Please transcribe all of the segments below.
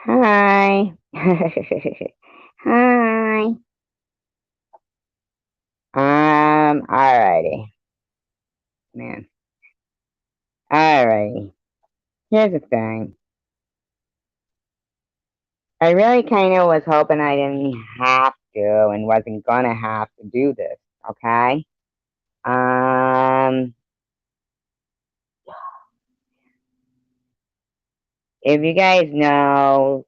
Hi. Hi. Alrighty, man. Alrighty. Here's the thing. I really kind of was hoping I didn't have to and wasn't gonna have to do this, okay? Um, if you guys know,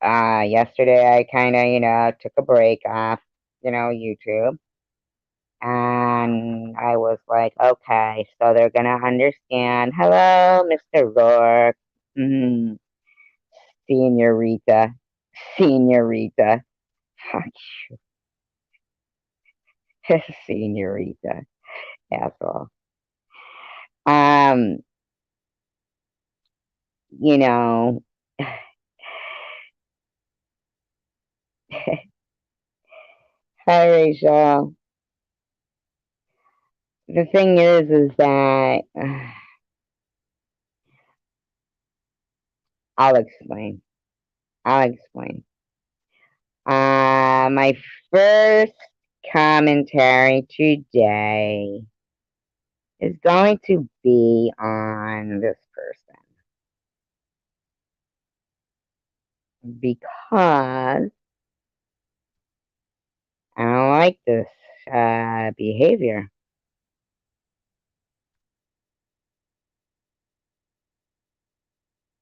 yesterday I kind of, took a break off, YouTube. And I was like, okay, so they're gonna understand. Hello, Mr. Rourke. Mm, Senorita. Senorita. Senorita. Asshole. Um, you know, hi Rachel. The thing is that I'll explain. I'll explain. My first commentary today is going to be on this person because I don't like this behavior.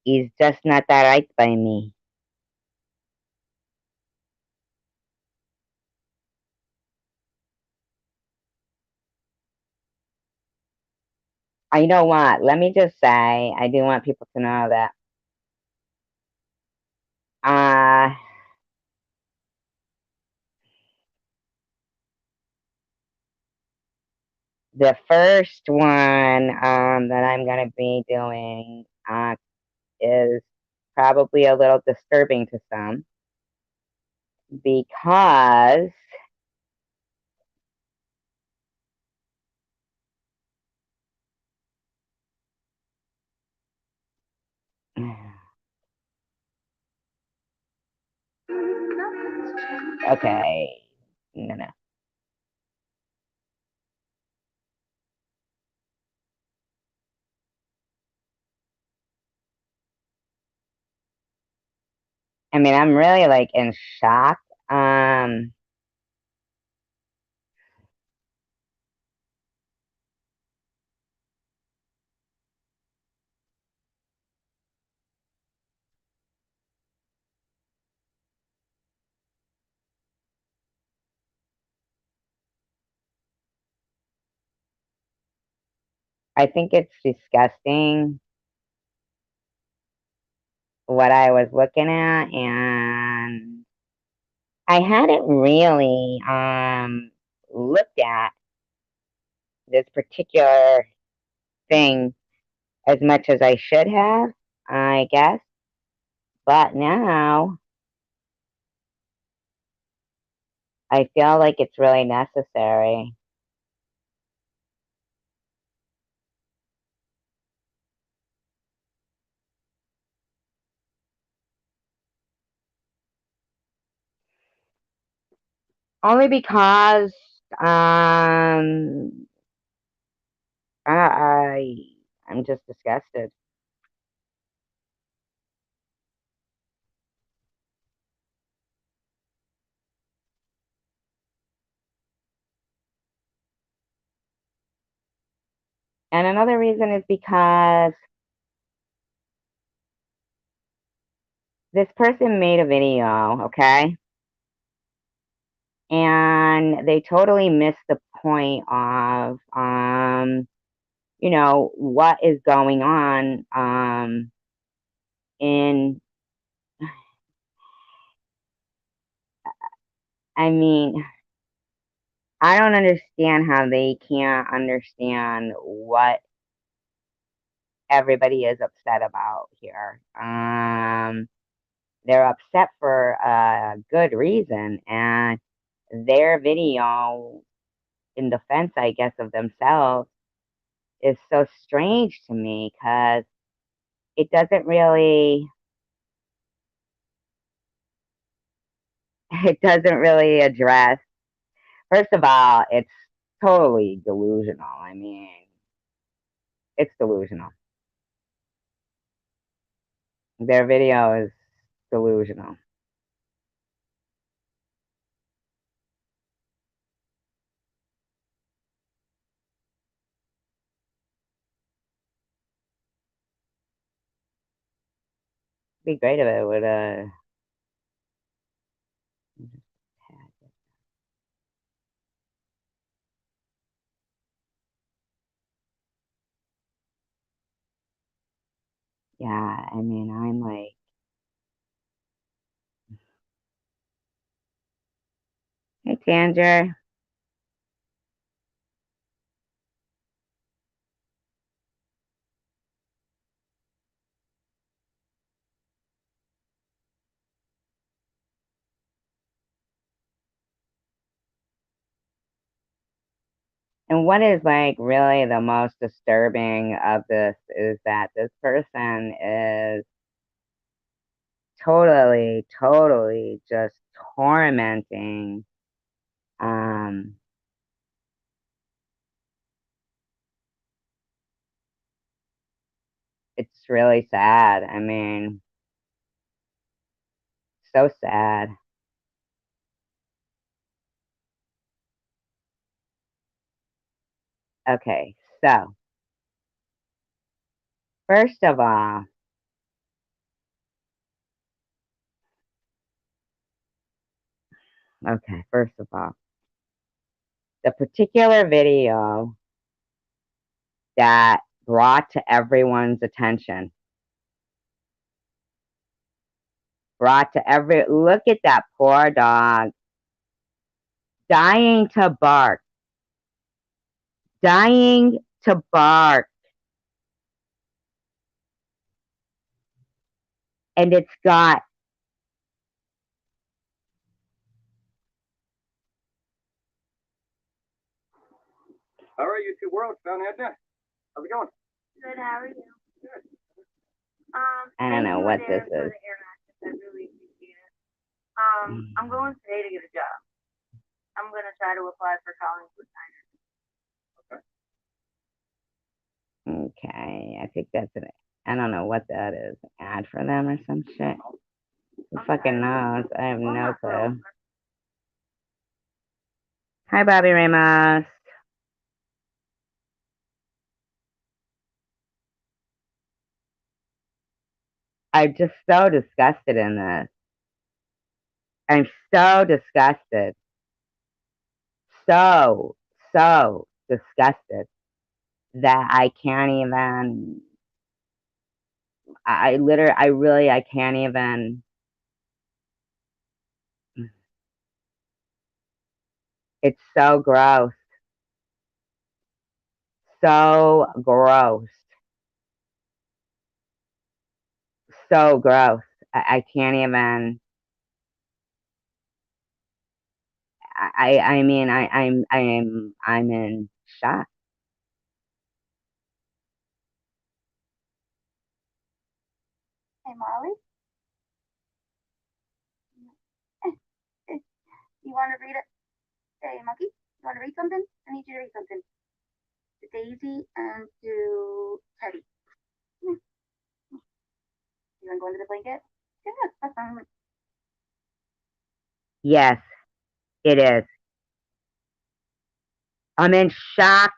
He's just not that right by me. I know what. Let me just say, I do want people to know that uh the first one that I'm gonna be doing is probably a little disturbing to some because okay, no. I mean, I'm really like in shock. Um, I think it's disgusting what I was looking at, and I hadn't really looked at this particular thing as much as I should have, I guess. But now I feel like it's really necessary. Only because um I I'm just disgusted. And another reason is because this person made a video, okay? And they totally missed the point of what is going on in I mean, I don't understand how they can't understand what everybody is upset about here. They're upset for a good reason, and their video, in defense, I guess, of themselves, is so strange to me because it doesn't really it doesn't really address. First of all, it's totally delusional. I mean, it's delusional. Their video is delusional. Be great if it would yeah, I mean, I'm like, hey, Tanger. And what is like really the most disturbing of this is that this person is totally just tormenting. Um, it's really sad. I mean, so sad. Okay, so first of all, okay, first of all, the particular video that brought to everyone's attention, look at that poor dog dying to bark, dying to bark. And it's got, How are you two worlds found Edna? How's it going? Good, how are you? Good. I don't know what this for is. the air mattress. I really appreciate it. I'm going today to get a job. I'm gonna try to apply for college with Okay, I think that's it. I don't know what that is. Ad for them or some shit. Who fucking knows? I have no clue. Hi, Bobby Ramos. I'm just so disgusted in this. I'm so disgusted. So disgusted that I can't even. I can't even. It's so gross. So gross. So gross. I can't even. I mean, I'm in shock. Hey, Molly, you want to read it? Hey, Monkey, you want to read something? I need you to read something to Daisy and to Teddy. You want to go into the blanket? Yeah, that's fine. Yes, it is. I'm in shock.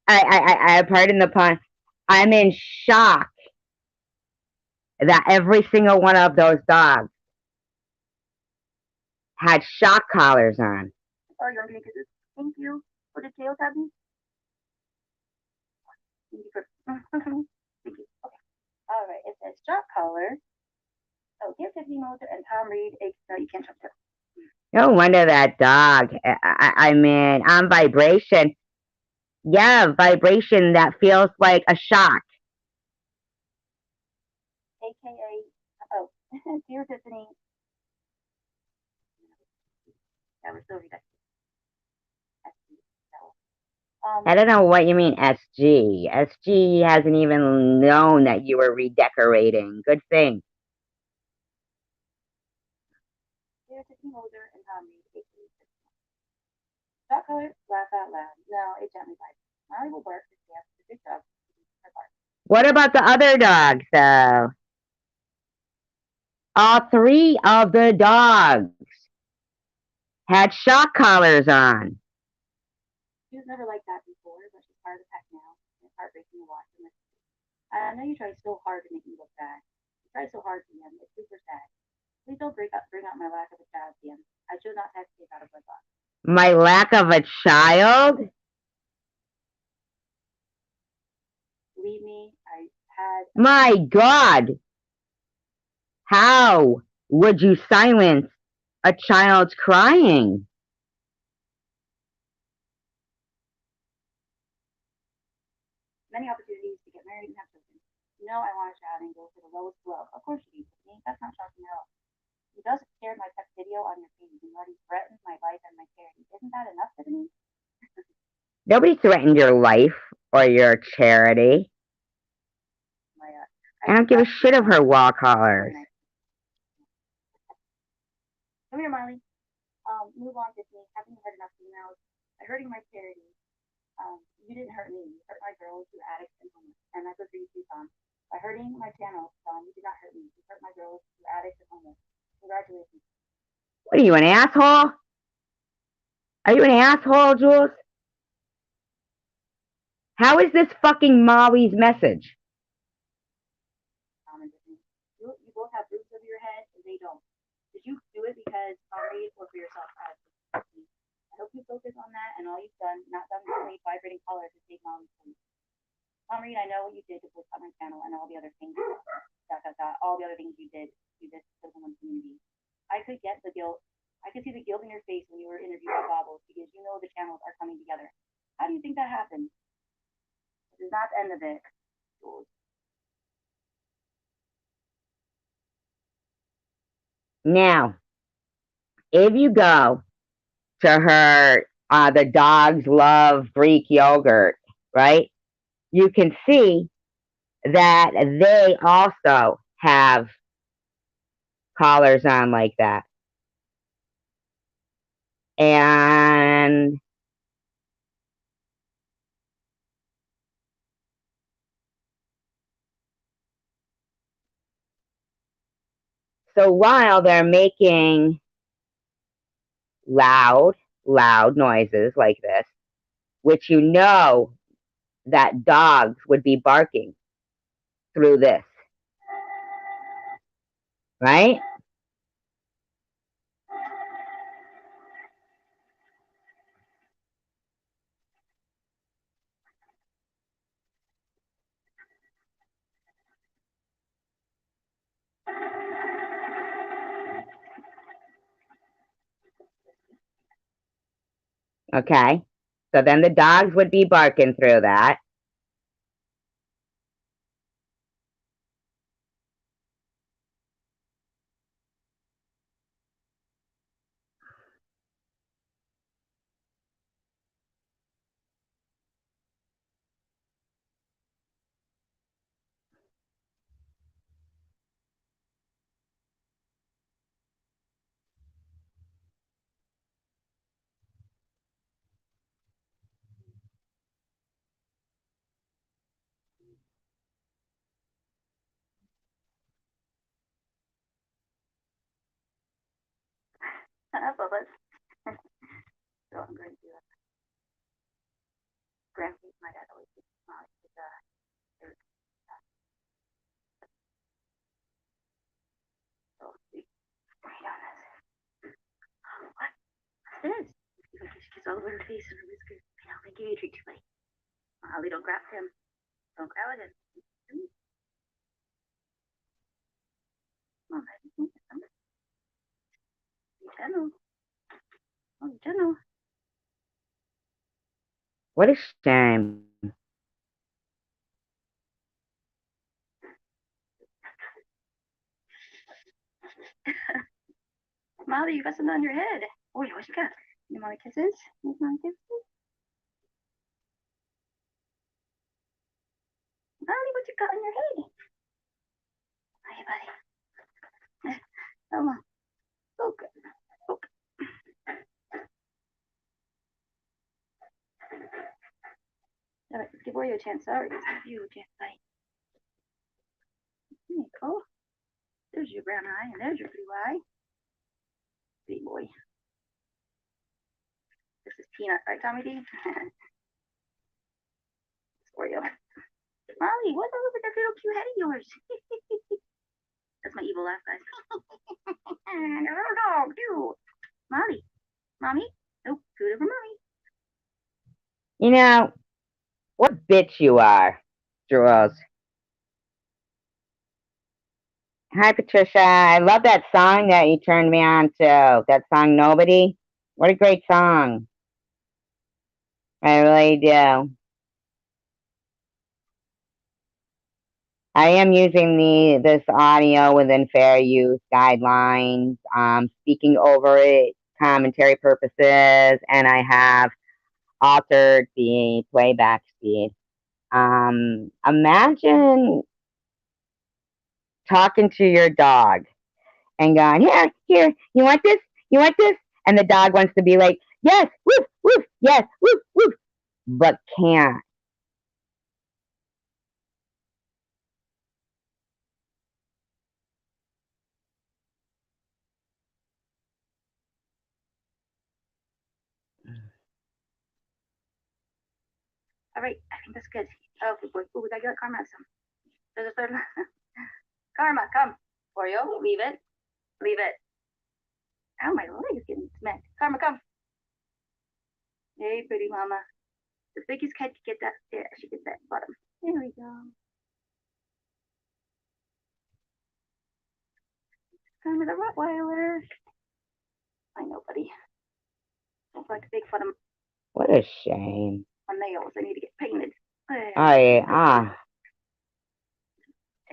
I pardon the pun. I'm in shock that every single one of those dogs had shock collars on. Oh, you want to give me kisses? Thank you. What did Tail tell me? Thank you for. Thank you. Okay. All right. It says shock collar. Oh, here's Tiffany Moser and Tom Reed. No, you can't trust her. No wonder that dog. I mean, on vibration. Yeah, vibration that feels like a shock. AKA, oh, dear Tiffany. That was so ridiculous. I don't know what you mean, SG. SG hasn't even known that you were redecorating. Good thing. They're Tiffany Holder and Tom Reed, aka Dog color, laugh out loud. No, it gently bites. Molly will bark if she asks a big dog her bark. What about the other dogs, though? All three of the dogs had shock collars on. She was never like that before, but she's part of the pack now. And it's heartbreaking to watch and listen to. I know you tried so hard to make me look bad. You tried so hard, DM. It's super sad. Please don't bring up my lack of a child, DM. I chose not to have to take out a blood box. My lack of a child? Believe me, I had. My God! How would you silence a child's crying? Many opportunities to get married and have children. You know I want a child and go for the lowest blow. Of course you do, Tiffany. That's not shocking at all. You just shared my pet video on your page and already threatened my life and my charity. Isn't that enough, Tiffany? Nobody threatened your life or your charity. My, I don't give a shit of her wall collars. Come here, Miley. Move on, Tiffany. Haven't you heard enough emails? By hurting my charity, you didn't hurt me. You hurt my girls, you addicts, and homeless. And that's good for you too, Tom. By hurting my channel, Tom, you did not hurt me. You hurt my girls, you addicts, and homeless. Congratulations. What are you, an asshole? Are you an asshole, Jules? How is this fucking Molly's message? Tom and Tiffany. You both have roofs over your head, and they don't. Did you do it because Tom Reed or for yourself? I hope you focus on that and all you've done, not done recently, vibrating collars to take Molly's place. Tom Reed, I know what you did to boycott my channel and all the other things, all the other things you did to this Muslim community. I could get the guilt. I could see the guilt in your face when you were interviewed by Bobbles because you know the channels are coming together. How do you think that happened? This is not the end of it, Jules. Now, if you go to her, the dogs love Greek yogurt, right? You can see that they also have collars on like that. And so while they're making loud noises like this, which you know that dogs would be barking through this, right? Okay. So then the dogs would be barking through that. Bubba's. So I'm going to Grandpa's my dad always thinks so right on this. What? It is. She gets all over her face and her whiskers. I know, they give you a treat too late. Holly, don't grab him. Don't grab him. Come on, baby. Be gentle. Oh, be gentle. What a shame. Molly, you got something on your head. Oh, what you got? You want kisses? You want kisses? Molly, what you got on your head? Hey, buddy. Come on. So good. All right, let's give Oreo a chance. Sorry, let's give you a chance, buddy. There you go. There's your brown eye, and there's your blue eye. Big boy. This is Peanut, right, Tommy D? It's Oreo. Molly, what's up with that little cute head of yours? That's my evil laugh, guys. And a little dog, too. Molly. Mommy? Nope, food over mommy. You know, what bitch you are, Jules. Hi, Patricia. I love that song that you turned me on to. That song, Nobody. What a great song. I really do. I am using this audio within fair use guidelines, speaking over it, commentary purposes, and I have altered the playback speed. Imagine talking to your dog and going, here, you want this? You want this? And the dog wants to be like, yes, woof, woof, yes, woof, woof, but can't. All right, I think that's good. Oh, good boy. Oh, we gotta get Karma some. There's a third one. Karma, come. Oreo, leave it. Leave it. Ow, my leg is getting smacked. Karma, come. Hey, pretty mama. The biggest cat can get that. There, she gets that bottom. There we go. Karma the Rottweiler. I know, buddy. Don't like to make fun of What a shame. my nails. I need to get painted. There. There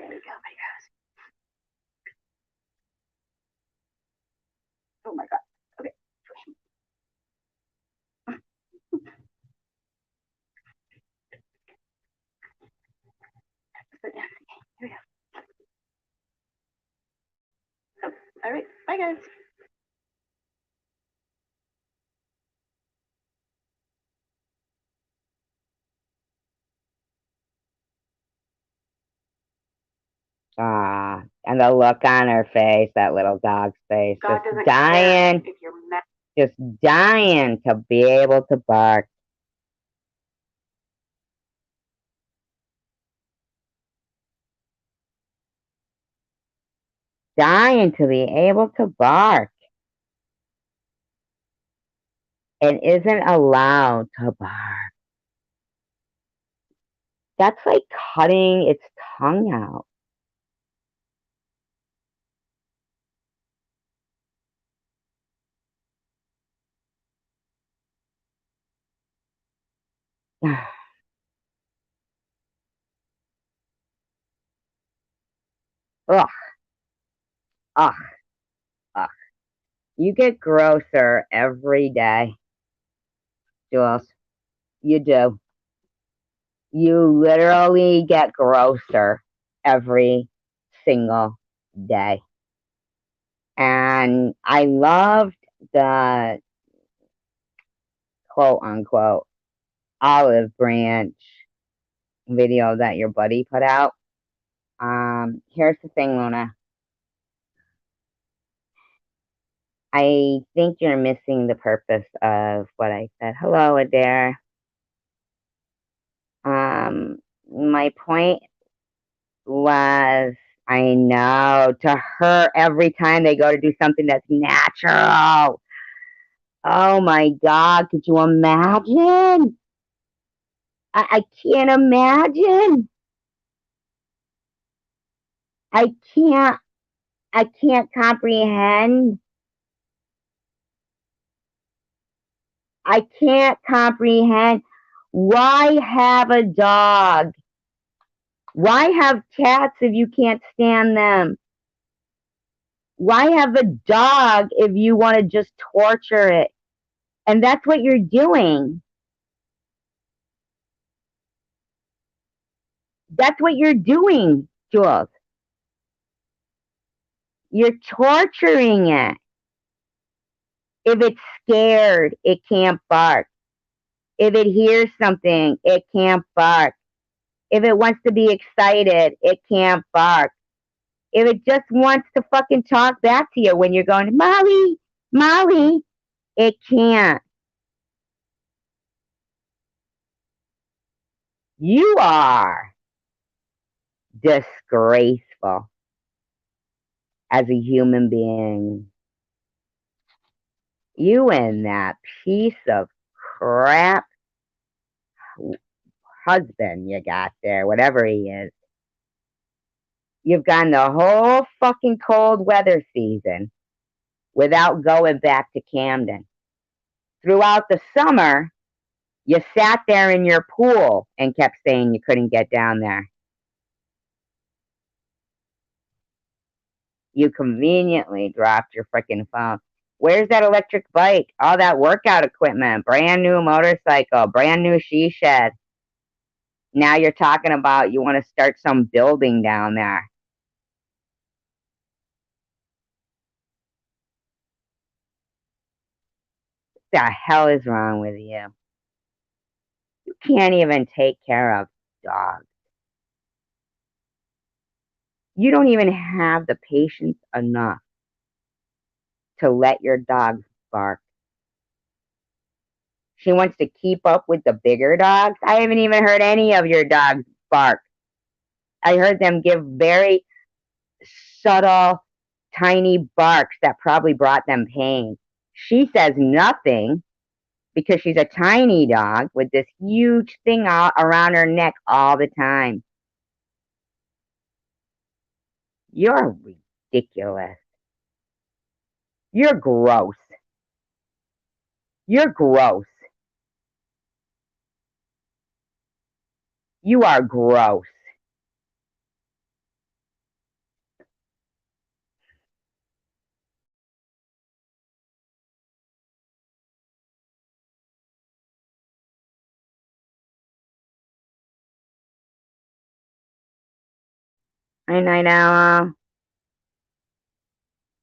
we go, my guys. Oh my god. Okay. Put it down. Here we go. So, all right. Bye, guys. And the look on her face, that little dog's face, God just doesn't care dying, if you're mad. just dying to be able to bark. Dying to be able to bark. And isn't allowed to bark. That's like cutting its tongue out. Ugh, ugh, ugh. You get grosser every day, Jules. You do. You literally get grosser every single day. And I loved the quote unquote olive branch video that your buddy put out. Here's the thing, Luna. I think you're missing the purpose of what I said. Hello, Adair. My point was, I know, to her every time they go to do something that's natural. Oh my God, could you imagine? I can't imagine. I can't, I can't comprehend. I can't comprehend. Why have a dog? Why have cats if you can't stand them? Why have a dog if you want to just torture it? And that's what you're doing. That's what you're doing, Jules. You're torturing it. If it's scared, it can't bark. If it hears something, it can't bark. If it wants to be excited, it can't bark. If it just wants to fucking talk back to you when you're going, Molly, Molly, it can't. You are disgraceful as a human being. You and that piece of crap husband you got there, whatever he is. You've gone the whole fucking cold weather season without going back to Camden. Throughout the summer, you sat there in your pool and kept saying you couldn't get down there. You conveniently dropped your freaking phone. Where's that electric bike? All that workout equipment, brand new motorcycle, brand new she shed. Now you're talking about you want to start some building down there. What the hell is wrong with you? You can't even take care of dogs. You don't even have the patience enough to let your dog bark. She wants to keep up with the bigger dogs. I haven't even heard any of your dogs bark. I heard them give very subtle, tiny barks that probably brought them pain. She says nothing because she's a tiny dog with this huge thing around her neck all the time. You're ridiculous. You're gross. You're gross. You are gross. And I know,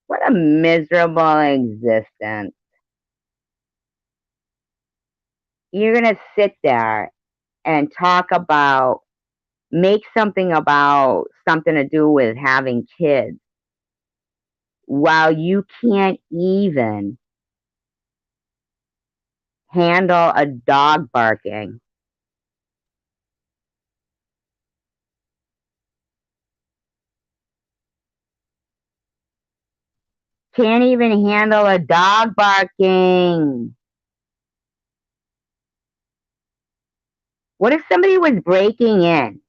what a miserable existence. You're going to sit there and talk about, make something about something to do with having kids while you can't even handle a dog barking. Can't even handle a dog barking. What if somebody was breaking in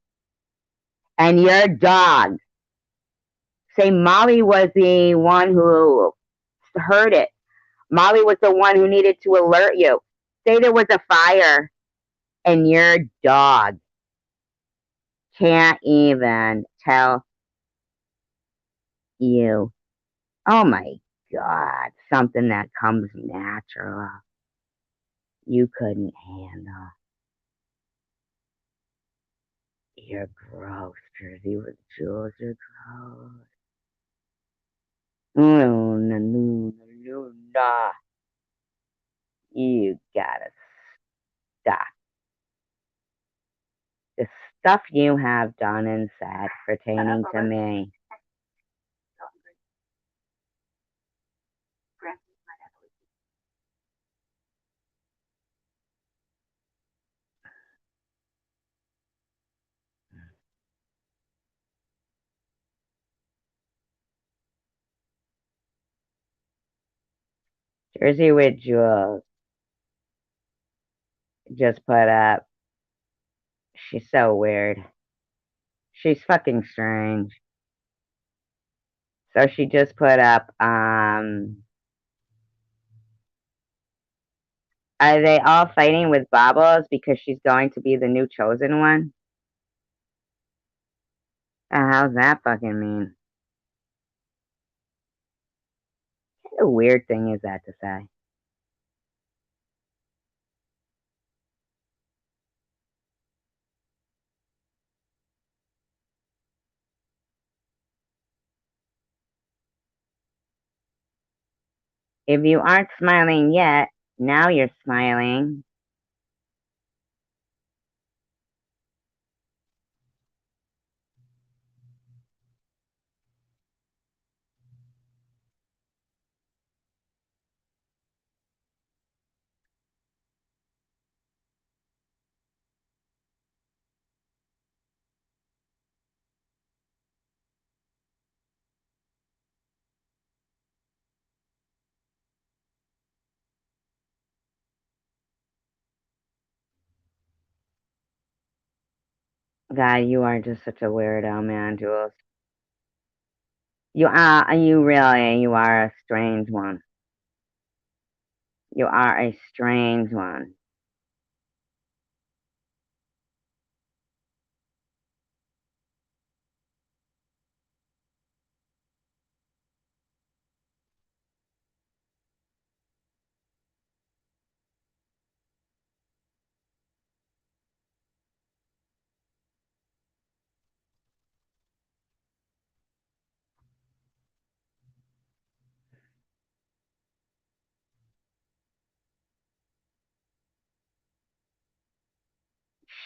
and your dog, say Molly was the one who heard it. Molly was the one who needed to alert you. Say there was a fire and your dog can't even tell you, oh my God, something that comes natural. You couldn't handle. You're gross, Jersey with Jules. You're gross. No, no, no, no, no. You gotta stop. The stuff you have done and said pertaining to me. Jersey with Jules just put up. She's so weird. She's fucking strange. So she just put up, are they all fighting with Bobbles because she's going to be the new chosen one? How's that fucking mean? What a weird thing is that to say? If you aren't smiling yet, now you're smiling. God, you are just such a weirdo, man, Jules. You are a strange one. You are a strange one.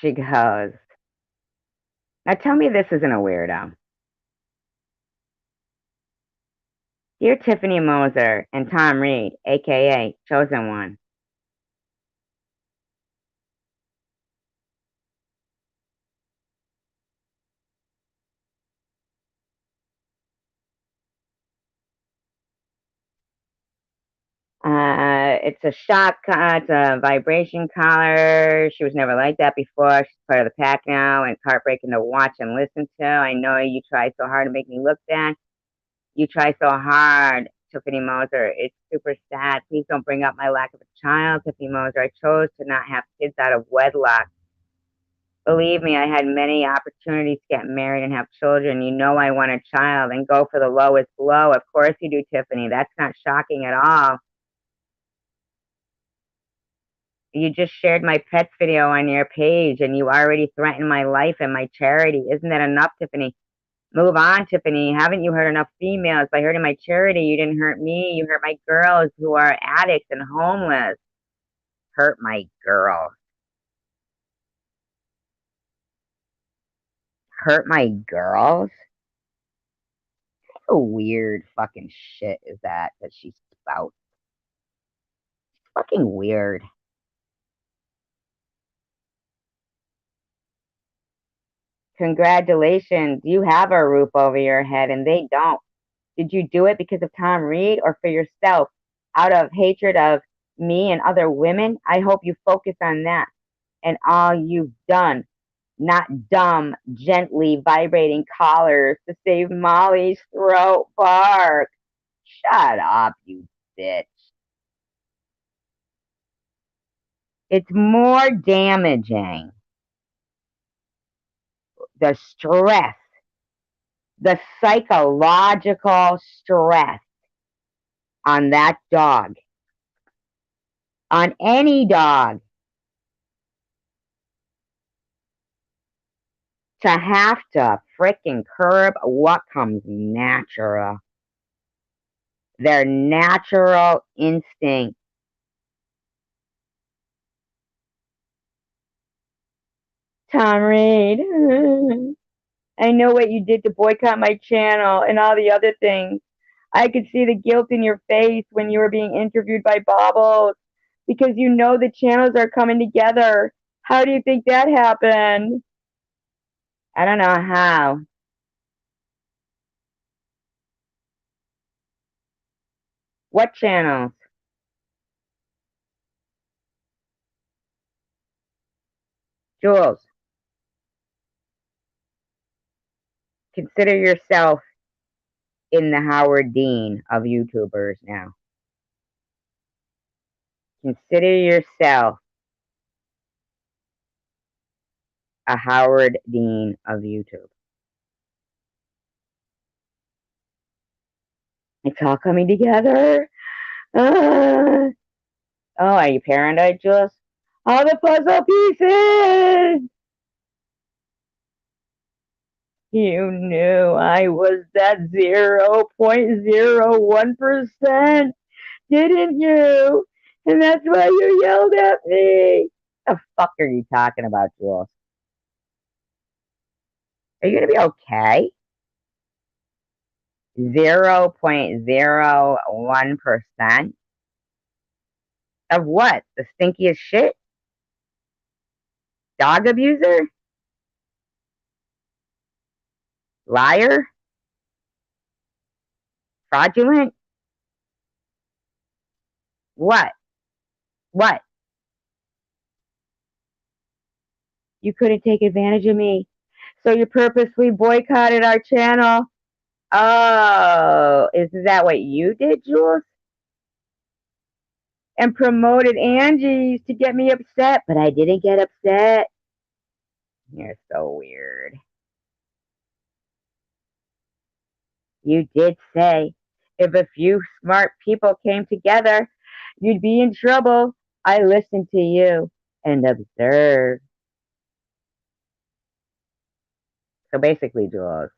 She goes, now tell me this isn't a weirdo. Dear Tiffany Moser and Tom Reed, aka Chosen One. It's a vibration collar. She was never like that before. She's part of the pack now, and it's heartbreaking to watch and listen to. I know you try so hard to make me look bad. You try so hard, Tiffany Moser. It's super sad. Please don't bring up my lack of a child, Tiffany Moser. I chose to not have kids out of wedlock. Believe me, I had many opportunities to get married and have children. You know I want a child and go for the lowest blow. Of course you do, Tiffany. That's not shocking at all. You just shared my pets video on your page and you already threatened my life and my charity. Isn't that enough, Tiffany? Move on, Tiffany. Haven't you hurt enough females? By hurting my charity, you didn't hurt me. You hurt my girls who are addicts and homeless. Hurt my girls. Hurt my girls? What weird fucking shit is that she spouts? Fucking weird. Congratulations. You have a roof over your head and they don't. Did you do it because of Tom Reed or for yourself? Out of hatred of me and other women? I hope you focus on that and all you've done, not dumb, gently vibrating collars to save Molly's throat bark. Shut up, you bitch. It's more damaging. The stress, the psychological stress on that dog, on any dog, to have to frickin' curb what comes natural. Their natural instinct. Tom Reed, I know what you did to boycott my channel and all the other things. I could see the guilt in your face when you were being interviewed by Bobbles because you know the channels are coming together. How do you think that happened? I don't know how. What channels? Jules, consider yourself in the Howard Dean of YouTubers now. Consider yourself a Howard Dean of YouTube. It's all coming together. Ah. Oh, are you paranoid, Jules? All the puzzle pieces! You knew I was that 0.01%, didn't you? And that's why you yelled at me. What the fuck are you talking about, Jules? Are you gonna be okay? 0.01% of what? The stinkiest shit? Dog abuser? Liar? Fraudulent? What? What? You couldn't take advantage of me. So you purposely boycotted our channel? Oh, is that what you did, Jules? And promoted Angie's to get me upset, but I didn't get upset. You're so weird. You did say if a few smart people came together, you'd be in trouble. I listened to you and observed. So basically, Jules,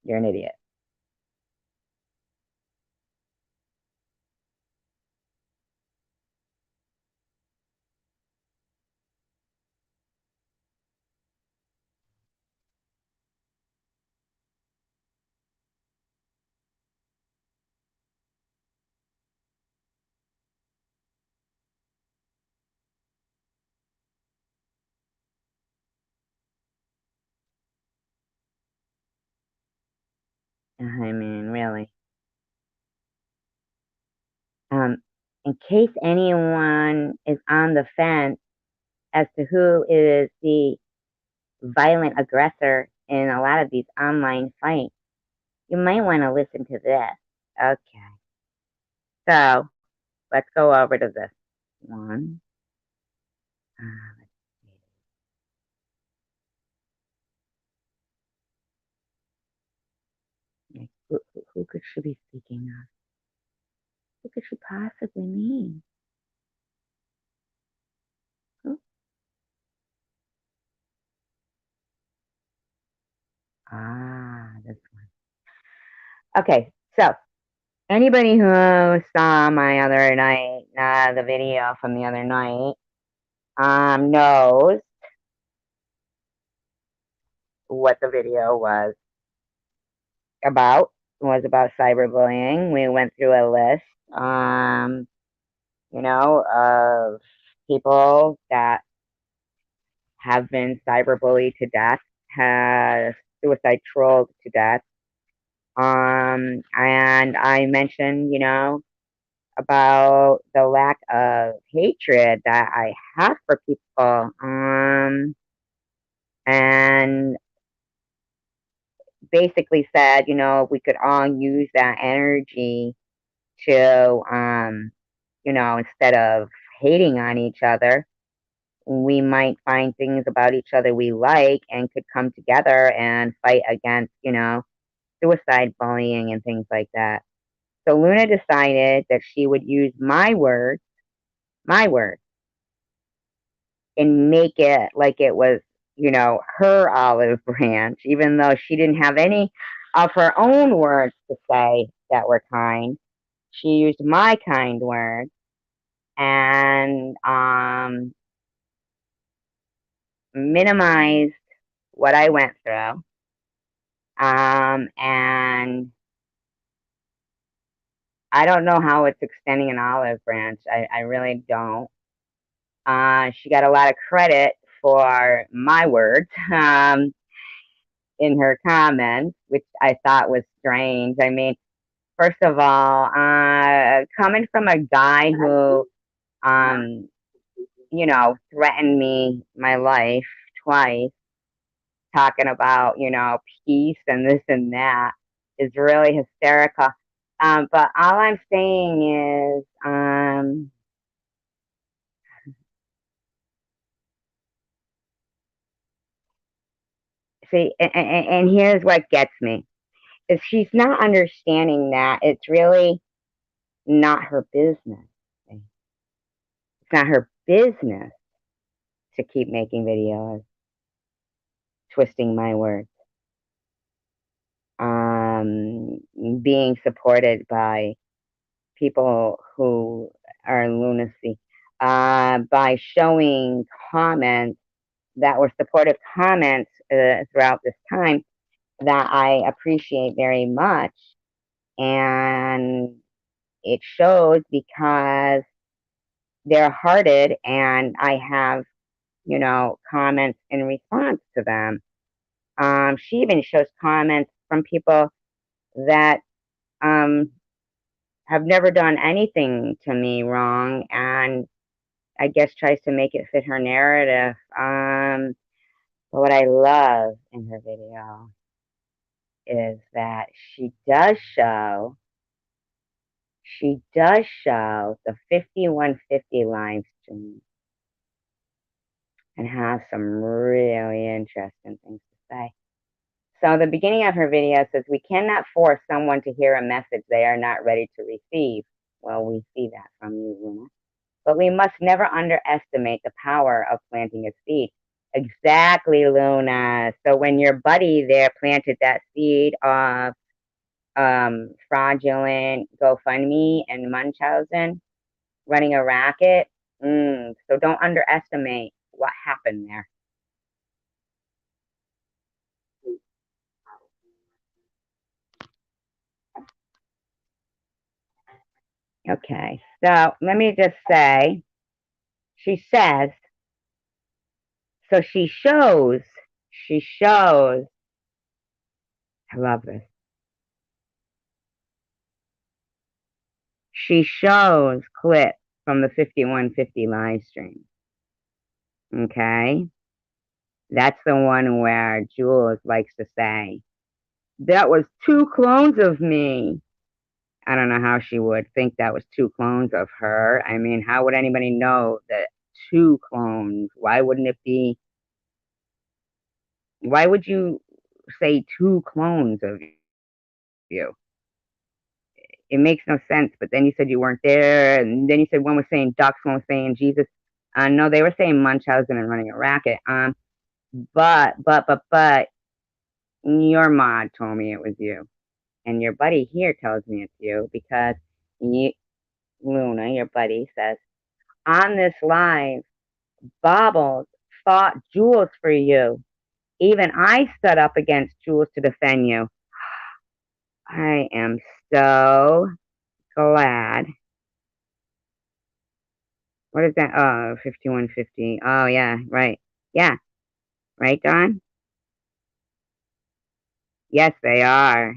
you're an idiot. I mean, really. Um, in case anyone is on the fence as to who is the violent aggressor in a lot of these online fights, you might want to listen to this. Okay. So let's go over to this one. Let's see. Who could she be speaking of? Who could she possibly mean? Who? This one. Okay, so anybody who saw my other night, the video from the other night, knows what the video was about. It was about cyberbullying. We went through a list, of people that have been cyberbullied to death, has suicide trolled to death. And I mentioned, about the lack of hatred that I have for people. And basically said, we could all use that energy to, instead of hating on each other, we might find things about each other we like and could come together and fight against, suicide bullying and things like that. So Luna decided that she would use my words, and make it like it was, her olive branch, even though she didn't have any of her own words to say that were kind. She used my kind words and minimized what I went through. And I don't know how it's extending an olive branch. I really don't. She got a lot of credit for my words in her comments, which I thought was strange. I mean, first of all, coming from a guy who, um, threatened me my life twice, talking about, peace and this and that is really hysterical. But all I'm saying is, see, and here's what gets me is she's not understanding that it's really not her business. It's not her business to keep making videos, twisting my words, being supported by people who are lunacy, by showing comments that were supportive comments throughout this time that I appreciate very much. And it shows because they're hearted and I have, comments in response to them. She even shows comments from people that have never done anything to me wrong and I guess tries to make it fit her narrative. But what I love in her video is that she does show the 5150 live stream and has some really interesting things to say. So the beginning of her video says, we cannot force someone to hear a message they are not ready to receive. Well, we see that from you, Luna. But we must never underestimate the power of planting a seed. Exactly, Luna. So when your buddy there planted that seed of fraudulent GoFundMe and Munchausen running a racket, so don't underestimate what happened there. Okay, so let me just say, she says, so she shows, I love this. She shows clips from the 5150 live stream. Okay? That's the one where Jules likes to say, that was two clones of me. I don't know how she would think that was two clones of her. I mean, how would anybody know that two clones? Why wouldn't it be? Why would you say two clones of you? It makes no sense. But then you said you weren't there, and then you said one was saying ducks, one was saying Jesus. No, they were saying Munchausen and running a racket. But your mod told me it was you, and your buddy here tells me it's you because you, Luna, your buddy says on this live, Bobbles fought Jules for you. Even I stood up against Jules to defend you. I am so glad. What is that? Oh, 5150. Oh, yeah, right. Yeah, right, Don? Yes, they are.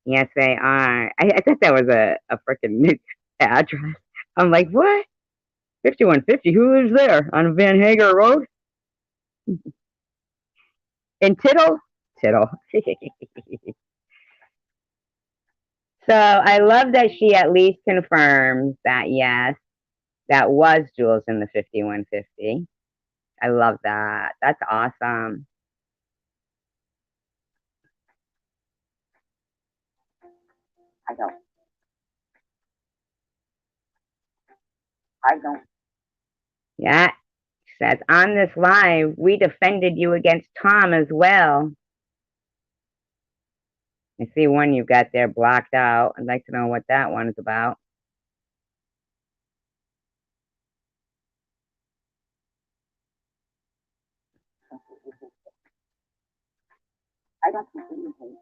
Yes, they are. I thought that was a freaking address. I'm like, what? 5150? Who lives there? On Van Hager Road? In Tittle? Tittle. So I love that she at least confirms that, yes, that was Jules in the 5150. I love that. That's awesome. I don't. Yeah. Says on this live, we defended you against Tom as well. I see one you got there blocked out. I'd like to know what that one is about. I don't completely hate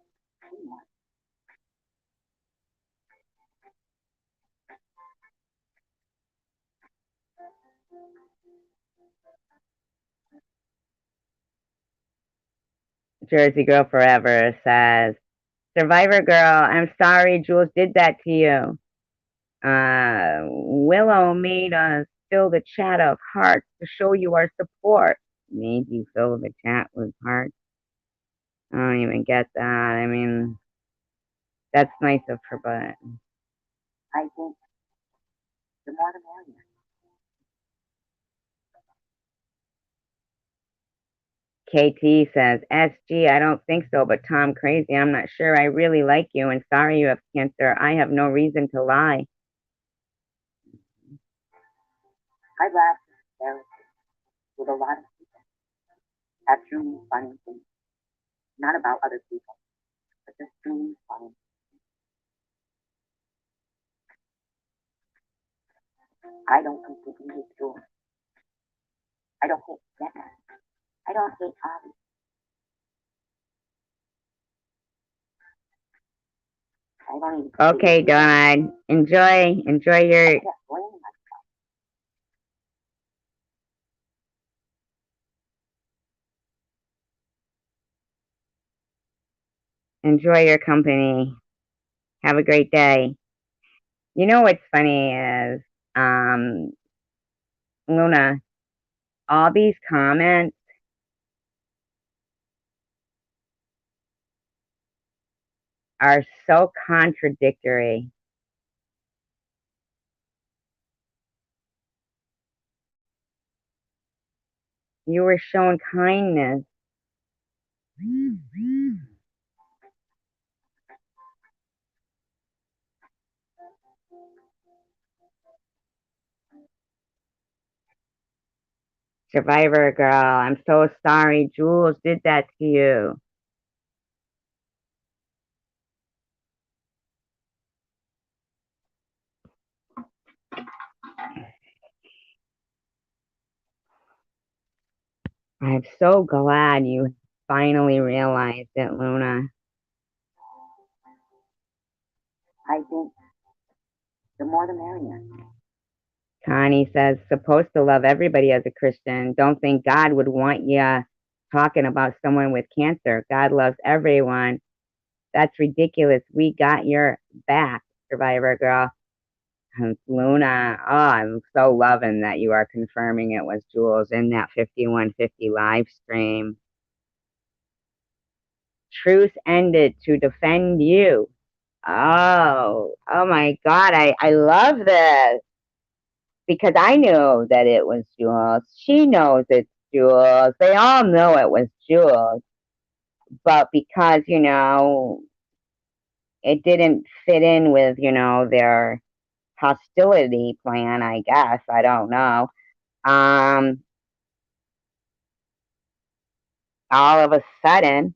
anymore. Jersey Girl Forever says, Survivor Girl, I'm sorry Jules did that to you. Willow made us fill the chat of hearts to show you our support. Made you fill the chat with hearts? I don't even get that. I mean, that's nice of her, but I think the more the merrier. KT says, SG, I don't think so, but Tom crazy. I'm not sure. I really like you and sorry you have cancer. I have no reason to lie. I laugh hysterically with a lot of people. Have truly funny things. Not about other people, but just truly funny. I don't completely hate Jules. I don't hate Jenna. I don't hate Avi. I don't even. Okay, Don. Enjoy your company. Have a great day. You know what's funny is, Luna, all these comments are so contradictory. You were shown kindness. Survivor girl, I'm so sorry. Jules did that to you. I'm so glad you finally realized it, Luna. I think the more the merrier. Connie says, supposed to love everybody as a Christian. Don't think God would want you talking about someone with cancer. God loves everyone. That's ridiculous. We got your back, Survivor girl. Luna, oh, I'm so loving that you are confirming it was Jules in that 5150 live stream. Truth ended to defend you. Oh my God, I love this because I knew that it was Jules. She knows it's Jules. They all know it was Jules. But because, it didn't fit in with, their hostility plan, I guess. I don't know. Um, all of a sudden,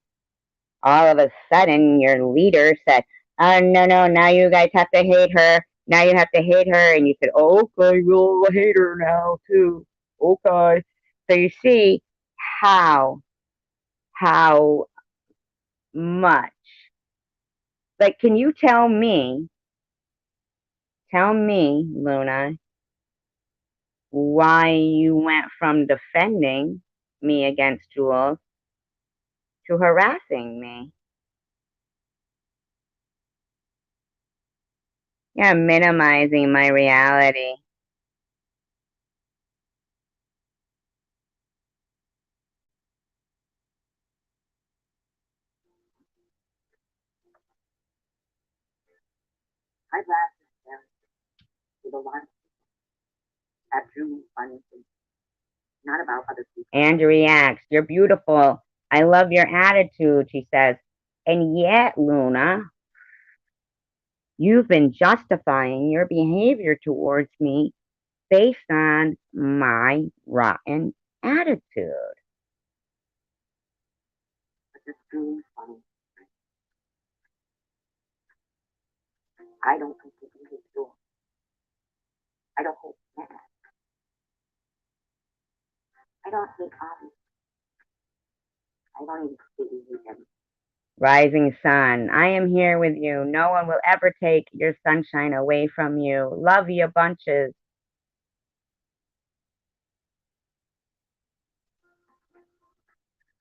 your leader said, "Oh no, no! Now you guys have to hate her. Now you have to hate her." And you said, "Okay, we'll hate her now too." Okay. So you see how much. Like, can you tell me, Luna, why you went from defending me against Jules to harassing me? Yeah, minimizing my reality. I've laughed there with a lot of absolutely funny things, not about other people. And reacts, "You're beautiful. I love your attitude," she says. And yet, Luna, you've been justifying your behavior towards me based on my rotten attitude. But it's really funny. I don't completely hate the door. I don't hate that. I don't hate Avi. I don't even completely hate him. Rising sun, I am here with you. No one will ever take your sunshine away from you. Love you bunches.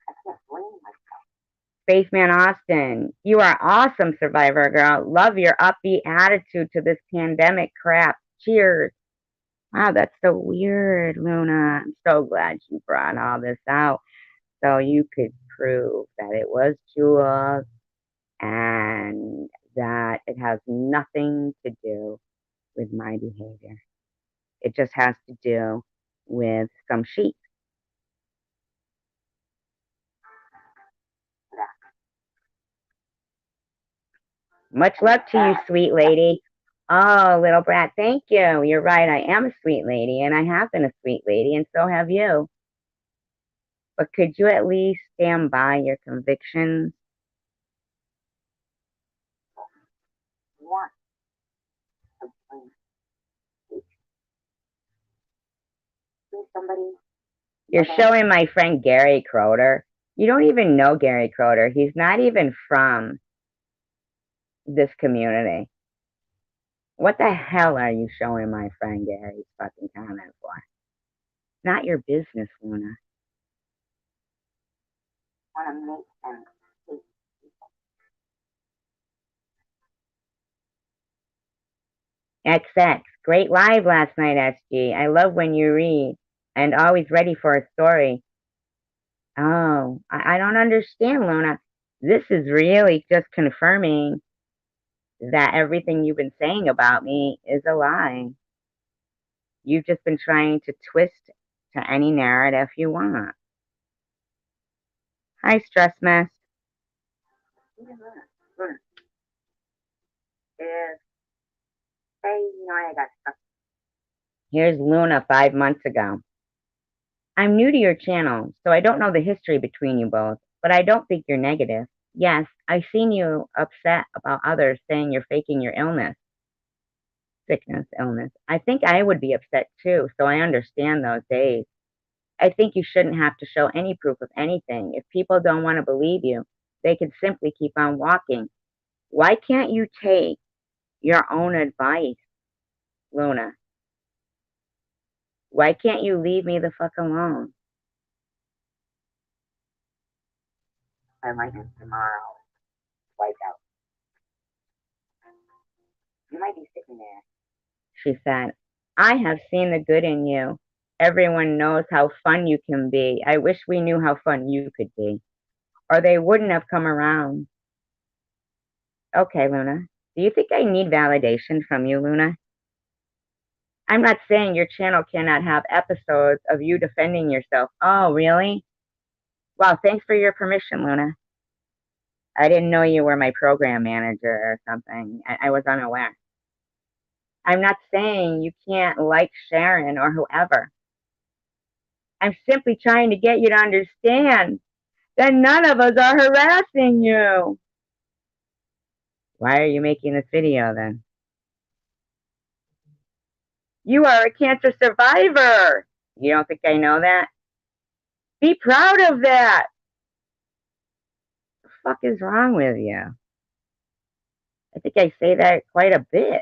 I can't blame myself. Spaceman Austin, you are awesome, Survivor girl. Love your upbeat attitude to this pandemic crap. Cheers. Wow, that's so weird, Luna. I'm so glad you brought all this out so you could prove that it was Jules and that it has nothing to do with my behavior. It just has to do with some sheep. Much love to you, sweet lady. Oh, little brat, thank you. You're right. I am a sweet lady, and I have been a sweet lady, and so have you. But could you at least stand by your convictions? One of somebody. You're showing my friend Gary Croder. You don't even know Gary Croder. He's not even from this community. What the hell are you showing my friend Gary's fucking comment for? It's not your business, Luna. Want to make and hate people. XX, great live last night, SG. I love when you read and always ready for a story. Oh, I don't understand, Luna. This is really just confirming that everything you've been saying about me is a lie. You've just been trying to twist to any narrative you want. Hi, Stress Mess. I got stuff. Here's Luna 5 months ago. I'm new to your channel, so I don't know the history between you both, but I don't think you're negative. Yes, I've seen you upset about others saying you're faking your illness. I think I would be upset too, so I understand those days. I think you shouldn't have to show any proof of anything. If people don't want to believe you, they can simply keep on walking. Why can't you take your own advice, Luna? Why can't you leave me the fuck alone? My license tomorrow. Wiped out. You might be sitting there. She said, I have seen the good in you. Everyone knows how fun you can be. I wish we knew how fun you could be, or they wouldn't have come around. Okay, Luna. Do you think I need validation from you, Luna? I'm not saying your channel cannot have episodes of you defending yourself. Oh, really? Well, thanks for your permission, Luna. I didn't know you were my program manager or something. I was unaware. I'm not saying you can't like Sharon or whoever. I'm simply trying to get you to understand that none of us are harassing you. Why are you making this video then? You are a cancer survivor. You don't think I know that? Be proud of that. What the fuck is wrong with you? I think I say that quite a bit.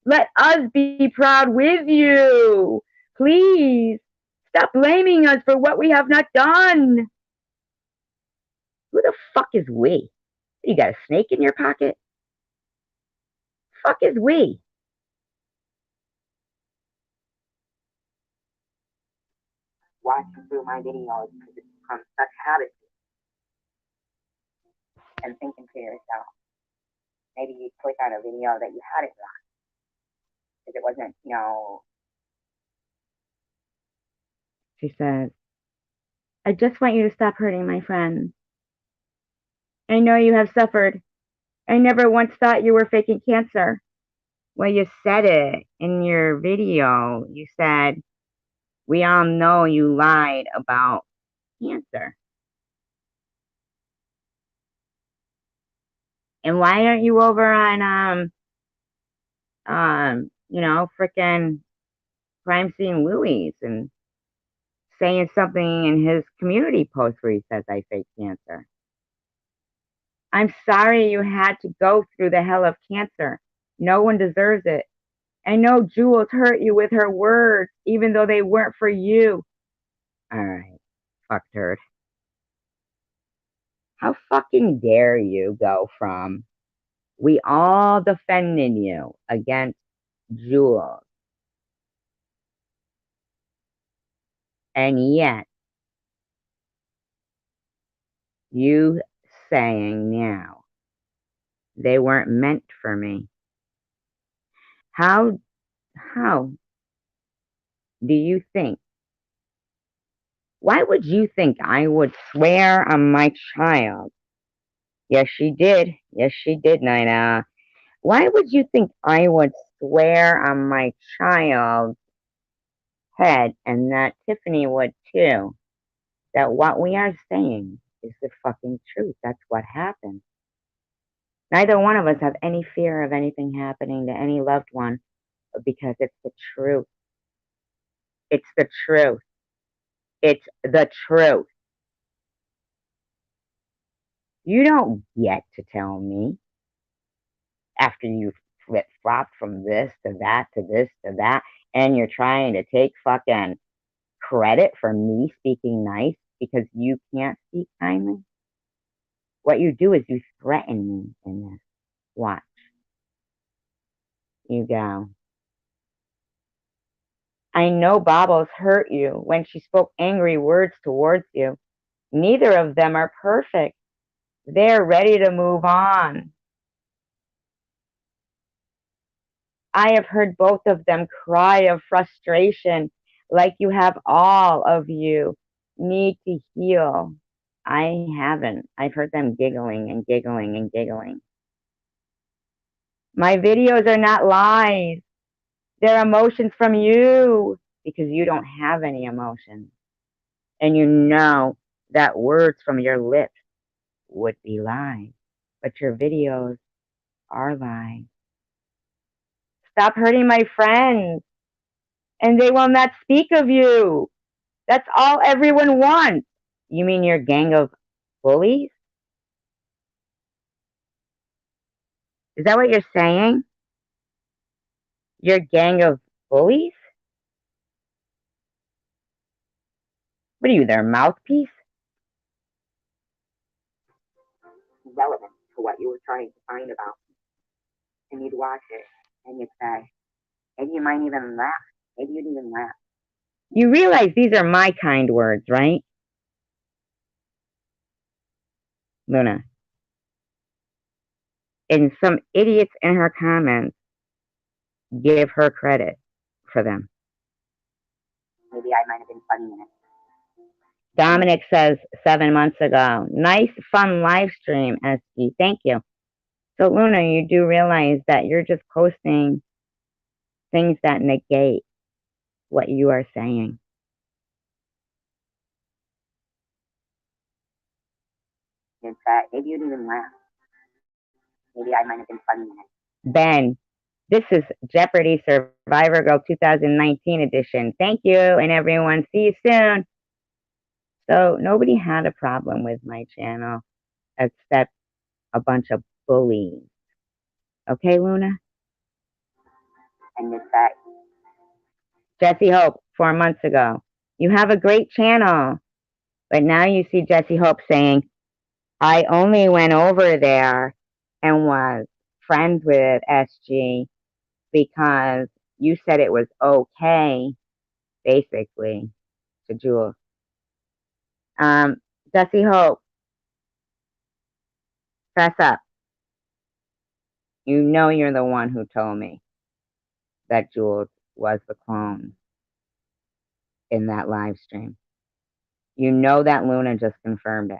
Let us be proud with you. Please, stop blaming us for what we have not done. Who the fuck is we? You got a snake in your pocket? Fuck is we? Watching through my videos because it's become such habit. And thinking to yourself, maybe you click on a video that you had it wrong. Because it wasn't, She says, I just want you to stop hurting my friends. I know you have suffered. I never once thought you were faking cancer. Well, you said it in your video. You said, we all know you lied about cancer. And why aren't you over on, frickin' Crime Scene Louis and saying something in his community post where he says I fake cancer? I'm sorry you had to go through the hell of cancer. No one deserves it. I know Jules hurt you with her words, even though they weren't for you. All right, fuck turd. How fucking dare you go from we all defended you against Jules, and yet you saying now they weren't meant for me. How do you think? Why would you think I would swear on my child? Yes, she did. Yes, she did, Nina. Why would you think I would swear on my child's head, and that Tiffany would too, that what we are saying is the fucking truth? That's what happened. Neither one of us have any fear of anything happening to any loved one because it's the truth. It's the truth. It's the truth. You don't get to tell me after you flip-flop from this to that to this to that, and you're trying to take fucking credit for me speaking nice because you can't speak kindly. What you do is you threaten me in this. Watch. You go. I know Bobbles hurt you when she spoke angry words towards you. Neither of them are perfect. They're ready to move on. I have heard both of them cry of frustration, like you have all of you need to heal. I haven't. I've heard them giggling and giggling and giggling. My videos are not lies. They're emotions from you because you don't have any emotions. And you know that words from your lips would be lies, but your videos are lies. Stop hurting my friends, and they will not speak of you. That's all everyone wants. You mean your gang of bullies? Is that what you're saying? Your gang of bullies? What are you, their mouthpiece? Relevant to what you were trying to find about. And you'd watch it, and you'd say, maybe you might even laugh. Maybe you'd even laugh. You realize these are my kind words, right? Luna. And some idiots in her comments give her credit for them. Maybe I might have been funny in it. Dominic says 7 months ago, nice fun live stream, SG. Thank you. So Luna, you do realize that you're just posting things that negate what you are saying. In fact, maybe you'd even laugh. Maybe I might have been funny in it. Ben, this is Jeopardy Survivor Girl 2019 edition. Thank you, and everyone. See you soon. So nobody had a problem with my channel except a bunch of bullies. Okay, Luna? And it's that Jesse Hope 4 months ago. You have a great channel. But now you see Jesse Hope saying, I only went over there and was friends with SG because you said it was okay, basically, to Jules. Jesse Hope, fess up. You know you're the one who told me that Jules was the clone in that live stream. You know that Luna just confirmed it.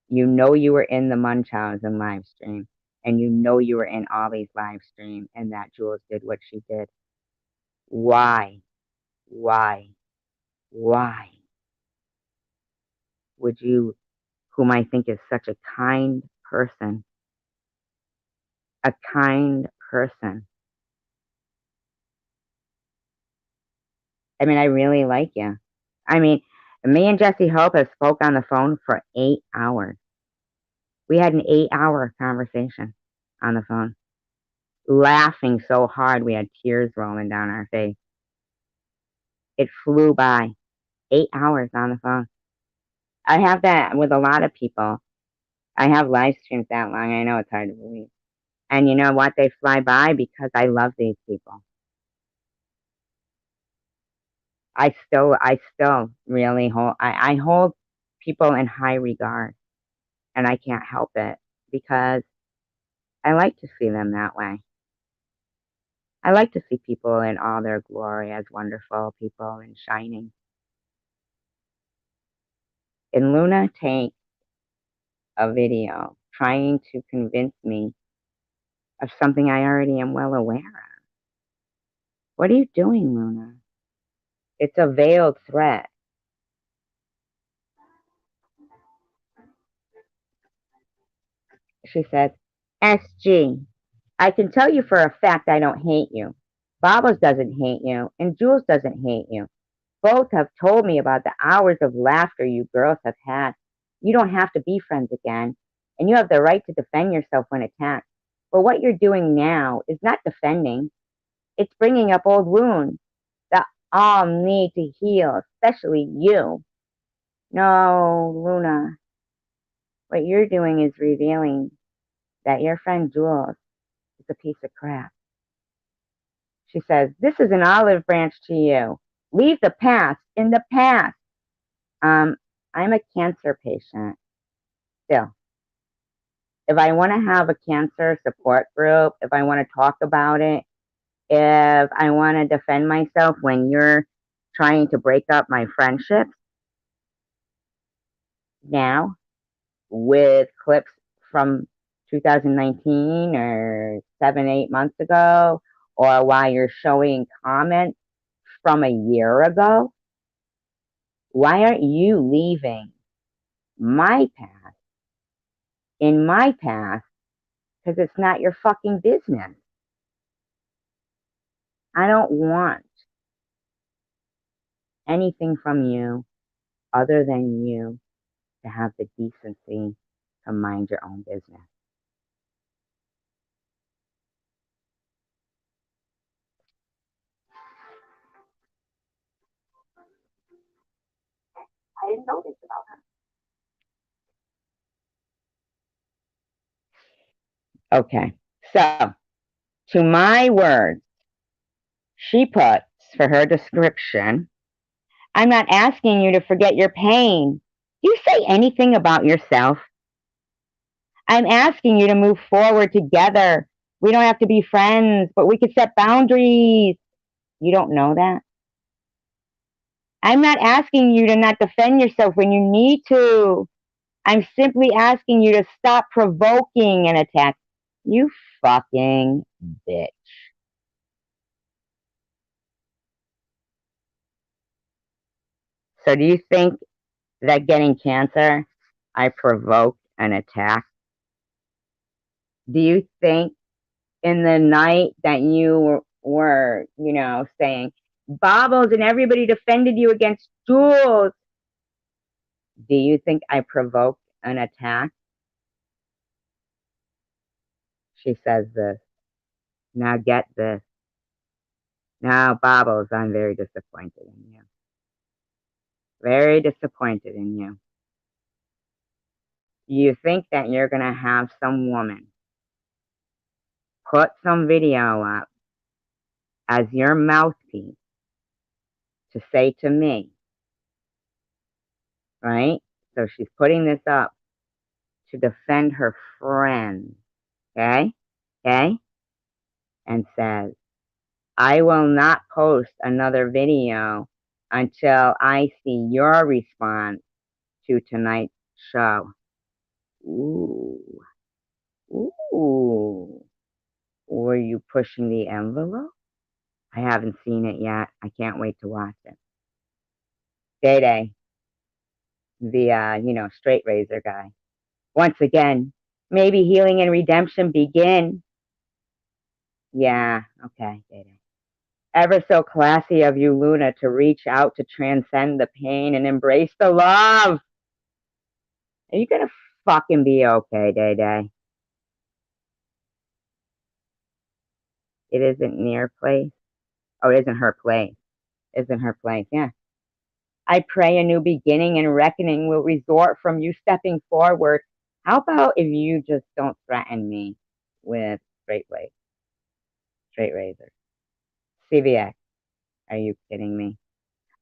You know you were in the Munchausen live stream, and you know you were in Ollie's live stream, and that Jules did what she did. Why would you, whom I think is such a kind person, I mean, I really like you. I mean, me and Jesse Hope have spoke on the phone for 8 hours. We had an 8-hour conversation on the phone, laughing so hard we had tears rolling down our face. It flew by. 8 hours on the phone. I have that with a lot of people. I have live streams that long. I know it's hard to believe. And you know what? They fly by because I love these people. I still really hold, I hold people in high regard, and I can't help it because I like to see them that way. I like to see people in all their glory as wonderful people and shining. And Luna takes a video trying to convince me of something I already am well aware of. What are you doing, Luna? It's a veiled threat. She says, SG, I can tell you for a fact I don't hate you. Babos doesn't hate you, and Jules doesn't hate you. Both have told me about the hours of laughter you girls have had. You don't have to be friends again, and you have the right to defend yourself when attacked. But what you're doing now is not defending. It's bringing up old wounds that all need to heal, especially you. No, Luna, what you're doing is revealing that your friend Jules is a piece of crap. She says, this is an olive branch to you. Leave the past in the past. I'm a cancer patient still. If I want to have a cancer support group, if I want to talk about it, if I want to defend myself when you're trying to break up my friendships now with clips from 2019 or 7, 8 months ago, or while you're showing comments from a year ago, why aren't you leaving my path in my path? Because it's not your fucking business. I don't want anything from you other than you to have the decency to mind your own business. I didn't know this about her. Okay, so to my words, she puts for her description, I'm not asking you to forget your pain. Do you say anything about yourself? I'm asking you to move forward together. We don't have to be friends, but we could set boundaries. You don't know that? I'm not asking you to not defend yourself when you need to. I'm simply asking you to stop provoking an attack. You fucking bitch. So do you think that getting cancer, I provoked an attack? Do you think in the night that you were, saying, Bobbles and everybody defended you against Jules, do you think I provoked an attack? She says this. Now get this. Now, Bobbles, I'm very disappointed in you. Very disappointed in you. You think that you're going to have some woman put some video up as your mouthpiece to say to me, right? So she's putting this up to defend her friend, okay? Okay? And says, I will not post another video until I see your response to tonight's show. Ooh. Ooh. Were you pushing the envelope? I haven't seen it yet. I can't wait to watch it. Day Day, the straight razor guy. Once again, maybe healing and redemption begin. Yeah, okay, Day Day. Ever so classy of you, Luna, to reach out to transcend the pain and embrace the love. Are you gonna fucking be okay, Day Day? It isn't near place. Oh, it isn't her place. Isn't her place, yeah. I pray a new beginning and reckoning will resort from you stepping forward. How about if you just don't threaten me with straight razors? CVX, are you kidding me?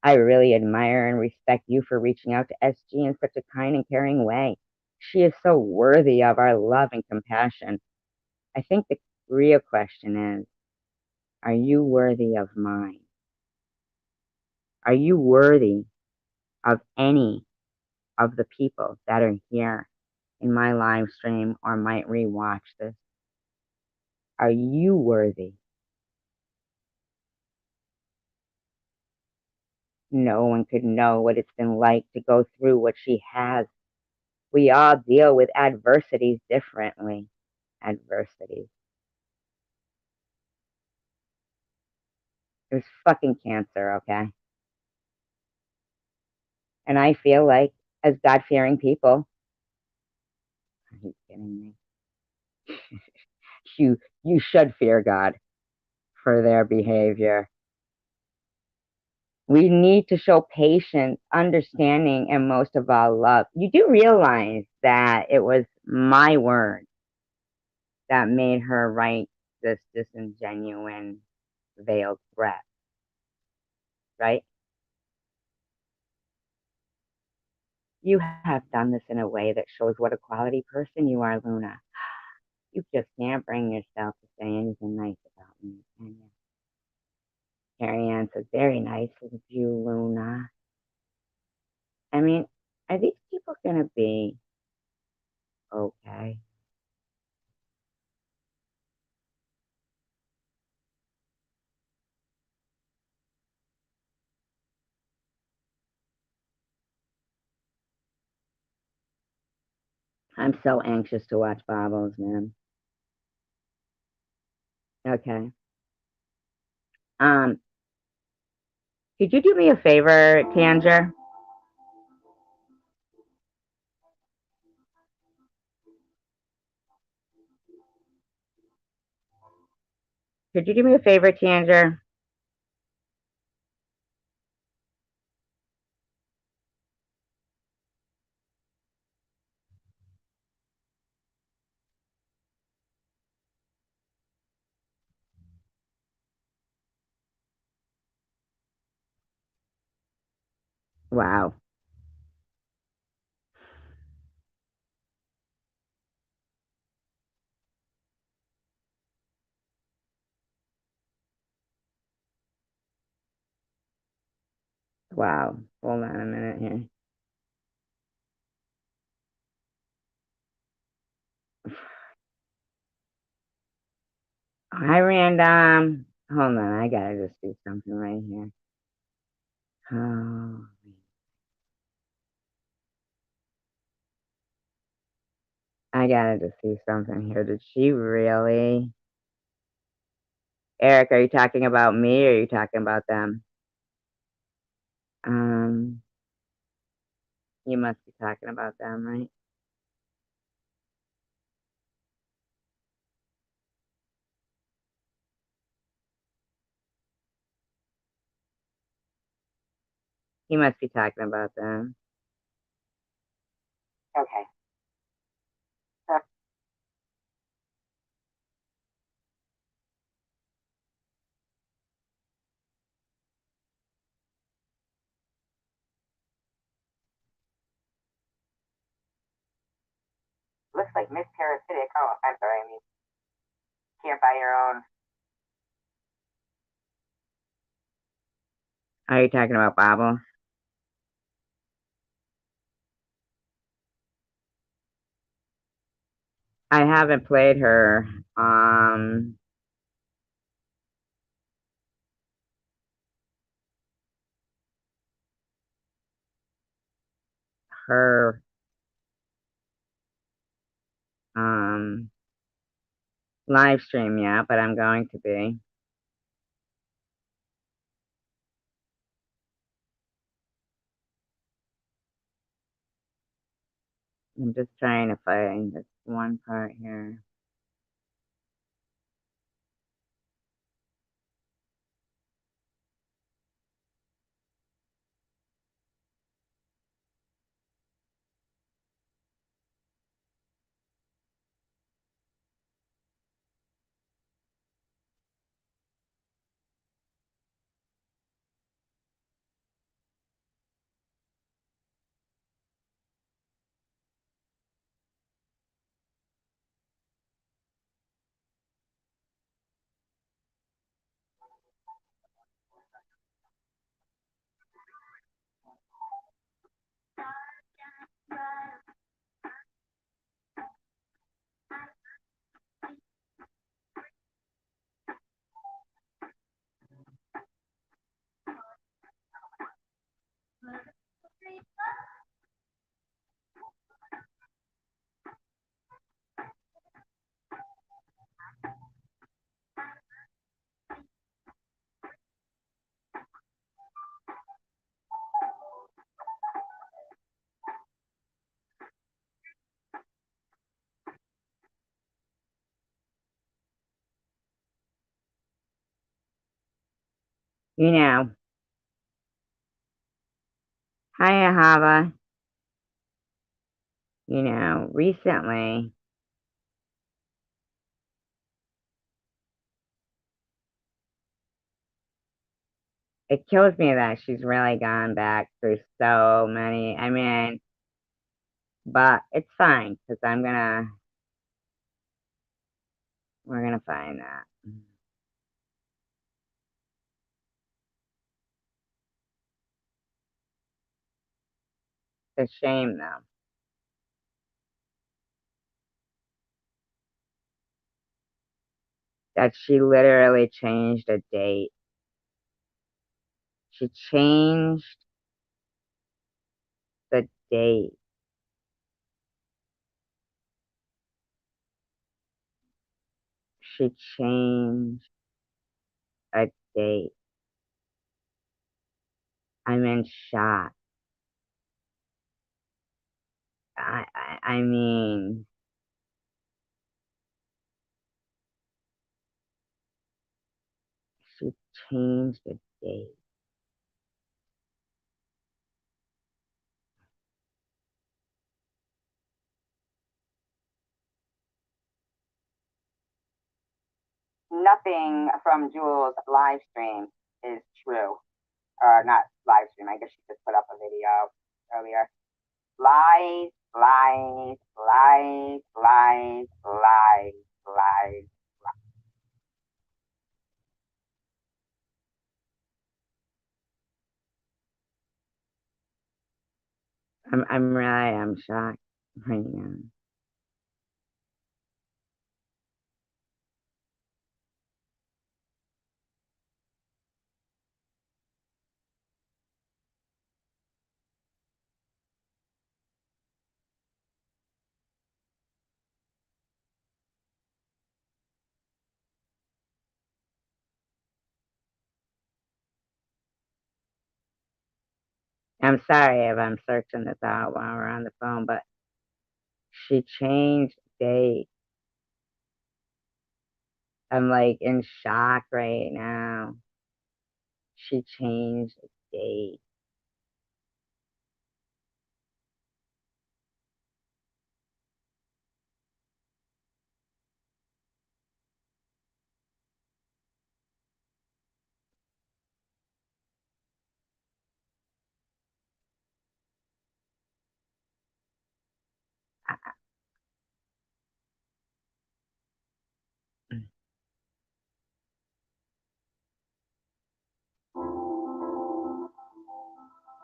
I really admire and respect you for reaching out to SG in such a kind and caring way. She is so worthy of our love and compassion. I think the real question is, are you worthy of mine? Are you worthy of any of the people that are here in my live stream or might rewatch this? Are you worthy? No one could know what it's been like to go through what she has. We all deal with adversities differently. Adversities. There's fucking cancer, okay? And I feel like, as God fearing people, are you kidding me? You should fear God for their behavior. We need to show patience, understanding, and most of all, love. You do realize that it was my word that made her write this disingenuine, veiled threat, right? You have done this in a way that shows what a quality person you are, Luna. You just can't bring yourself to say anything nice about me, can you? Carrie Ann says, very nice of you, Luna. I mean, are these people gonna be okay? I'm so anxious to watch Bobbles, man. Okay. Um, could you do me a favor, Tanger? Could you do me a favor, Tanger? Wow. Wow. Hold on a minute here. Hi, Random. Hold on, I gotta just do something right here. Oh, I gotta just do something here. Did she really? Eric, are you talking about me or are you talking about them? Um, you must be talking about them, right? You must be talking about them. Okay. So looks like Miss Parasitic. Oh, I'm sorry. I mean, can't buy your own. Are you talking about Bobble? I haven't played her. Her um live stream yet, but I'm going to be. I'm just trying to find this one part here. You know, hi Ahava. Recently it kills me that she's really gone back through so many. I mean, but it's fine because I'm gonna We're gonna find that. It's a shame, though. That she literally changed a date. She changed the date. She changed a date. I'm in shock. I mean, she changed the date. Nothing from Jules' live stream is true. Or not live stream, I guess she just put up a video earlier. Lies, lies, lies, lies, lies, lies. I'm shocked right now. I'm sorry if I'm searching this out while we're on the phone, but she changed date. I'm like in shock right now. She changed date.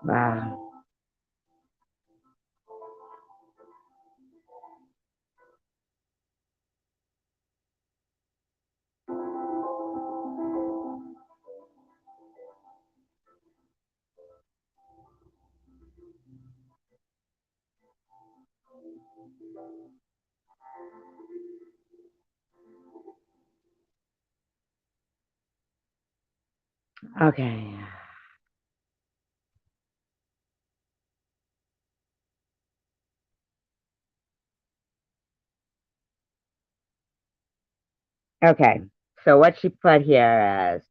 Wow. Okay. Okay. So what she put here is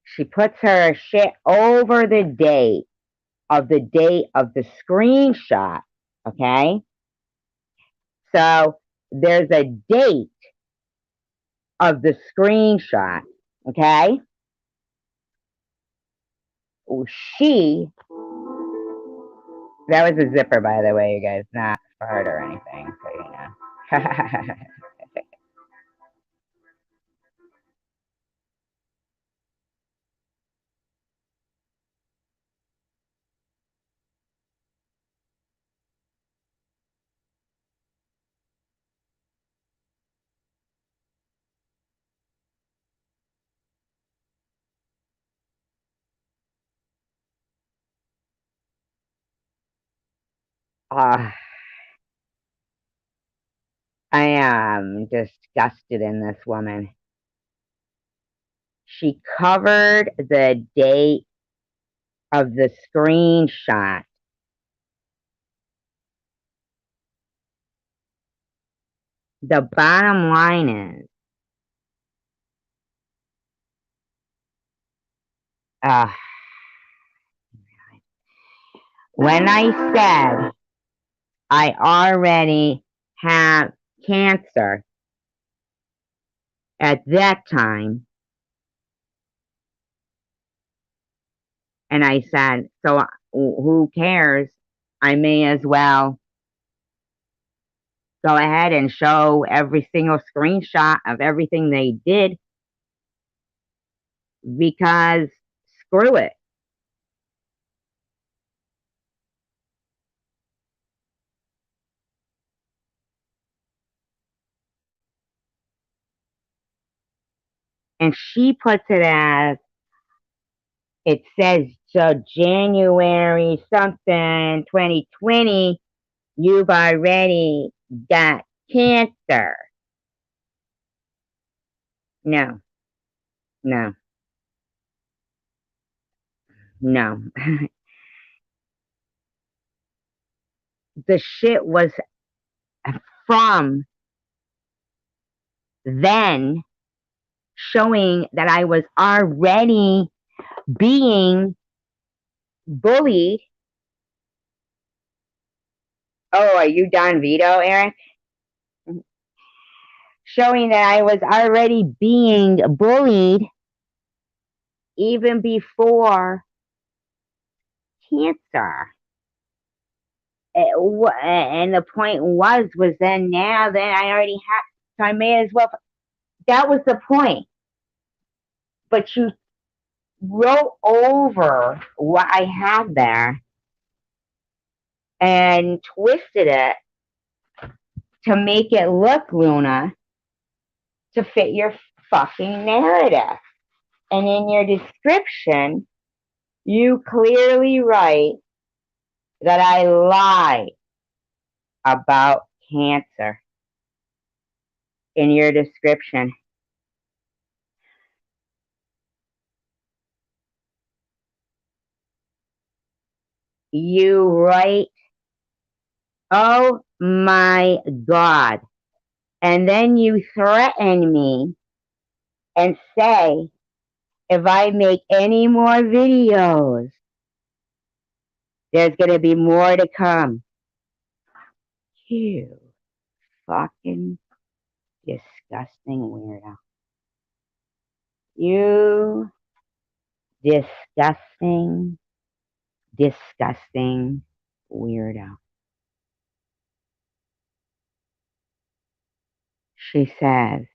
she puts her shit over the date of the screenshot. Okay. So there's a date of the screenshot. Okay. She, that was a zipper, by the way, you guys, not fart or anything, so you know. uh, I am disgusted in this woman. She covered the date of the screenshot. The bottom line is, uh, when I said I already have cancer at that time, and I said, so who cares? I may as well go ahead and show every single screenshot of everything they did because screw it. And she puts it as, it says, so January something 2020, you've already got cancer. No, no, no. The shit was from then showing that I was already being bullied. Oh, are you Don Vito, Eric? Showing that I was already being bullied even before cancer. And the point was then now that I already had, so I may as well. That was the point. But you wrote over what I had there and twisted it to make it look, Luna, to fit your fucking narrative. And in your description, you clearly write that I lie about cancer in your description. You write, oh my God. And then you threaten me and say, if I make any more videos, there's going to be more to come. You fucking disgusting weirdo. You disgusting, disgusting weirdo. She says,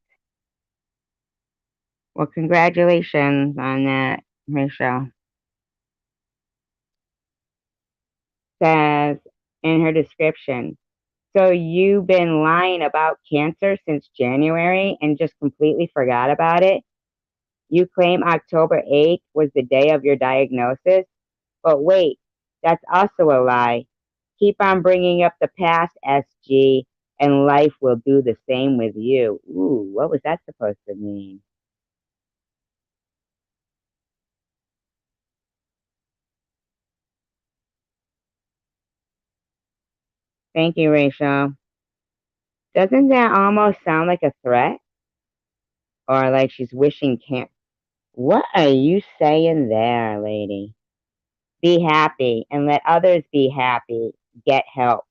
well, congratulations on that, Rachel. Says in her description, so you've been lying about cancer since January and just completely forgot about it? You claim October 8th was the day of your diagnosis, but wait, that's also a lie. Keep on bringing up the past, SG, and life will do the same with you. Ooh, what was that supposed to mean? Thank you, Rachel. Doesn't that almost sound like a threat? Or like she's wishing can't. What are you saying there, lady? Be happy and let others be happy. Get help.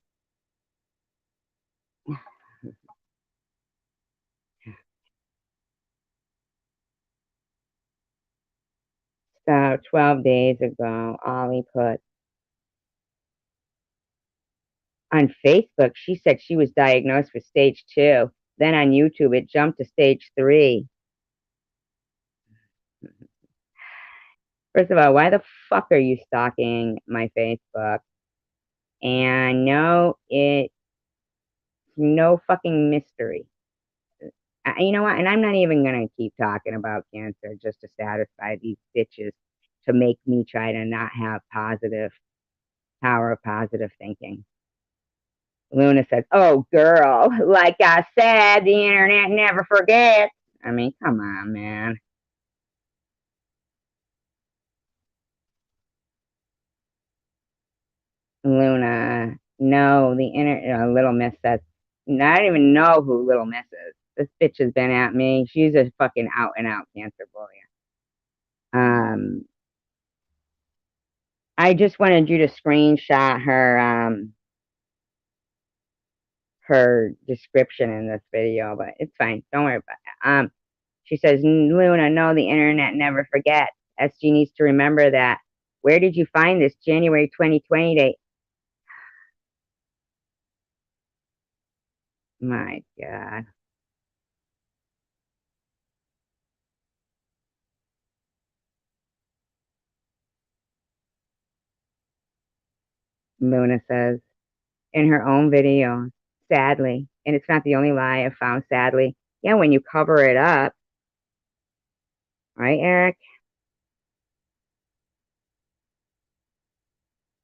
So 12 days ago, Ollie put on Facebook, she said she was diagnosed with stage 2. Then on YouTube, it jumped to stage 3. First of all, why the fuck are you stalking my Facebook? And no, it's no fucking mystery. You know what? And I'm not even going to keep talking about cancer just to satisfy these bitches to make me try to not have power of positive thinking. Luna says, oh, girl, like I said, the internet never forgets. I mean, come on, man. Luna, no, the internet, Little Miss says, I don't even know who Little Miss is. This bitch has been at me. She's a fucking out and out cancer bully. I just wanted you to screenshot her description in this video, but it's fine. Don't worry about it. She says, Luna, no, the internet never forgets. SG needs to remember that. Where did you find this January 2020 date? My God. Luna says in her own video, sadly, and it's not the only lie I've found, sadly. Yeah, when you cover it up, right, Eric?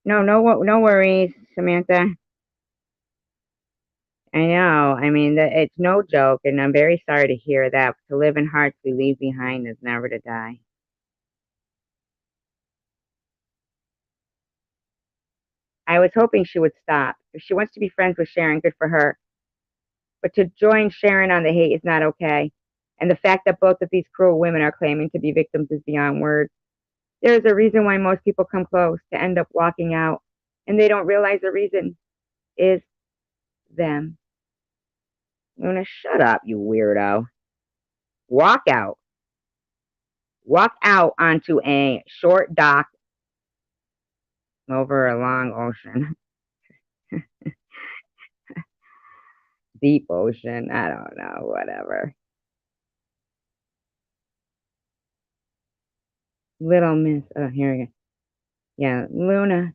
No, no, no worries, Samantha. I know. I mean, it's no joke, and I'm very sorry to hear that. To live in hearts we leave behind is never to die. I was hoping she would stop. If she wants to be friends with Sharon, good for her. But to join Sharon on the hate is not okay. And the fact that both of these cruel women are claiming to be victims is beyond words. There is a reason why most people come close to end up walking out, and they don't realize the reason is them. Luna, shut up, you weirdo. Walk out. Walk out onto a short dock over a long ocean. Deep ocean. I don't know. Whatever. Little Miss. Oh, here we go. Yeah, Luna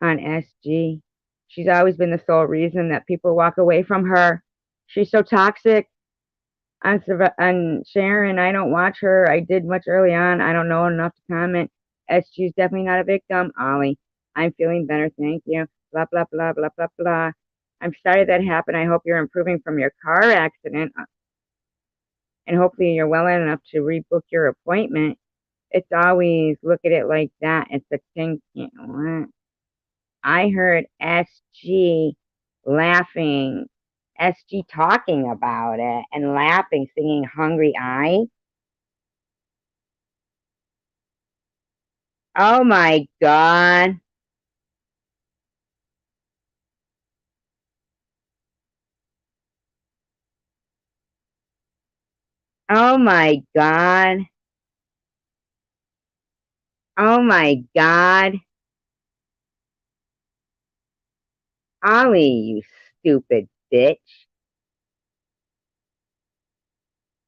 on SG. She's always been the sole reason that people walk away from her. She's so toxic. On Sharon, I don't watch her. I did much early on. I don't know enough to comment. SG's definitely not a victim. Ollie, I'm feeling better. Thank you. Blah, blah, blah, blah, blah, blah. I'm sorry that happened. I hope you're improving from your car accident. And hopefully you're well enough to rebook your appointment. It's always look at it like that. It's a thing. You know what? I heard SG laughing, SG talking about it and laughing, singing Hungry Eyes. Oh my God. Oh my God. Oh my God. Ollie, you stupid bitch.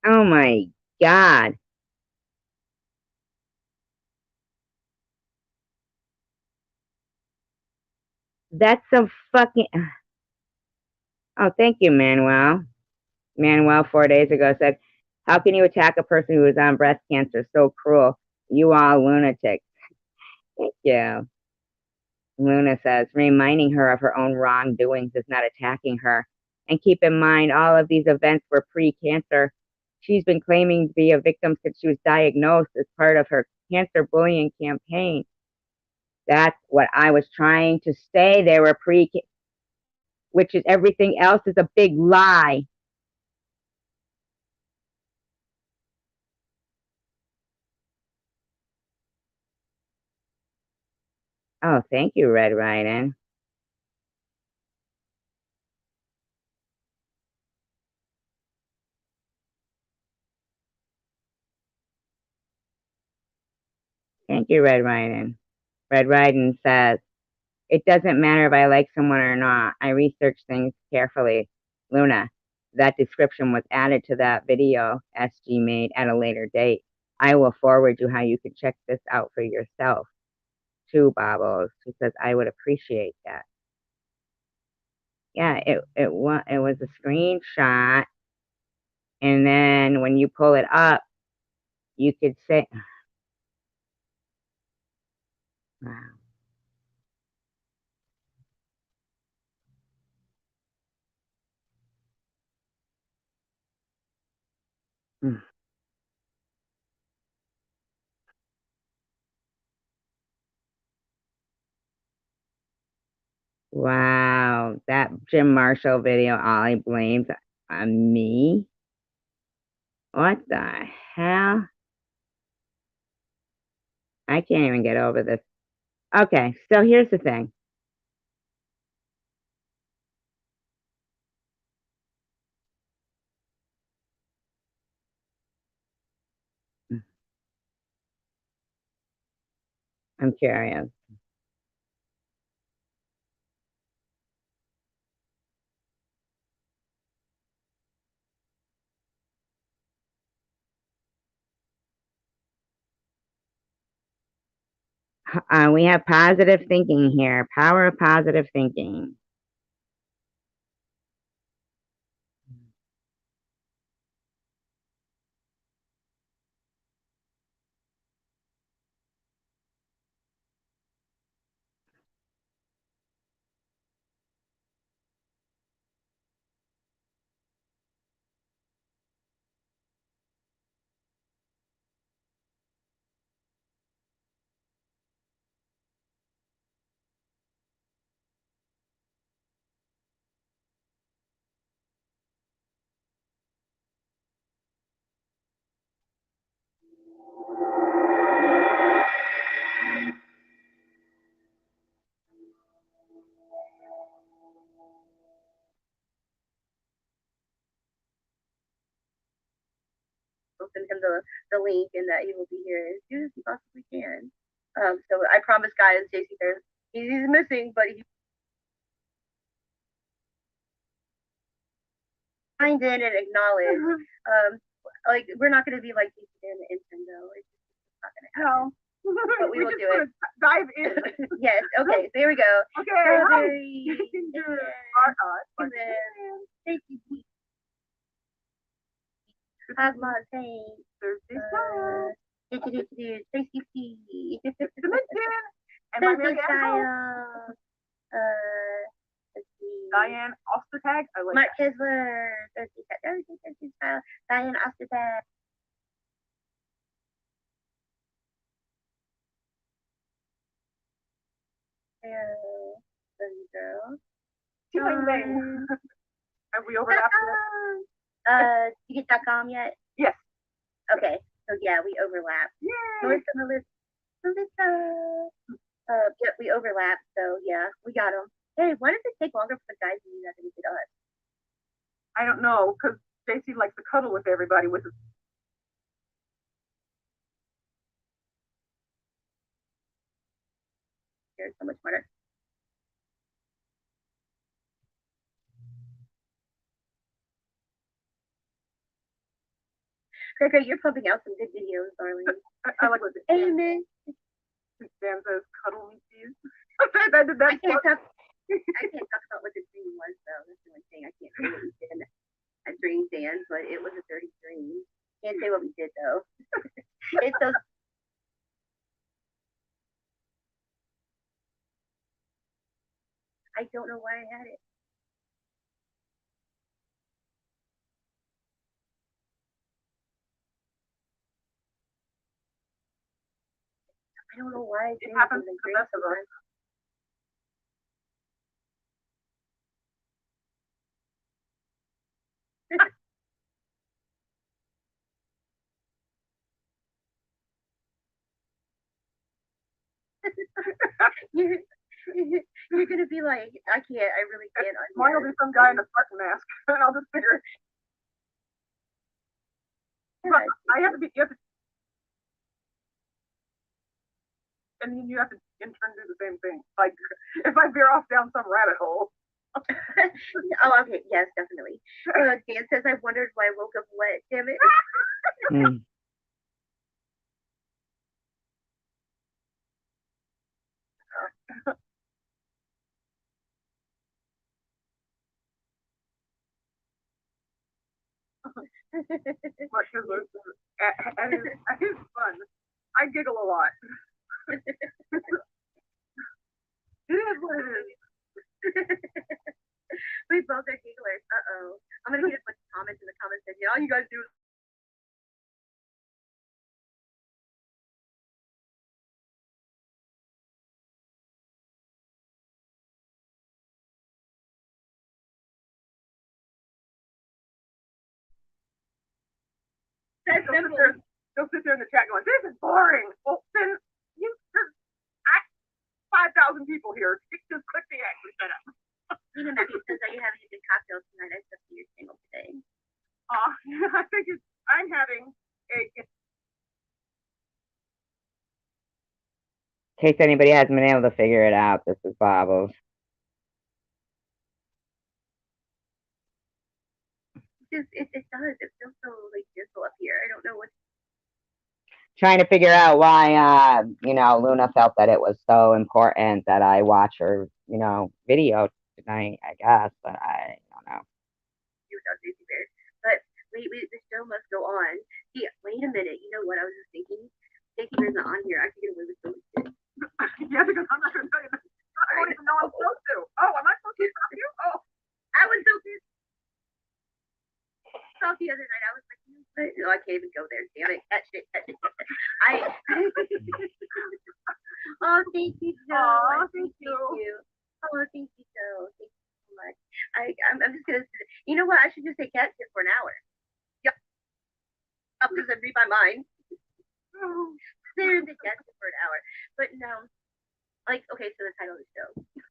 Oh my God. That's so fucking. Oh, thank you, Manuel. Manuel 4 days ago said, how can you attack a person who is on breast cancer? So cruel. You all lunatics. Thank you. Luna says, reminding her of her own wrongdoings is not attacking her. And keep in mind, all of these events were pre cancer. She's been claiming to be a victim since she was diagnosed as part of her cancer bullying campaign. That's what I was trying to say. They were pre, which is everything else is a big lie. Oh, thank you, Red Riding. Thank you, Red Riding. Red Riding says, it doesn't matter if I like someone or not. I research things carefully. Luna, that description was added to that video SG made at a later date. I will forward you how you can check this out for yourself too, Bobbles. She says, I would appreciate that. Yeah, it was a screenshot, and then when you pull it up, you could say, wow. Wow, that Jim Marshall video, Ollie blames on me. What the hell? I can't even get over this. Okay, so here's the thing. I'm curious. We have positive thinking here. Power of positive thinking. Send him the link and that he will be here as soon as he possibly can. So I promise, guys, JC there, he's missing, but he signed in and acknowledged. Like we're not going to be like JC there and Nintendo. It's just not going to happen. No. But we will do it. Dive in. Yes. Okay. There we go. Okay. Strawberry. Thank you. Montaigne. Thursday style. Tracy P. And my Thursday style. Let's see. Diane Ostertag. I like Mark Kisler. Thursday style. Diane Ostertag. Girl. Have we overlapped? Ticket.com yet? Yes. Okay. So yeah, we overlap. Yay! North Melissa. Yep, we overlap. So yeah, we got them. Hey, why does it take longer for the guys to do that than it did us? I don't know, because JC likes to cuddle with everybody with his. Here's so much smarter. Great, you're pumping out some good videos, darling. I like what Amen. Dan says, cuddle me, please. I can't talk about what the dream was, though. That's the only thing. I can't say what we did. I dreamed, Dan, but it was a dirty dream. Can't say what we did, though. It's so. I don't know why I had it. I don't know why it happens to the best of us. You're gonna be like, I can't, I really can't. Mine will be some guy in a Spartan mask, and I'll just figure. Yeah, I have to be. You have to, and you have to in turn do the same thing. Like if I veer off down some rabbit hole. Oh, okay. Yes, definitely. Dan says, I wondered why I woke up wet. Damn it. It is fun. I giggle a lot. It is what it is. We both are gigglers. I'm gonna get a bunch of comments in the comment section. All you guys do is they'll sit there in the chat going, this is boring. Well, then there's 5,000 people here. Just click the X and shut up. Even Matthew says that you're having a good cocktail tonight. I just see you're single today. I think I'm having a. In case anybody hasn't been able to figure it out, this is Bobbles. It does. It feels so like gentle up here. I don't know what. trying to figure out why, Luna felt that it was so important that I watch her, video tonight, I guess, but I don't know. You know, Daisy Bear. But the show must go on. See, wait a minute. You know what I was just thinking? Daisy Bear's not on here. I could get away with so much shit. Yeah, because I'm not going to tell you that. I don't even know I'm supposed to. Oh, am I supposed to stop you? Oh. I was so pissed off the other night. I was like, no, I can't even go there. Damn it. That shit. I. Oh, thank you, Joe. Oh, thank you. Oh, thank you, Joe. Thank you so much. I'm just gonna. You know what? I should just say cat shit for an hour. Yep. Up because I read my mind. There, the cat shit for an hour. But no, like, okay, so the title of the show.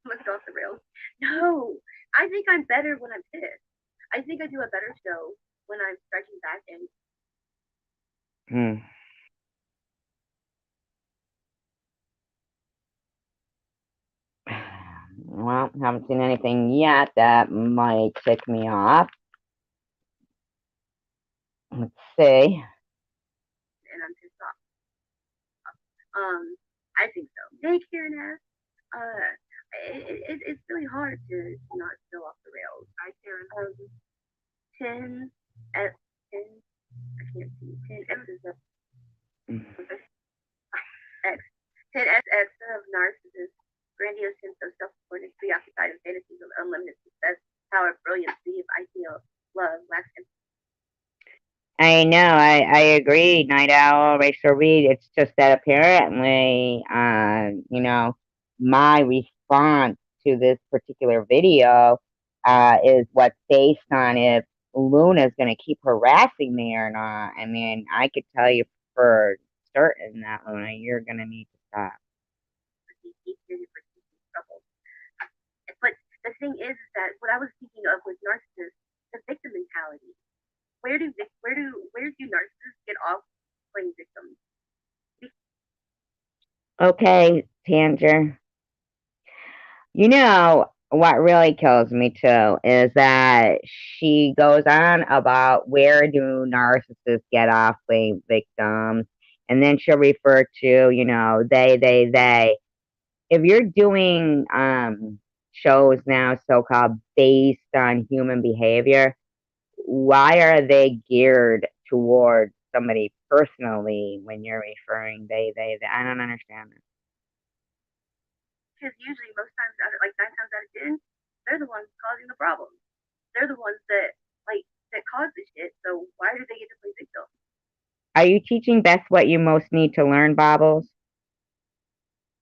Let's go off the rails. No, I think I'm better when I'm pissed. I think I do a better show when I'm striking back and. Well, haven't seen anything yet that might tick me off. Let's see. And I'm pissed off. I think so. Daycare nap. It's really hard to not go off the rails. Hi, Karen. 10 F 10. I can't see. 10 X is of X. 10 XX of narcissist. Grandiose sense of self-importance, preoccupied in fantasies of unlimited success, power, brilliance, sleep, ideal, love, lacks I know, I agree, Night Owl, Rachel Reed. It's just that apparently, my response to this particular video is what's based on if Luna's going to keep harassing me or not. I mean, I could tell you for certain that, Luna, you're going to need to stop. trouble. But the thing is that what I was thinking of with narcissists, the victim mentality. Where do narcissists get off playing victims? Okay, Tanger. You know what really kills me too is that she goes on about where do narcissists get off playing victims, and then she'll refer to, they. If you're doing shows now so called based on human behavior, why are they geared towards somebody personally when you're referring they? I don't understand this. Because usually, most times, like 9 times out of 10, they're the ones causing the problem. They're the ones that cause the shit. So why do they get to play victim? Are you teaching Beth what you most need to learn, Bobbles?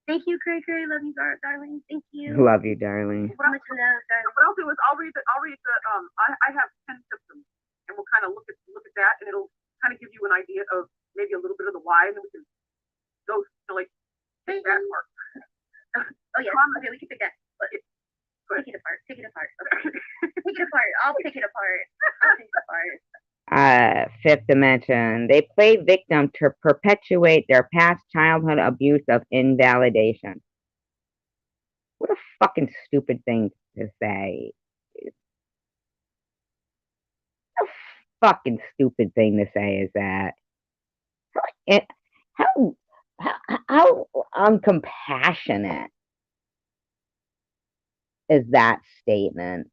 Thank you, Cray Cray. Love you, darling. Thank you. Love you, darling. How much love, darling? What I'll do is I'll read the I have 10 symptoms, and we'll kind of look at that, and it'll kind of give you an idea of maybe a little bit of the why, and then we can go to like that part. Oh yeah. Okay, we can pick that. But take it apart. Take it apart. Okay. Take it apart. I'll pick it apart. I'll take it apart. Fifth dimension. They play victim to perpetuate their past childhood abuse of invalidation. What a fucking stupid thing to say. What a fucking stupid thing to say is that. How how uncompassionate is that statement?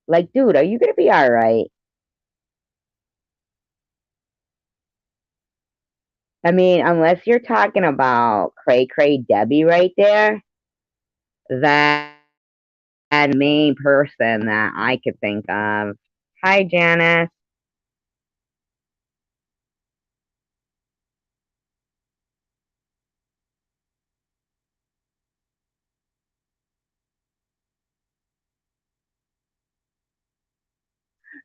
Like, dude, are you gonna be all right? I mean, unless you're talking about Cray Cray Debbie right there, that main person that I could think of. Hi, Janice.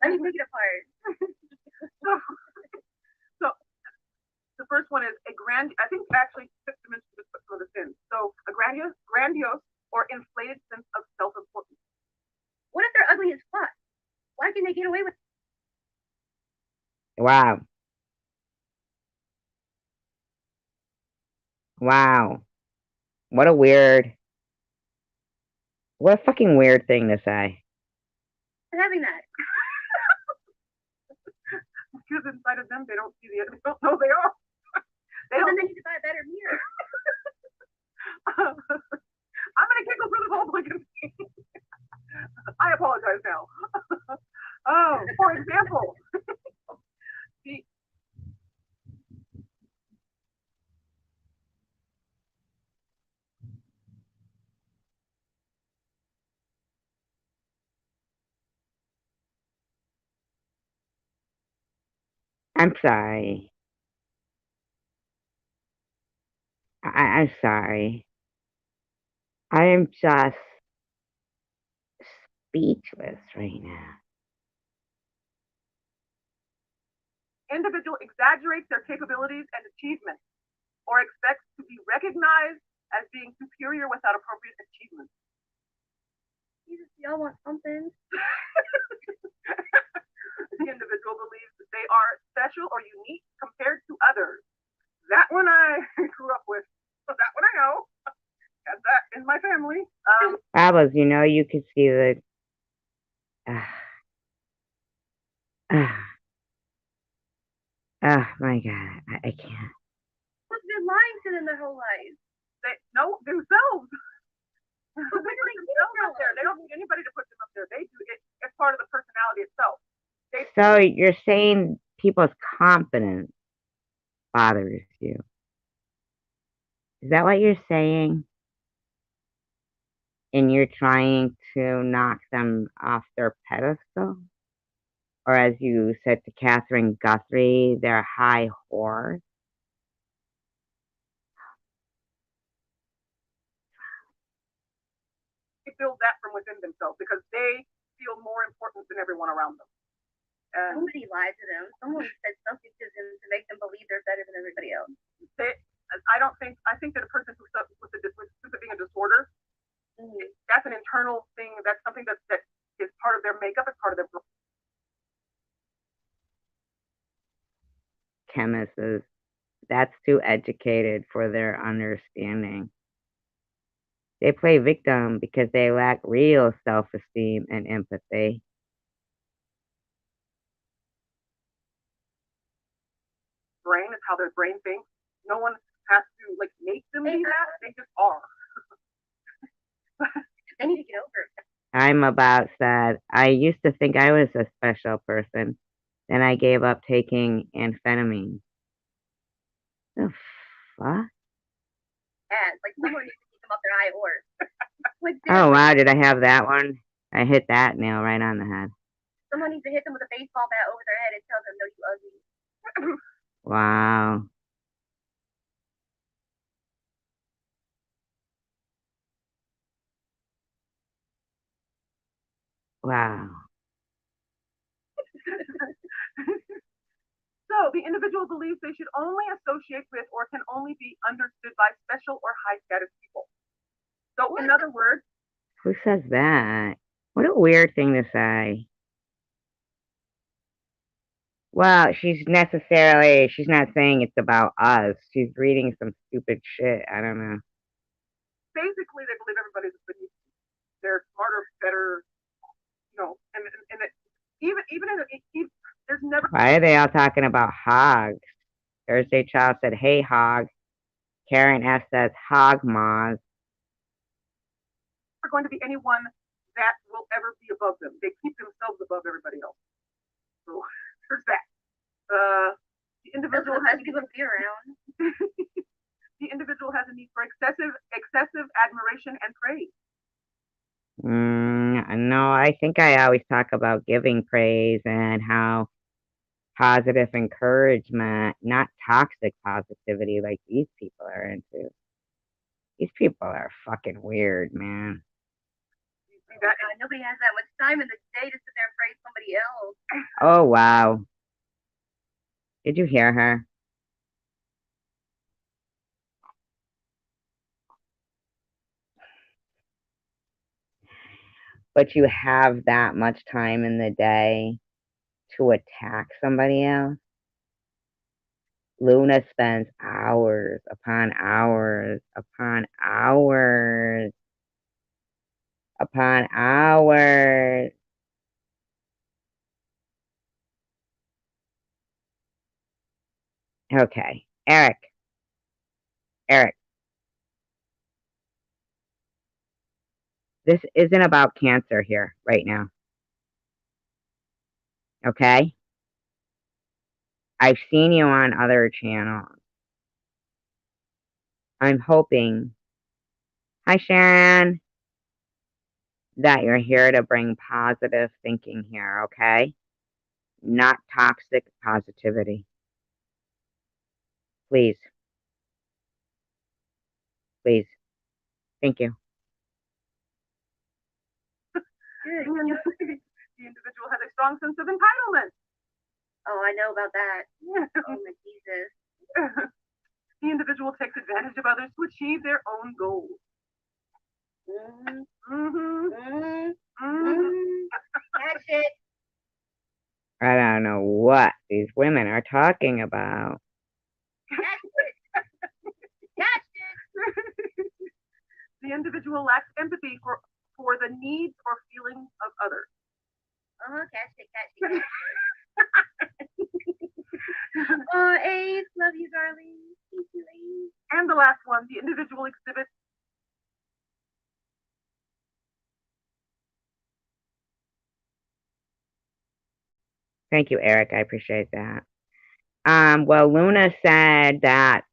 Let me take it apart. So the first one is I think actually fifth dimension is for the sins. So a grandiose or inflated sense of self-importance. What if they're ugly as fuck? Why can they get away with it? Wow. Wow. What a fucking weird thing to say. Having that. Because inside of them, they don't know they are. They Well, don't. then they need to buy a better mirror. I'm gonna giggle through this whole blinking thing. I apologize now. Oh, for example, the I'm sorry. I'm sorry. I am just speechless right now. individual exaggerates their capabilities and achievements, or expects to be recognized as being superior without appropriate achievements. Jesus, y'all want something? The individual believes that they are special or unique compared to others. That one I grew up with. So that one I know. Got that in my family. Babbles, you could see the. Ah, ah, oh my God, I can't. What's been lying to them their whole life? They know themselves. But where do they get it Up there. They don't need anybody to put them up there. They do it. It's part of the personality itself. So you're saying people's confidence bothers you? Is that what you're saying? And you're trying to knock them off their pedestal? Or as you said to Catherine Guthrie, their high horse? They feel that from within themselves because they feel more important than everyone around them. Somebody lied to them. Someone said something to them to make them believe they're better than everybody else. I think that a person who's with being a disorder, that's an internal thing. That's something that is part of their makeup. It's part of their. Chemists, that's too educated for their understanding. They play victim because they lack real self-esteem and empathy. Brain is how their brain thinks. No one has to make them be that. They just are. They need to get over it. I'm about sad. I used to think I was a special person. Then I gave up taking amphetamines. The fuck? Yeah, it's like someone needs to keep them up their high horse. Oh wow, did I have that one? I hit that nail right on the head. Someone needs to hit them with a baseball bat over their head and tell them, no, you ugly. Wow. Wow. So the individual believes they should only associate with or can only be understood by special or high status people. So in other words, who says that? What a weird thing to say. Well, she's not saying it's about us. She's reading some stupid shit. I don't know. Basically they believe everybody's beneath. They're smarter, better, and there's never. Why are they all talking about hogs? Thursday Child said, "Hey hog." Karen F says, "Hog maws." Going to be anyone that will ever be above them. They keep themselves above everybody else. So there's that. The individual has to be around. The individual has a need for excessive admiration and praise. No, I think I always talk about giving praise and how positive encouragement, not toxic positivity like these people are into. These people are fucking weird, man. Nobody has that much time in the day to sit there and praise somebody else. Oh, wow. Did you hear her? But you have that much time in the day to attack somebody else? Luna spends hours upon hours upon hours upon hours. Okay, Eric, This isn't about cancer here right now. Okay? I've seen you on other channels. I'm hoping, hi Sharon, that you're here to bring positive thinking here, okay? Not toxic positivity. Please. Please. Thank you. The individual has a strong sense of entitlement. Oh, I know about that. Oh my Jesus. The individual takes advantage of others to achieve their own goals. Catch it. I don't know what these women are talking about. Catch it. Catch it. The individual lacks empathy for the needs or feelings of others. Catch it, catch it. Oh, Ace, love you, darling. Thank you, Ace. And the last one, the individual exhibits Thank you, Eric. I appreciate that. Well, Luna said that,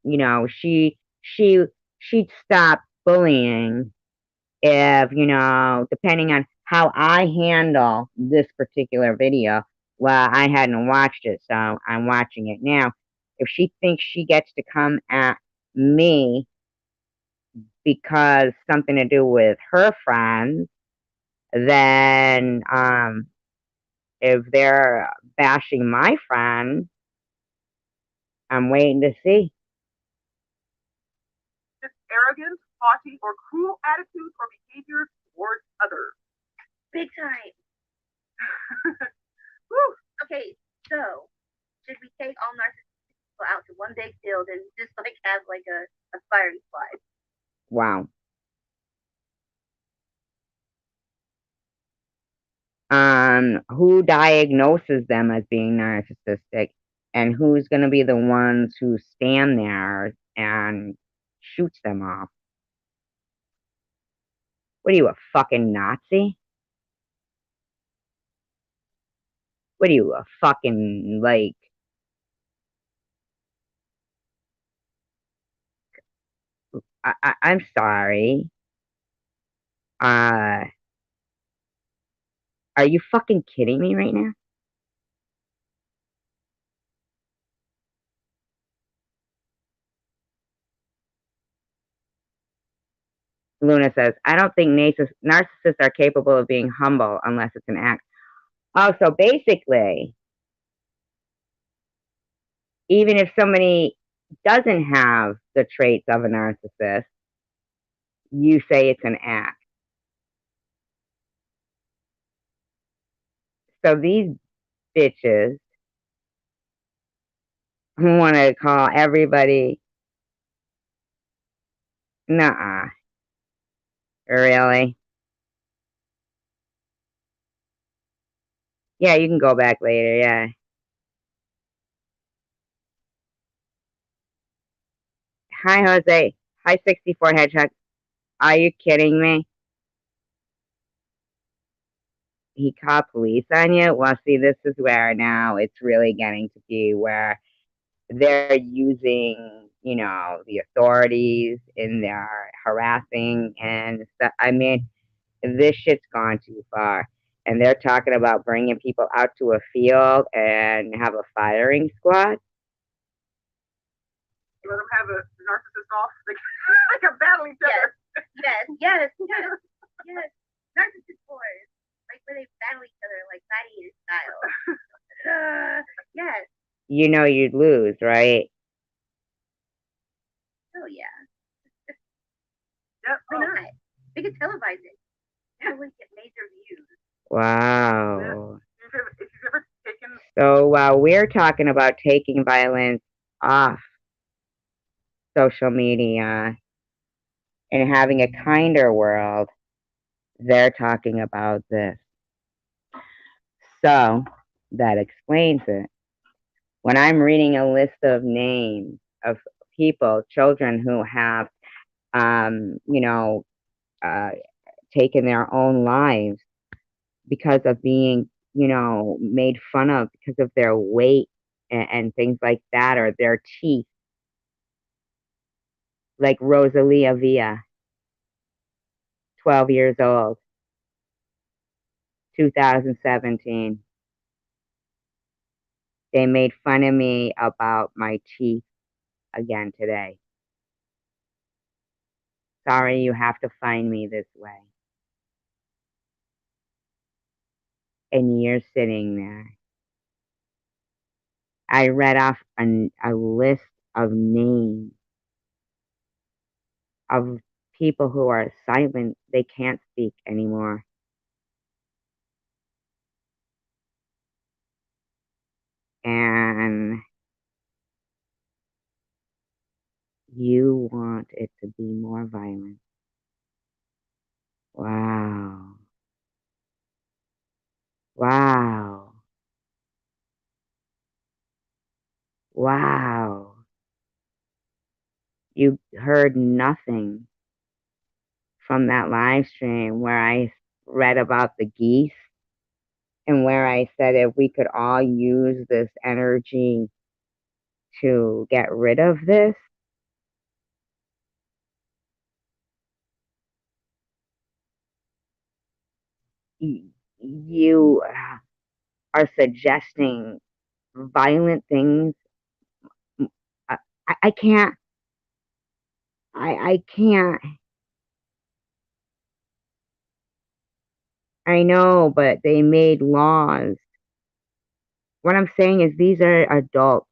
she'd stop bullying if, depending on how I handle this particular video. Well, I hadn't watched it, so I'm watching it now. If she thinks she gets to come at me because something to do with her friends, then if they're bashing my friend, I'm waiting to see. arrogant, haughty, or cruel attitudes or behaviors towards others. Big time. Okay, so should we take all narcissists people out to one big field and just like have like a firing squad? Wow. Who diagnoses them as being narcissistic, and who's going to be the ones who stand there and shoots them off? What are you, a fucking Nazi? What are you, a fucking, like, I'm sorry. Are you fucking kidding me right now? Luna says, I don't think narcissists are capable of being humble unless it's an act. Oh, so basically, even if somebody doesn't have the traits of a narcissist, you say it's an act. So these bitches want to call everybody, nuh-uh. Really? Yeah, you can go back later, yeah. Hi, Jose. Hi, 64 Hedgehog. Are you kidding me? He called police on you? Well, see, this is where now it's really getting to be where they're using, the authorities in their harassing and stuff. I mean, this shit's gone too far. And they're talking about bringing people out to a field and have a firing squad. Let them have a narcissist off. They can battle each other. Yes. Narcissist wars. Like where they battle each other like gladiator style. Yes. You know you'd lose, right? Oh yeah. Yep. Why not? They could televise it. That would get major views. Wow. If you've ever taken. So while we're talking about taking violence off social media and having a kinder world, they're talking about this. So that explains it. When I'm reading a list of names of people, children who have, taken their own lives because of being, made fun of because of their weight and things like that, or their teeth, like Rosalia Villa, 12 years old, 2017. They made fun of me about my teeth again today. Sorry you have to find me this way. And you're sitting there. I read off a list of names of people who are silent. They can't speak anymore. And you want it to be more violent. Wow. Wow. Wow. You heard nothing from that live stream where I read about the geese and where I said if we could all use this energy to get rid of this. You are suggesting violent things. I can't. I can't. I know, but they made laws. What I'm saying is these are adults.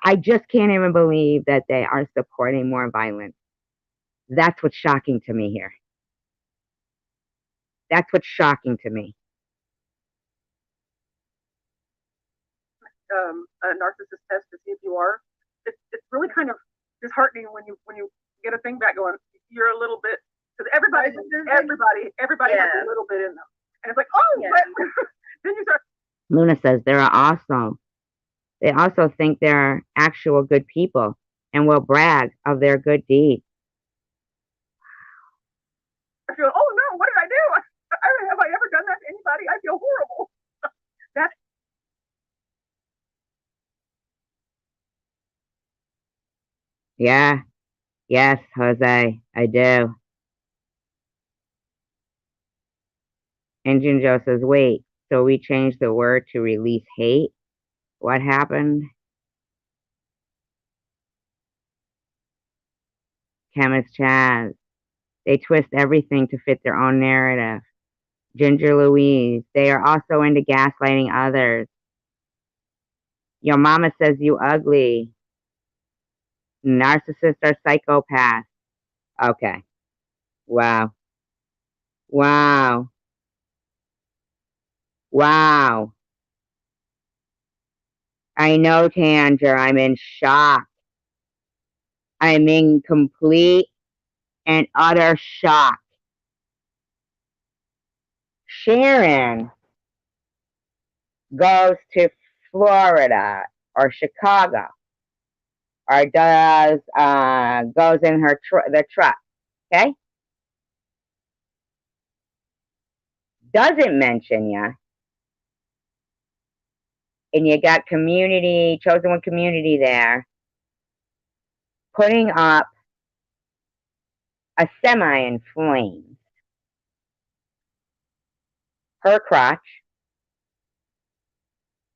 I just can't even believe that they are supporting more violence. That's what's shocking to me here. That's what's shocking to me. A narcissist test to see if you are. It's really kind of disheartening when you get a thing back going. You're a little bit because everybody has a little bit in them, and it's like, oh, yeah. Then you start. Luna says they're awesome. They also think they're actual good people and will brag of their good deeds. I feel, oh no, what did I do? Have I ever done that to anybody? I feel horrible. That's Yeah. Yes, Jose, I do. Engine Joe says, wait, so we changed the word to release hate? What happened? Chemist Chaz. They twist everything to fit their own narrative. Ginger Louise. They are also into gaslighting others. Your mama says you ugly. Narcissists are psychopaths. Okay. Wow. Wow. Wow. I know, Tandra. I'm in shock. I'm in complete and utter shock. Sharon goes to Florida or Chicago or goes in the truck, okay? Doesn't mention you, and you got chosen one community there, putting up a semi in flames. Her crotch,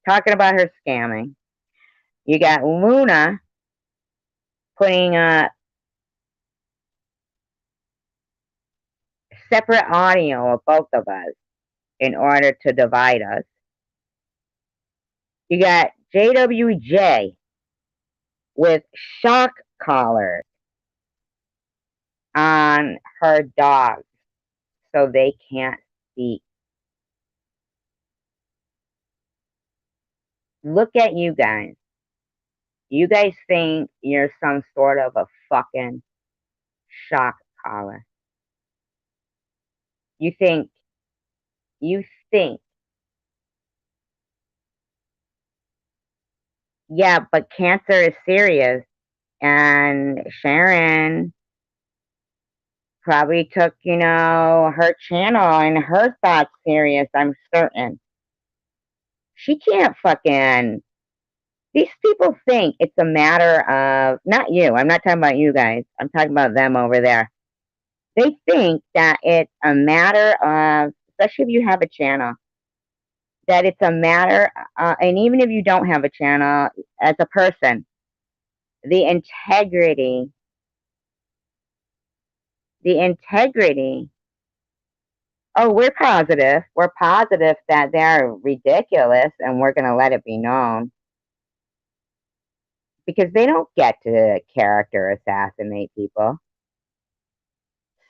talking about her scamming. You got Luna putting up separate audio of both of us in order to divide us. You got JWJ with shock collars on her dogs so they can't speak. Look at you guys. You guys think you're some sort of a fucking shock collar. You think, yeah, but cancer is serious. And Sharon Probably took, her channel and her thoughts serious, I'm certain. She can't fucking. These people think it's a matter of. Not you. I'm not talking about you guys. I'm talking about them over there. They think that it's a matter of, especially if you have a channel, that it's a matter, and even if you don't have a channel, as a person, the integrity, the integrity. Oh, we're positive. We're positive that they're ridiculous and we're going to let it be known because they don't get to character assassinate people.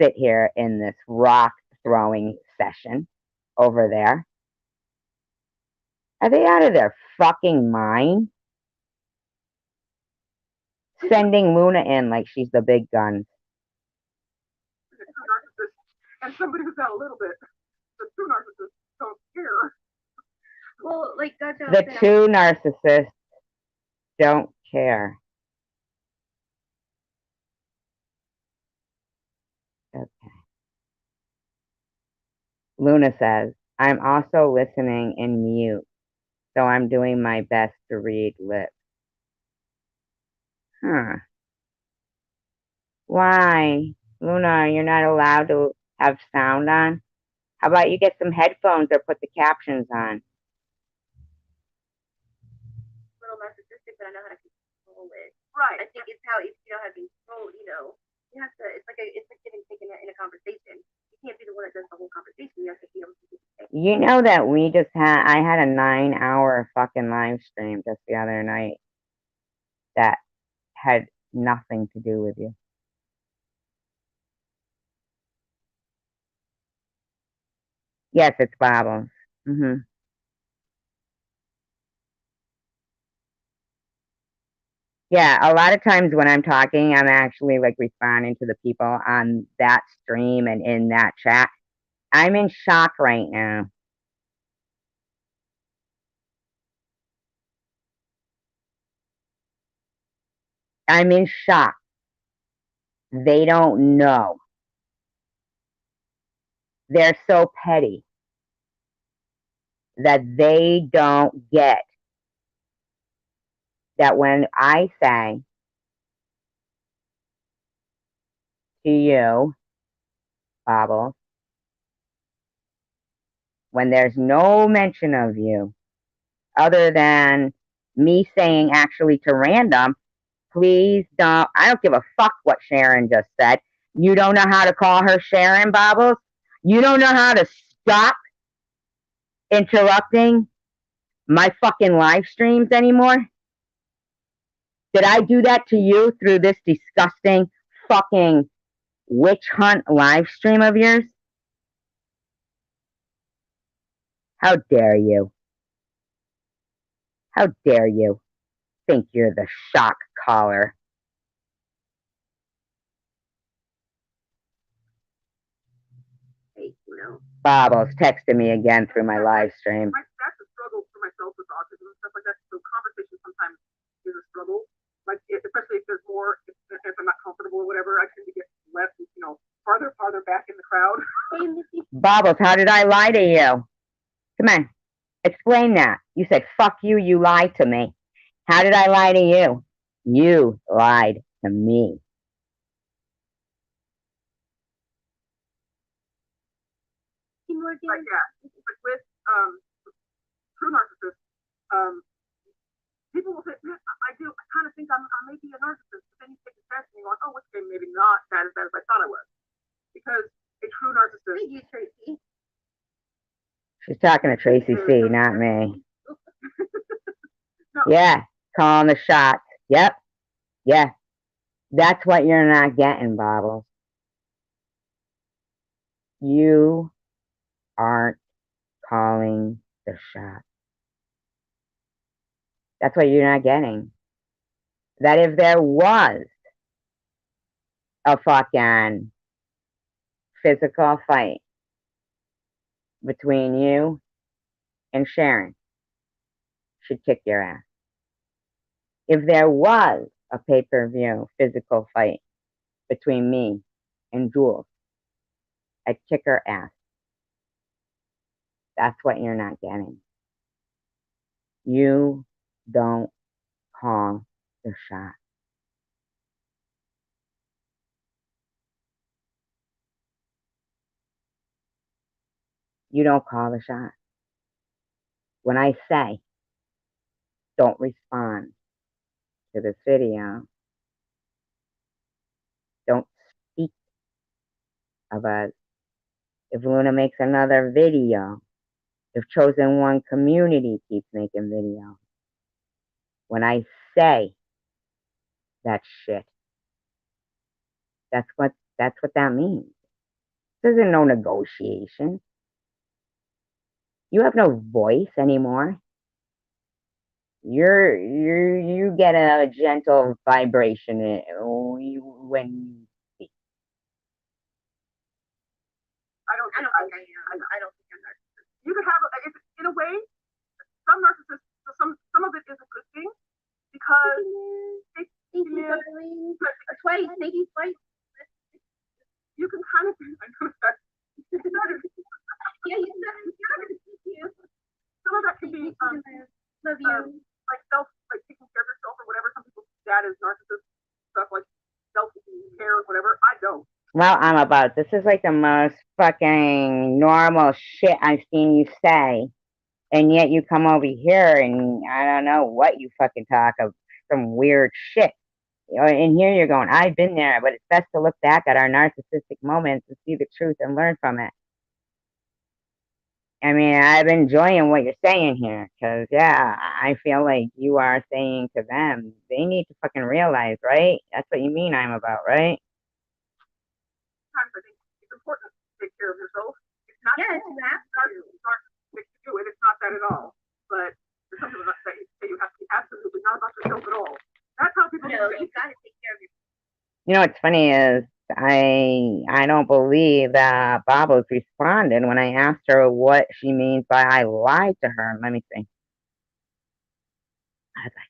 Sit here in this rock throwing session over there. Are they out of their fucking mind? Sending Luna in like she's the big guns. And somebody who's got a little bit. The true narcissists don't care. Well, like that's The two narcissists don't care. Okay. Luna says, I'm also listening in mute, so I'm doing my best to read lips. Huh. Why? Luna, you're not allowed to have sound on? How about you get some headphones or put the captions on? a little narcissistic, but I know how to control it. Right. I think it's how if you know how to control, you have to. It's like giving taking in a conversation. You can't be the one that does the whole conversation. You have to be able to do the You know that I had a 9-hour fucking live stream just the other night that had nothing to do with you. Yes, it's Bibles. Yeah, a lot of times when I'm talking, I'm actually like responding to the people on that stream and in that chat. I'm in shock right now. I'm in shock. They don't know. They're so petty that they don't get that when I say to you, Bobble, when there's no mention of you, other than me saying actually to random, please don't, I don't give a fuck what Sharon just said. You don't know how to call her Sharon, Bobbles? You don't know how to stop interrupting my fucking live streams anymore? Did I do that to you through this disgusting fucking witch hunt live stream of yours? How dare you? How dare you think you're the shock caller? Bobbles texted me again through my live stream. That's a struggle for myself with autism and stuff like that. So conversation sometimes is a struggle. Like especially if there's more, if I'm not comfortable or whatever, I tend to get left, farther back in the crowd. Bobbles, how did I lie to you? Come on, explain that. You said fuck you. You lied to me. How did I lie to you? You lied to me. Like that. But with true narcissists, people will say, I kind of think I may be a narcissist, but then you take the test and you're like, oh, okay, maybe not that as bad as I thought I was. Because a true narcissist. Thank you, Tracy. She's talking to Tracy C, not me. No. Yeah, calling the shots. Yep. Yeah. That's what you're not getting, Bobbles. You aren't calling the shot. That's what you're not getting. That if there was a fucking physical fight between you and Sharon, she'd kick your ass. If there was a pay-per-view physical fight between me and Jules, I'd kick her ass. That's what you're not getting. You don't call the shot. You don't call the shot. When I say don't respond to this video, don't speak of us. If Luna makes another video, if Chosen One Community keeps making videos, when I say that shit, that's what that means. This isn't no negotiation. You have no voice anymore. You get a gentle vibration when you speak. I don't think I am. I don't think I'm narcissist. You could have, in a way, some narcissists, some of it is a good thing because Thank you, darling. Twice, thank you twice. you can kind of, I know that. Yeah, you said Some of that can be love you. like taking care of yourself or whatever. Some people see that as narcissist stuff, like self-care or whatever. I don't. Well, I'm about this is like the most fucking normal shit I've seen you say, and yet you come over here and I don't know what you fucking talk of some weird shit. And here you're going, I've been there, but it's best to look back at our narcissistic moments and see the truth and learn from it. I mean, I'm enjoying what you're saying here, because, yeah, I feel like you are saying to them, they need to fucking realize, right? That's what you mean I'm about, right? Sometimes I think it's important to take care of yourself. It's not Yes, you have to. It's not to do it. It's not that at all. But there's something about that you have to be absolutely not about yourself at all. That's how people No, you've got to take care of yourself. You know what's funny is I don't believe that Bobos responded when I asked her what she means by I lied to her. Let me see. I was like,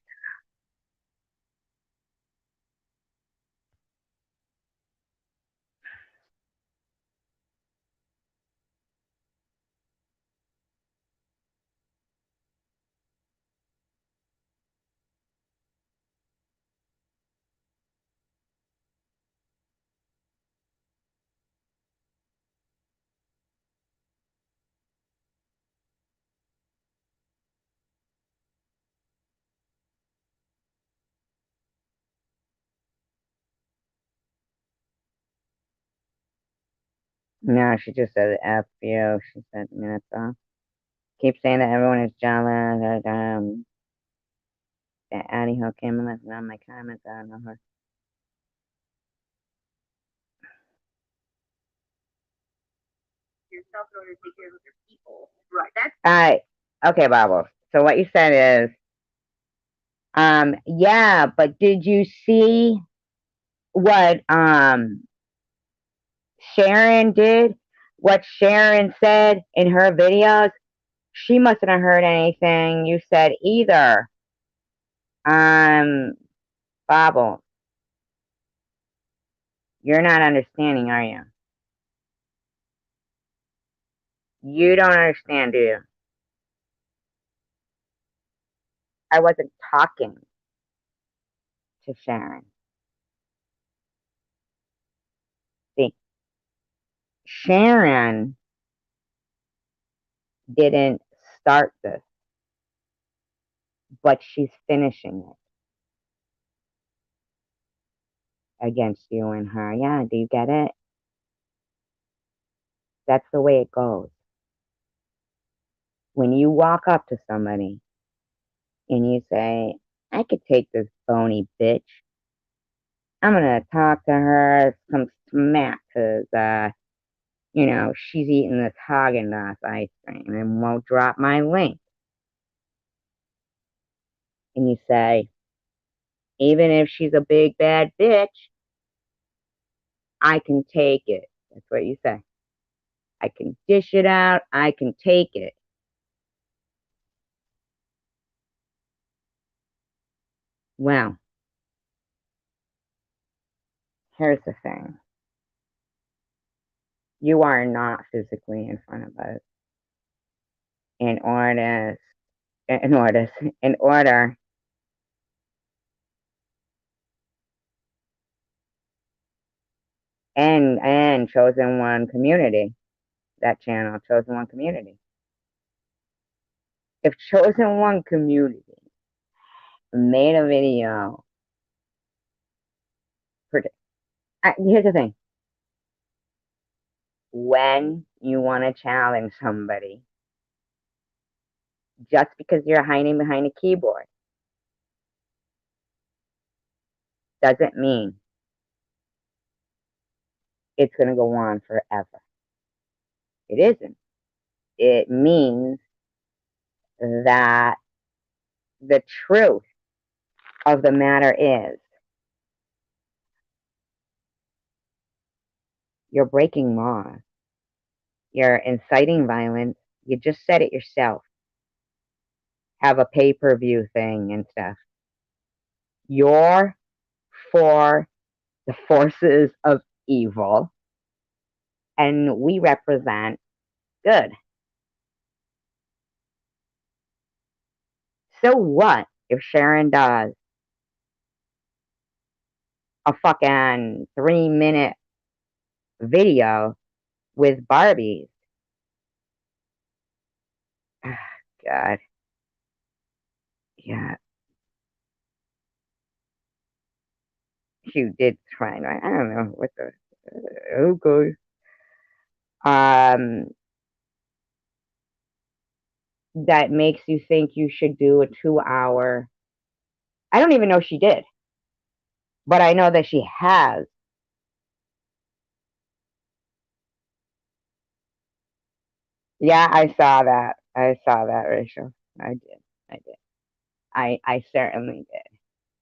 no, she just said F you. She said minutes off. Keep saying that everyone is jealous. That Addie Ho came and left on my comments. I don't know her. Yourself in order to take care of other people. right. That's All right. Okay, Bobbles. So what you said is, yeah, but did you see what Sharon did? What Sharon said in her videos? She mustn't have heard anything you said either. Bobble, you're not understanding, are you? You don't understand, do you? I wasn't talking to Sharon. See, Sharon didn't start this, but she's finishing it against you and her. Yeah, do you get it? That's the way it goes. When you walk up to somebody and you say, I could take this bony bitch. I'm gonna talk to her some smack because she's eating this Haagen-Dazs ice cream and won't drop my link. And you say, even if she's a big bad bitch, I can take it. That's what you say. I can dish it out. I can take it. Well, here's the thing. You are not physically in front of us in order, in order. And Chosen One Community, that channel, Chosen One Community. If Chosen One Community made a video, here's the thing. When you want to challenge somebody, just because you're hiding behind a keyboard doesn't mean it's going to go on forever. It isn't. It means that the truth of the matter is you're breaking laws. You're inciting violence. You just said it yourself. Have a pay-per-view thing and stuff. You're for the forces of evil, and we represent good. So what if Sharon does a fucking 3-minute video with Barbies? God. Yeah. She did try, right? I don't know what the. Okay. That makes you think you should do a 2-hour. I don't even know she did, but I know that she has. Yeah, I saw that. I saw that, Rachel. I did. I did. I certainly did.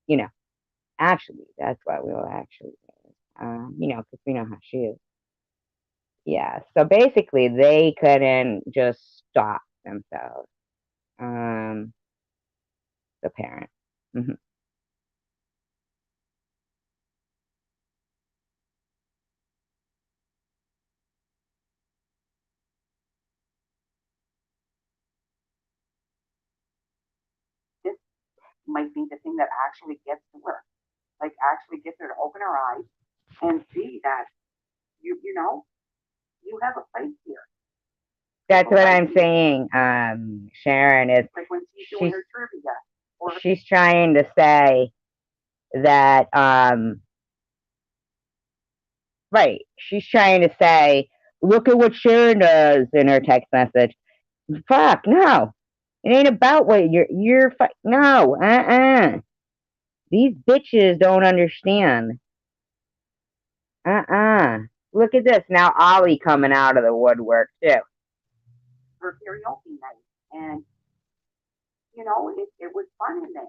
You know, actually, that's what we will actually do. Because we know how she is. Yeah. So basically, they couldn't just stop themselves. The parent. Hmm. This might be the thing that actually gets to her, like actually gets her to open her eyes and see that you have a place here. That's what I'm saying. Sharon is like when she's doing her trivia, or she's trying to say that right. She's trying to say, look at what Sharon does in her text message. Fuck no. It ain't about what no. These bitches don't understand. Look at this. Now Ollie coming out of the woodwork too. her karaoke night, and it was fun in there.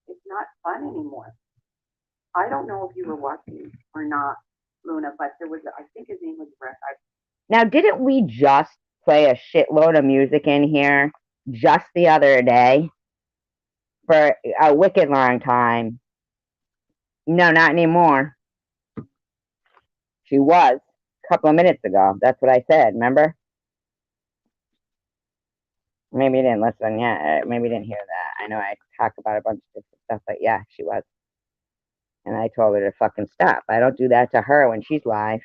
It's not fun anymore. I don't know if you were watching or not, Luna, but there was, I think his name was Brett. Now, didn't we just play a shitload of music in here just the other day for a wicked long time? No, not anymore. She was a couple of minutes ago. That's what I said, remember? Maybe you didn't listen yet. Maybe you didn't hear that. I know I talk about a bunch of different stuff, but yeah, she was. And I told her to fucking stop. I don't do that to her when she's live.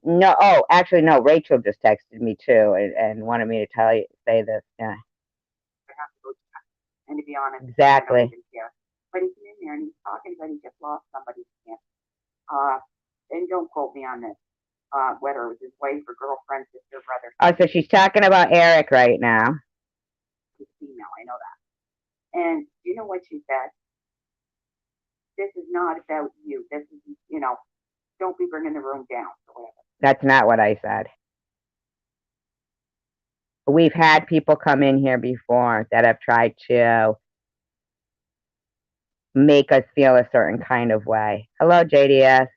No, oh, actually, no. Rachel just texted me too and wanted me to say this. Yeah. I have to go check. And to be honest, exactly. I don't even care. But he's in there and he's talking about he just lost somebody. And don't quote me on this. Whether it was his wife or girlfriend, sister, brother. Oh, so she's talking about Eric right now. He's female, I know that. And you know what she said? This is not about you. This is, don't be bringing the room down or whatever. That's not what I said. We've had people come in here before that have tried to make us feel a certain kind of way. Hello, JDS.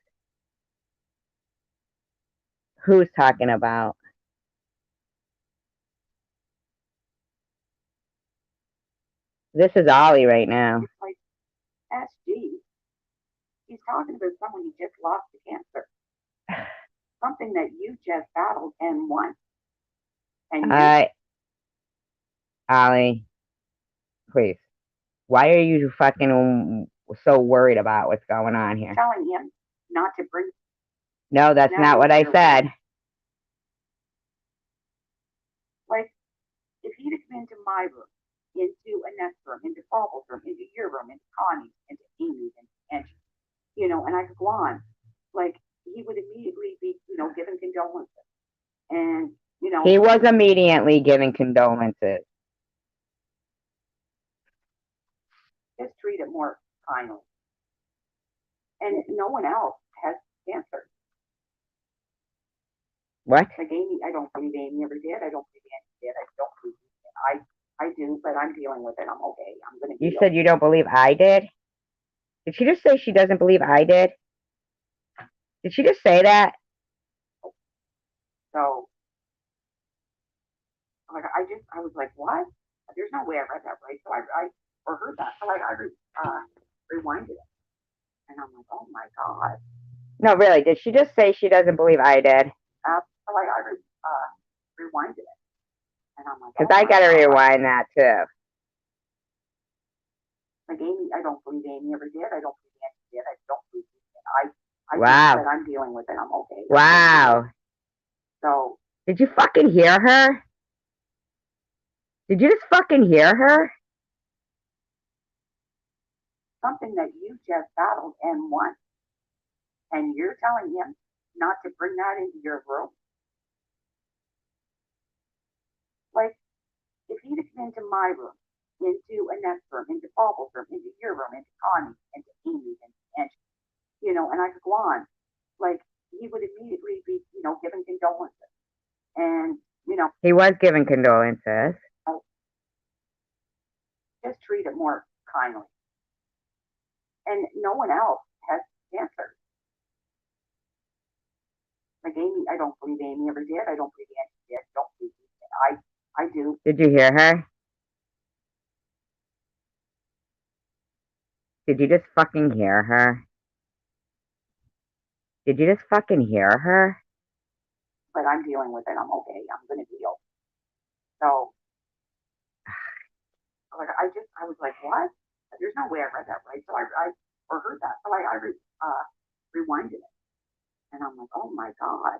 Who's talking about? This is Ollie right now. It's like SG. about someone who just lost to cancer. Something that you just battled and won. And Ollie, please. Why are you fucking so worried about what's going on here? Telling him not to bring. No, that's not what I said. Like, if he'd have come into my room, into Annette's room, into Paul's room, into your room, into Connie's, into Amy's, and and I could go on. Like, he would immediately be, giving condolences. And, he was immediately giving condolences. Just treat it more kindly. And no one else has cancer. What? Like Amy, I don't believe Amy ever did. I don't believe Andy did. I don't believe he did. I do, but I'm dealing with it. I'm okay. I'm gonna. You said you don't believe I did? Did she just say she doesn't believe I did? Did she just say that? So, like, I was like, what? There's no way I read that right. So I or heard that. So I rewinded it, and I'm like, oh my god. No, really. Did she just say she doesn't believe I did? So I rewinded it, and I'm like, because I gotta rewind that too. Like Amy, I don't believe Amy ever did. I don't believe Andy did. I don't believe he did. I wow. do, but I'm dealing with it. I'm okay. Wow. So. Did you fucking hear her? Did you just fucking hear her? Something that you just battled and won. And you're telling him not to bring that into your room? Like, if he'd have come into my room, into Annette's room, into Paul's room, into your room, into Connie's, into Amy's, and and I could go on. Like, he would immediately be, giving condolences. And, he was giving condolences. Just treat it more kindly. And no one else has cancer. Like Amy, I don't believe Amy ever did. I don't believe Andy did. I don't believe he did. I do. Did you hear her? Did you just fucking hear her? Did you just fucking hear her? But I'm dealing with it. I'm okay. I'm gonna deal. So, like, I was like, what? There's no way I read that right. So I or heard that. So I rewinded it, and I'm like, oh my god,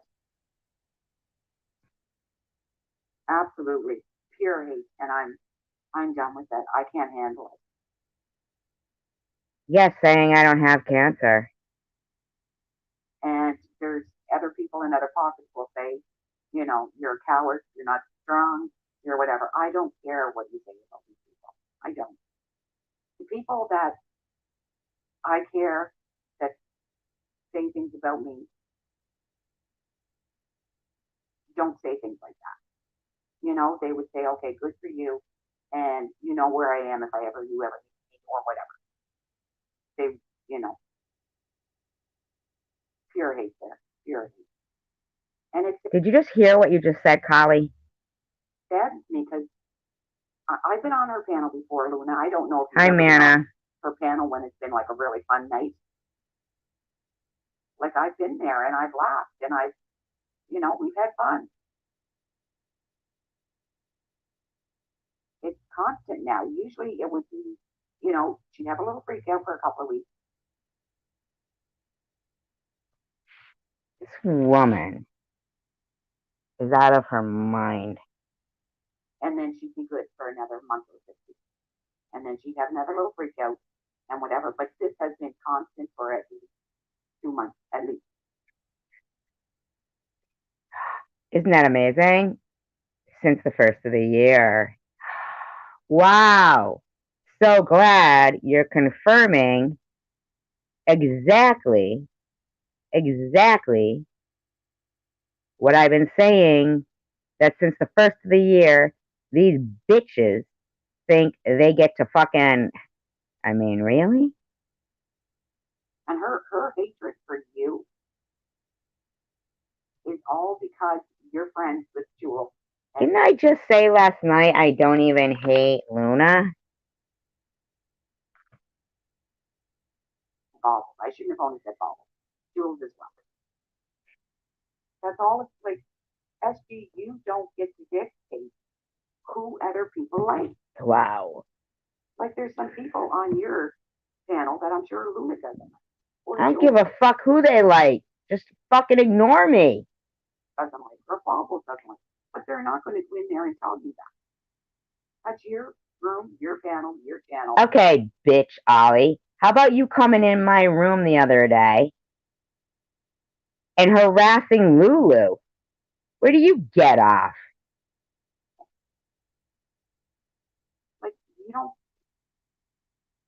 absolutely pure hate, and I'm done with it. I can't handle it. Yes, saying I don't have cancer. And there's other people in other pockets will say, you're a coward, you're not strong, you're whatever. I don't care what you say about these people. I don't. The people that I care that say things about me don't say things like that. They would say, okay, good for you, and you know where I am if you ever need me or whatever. They, pure hate there, pure hate. And it's. Did you just hear what you just said, Collie? Saddens me because I've been on her panel before, Luna. I don't know if you've ever been on her panel when it's been like a really fun night. Like, I've been there and I've laughed and we've had fun. It's constant now. Usually it would be, she'd have a little freak out for a couple of weeks. This woman is out of her mind. And then she'd be good for another month or 6 weeks. And then she'd have another little freak out and whatever. But this has been constant for at least 2 months, at least. Isn't that amazing? Since the first of the year. Wow. So glad you're confirming exactly what I've been saying, that since the first of the year, these bitches think they get to fucking, I mean, really? And her hatred for you is all because you're friends with Jewel. Didn't I just say last night I don't even hate Luna? baubles. I shouldn't have only said baubles. Jewels as well. That's all it's like. SG, you don't get to dictate who other people like. Wow. Like there's some people on your channel that I'm sure Luna doesn't like. Or I don't give a fuck who they like. Just fucking ignore me. doesn't like, or Baubles doesn't like. But they're not going to go in there and tell you that. That's your room, your panel, your channel. Okay, bitch, Ollie. How about you coming in my room the other day and harassing Lulu? Where do you get off? Like, you don't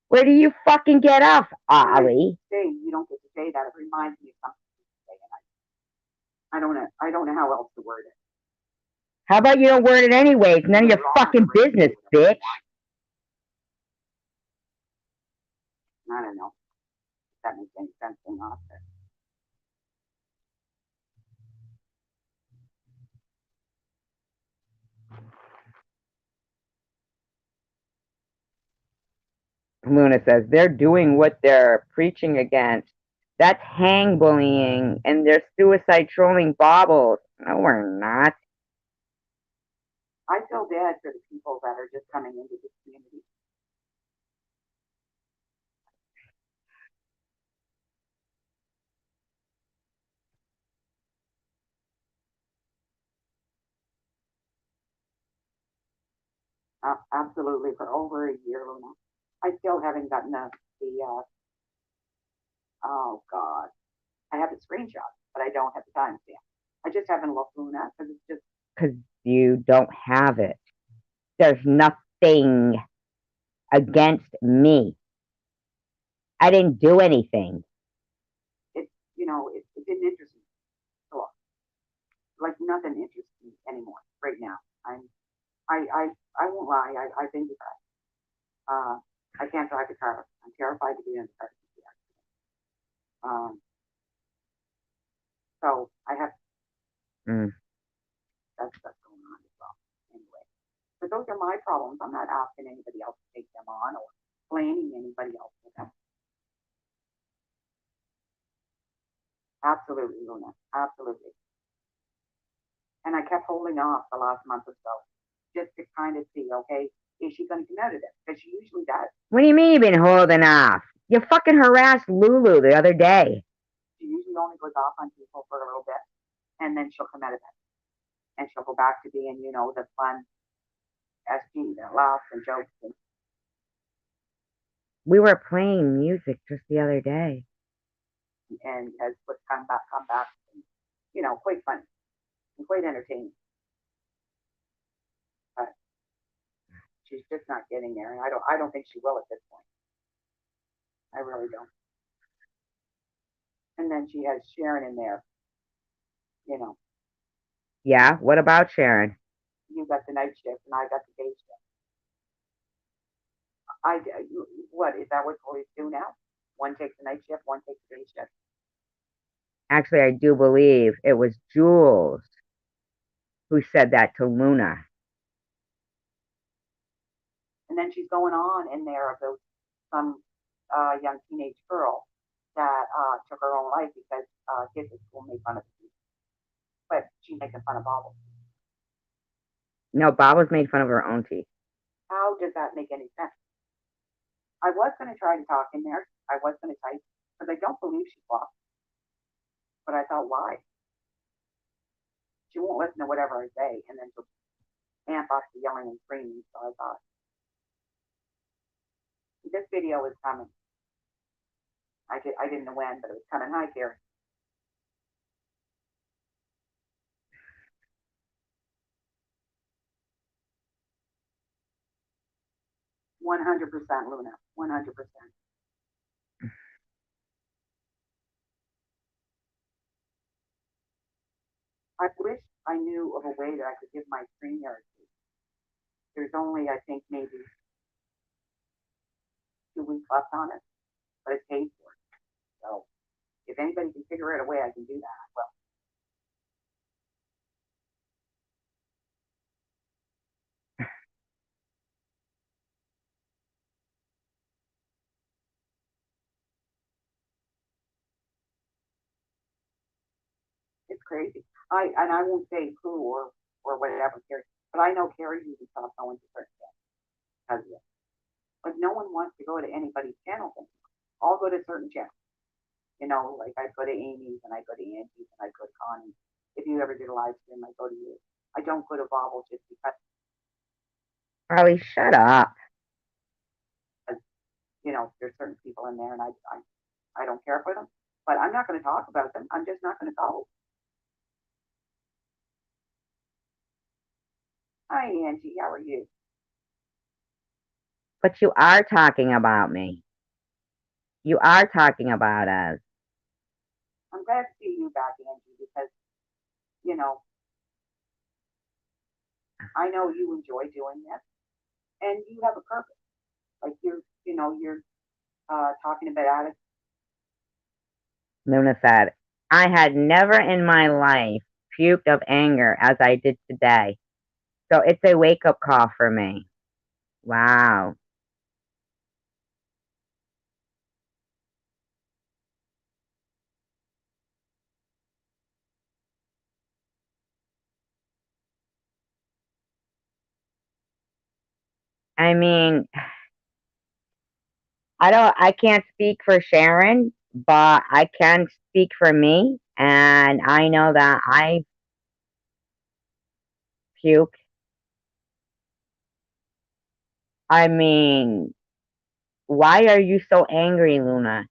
Where do you fucking get off, Ollie? say, you don't get to say that. It reminds me of something to say, and I don't know how else to word it. How about you don't word it anyways? None of your fucking business, bitch. I don't know if that makes any sense or not. Luna says they're doing what they're preaching against. That's hang bullying, and they're suicide trolling Baubles. No, we're not. I feel bad for the people that are just coming into this community. Absolutely, for over a year, Luna. I still haven't gotten oh God, I have the screenshot, but I don't have the timestamp. I just haven't looked, Luna, because it's just. Because you don't have it. There's nothing against me. I didn't do anything. It, it didn't interest me. So, like nothing interests me anymore right now. I won't lie. I've been depressed. I can't drive the car. I'm terrified to be in the car. Um, so I have that's going on as well. Anyway, but those are my problems. I'm not asking anybody else to take them on or blaming anybody else for them. Absolutely, Luna. Absolutely. And I kept holding off the last month or so just to kind of see, okay, is she going to come out of this? Because she usually does. What do you mean you've been holding off? You fucking harassed Lulu the other day. She usually only goes off on people for a little bit, and then she'll come out of it. And she'll go back to being, the fun SG that laughs and jokes. We were playing music just the other day. And has put come back, and, quite funny and quite entertaining. But she's just not getting there, and I don't think she will at this point. I really don't. And then she has Sharon in there. Yeah, what about Sharon? You got the night shift, and I got the day shift. What is that? What boys do now? One takes the night shift, one takes the day shift. Actually, I do believe it was Jules who said that to Luna. And then she's going on in there about some young teenage girl that took her own life because kids at school made fun of her. But she's making fun of Baubles. No, Baubles made fun of her own teeth. How does that make any sense? I was going to try to talk in there. I was going to type because I don't believe she blocked. But I thought, why? She won't listen to whatever I say, and then she'll amp up the yelling and screaming. So I thought, this video is coming. I didn't know when, but it was coming. Hi, Karen. 100%, Luna. 100%. I wish I knew of a way that I could give my screen yard to. There's only, I think, maybe 2 weeks left on it, but it's paid for. So if anybody can figure out a way I can do that, well. crazy. I won't say who or whatever, Carrie, but I know Carrie usually stopped going to certain channels because of it. But no one wants to go to anybody's channels anymore. I'll go to certain channels. You know, like I go to Amy's and I go to Angie's and I go to Connie's. If you ever did a live stream, I go to you. I don't go to Bobble just because Probably shut up. you know there's certain people in there and I don't care for them. But I'm not going to talk about them. I'm just not going to go. Hi Angie, how are you? But you are talking about me. You are talking about us. I'm glad to see you back, Angie, because you know I know you enjoy doing this and you have a purpose. Like you're talking about it. Luna said, I had never in my life puked of anger as I did today. So it's a wake up call for me. Wow. I mean, I can't speak for Sharon, but I can speak for me. And I know that I puke. I mean, why are you so angry, Luna?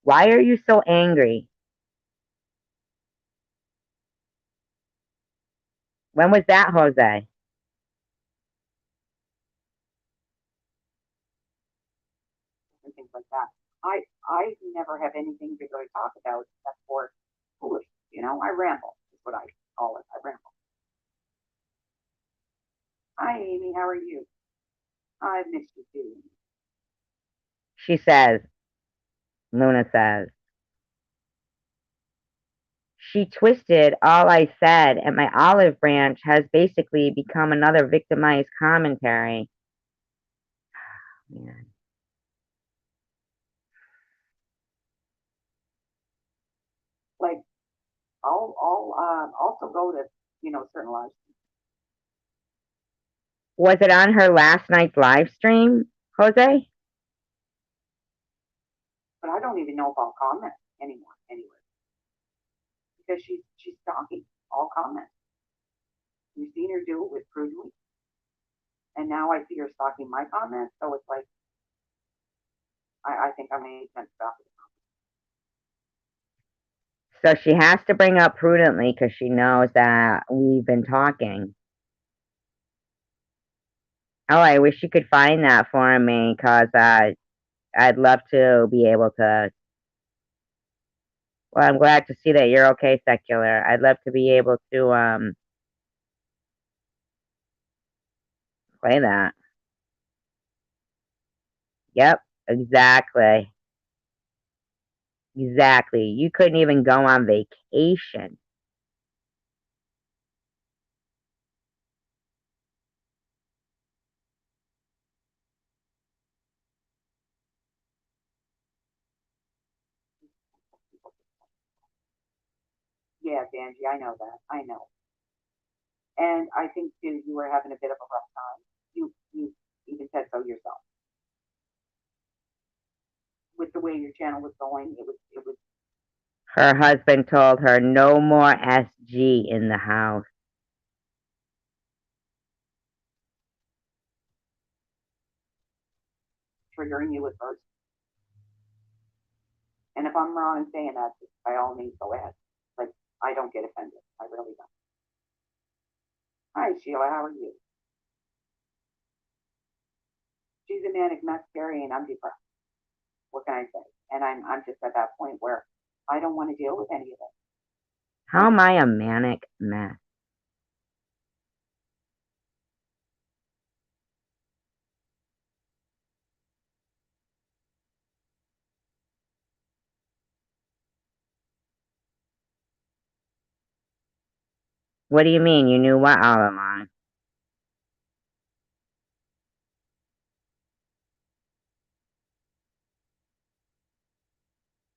Why are you so angry? When was that, Jose? And things like that. I never have anything to really talk about except for foolish. You know, I ramble. Is what I call it. I ramble. Hi Amy, how are you? I missed you too. She says, Luna says. She twisted all I said, and my olive branch has basically become another victimized commentary. Man. Like I'll also go to certain lives, Was it on her last night's live stream, Jose? but I don't even know if I'll comment anymore anywhere because she's stalking all comments. You've seen her do it with Prudently, and now I see her stalking my comments. So it's like I think I'm gonna need to stop it. So she has to bring up prudently because she knows that we've been talking. Oh, I wish you could find that for me because I'd love to be able to. Well, I'm glad to see that you're okay, secular. I'd love to be able to play that. Yep, exactly. Exactly. You couldn't even go on vacation. Yes, Angie, I know that. I know. And I think too, you were having a bit of a rough time. You even said so yourself. With the way your channel was going, it was Her husband told her no more SG in the house. triggering you at first. And if I'm wrong in saying that, by all means, go ahead. Like I don't get offended. I really don't. Hi Sheila, how are you? She's a manic mess, Carrie, and I'm depressed. What can I say? And I'm just at that point where I don't want to deal with any of it. How am I a manic mess? What do you mean? You knew what all along?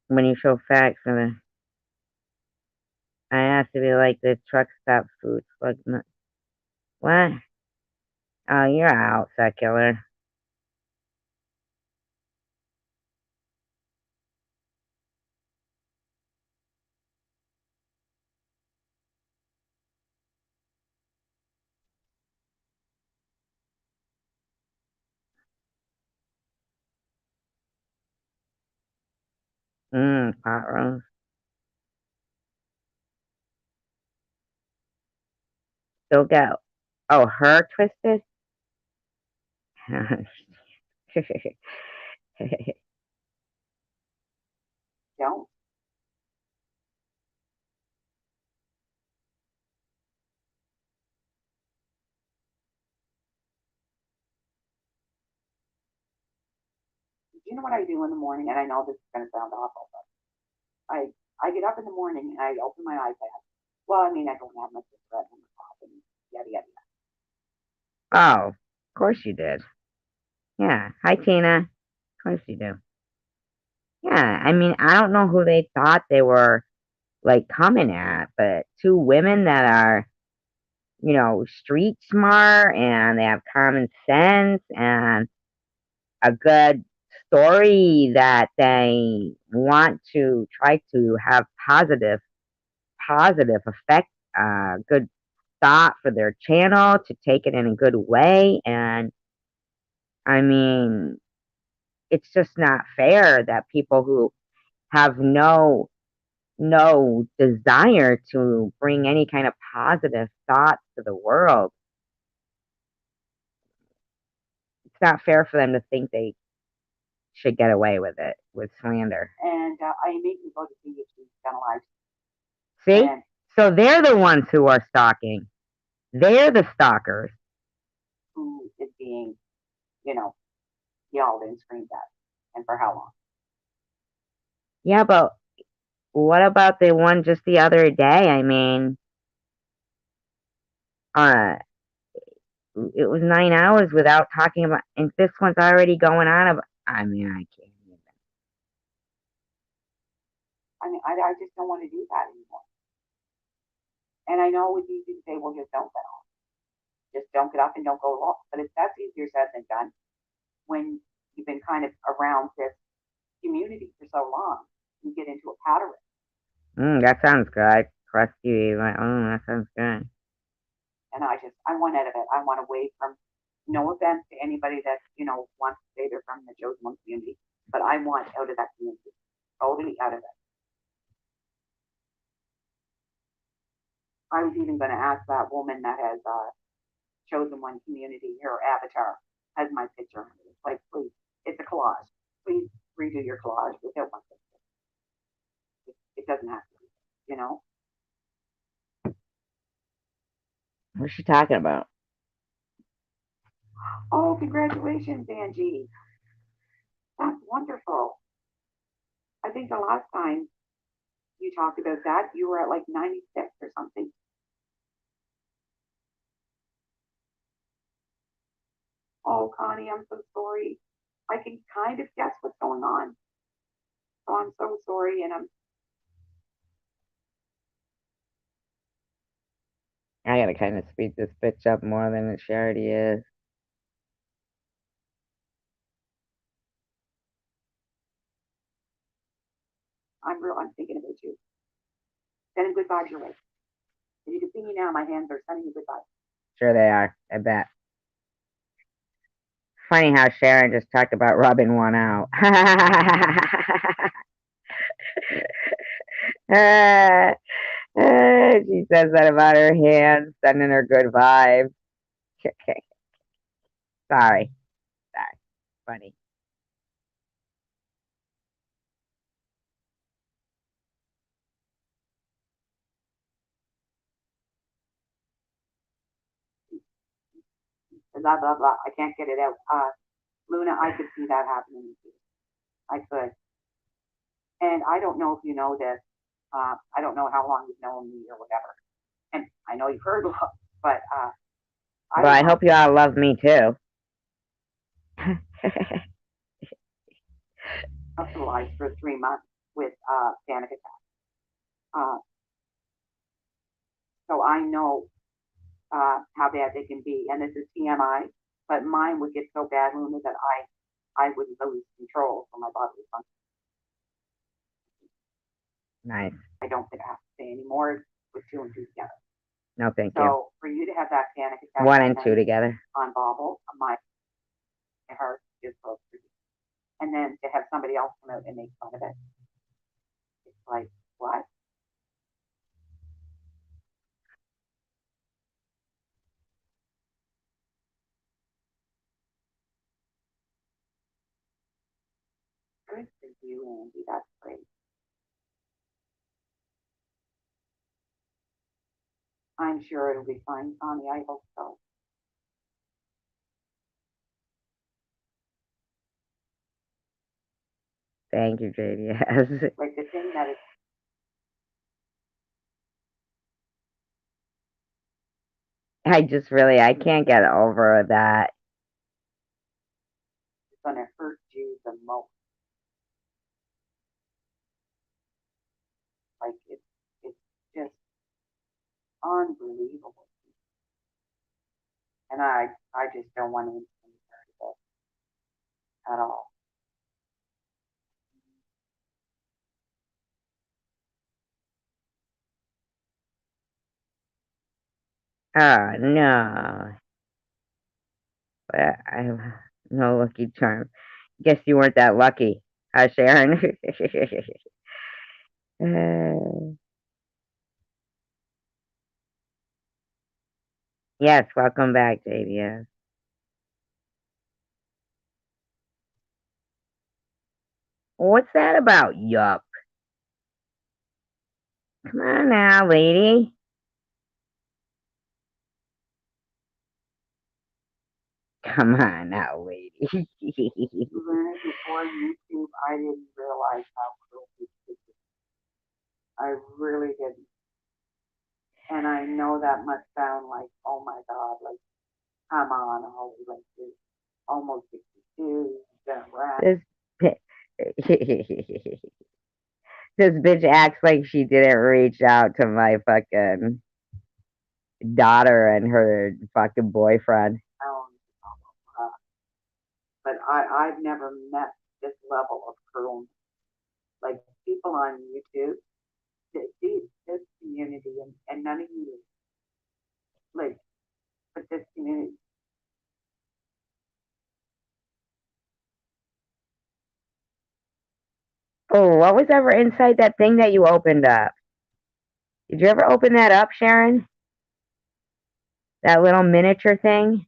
When you show facts for the I have to be like the truck stop food. Like, what? Oh, you're out, secular. Pot roast. Still go. Oh, her twisted? Don't. You know what I do in the morning? And I know this is going to sound awful, but I get up in the morning and I open my iPad. Well, I mean, I don't have much of a threat in the top and yada yada yada. Oh, of course you did. Yeah. Hi, Tina. Of course you do. Yeah. I mean, I don't know who they thought they were like coming at, but two women that are, street smart and they have common sense and a good story that they want to try to have positive effect, good thought for their channel to take it in a good way. And I mean, it's just not fair that people who have no desire to bring any kind of positive thoughts to the world. It's not fair for them to think they should get away with it with slander. And I immediately go to see if she's penalized. See? And So they're the ones who are stalking. They're the stalkers. who is being, you know, yelled and screamed at, and for how long? Yeah, but what about the one just the other day? I mean, uh, it was 9 hours without talking about, and this one's already going on about. I mean, I can't even. I mean, I just don't want to do that anymore. And I know it's easy to say, well, just don't get off. Just don't get up and don't go off. But that's easier said than done when you've been kind of around this community for so long. You get into a pattern. That sounds good. Crusty, like, that sounds good. And I want out of it. I want away from, no offense to anybody that, wants to say they're from the chosen one community, but I want out of that community. Totally out of it. I was even going to ask that woman that has chosen one community, her avatar has my picture on it. It's like, please, it's a collage. Please redo your collage without my picture. It doesn't have to be, you know? What's she talking about? Oh, congratulations, Angie. That's wonderful. I think the last time you talked about that, you were at like 96 or something. Oh, Connie, I'm so sorry. I can kind of guess what's going on. So I'm so sorry, and I gotta kind of speed this bitch up more than it already is. I'm thinking about you. Sending good vibes your way. If you can see me now, my hands are sending you good vibes. Sure they are. I bet. Funny how Sharon just talked about rubbing one out. She says that about her hands, sending her good vibes. Sorry. Sorry. Funny. Blah blah blah. I can't get it out. Luna, I could see that happening. I could, and I don't know if you know this. I don't know how long you've known me or whatever, and I know you've heard a lot, but Well, I hope you all love me too. hospitalized for 3 months with panic attack. So I know how bad they can be. And this is TMI, but mine would get so bad, Luna, that I would lose control for my bodily function. Nice. I don't think I have to say anymore with two and two together. No, thank you. So for you to have that panic attack One and two together. on Bobble, my heart just broke through. And then to have somebody else come out and make fun of it, it's like, what? Good for you, Andy. That's great. I'm sure it'll be fine, Tommy. I hope so. Thank you, JDS. Like the thing that is I can't get over that. going to hurt you the most. Like it's just unbelievable. And I just don't want to experience it at all. Oh, no. But I have no lucky charm. Guess you weren't that lucky, huh, Sharon? Yes, welcome back, JDS. What's that about, yup? Come on now, lady. Come on now, lady. Learning before YouTube, I didn't realize how cruel these kids are. I really didn't. And I know that must sound like, oh my God, like, come on, Holly, like, you're almost 62, you've been around. This this bitch acts like she didn't reach out to my fucking daughter and her fucking boyfriend. But I've never met this level of cruelty. Like people on YouTube, this community, and none of you, like, but this community, Oh, what was ever inside that thing that you opened up? Did you ever open that up, Sharon? That little miniature thing?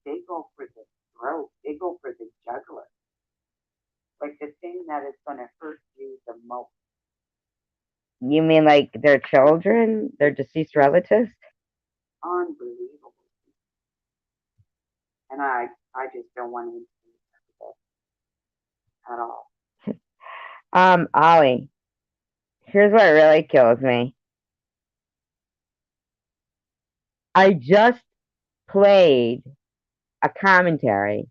they go for the throat, they go for the jugular. Like the thing that is going to hurt you the most. You mean like their children, their deceased relatives? Unbelievable. And I just don't want to experience it at all. Ollie, here's what really kills me. I just played a commentary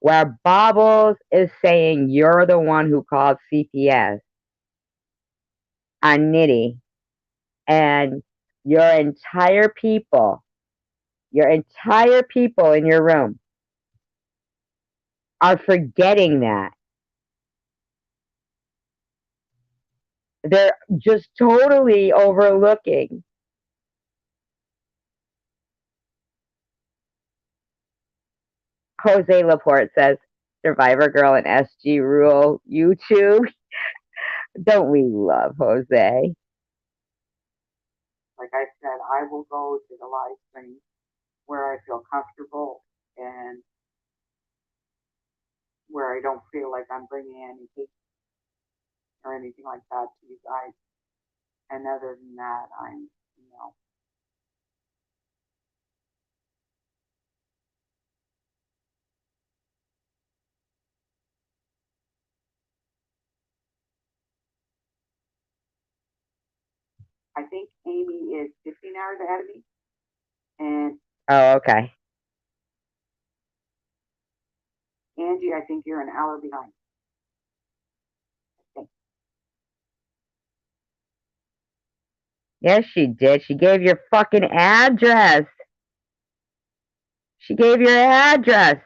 where Bobbles is saying you're the one who called CPS on Nitty, and your entire people in your room are forgetting that. They're just totally overlooking. Jose Laporte says, Survivor Girl and SG rule YouTube. Don't we love Jose? Like I said, I will go to the live stream where I feel comfortable and where I don't feel like I'm bringing any heat or anything like that to you guys. And other than that, I'm, you know, I think Amy is 15 hours ahead of me. And Oh, okay. Angie, I think you're an hour behind. Yes, she did. She gave your fucking address. She gave your address.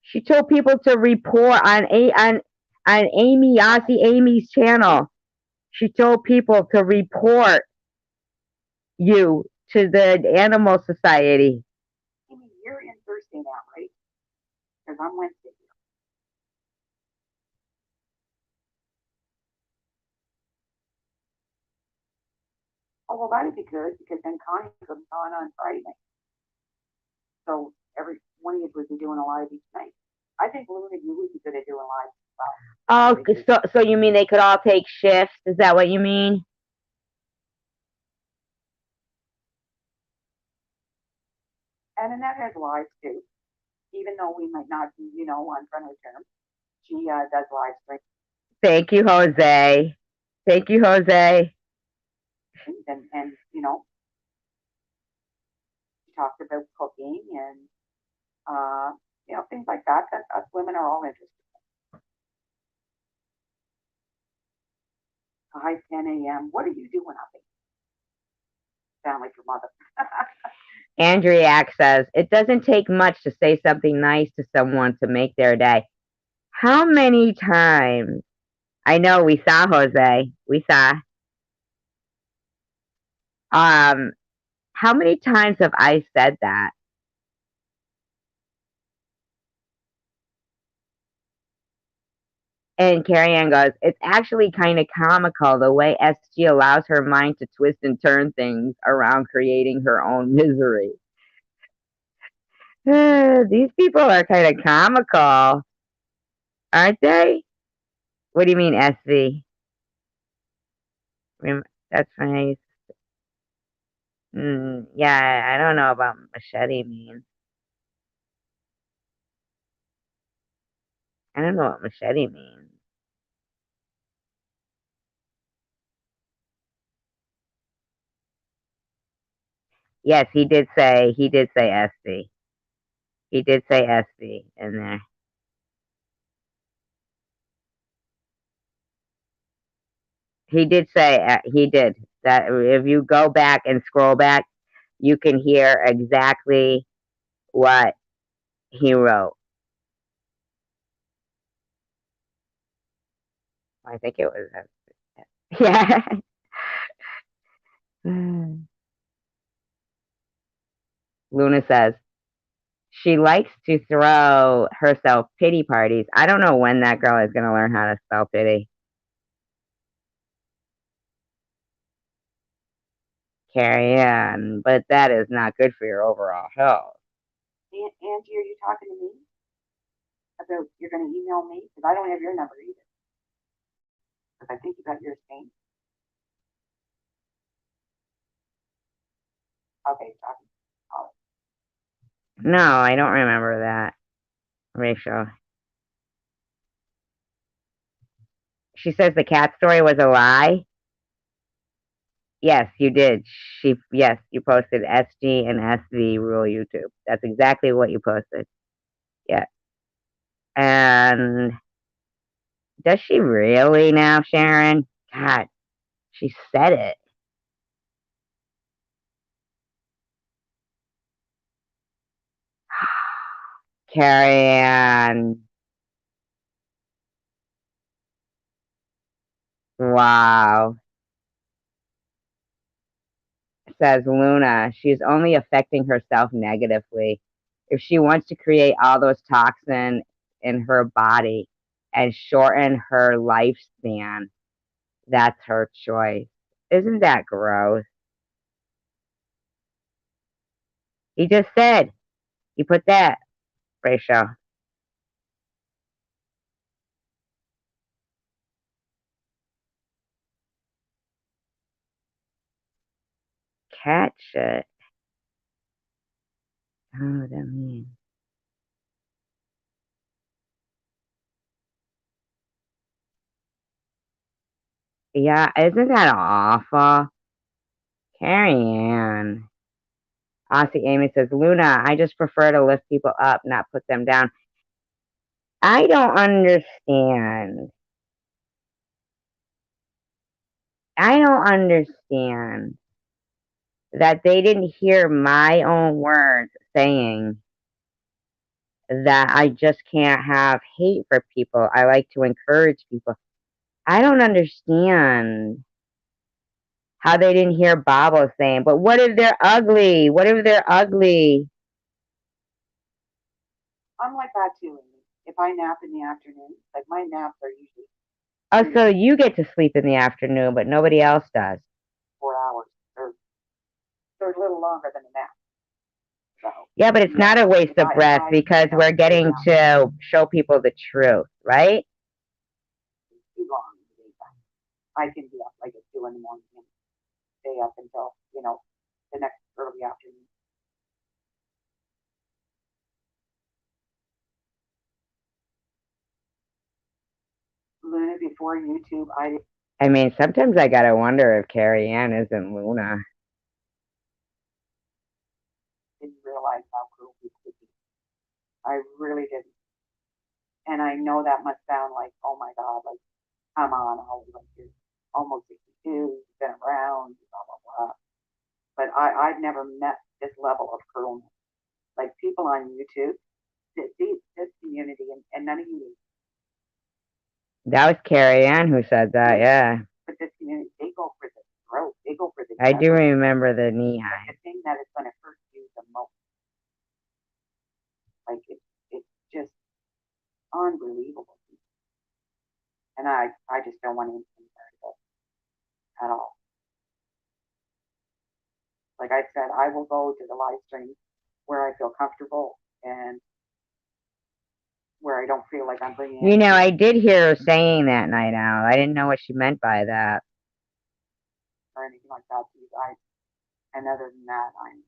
She told people to report on Amy Yossi Amy's channel. She told people to report you to the Animal Society. Amy, you're in Thursday now, right? Because I'm Wednesday. Oh, well, that'd be good because then Connie comes on Friday night. So every one of you would be doing a live each night. I think Luna, you would be good at doing live as well. Oh, so you mean they could all take shifts? Is that what you mean? And Annette has lives too, even though we might not be, on friendly terms. She does live streams. Thank you, Jose. Thank you, Jose. And she talks about cooking and things like that us women are all interested in. Hi, 10 a.m. What are you doing up here? Sound like your mother. Andriac says, it doesn't take much to say something nice to someone to make their day. How many times? I know we saw Jose. We saw. How many times have I said that? And Carrie Ann goes, it's actually kind of comical the way SG allows her mind to twist and turn things around, creating her own misery. These people are kind of comical, aren't they? What do you mean, SV? That's funny. Yeah, I don't know about machete means. I don't know what machete means. Yes, he did say SV. He did say SV in there. He did say he did that. If you go back and scroll back, you can hear exactly what he wrote. I think it was. Yeah. Luna says she likes to throw herself pity parties. I don't know when that girl is going to learn how to spell pity. Carry on, but that is not good for your overall health. Angie, are you talking to me about you're going to email me? Because I don't have your number either. Because I think you got yours changed. Okay, talking. No, I don't remember that, Rachel. She says the cat story was a lie. Yes, you did. Yes, you posted SG and SV rule YouTube. That's exactly what you posted. Yeah. And does she really now, Sharon? God, she said it. Carrie Ann. Wow. Says Luna. She's only affecting herself negatively. If she wants to create all those toxins in her body and shorten her lifespan, that's her choice. Isn't that gross? He just said, he put that, Rachel. Cat shit. I don't know what that means. Yeah, isn't that awful? Carrie Ann. Aussie Amy says, Luna, I just prefer to lift people up, not put them down. I don't understand. I don't understand that they didn't hear my own words saying that I just can't have hate for people. I like to encourage people. I don't understand how they didn't hear Baba saying, but what if they're ugly? What if they're ugly? I'm like that too, Amy. If I nap in the afternoon, like my naps are usually Oh, so you get to sleep in the afternoon, but nobody else does. 4 hours. They're a little longer than a nap. So Yeah, but it's yeah, not a waste if of if breath I because you know we're stay getting down to show people the truth, right? too long in the daytime, I can be up like at 2 in the morning and stay up until the next early afternoon. Luna, before YouTube, I I mean, sometimes I gotta wonder if Carrie Ann isn't Luna. didn't realize how cruel people could be. I really didn't. And I know that must sound like, oh my God, like, come on, Ollie, like you're almost 62, you've been around, blah, blah, blah. But I've never met this level of cruelness. Like people on YouTube, this community, and none of you, That was Carrie Ann who said that, yeah. but this community, they go for the throat, they go for the I do jugular. remember the knee Like high. the thing that is going to hurt you the most. Like it's just unbelievable. And I just don't want anything to at all. Like I said, I will go to the live stream where I feel comfortable and where I don't feel like I'm bringing You know, anything I did hear her saying that night out. I didn't know what she meant by that. or anything like that to you guys. And other than that, I'm.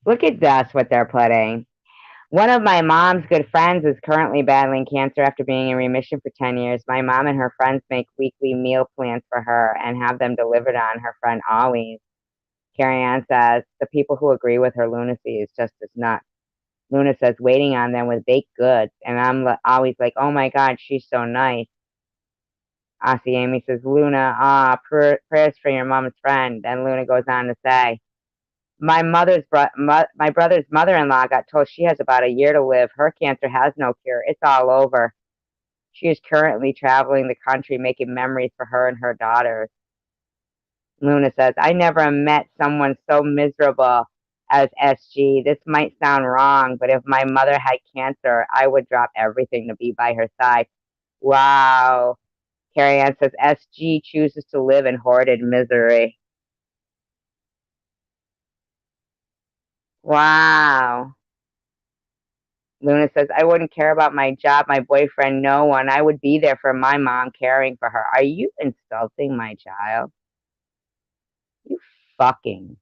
Look at this, what they're putting. One of my mom's good friends is currently battling cancer after being in remission for 10 years. My mom and her friends make weekly meal plans for her and have them delivered on her friend always. Carrie Ann says the people who agree with her lunacy is just as nuts. Luna says waiting on them with baked goods, and always like, oh my God, she's so nice. Aussie Amy says, Luna, prayers for your mom's friend. And Luna goes on to say, my brother's mother-in-law got told she has about a year to live. Her cancer has no cure. It's all over. She is currently traveling the country making memories for her and her daughters. Luna says, I never met someone so miserable as SG. This might sound wrong, but if my mother had cancer, I would drop everything to be by her side. Wow. Carrie Ann says, SG chooses to live in hoarded misery. Wow. Luna says, I wouldn't care about my job, my boyfriend, no one. I would be there for my mom, caring for her. Are you insulting my child? You fucking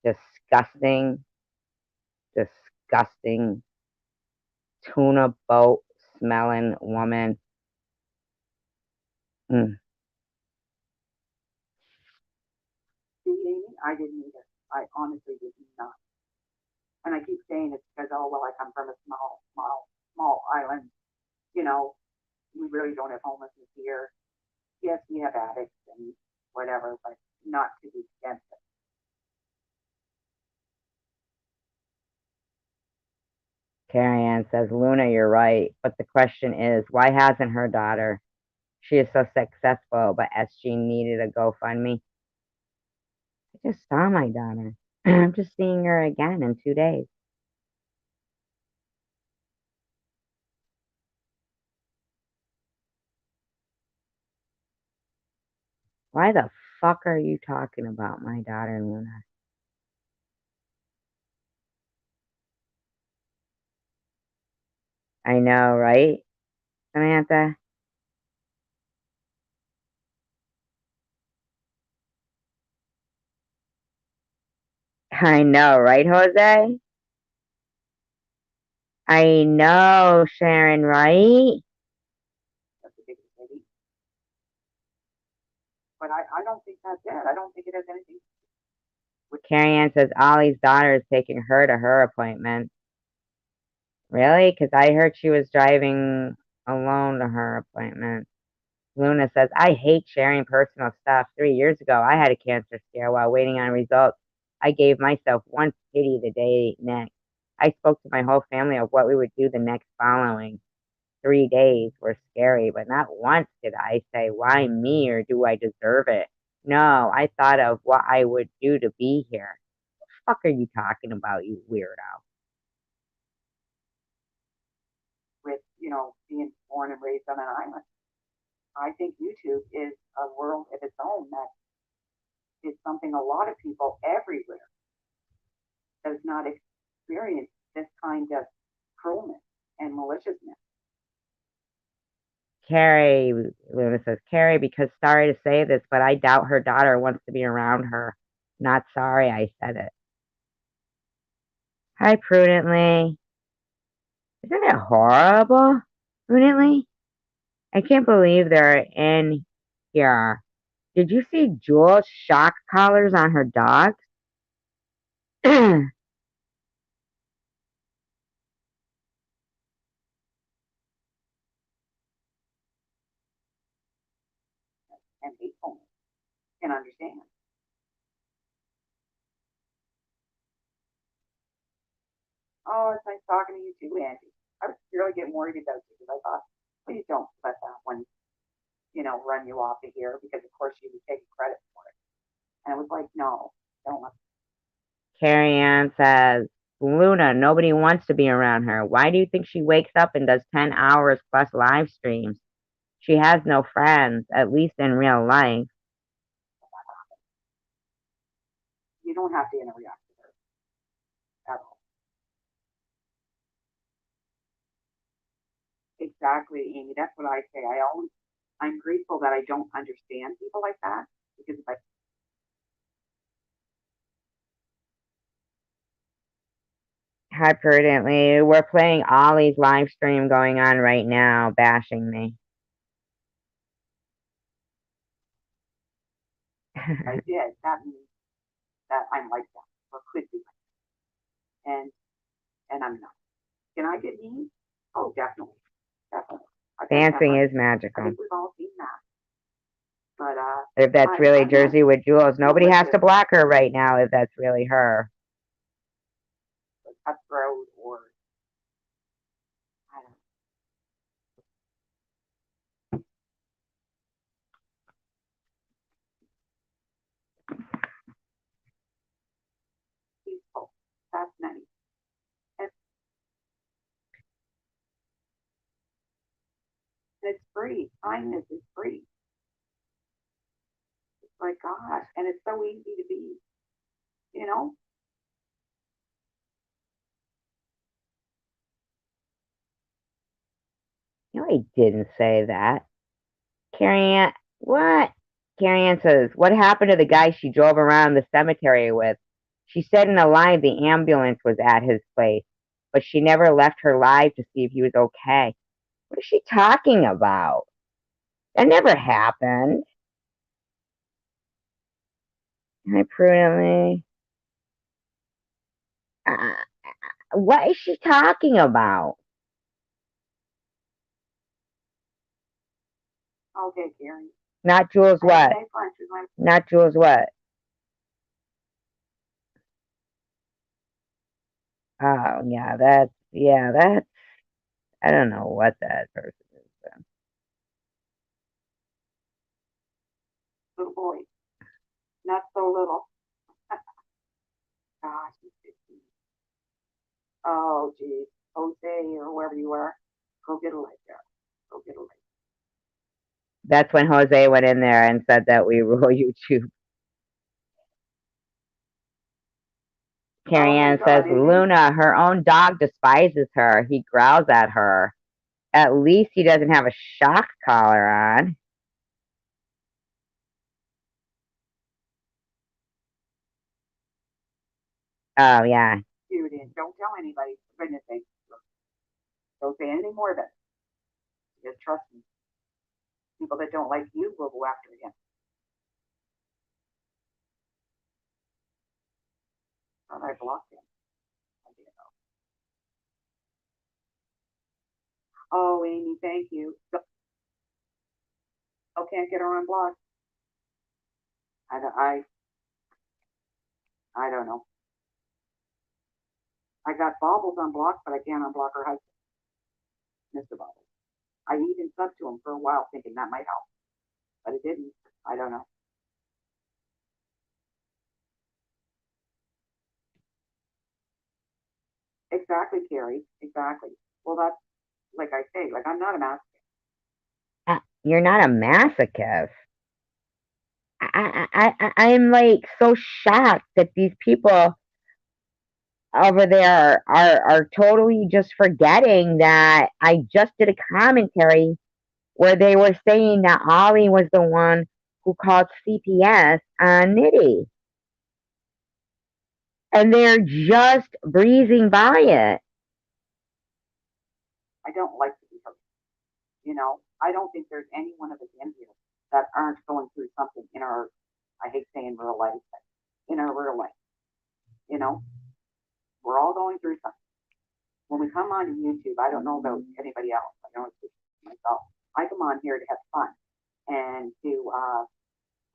disgusting, disgusting tuna boat smelling woman. Mm. See, Amy, I didn't either. I honestly did not. And I keep saying it's because, oh, well, I come from a small island. You know, we really don't have homelessness here. Yes, we have addicts and whatever, but not to the extent that Carrie Ann says, Luna, you're right. But the question is, why hasn't her daughter? She is so successful, but SG needed a GoFundMe. I just saw my daughter. I'm just seeing her again in 2 days. Why the fuck are you talking about my daughter, Luna? I know, right, Samantha? I know, right, Jose? I know, Sharon, right? that's a big city. But I don't think that's it. I don't think it has anything. Carrie Ann says Ollie's daughter is taking her to her appointment. Really? Because I heard she was driving alone to her appointment. Luna says, I hate sharing personal stuff. 3 years ago, I had a cancer scare while waiting on results. I gave myself one pity the day next. I spoke to my whole family of what we would do the next following. 3 days were scary, but not once did I say, why me or do I deserve it? No, I thought of what I would do to be here. What the fuck are you talking about, you weirdo? with, being born and raised on an island. I think YouTube is a world of its own that is something a lot of people everywhere does not experience this kind of cruelness and maliciousness. Carrie, Luna says, Carrie, because sorry to say this, but I doubt her daughter wants to be around her. Not sorry I said it. Hi, Prudently. Isn't it horrible? Prudently? I can't believe they're in here. Did you see Jules' shock collars on her dogs? And hatefulness. Can understand. Oh, it's nice talking to you too, Angie. I was really getting worried about you because I thought, please don't let that one, run you off of here because of course you would take credit for it. And I was like, no, don't let. Carrie Ann says, Luna, nobody wants to be around her. Why do you think she wakes up and does 10 hours plus live streams? She has no friends, at least in real life. You don't have to interact with her at all. Exactly, Amy. That's what I say. I'm grateful that I don't understand people like that because if I Hi, Prudently. We're playing Ollie's live stream going on right now, bashing me. did, that means that I'm like that or could be like that. And I'm not. Can I get mean? Oh, definitely, definitely. Dancing is I magical. think we've all seen that. But If that's really I'm Jersey with Jules, nobody like has this to block her right now if that's really her. cutthroat or I don't know, peaceful. That's nice. And it's free. Kindness is free. It's like gosh, and it's so easy to be. You know, No, I didn't say that. Carrie Ann, what? Carrie Ann says, what happened to the guy she drove around the cemetery with? She said in a line the ambulance was at his place, but she never left her live to see if he was okay. What is she talking about? That never happened. I prudently. Uh, what is she talking about? okay, Gary. Not Jules what? Nice lunch. Not Jules what? Oh, that's, I don't know what that person is. Little boy, not so little. Gosh, he's 15. Oh, geez. Jose or whoever you are, go get a leg there. Go get a leg. That's when Jose went in there and said that we rule YouTube. Carrie Oh my Ann God, says, is he? Luna, her own dog despises her. He growls at her. At least he doesn't have a shock collar on. Oh, yeah. Dude, and don't tell anybody. For goodness sake. Don't say anything more of it. Just trust me. People that don't like you will go after you. thought I blocked him. I didn't know. Oh, Amy, thank you. Oh, can't get her unblocked. I don't, I don't know. I got Bobbles unblocked, but I can't unblock her husband, Mr. Bobbles. I even subbed to him for a while thinking that might help, but it didn't. I don't know. Exactly, Carrie. Exactly. Well, that's like I say, like I'm not a masochist. You're not a masochist. I'm like so shocked that these people over there are totally just forgetting that I just did a commentary where they were saying that Ollie was the one who called CPS on Nitty. And they're just breezing by it. I don't like to be hurt. You know, I don't think there's any one of us in here that aren't going through something in our, I hate saying real life, but in our real life. You know, we're all going through something. When we come onto YouTube, I don't know about anybody else. I know it's just myself. I come on here to have fun and to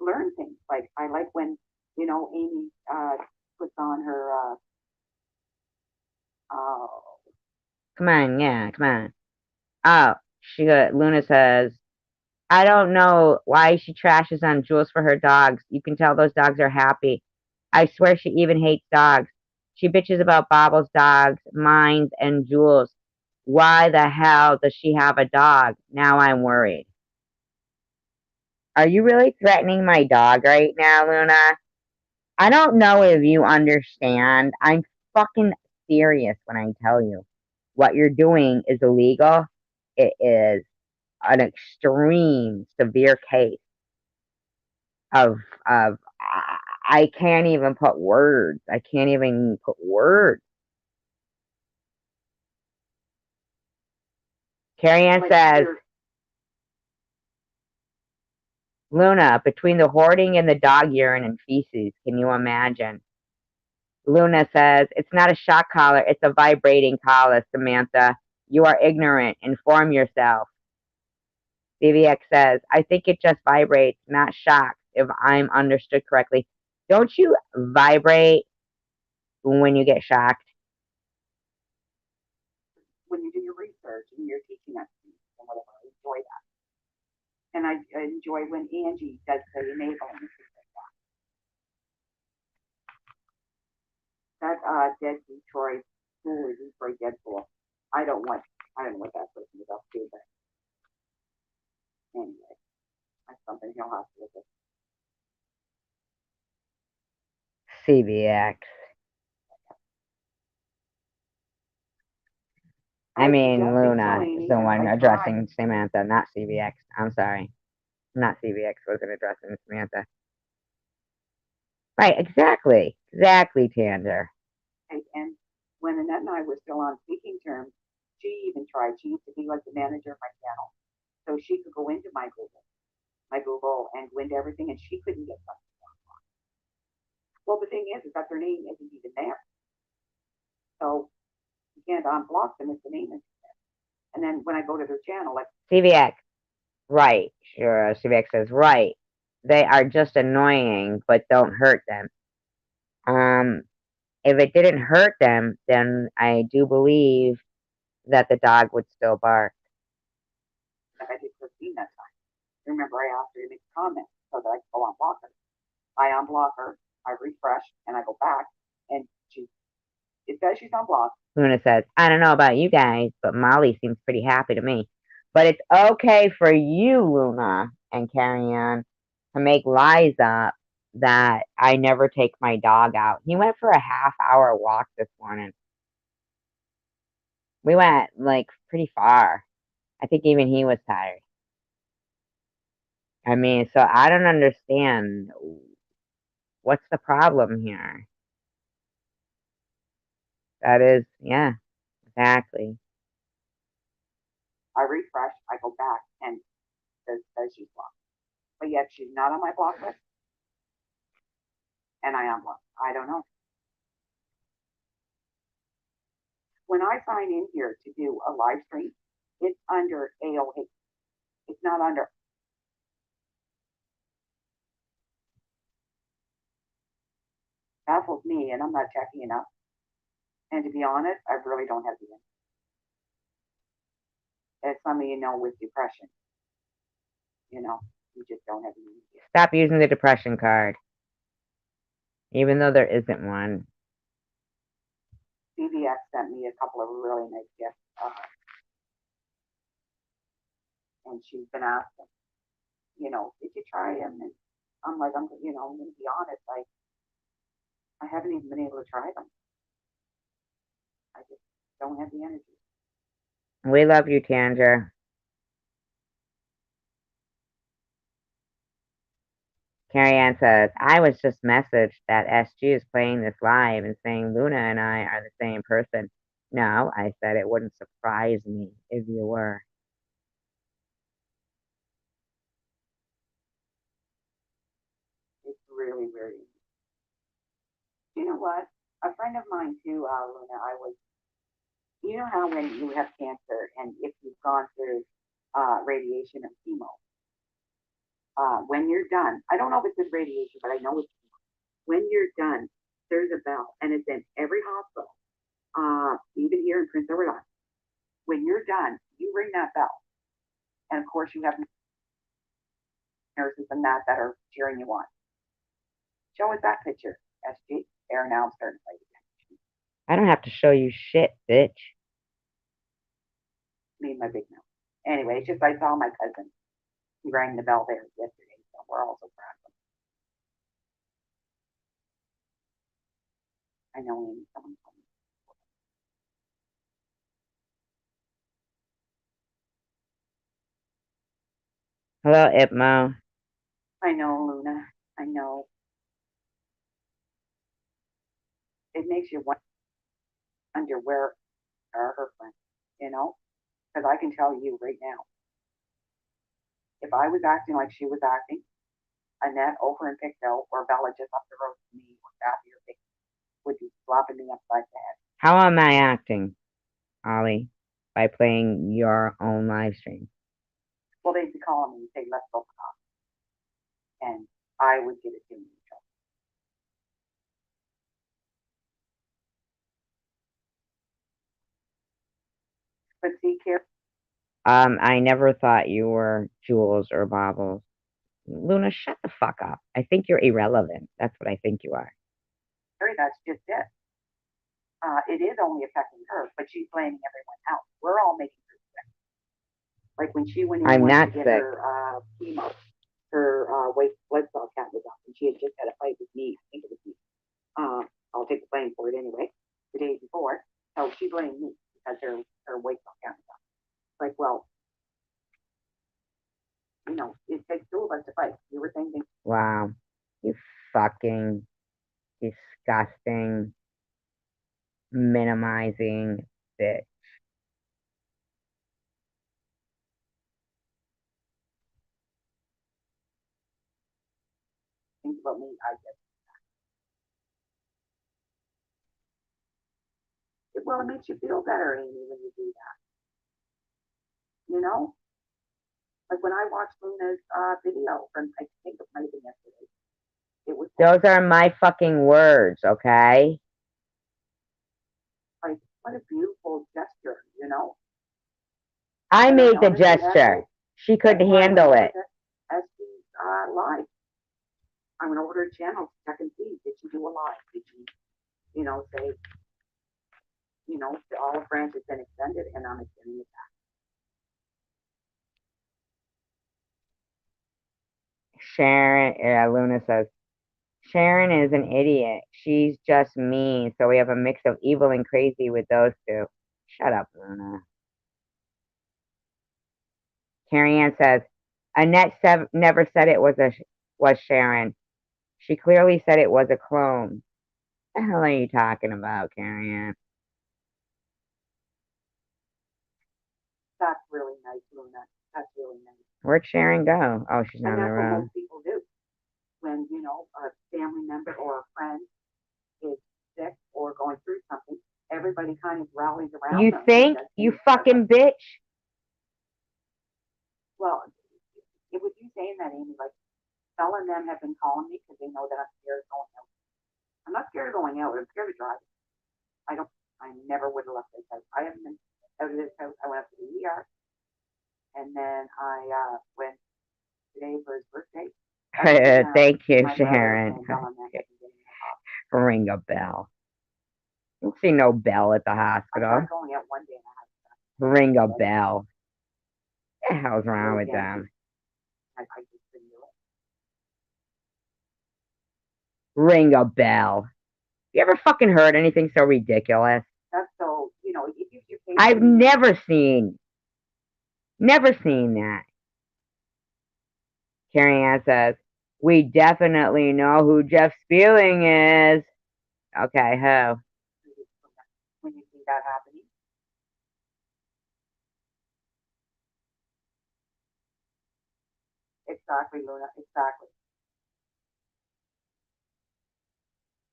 learn things. Like I like when Amy puts on her. Oh, Come on, yeah, come on. Oh, Luna says, I don't know why she trashes on Jules for her dogs. You can tell those dogs are happy. I swear she even hates dogs. She bitches about Bobble's dogs, mines, and Jules. Why the hell does she have a dog? Now I'm worried. Are you really threatening my dog right now, Luna? I don't know if you understand. I'm fucking serious when I tell you. What you're doing is illegal. It is an extreme, severe case of I can't even put words. I can't even put words. Carrie Ann like says, you're Luna, between the hoarding and the dog urine and feces, can you imagine? Luna says, it's not a shock collar, it's a vibrating collar, Samantha. You are ignorant. Inform yourself. CVX says, I think it just vibrates, not shocks, if I'm understood correctly. Don't you vibrate when you get shocked? when you do your research and you're teaching us things and whatever. I enjoy that, and I enjoy when Angie does the enabling and things like that. That Dead Detroit School is Detroit Deadpool. I don't want. I don't know what that person is up to, but anyway, that's something he'll have to look at. CVX. I I mean, suggest they Luna tell is Amy. the one I tried. addressing Samantha, not CVX. I'm sorry. Not CVX wasn't addressing Samantha. Right, exactly. Exactly, Tander. And when Annette and I were still on speaking terms, she even tried. She used to be like the manager of my channel, so she could go into my Google, and go into everything, and she couldn't get something. Well, the thing is that their name isn't even there, so you can't unblock them if the name isn't there. And then when I go to their channel, like CVX. Right. Sure. CVX says, right. They are just annoying, but don't hurt them. Um, if it didn't hurt them, then I do believe that the dog would still bark. like I did Christine that time. Remember, I asked her to make a comment so that I could go unblock her. I unblock her, I refresh, and I go back, and it says she's unblocked. Luna says, I don't know about you guys, but Molly seems pretty happy to me. But it's okay for you, Luna, and Carrie Ann, to make lies up that I never take my dog out. He went for a half-hour walk this morning. We went like pretty far. I think even he was tired. I mean, so I don't understand what's the problem here. That is, yeah, exactly. I refresh, I go back, and it says she's blocked. But yet she's not on my block list, and I unblock. I don't know. when I sign in here to do a live stream, it's under AOH. It's not under. Baffles me, and I'm not checking enough. And to be honest, I really don't have the answer. As some of you know, with depression, you know, you just don't have the answer. Stop using the depression card. Even though there isn't one. CVS sent me a couple of really nice gifts, and she's been asking, you know, did you try them? And I'm like, I'm going to be honest, I haven't even been able to try them. I just don't have the energy. We love you, Tandra. Carrie Ann says, I was just messaged that SG is playing this live and saying Luna and I are the same person. No, I said it wouldn't surprise me if you were. It's really, really. You know what? A friend of mine too, Luna, you know how when you have cancer and if you've gone through radiation or chemo, when you're done, I don't know if it's with radiation, but I know it's when you're done, there's a bell, and it's in every hospital, even here in Prince Edward Island. When you're done, you ring that bell, and of course you have nurses and that are cheering you on. Show us that picture, SG. They're now starting to play again. I don't have to show you shit, bitch. Me and my big mouth. Anyway, it's just I saw my cousin. He rang the bell there yesterday, so we're also proud of him. I know Amy, someone told me. Hello, Ipmo. I know, Luna. I know. It makes you wonder where are her friends, you know? Because I can tell you right now, if I was acting like she was acting, Annette over in Pickville or Bella just up the road from me or Kathy or Vicky would be slapping me upside the head. How am I acting, Ollie? By playing your own live stream. Well, they'd be calling me and say, let's go talk. And I would give it to me. But see, Carrie. I never thought you were Jules or Bobbles. Luna, shut the fuck up. I think you're irrelevant. That's what I think you are. That's just it. It is only affecting her, but she's blaming everyone else. We're all making her sick. Like when she went in I'm not to get sick. her chemo, her white blood cell count was up, and she had just had a fight with me. I think it was me. I'll take the blame for it anyway. The day before, so she blamed me because her white cell count was up. Like, well, you know, it takes two of us to fight. You were saying things. Wow. You fucking disgusting, minimizing bitch. Things about me, I guess. Well, it makes you feel better, Amy, when you do that. You know? Like when I watched Luna's video from, I think it might have been yesterday. It was Those are my fucking words, okay? like, what a beautiful gesture, you know? I made the gesture. She couldn't handle it. As she's live. I'm going to order a channel to check and see. Did she do a live? Did she, you know, say, you know, the olive branch has been extended and I'm extending it back. Sharon, Luna says, Sharon is an idiot. She's just mean. So we have a mix of evil and crazy with those two. Shut up, Luna. Carrie Ann says, Annette never said it was Sharon. She clearly said it was a clone. What the hell are you talking about, Carrie Ann? That's really nice, Luna. That's really nice. Where'd Sharon go? Oh, she's not in the room. And that's what most people do. When, you know, a family member or a friend is sick or going through something, everybody kind of rallies around You them. think? You fucking bitch? Well, it was you saying that, Amy, like, Bella and them have been calling me because they know that I'm scared of going out. I'm not scared of going out. I'm scared of driving. I never would have left this house. I haven't been out of this house. I went up to the ER, and then I went today for his birthday. Thank you, Sharon. Ring a bell. You don't see no bell at the hospital. I'm going out one day and I have to. Ring a bell. What the hell's wrong with them? I just didn't do it. Ring a bell. You ever fucking heard anything so ridiculous? That's so, it gives you patience. I've never seen that. Carrie Ann says, we definitely know who Jeff Spieling is. Okay, who? When you see that happening. Exactly, Luna, exactly.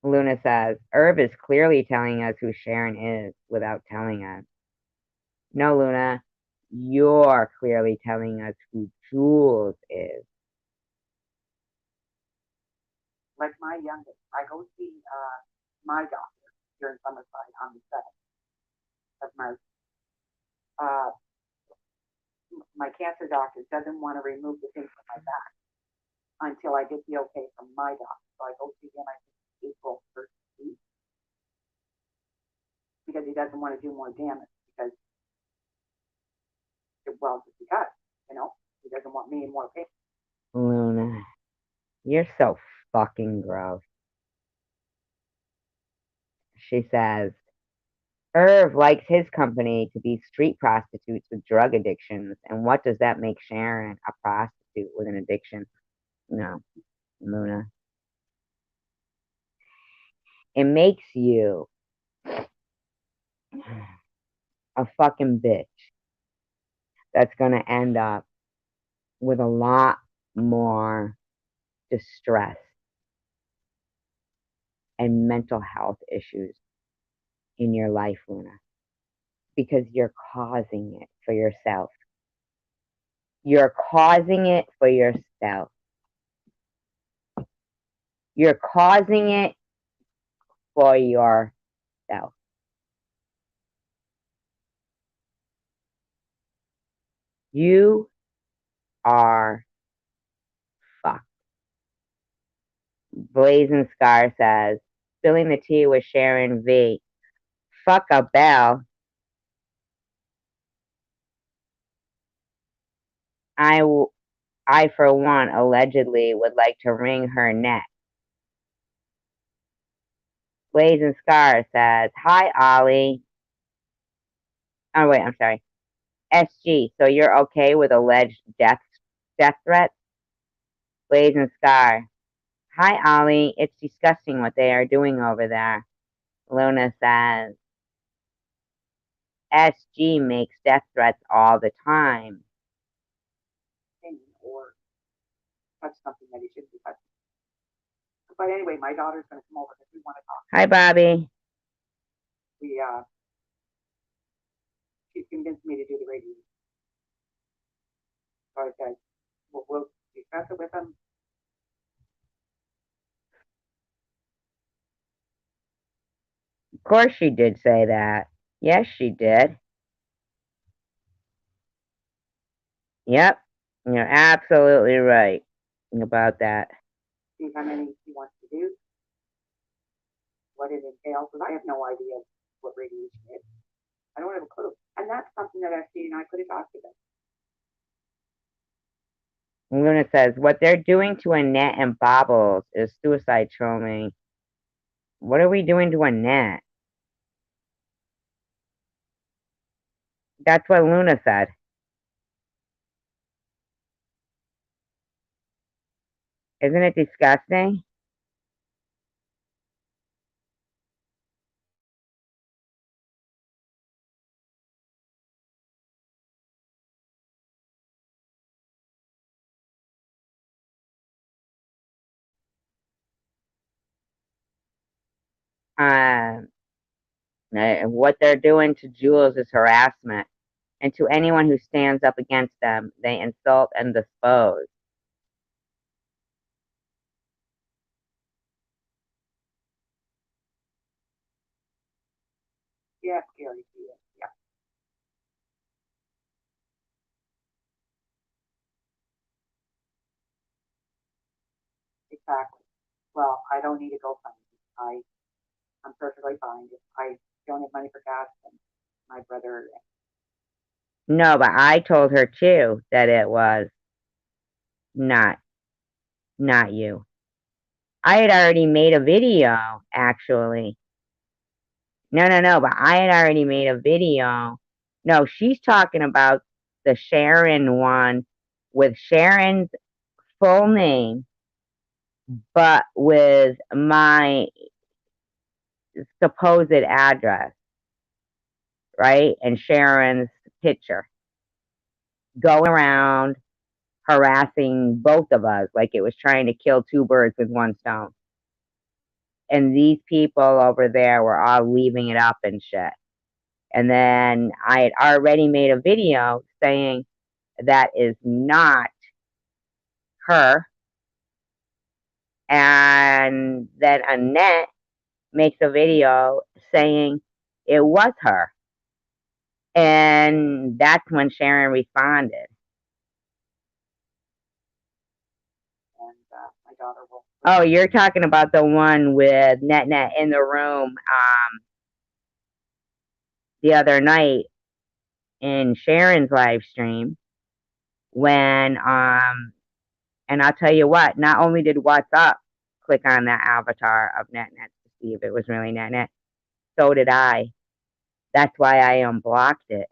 Luna says, Irv is clearly telling us who Sharon is without telling us. No, Luna, you're clearly telling us who Jules is. Like my youngest, I go see my doctor here in Summerside on the 7th of March. My cancer doctor doesn't want to remove the thing from my back until I get the okay from my doctor. So I go see him, I think, April 1st, because he doesn't want to do more damage because, well, just because, he doesn't want me in more pain. Luna, you're so fucking gross. She says, Irv likes his company to be street prostitutes with drug addictions. And what does that make Sharon a prostitute with an addiction? No, Luna. It makes you a fucking bitch that's going to end up with a lot more distress and mental health issues in your life, Luna, because you're causing it for yourself. You're causing it for yourself. You're causing it for yourself. You are fucked. Blazing Scar says, spilling the tea with Sharon V. Fuck a bell. I, for one, allegedly would like to wring her neck. Blazing Scar says, hi, Ollie. Oh, wait, I'm sorry. SG, so you're okay with alleged death threats? Blazing Scar. Hi, Ollie. It's disgusting what they are doing over there. Luna says, SG makes death threats all the time. Or touch something that he shouldn't be touching. But anyway, my daughter's going to come over because we want to talk. Hi, Bobby. She's convinced me to do the radio. So I said, we'll discuss it with them. Of course she did say that. Yes, she did. Yep. You're absolutely right about that. See how many he wants to do, what it entails, because I have no idea what radiation is. I don't have a clue. And that's something that FD and I could have talked about. Luna says, what they're doing to Annette and Bobbles is suicide trolling. What are we doing to Annette? That's what Luna said. Isn't it disgusting? What they're doing to Jules is harassment, and to anyone who stands up against them, they insult and dispose. Yeah, scary. Yeah. Exactly. Well, I don't need to go find it. I'm perfectly fine. If I don't have money for gas, then my brother. No, but I told her too that it was not not you. I had already made a video, actually. No, but I had already made a video. No, she's talking about the Sharon one with Sharon's full name, but with my supposed address, right? And Sharon's picture going around harassing both of us like it was trying to kill two birds with one stone. And these people over there were all leaving it up and shit. And then I had already made a video saying that is not her. And then Annette makes a video saying it was her. And that's when Sharon responded. And my daughter will. Oh, you're talking about the one with Net in the room the other night in Sharon's live stream when and I'll tell you what, not only did WhatsApp click on that avatar of Net to see if it was really Net, so did I. That's why I unblocked it.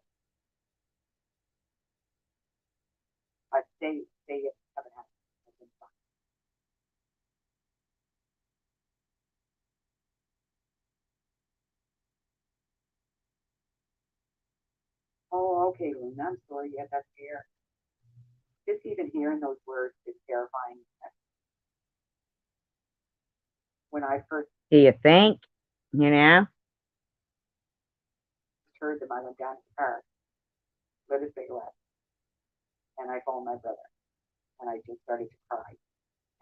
But they haven't had. Oh, okay, Luna. I'm sorry. Yeah, that's fair. Just even hearing those words is terrifying. When I first Do you think? You know? heard them, I went down to the car, lit a cigarette, and I phoned my brother, and I just started to cry.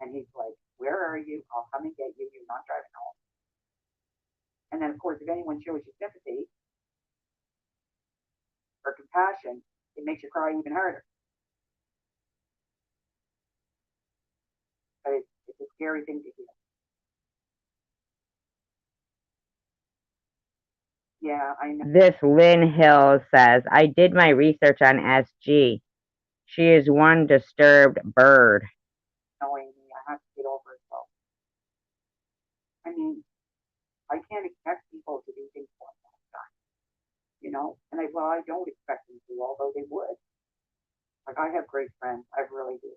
And he's like, "Where are you? I'll come and get you. You're not driving home." And then, of course, if anyone shows you sympathy or compassion, it makes you cry even harder. But it's a scary thing to hear. Yeah, I know. This Lynn Hill says, I did my research on SG. She is one disturbed bird. Knowing me, I have to get over it. So, I mean, I can't expect people to do things like that, you know. And I don't expect them to, although they would. Like I have great friends, I really do,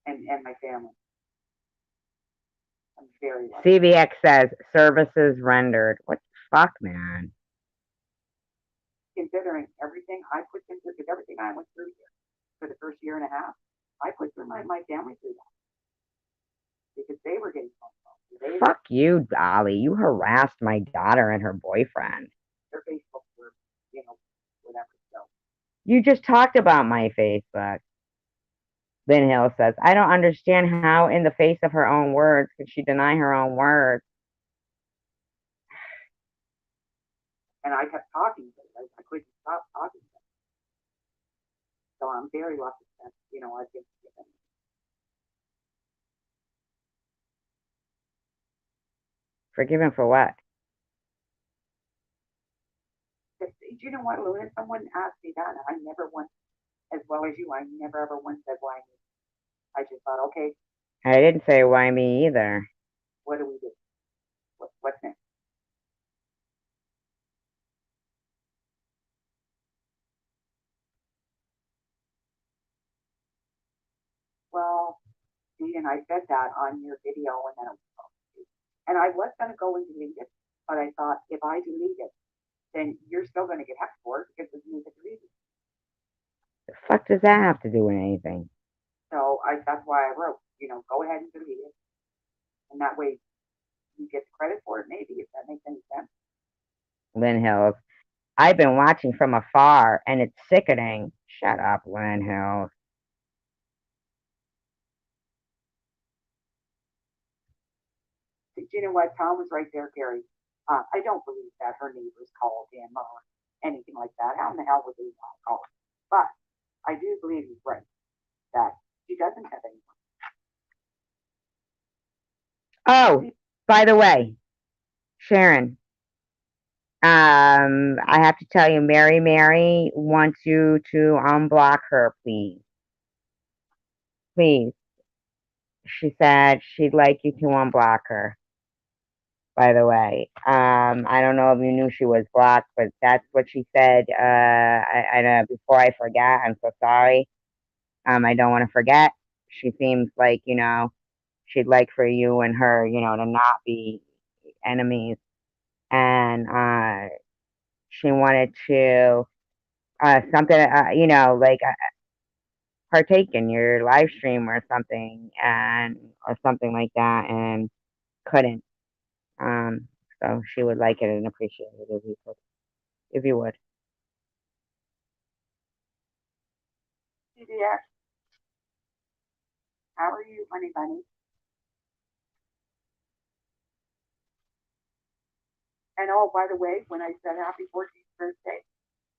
and my family. I'm very lucky. CVX says, services rendered. What the fuck, man? Considering everything I put into, because everything I went through here for the first year and a half, I put through my family through that because they were getting phone calls. Fuck you, Dolly. You harassed my daughter and her boyfriend. Their Facebook were, whatever. So You just talked about my Facebook. Lynn Hill says, I don't understand how, in the face of her own words, could she deny her own words? and I kept talking to them. I couldn't stop talking to them. So I'm very lucky that, I've been given. Forgiven for what? You know what, Luna? Someone asked me that, and I never once, as well as you, I never ever once said why me. I just thought, okay, I didn't say why me either. what do we do? What's next? Well, see, and I said that on your video, and I was going to go and delete it, but I thought if I delete it, then you're still going to get hacked for it because it's music reason. The fuck does that have to do with anything? So that's why I wrote, go ahead and delete it, and that way you get credit for it, maybe if that makes any sense. Lynn Hills. I've been watching from afar, and it's sickening. Shut up, Lynn Hills. Do you know what? Tom was right there, Gary. I don't believe that her neighbors called him or anything like that. How in the hell would they want to call him? But I do believe he's right that she doesn't have anyone. Oh, by the way, Sharon, I have to tell you, Mary wants you to unblock her, please. Please. She said she'd like you to unblock her. By the way, I don't know if you knew she was blocked, but that's what she said. Before I forget, I'm so sorry. I don't want to forget. She seems like, she'd like for you and her, to not be enemies. And she wanted to something, like partake in your live stream or something, and or something like that, and couldn't. Um, so she would like it and appreciate it if you could, if you would. CDX, how are you, honey bunny? And oh, by the way, when I said happy 14th birthday,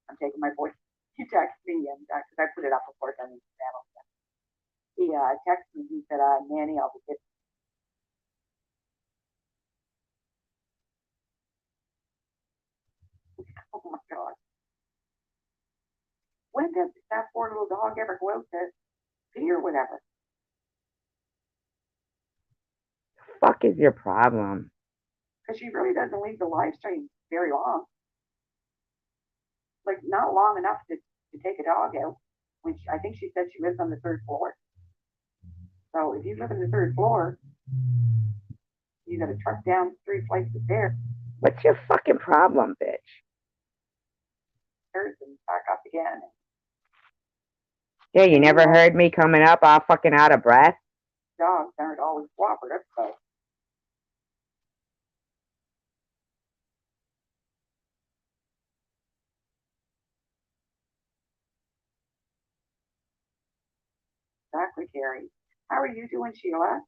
I'm taking my voice. He texted me, and because I put it up, of course, on Instagram. He texted me. He said, "Nanny, I'll be getting." Oh my God! When does that poor little dog ever go out to pee or whatever? Fuck is your problem? Because she really doesn't leave the live stream very long. Like not long enough to take a dog out. Which I think she said she lives on the third floor. So if you live on the third floor, you got to truck down 3 flights of stairs What's your fucking problem, bitch? and back up again. Yeah, you never heard me coming up all fucking out of breath? Dogs aren't always cooperative, so exactly, Carrie. How are you doing, Sheila?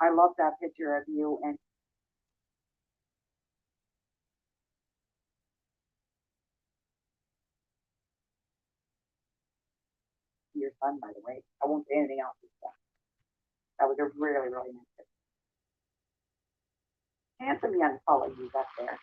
I love that picture of you and your son, by the way. I won't say anything else. That was a really, really nice picture. Handsome young fellow you got there.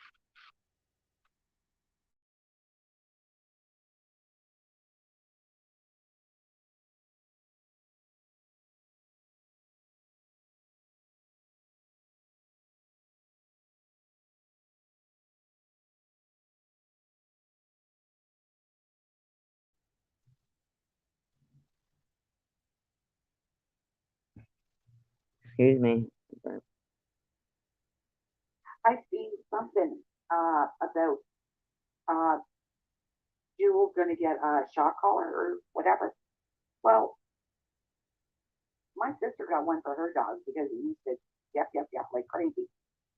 Excuse me. I seen something about uh, Jewel going to get a shock collar or whatever. Well, my sister got one for her dog because he used to yep like crazy,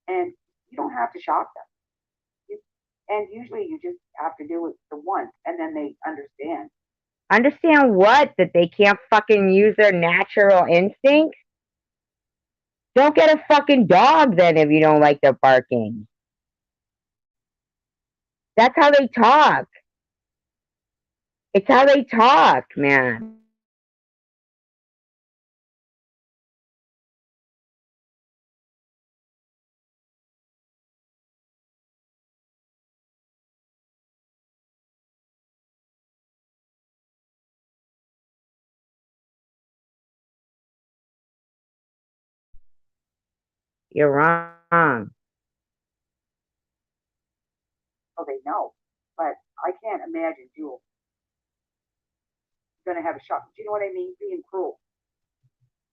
and you don't have to shock them. You, and usually you just have to do it the once, and then they understand. Understand what? That they can't fucking use their natural instincts? Don't get a fucking dog then if you don't like their barking. That's how they talk. It's how they talk, man. You're wrong. So they know. But I can't imagine Jewel going to have a shock. Do you know what I mean? Being cruel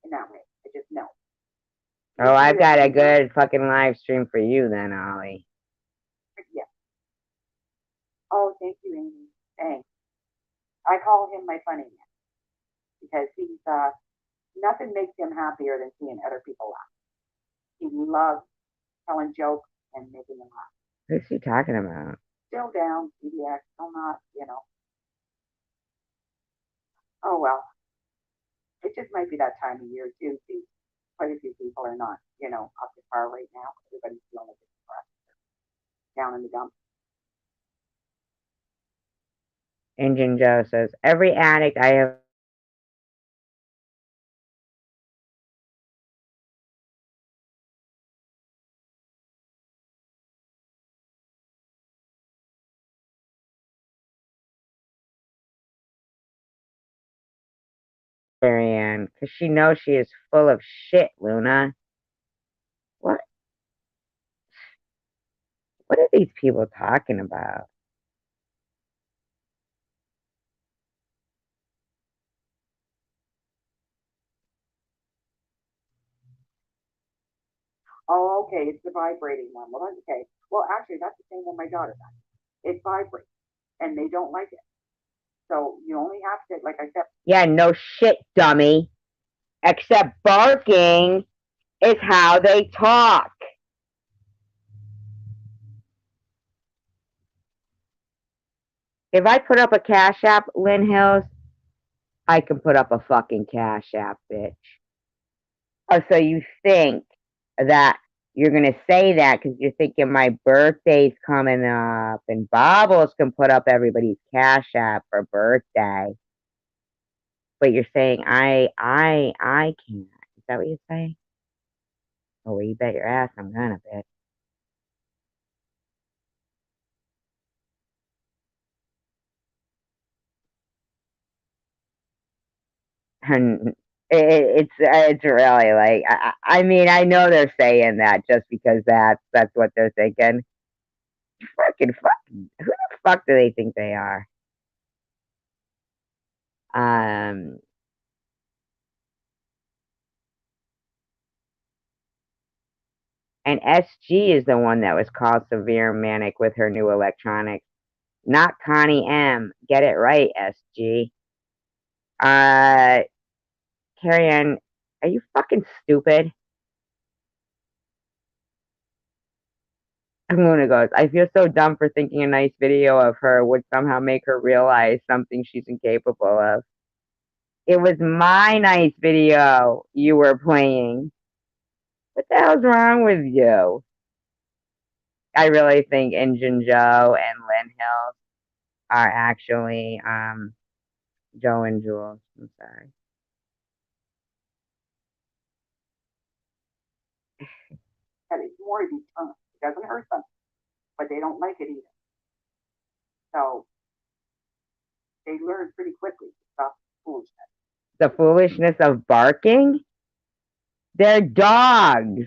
in that way. I just know. Oh, I've got a good fucking live stream for you then, Ollie. Yeah. Oh, thank you, Amy. Thanks. I call him my funny man because he's nothing makes him happier than seeing other people laugh. He loves telling jokes and making them laugh. Who's she talking about? Still down, CBX, still not, Oh well, it just might be that time of year too. See, quite a few people are not, up to par right now. Everybody's feeling a bit depressed, down in the dumps. Engine Joe says, every addict I have Marianne, because she knows she is full of shit, Luna. What? What are these people talking about? Oh, okay, it's the vibrating one. Well, that's okay. Well, actually, that's the same one my daughter got. It vibrates, and they don't like it. So you only have to, like I said. Yeah, no shit, dummy. Except barking is how they talk. If I put up a Cash App, Lynn Hills, I can put up a fucking Cash App, bitch. Oh, so you think that you're gonna say that because you're thinking my birthday's coming up and Bobbles can put up everybody's Cash App for birthday. But you're saying I can't. Is that what you're saying? Oh, well, you bet your ass I'm gonna, bitch. And it's really like I mean I know they're saying that just because that's what they're thinking. Fucking who the fuck do they think they are? Um, and SG is the one that was called severe manic with her new electronics, not Connie M. Get it right, SG. Uh, Carrie Ann, are you fucking stupid? Luna goes, I feel so dumb for thinking a nice video of her would somehow make her realize something she's incapable of. It was my nice video you were playing. What the hell's wrong with you? I really think Engine Joe and Lynn Hills are actually Joe and Jules. I'm sorry. And it's more determined. It doesn't hurt them, but they don't like it either. So they learn pretty quickly to stop foolishness. The foolishness of barking? They're dogs.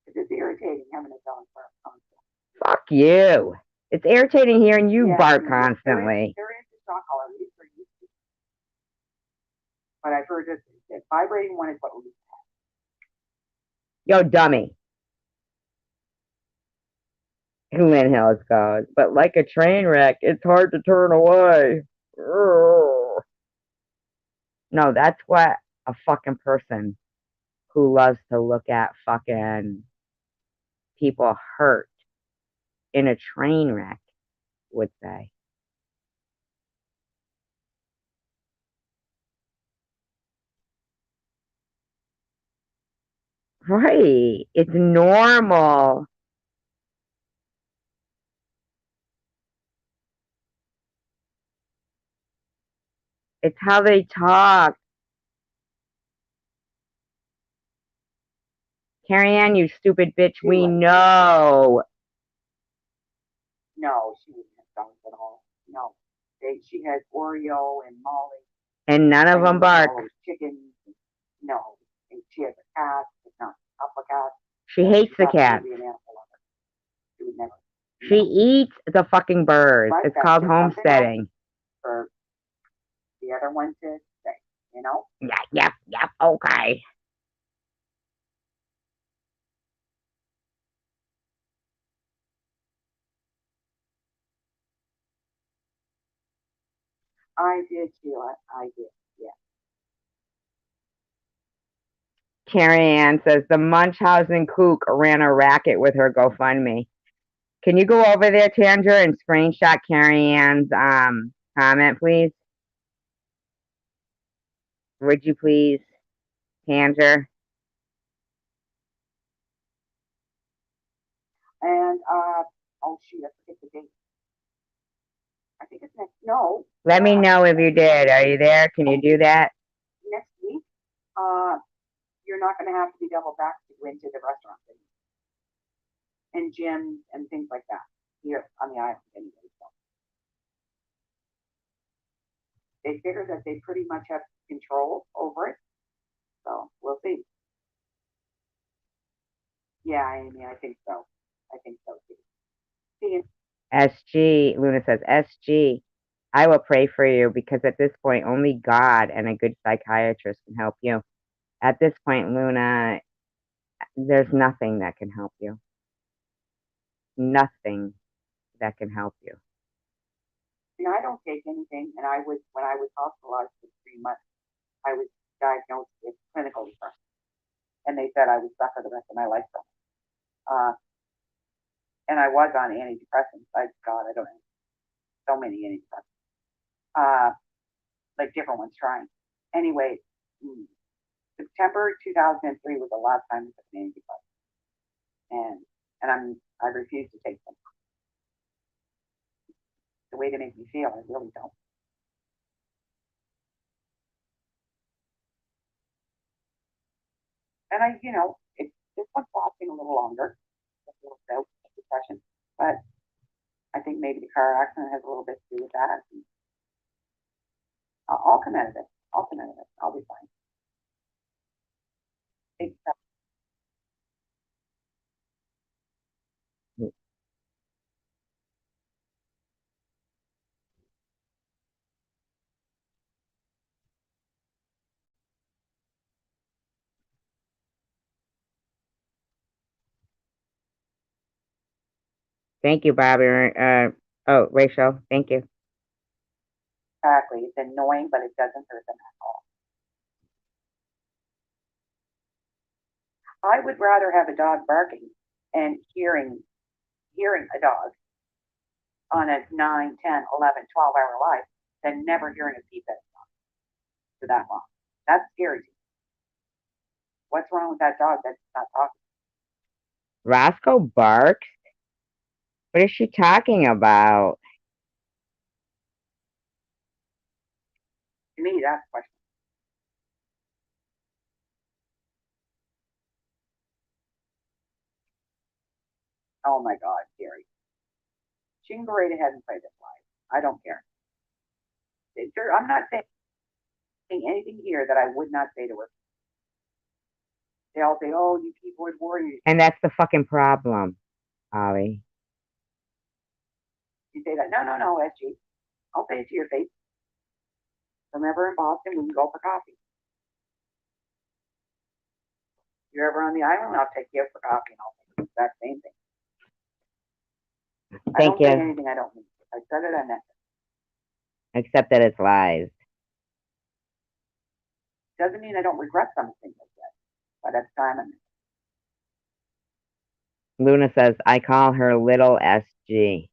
It's irritating having a dog bark constantly. Fuck you. It's irritating hearing you bark constantly. There is a shock collar. But I've heard that the vibrating one is what we Yo, dummy. Lynn Hills goes, but like a train wreck, it's hard to turn away. Urgh. No, that's what a fucking person who loves to look at fucking people hurt in a train wreck would say. Right. It's normal. It's how they talk. Carrie Ann, you stupid bitch, we know. No, she wouldn't have dogs at all. No. She had Oreo and Molly. And none of them bark. Chickens. No. And she has a cat. It's not a cat. She hates the cat. She would never. She eats the fucking birds. It's called homesteading. For the other one to say, Yep, okay. I did, Sheila. I did, yeah. Carrie Ann says the Munchausen kook ran a racket with her GoFundMe. Can you go over there, Tandra, and screenshot Carrie Ann's comment, please? Would you please, Tandra? And oh shoot, I forget the date. I think it's next. No. Let me know if you did. Are you there? Can you do that? Next week. You're not going to have to be double back to go into the restaurant and gyms and things like that here on the island anyway. So they figure that they pretty much have control over it. So we'll see. Yeah, Amy, I think so. I think so too. See you. SG, Luna says, SG, I will pray for you because at this point, only God and a good psychiatrist can help you. At this point, Luna, there's nothing that can help you. Nothing that can help you. You know, I don't take anything, and when I was hospitalized for 3 months, I was diagnosed with clinical depression, and they said I would suffer the rest of my life from it. And I was on antidepressants. God, I don't know, so many antidepressants, like different ones trying. Anyway, September 2003 was the last time I took an antidepressant, and I refuse to take them. The way they make me feel, I really don't. And this one's lasting a little longer, a little bout of depression, but I think maybe the car accident has a little bit to do with that. I'll come out of it. I'll come out of it. I'll be fine. Except, Thank you, Bobby. Rachel, thank you. exactly. It's annoying, but it doesn't hurt them at all. I would rather have a dog barking and hearing a dog on a 9, 10, 11, 12-hour life than never hearing a peep at a dog for that long. That's scary to me. What's wrong with that dog that's not talking? Roscoe barks? What is she talking about? To me, that's a question. Oh my God, Gary. She can go right ahead and play this live. I don't care. I'm not saying anything here that I would not say to her. They all say, "Oh, you keyboard warriors." And that's the fucking problem, Ollie. You say that. No, SG. I'll say it to your face. Remember in Boston, we can go for coffee. If you're ever on the island, I'll take you out for coffee and I'll make the exact same thing. I don't say anything I don't mean. If I said it, I meant it. Except that it's lies. Doesn't mean I don't regret something like that. But at the time, I meant it. Luna says, I call her little SG.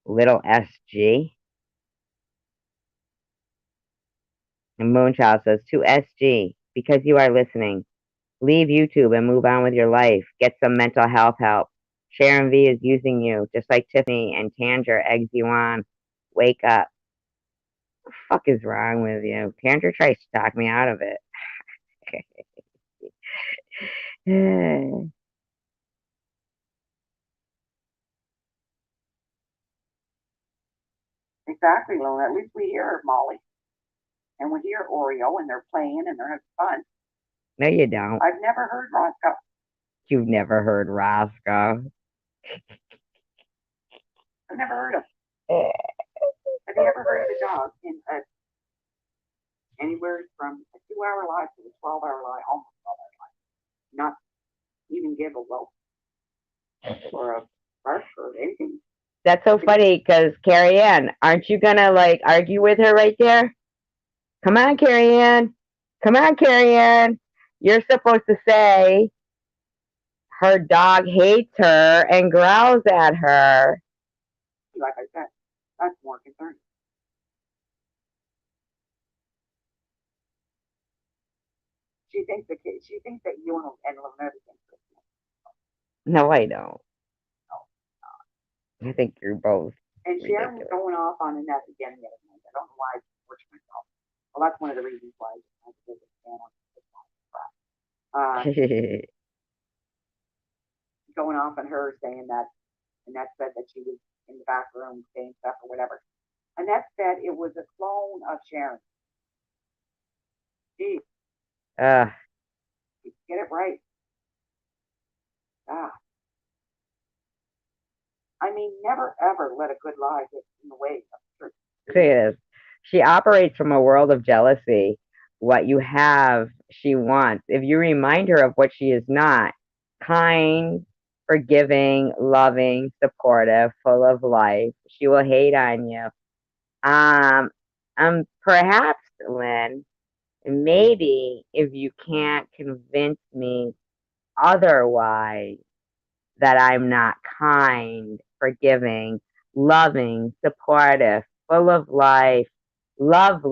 Little SG? And Moonchild says, to SG, because you are listening. Leave YouTube and move on with your life. Get some mental health help. Sharon V is using you, just like Tiffany and Tandra eggs you on. Wake up. What the fuck is wrong with you? Tandra tries to talk me out of it. Exactly, Luna. At least we hear Molly. And we hear Oreo and they're playing and they're having fun. No, you don't. I've never heard Roscoe. You've never heard Roscoe. I've never heard of him. Have you ever heard of a dog in anywhere from a 2-hour life to a 12-hour life, almost 12-hour life? Not even give a whelp or a bark or anything. That's so funny because Carrie Ann, aren't you gonna like argue with her right there? Come on, Carrie Ann. Come on, Carrie Ann. You're supposed to say her dog hates her and growls at her. Like I said, that's more concerning. She thinks that you and Laverne think so. No, I don't. No. I think you're both And Sharon was ridiculous. going off on Annette again the other night. I don't know why I pushed myself. Well, that's one of the reasons why I just had to visit Stan on this crap. Going off on her saying that Annette said that she was in the back room saying stuff or whatever. Annette said it was a clone of Sharon. Gee, uh, get it right. Ah, I mean, never ever let a good lie get in the way of truth. she is. She operates from a world of jealousy. What you have, she wants. If you remind her of what she is not, kind, forgiving, loving, supportive, full of life, she will hate on you. Um, perhaps, Lynn, maybe if you can't convince me otherwise that I'm not kind, forgiving, loving, supportive, full of life, love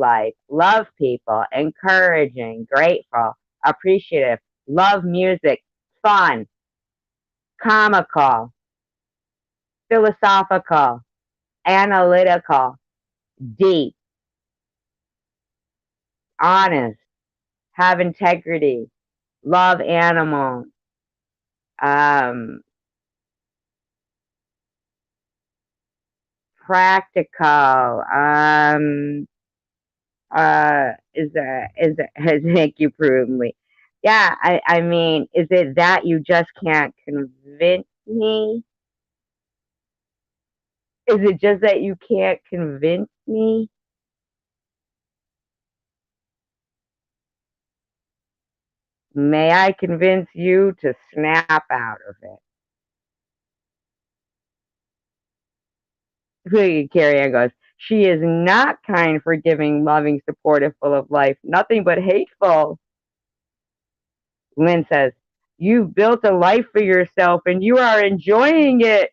people, encouraging, grateful, appreciative, love music, fun, comical, philosophical, analytical, deep, honest, have integrity, love animals, um, practical, is that thank you prudently. Yeah, I mean, is it that you just can't convince me? Is it just that you can't convince me? May I convince you to snap out of it? Carrie Ann goes, she is not kind, forgiving, loving, supportive, full of life, nothing but hateful. Lynn says, you've built a life for yourself and you are enjoying it.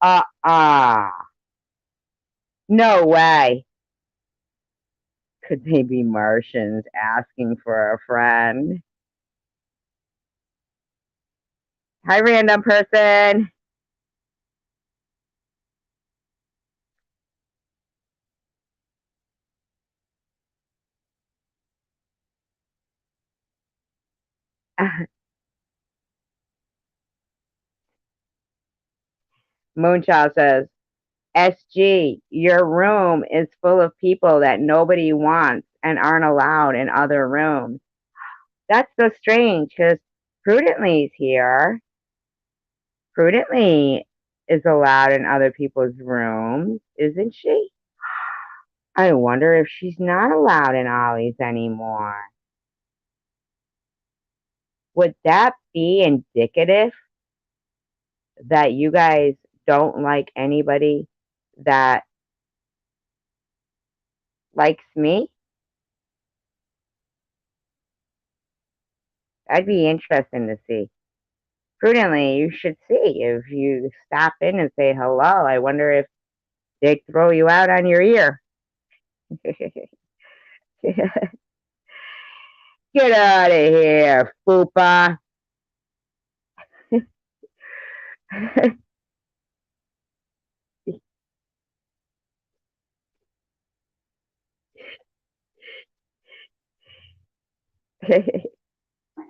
Uh-uh. No way. Could they be Martians asking for a friend? Hi, random person. Moonchild says, SG, your room is full of people that nobody wants and aren't allowed in other rooms. That's so strange because Prudently's here. Prudently is allowed in other people's rooms, isn't she? I wonder if she's not allowed in Ollie's anymore. Would that be indicative that you guys don't like anybody that likes me? That'd be interesting to see. Prudently, you should see if you stop in and say hello. I wonder if they'd throw you out on your ear. Get out of here, Fupa.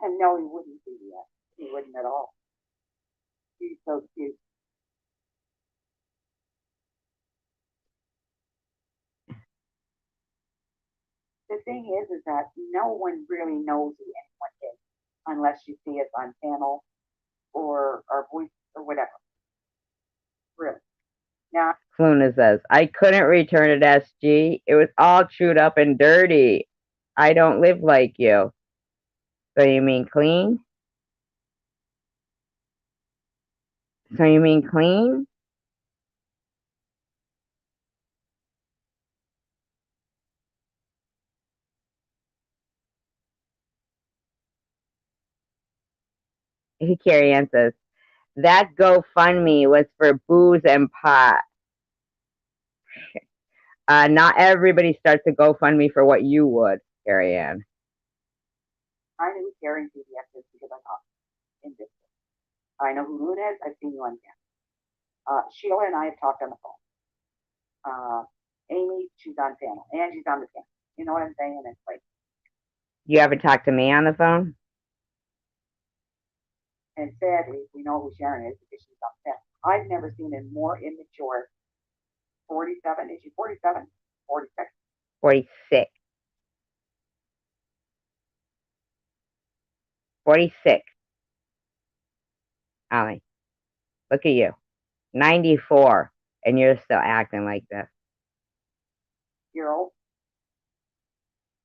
And no, he wouldn't do that. He wouldn't at all. He's so cute. The thing is that no one really knows who anyone is unless you see us on panel or our voice or whatever. Really. Now, Luna says, I couldn't return it, SG. It was all chewed up and dirty. I don't live like you. So you mean clean? So you mean clean? Carrie Ann says, that GoFundMe was for booze and pot. Not everybody starts a GoFundMe for what you would, Carrie Ann. I know who Carrie and CBS is because I talked in this. I know who Luna is. I've seen you on camera. Sheila and I have talked on the phone. Amy, she's on panel. Angie's on the panel. You know what I'm saying? It's like. You ever talk to me on the phone? And sadly, we know who Sharon is because she's on panel. I've never seen a more immature 47. Is she 47? 46. 46. 46. Ollie, look at you. 94. And you're still acting like this. Year old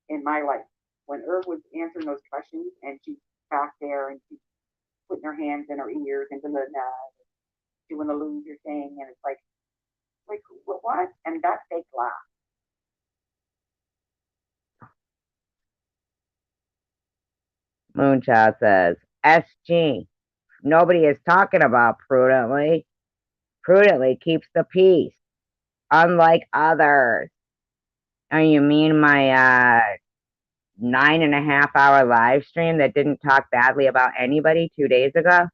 in my life. When Irv was answering those questions and she's back there and she's putting her hands in her ears and doing the loser thing, and it's like what? And that fake laugh. Moonchild says, SG, nobody is talking about prudently. Prudently keeps the peace, unlike others. Oh, you mean my 9.5 hour live stream that didn't talk badly about anybody 2 days ago?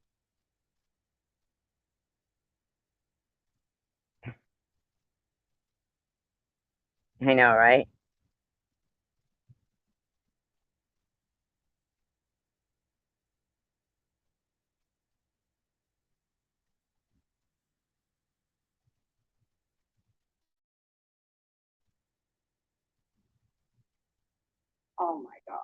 I know, right? Oh my God.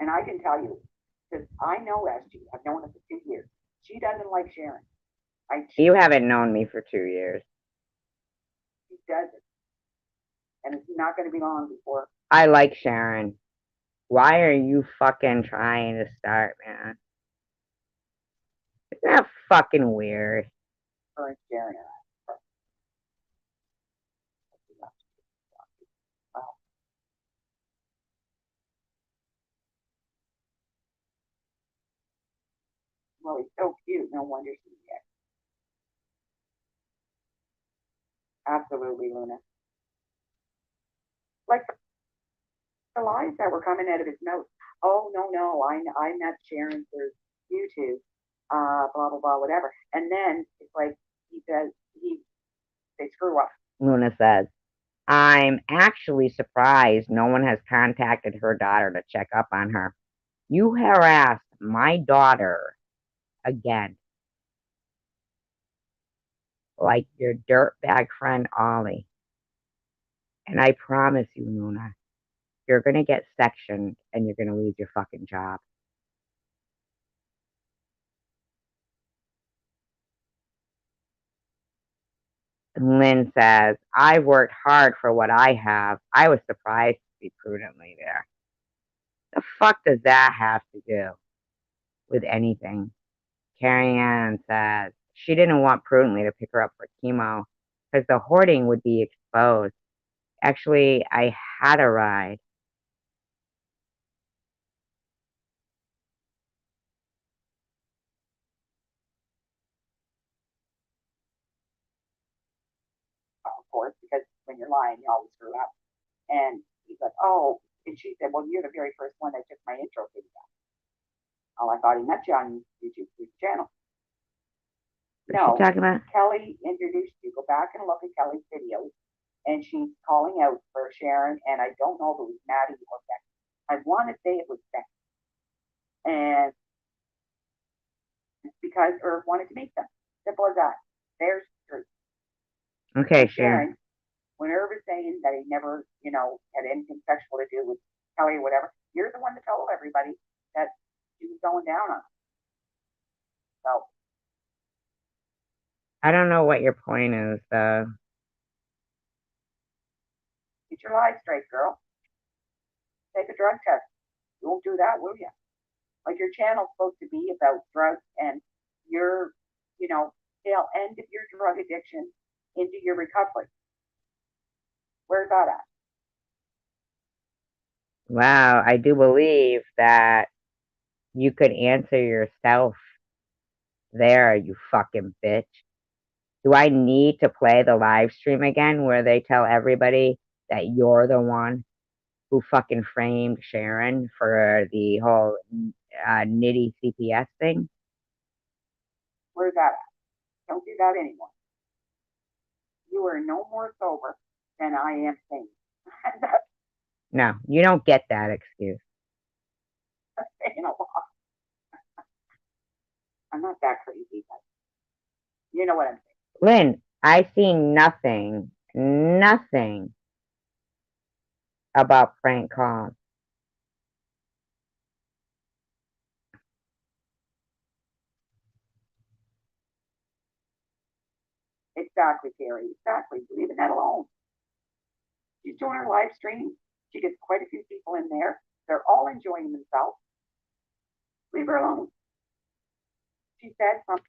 And I can tell you, because I know SG, I've known her for 2 years. She doesn't like Sharon. You haven't known me for 2 years. She doesn't. And it's not going to be long before. I like Sharon. Why are you fucking trying to start, man? Isn't that fucking weird? Her and Sharon and I. Well, he's so cute. No wonder she's there. Absolutely, Luna. Like the lies that were coming out of his mouth. Oh no, I met Sharon through YouTube, blah blah blah, whatever. And then it's like he says they screw up. Luna says, I'm actually surprised no one has contacted her daughter to check up on her. You harassed my daughter again. Like your dirtbag friend Ollie. And I promise you, Luna, you're going to get sectioned and you're going to lose your fucking job. And Lynn says, I've worked hard for what I have. I was surprised to see prudently there. The fuck does that have to do with anything? Carrie Ann says she didn't want prudently to pick her up for chemo because the hoarding would be exposed. Actually, I had a ride. Of course, because when you're lying, you always screw up. And he's like, oh, and she said, well, you're the very first one that took my intro video. Oh, I thought he met you on YouTube channel. What's she talking about? Kelly introduced you. Go back and look at Kelly's videos. And she's calling out for Sharon, and I don't know if it was Maddie or Becky. I want to say it was Becky. And because Irv wanted to meet them. Simple as that. There's the truth. Okay, Sharon, when Irv is saying that he never, had anything sexual to do with Kelly or whatever, you're the one that told everybody that she was going down on him. So I don't know what your point is, though. get your lies straight, girl. Take a drug test. You won't do that, will you? Like your channel's supposed to be about drugs and your, tail end of your drug addiction into your recovery. Where's that at? Wow, I do believe that you could answer yourself there, you fucking bitch. Do I need to play the live stream again where they tell everybody that you're the one who fucking framed Sharon for the whole nitty CPS thing? Where's that at? Don't do that anymore. You are no more sober than I am sane. No, you don't get that excuse. That's saying a lot. I'm not that crazy, but you know what I'm saying. Lynn, I see nothing about prank calls. Exactly, Carrie. Exactly. Leaving that alone. She's doing her live stream. She gets quite a few people in there. They're all enjoying themselves. Leave her alone. She said something.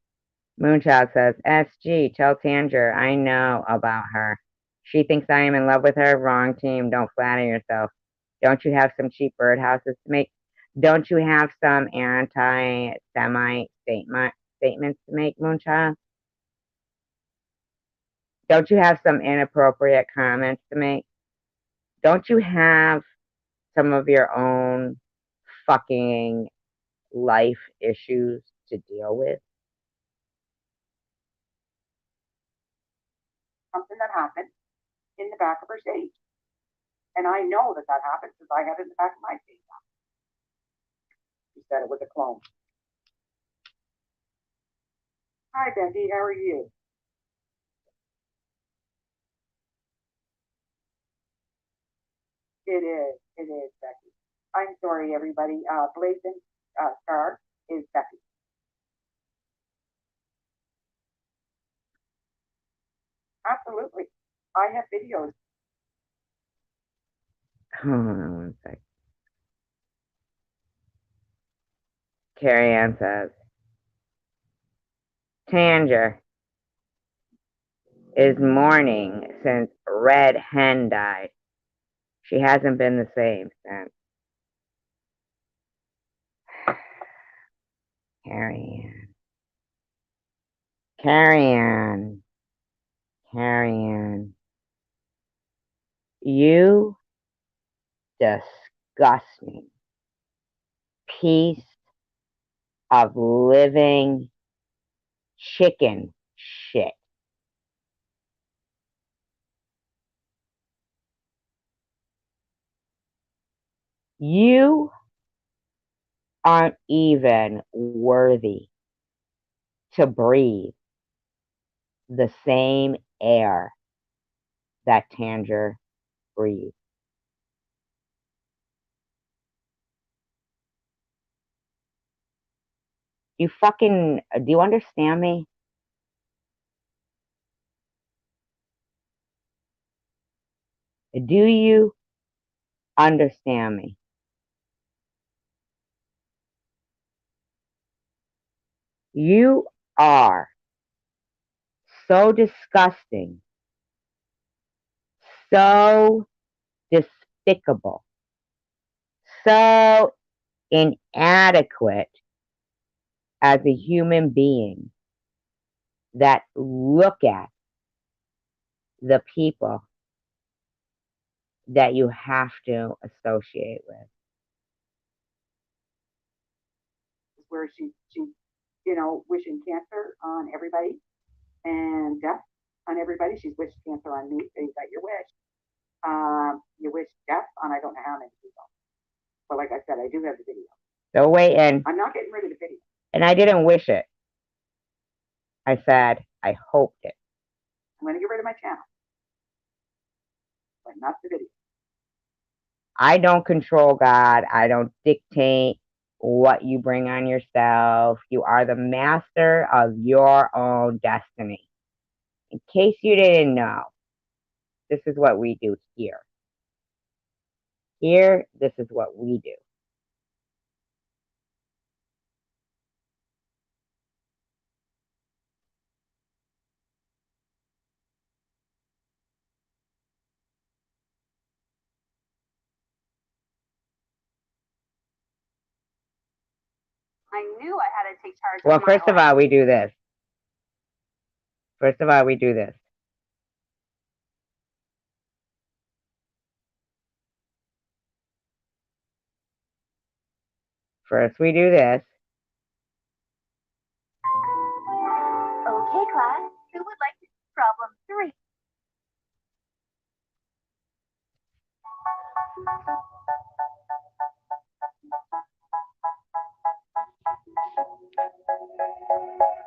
Moonchild says, SG, tell Tanger I know about her. She thinks I am in love with her. Wrong team. Don't flatter yourself. Don't you have some cheap birdhouses to make? Don't you have some anti-Semite statements to make, Moonchild? Don't you have some inappropriate comments to make? Don't you have some of your own fucking life issues to deal with? Something that happened in the back of her stage. And I know that that happened because I had it in the back of my stage. She said it was a clone. Hi, Bendy. How are you? It is, Becky. I'm sorry, everybody. Blazing Star is Becky. Absolutely. I have videos. Hold on one sec. Carrie Ann says, Tanger is mourning since Red Hen died. She hasn't been the same since. Carrie Ann. Carrie Ann. Carrie Ann. You disgusting piece of living chicken shit. You aren't even worthy to breathe the same air that Tanger breathes. You fucking, do you understand me? Do you understand me? You are so disgusting, so despicable, so inadequate as a human being that look at the people that you have to associate with. Where she, wishing cancer on everybody and death on everybody. She's wished cancer on me, so you got your wish. You wish death on I don't know how many people. But like I said, I do have the video. So wait, and I'm not getting rid of the video. And I didn't wish it. I said I hoped it. I'm going to get rid of my channel, but not the video. I don't control God. I don't dictate what you bring on yourself. You are the master of your own destiny. In case you didn't know, this is what we do here. Here, this is what we do. I knew I had to take charge. Well, first of all, we do this. First of all, we do this. First, we do this. Okay, class. Who would like to do problem 3?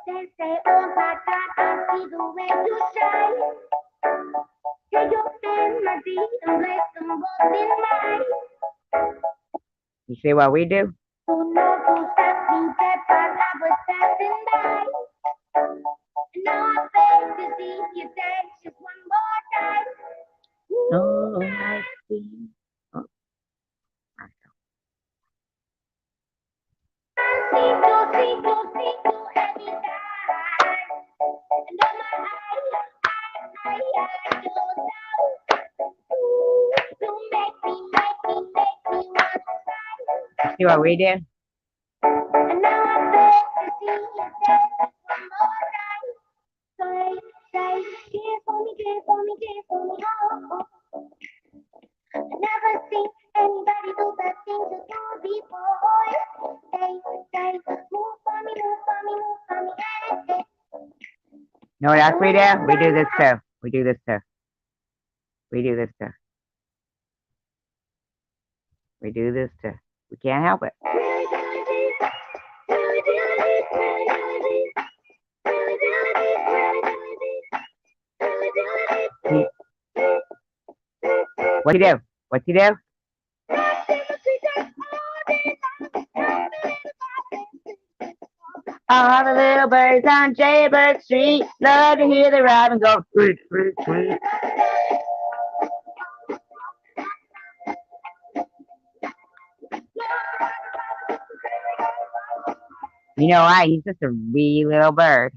They say, oh my God, I see the way you shine. Take your melody and place them both in mine. You see what we do? Who knows who stopped me dead while I was passing by? And now I beg to see you dance just one more time. Oh, I see. Oh. Sing to every time. And on my eye, go down. To make me want to smile. See what we do? And now I beg to see you dance one more time. So say, dance for me, dance for me, dance for me, oh. I never seen anybody do the things you do before. Say, move for me, move for me, move for me, hey. You know what else we do? We do this too. We do this too. We do this too. We do this too. We can't help it. What you do? What you do? All the little birds on Jaybird Street love to hear the robin go tweet, tweet, tweet. You know why? He's just a wee little bird.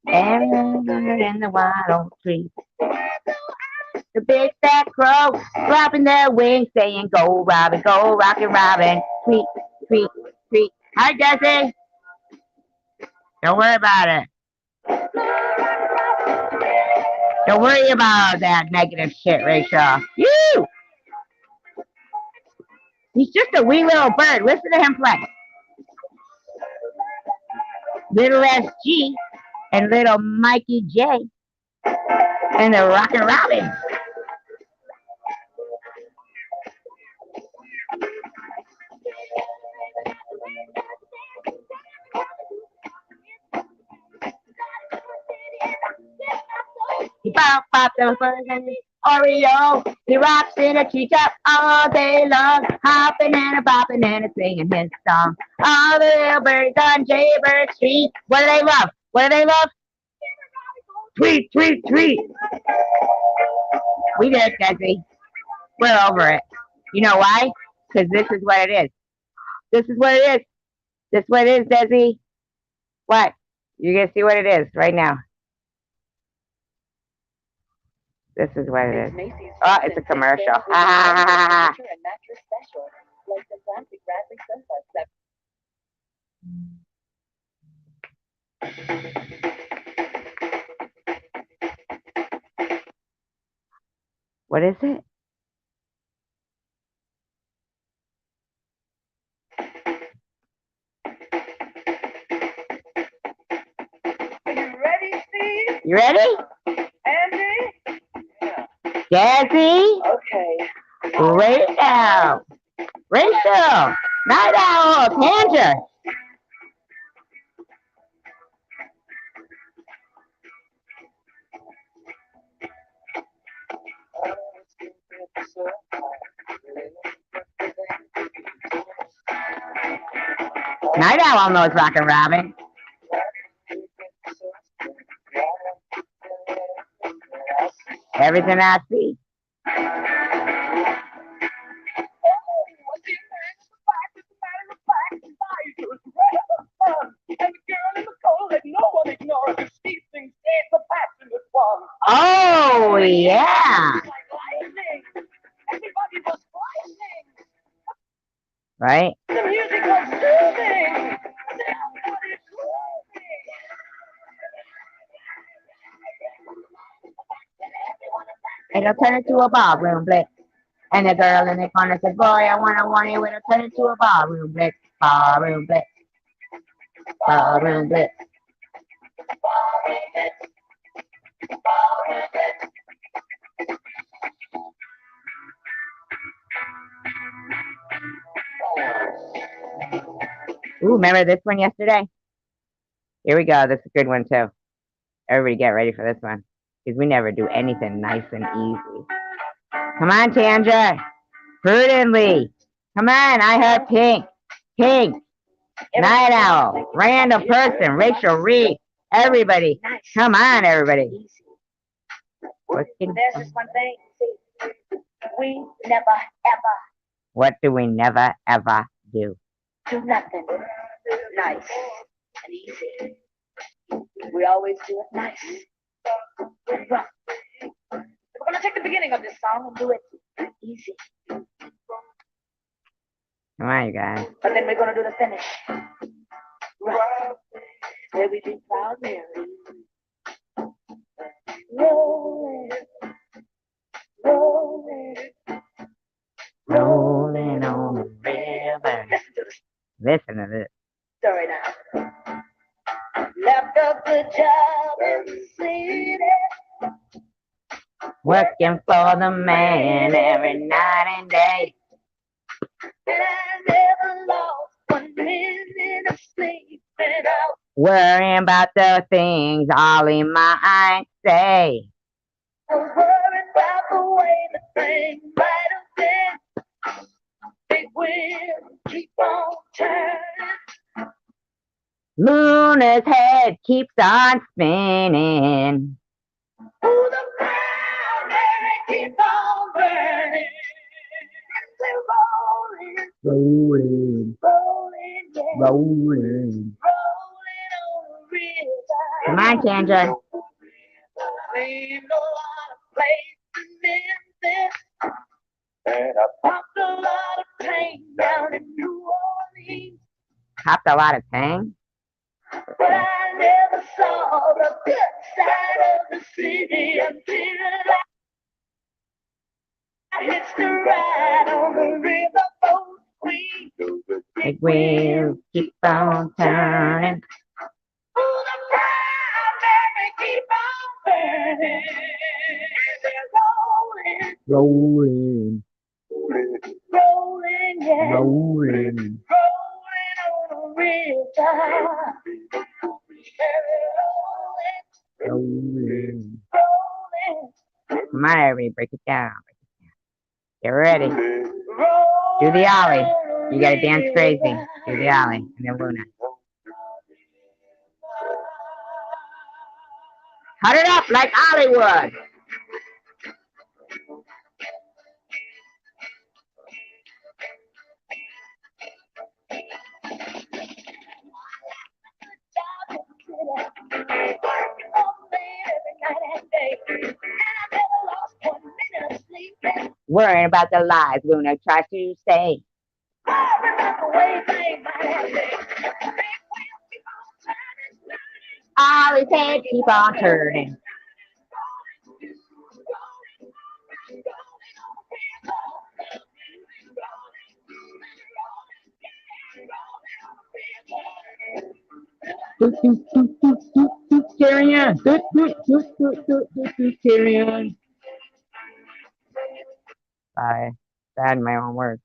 Every bird in the wild oak tree. The big fat crow flapping their wings saying, go robin, go rockin' robin. Tweet, tweet, tweet. Hi, Jesse. Don't worry about it. Don't worry about that negative shit, Rachel. You! He's just a wee little bird. Listen to him play. Little SG and little Mikey J and the Rockin' Robin. He pop the first Oreo. He rocks in a treetop all day long, hopping and a bopping and a singing his song. All the little birds on Jaybird Street. What do they love? What do they love? Tweet, tweet, tweet. We did it, Desi. We're over it. You know why? Because this is what it is. This is what it is. This is what it is, Desi. What? You're going to see what it is right now. This is what it is. Oh, it's a commercial. Ah. What is it? Are you ready, Steve? You ready? Andy? Desi? Okay. Rachel. Rachel. Night Owl. Tanger. Night Owl knows Rockin' Robin. Everything I see. Oh, yeah. right? The music was soothing. It'll turn into a ballroom blitz. And the girl in the corner said, boy, I want you. It'll turn into a ballroom blitz. Ballroom blitz. Ballroom blitz. Ooh, remember this one yesterday? Here we go. This is a good one, too. Everybody get ready for this one. Because we never do anything nice and easy. Come on, Tandra. Prudently. Come on, I heard pink. Pink. Night Owl. Random person. Rachel Reed. Everybody. Come on, everybody. There's just one thing. We never ever What do we never, ever do? do nothing nice and easy. We always do it nice and rough. We're gonna take the beginning of this song and do it easy, Come on, you guys. but then we're gonna do the finish rough. Where we do proud Mary. Rolling, rolling, Rolling on the river. Listen to the Listen to this. story now. Left a good job in the city. Working for the man every night and day. And I never lost 1 minute of sleep. And I Worrying about the things all in my eyes say. was worried about the way the thing might have been. Big wheel keep on turning. Luna's head keeps on spinning. Oh, the primary keep on burning. We're rolling, Rolling, rolling, yeah. rolling. Rolling on the river. Come on, Tandra. Ain't a lot of places in Memphis. And I popped a lot of pain down in New Orleans. Popped a lot of tang. But I never saw the good side of the city until I hitched a ride on the riverboat queen. Big wheel keep on turning. Oh, the primary keep on burning. And they're rolling, Rolling, rolling, yeah. rolling. Rolling on the river. Rolling. Rolling, Come on, everybody, break it down. Get ready. rolling. Do the ollie. You gotta dance crazy. Do the ollie. And then Luna. Cut it up like Hollywood. Worrying about the lies Luna tries to say. Ollie's head keep on turning. Carry on. Carry on. Sorry, bad in my own words.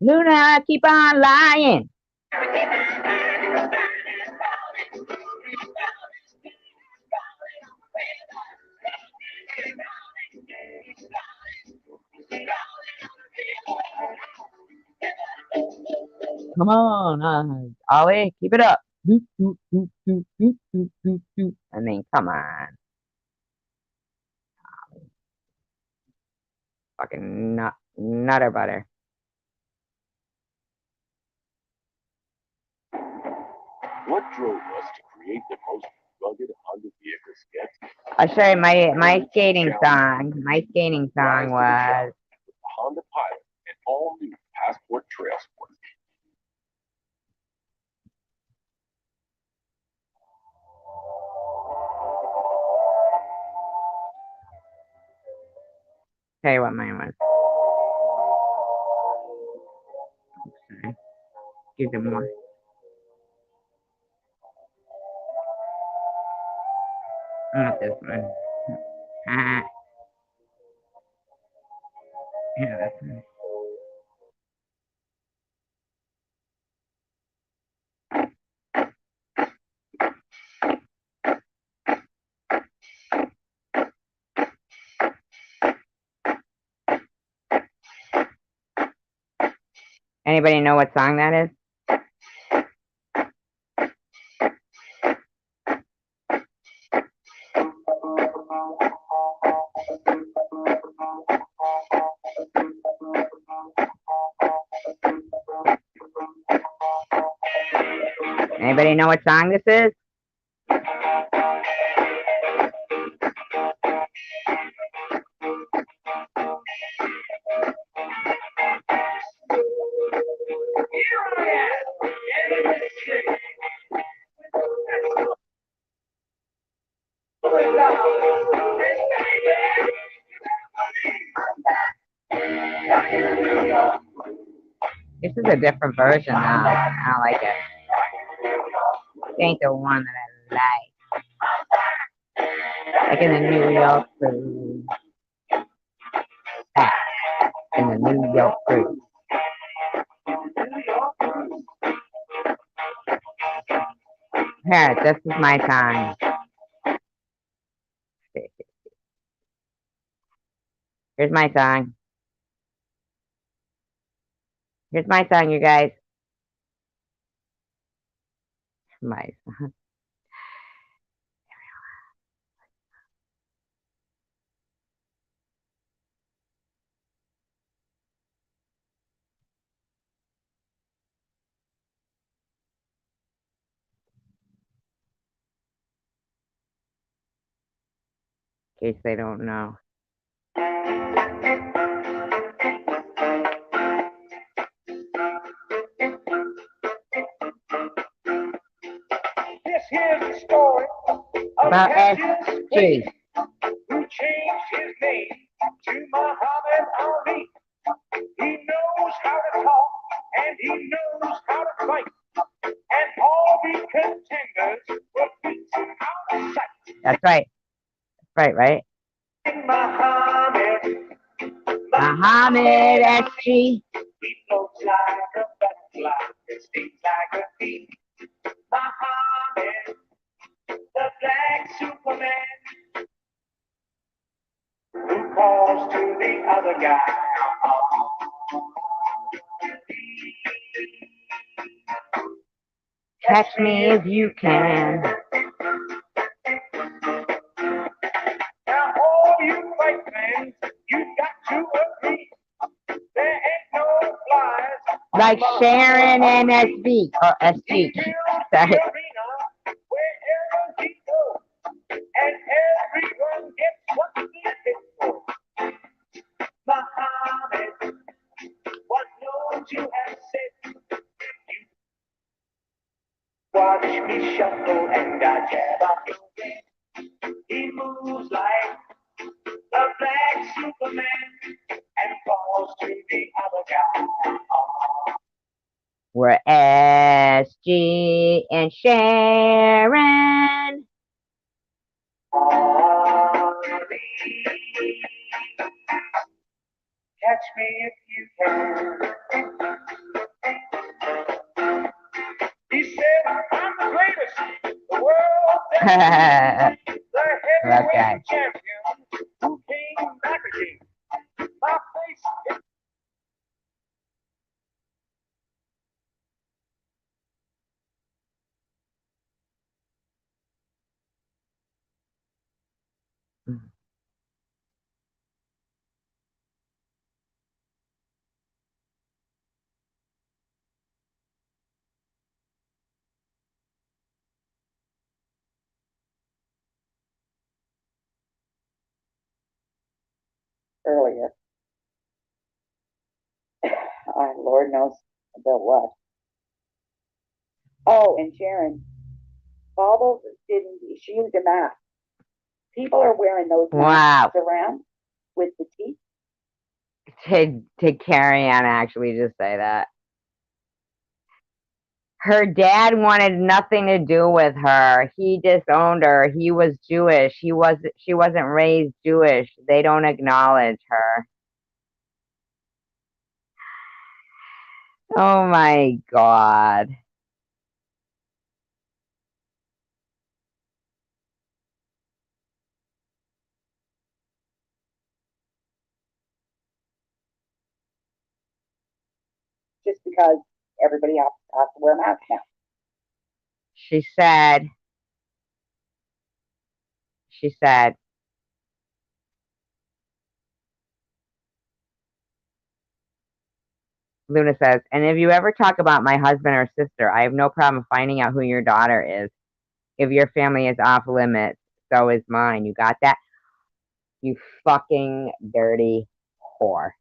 Luna, keep on lying. Come on, Ollie, keep it up. I mean, come on. Fucking nutter butter. What drove us to create the most rugged Honda vehicle sketch? I'll show you my skating song. My skating song was The Honda Pilot, an all-new Passport Trail Sport. tell you what mine was. Sorry. Give them more. Not this one. Yeah, this one. Anybody know what song that is? Anybody know what song this is? This is a different version now. I don't like it. This ain't the one that I like. Like in the New York Cruise. Back in the New York Cruise. Here, this is my time. Here's my song. Here's my song, you guys. My song. In case they don't know. This here's the story About SG. who changed his name to Muhammad Ali. He knows how to talk and he knows how to fight. And all the contenders were beat out of sight. That's right. That's right? Muhammad SG. He floats like a butterfly, and stings like a bee. Muhammad, the black Superman, who calls to the other guy. Catch me if you can. Now all you white men, you got to agree. There ain't no flies Like Sharon and SB. Or SG. Sorry. arena wherever he goes, and everyone gets what they fit for. Muhammad was known to have said, "You watch me shuffle and I jab out your way." He moves like a black Superman and falls to the other guy. We're SG and Sharon. Catch me if you can. He said, I'm the greatest the world ever seen. The heavyweight champion who came back again. My face is earlier. Lord knows about what. Oh, and Sharon, Bobbles didn't. She used a mask. People are wearing those Wow. masks around with the teeth. To Carrie Ann actually just say that. Her dad wanted nothing to do with her. He disowned her. He was Jewish. She wasn't raised Jewish. They don't acknowledge her. Oh my God. Just because everybody has to wear masks now. She said, Luna says, and if you ever talk about my husband or sister, I have no problem finding out who your daughter is. If your family is off limits, so is mine. You got that? You fucking dirty whore.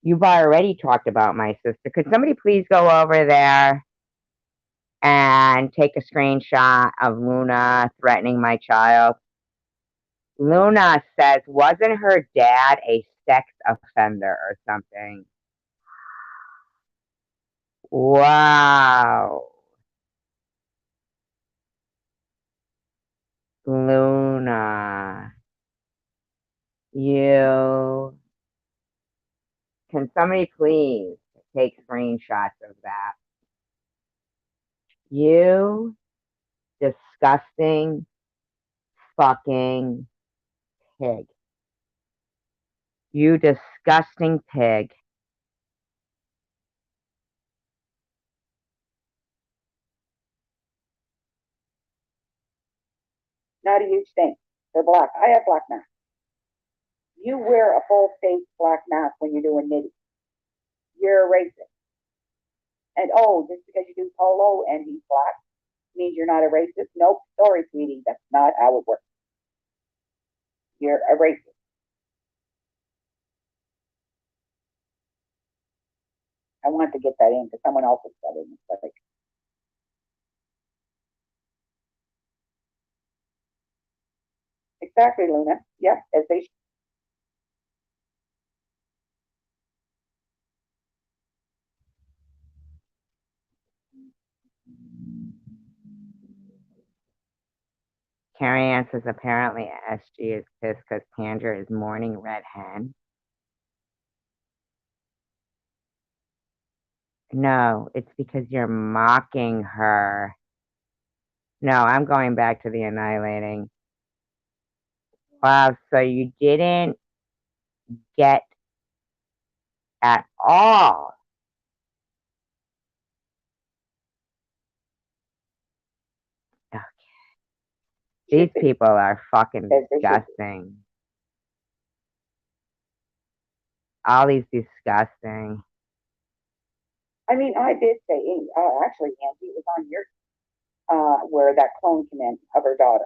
You've already talked about my sister. Could somebody please go over there and take a screenshot of Luna threatening my child? Luna says, wasn't her dad a sex offender or something? Wow. Luna. You. Can somebody please take screenshots of that? You disgusting fucking pig. You disgusting pig. Not a huge thing. They're black. I have black masks. You wear a full face black mask when you're doing knitting. You're a racist. And oh, just because you do polo and he's black means you're not a racist? Nope. Sorry, sweetie. That's not how it works. You're a racist. I want to get that in because someone else has said it. It's like, exactly, Luna. Yep, as they Carrie Ann says apparently SG is pissed because Tandra is mourning Red Hen. No, it's because you're mocking her. No, I'm going back to the annihilating. Wow, so you didn't get at all. Okay. These people are fucking disgusting. All these disgusting. I mean, I did say, actually, Angie, it was on your, where that clone came in of her daughter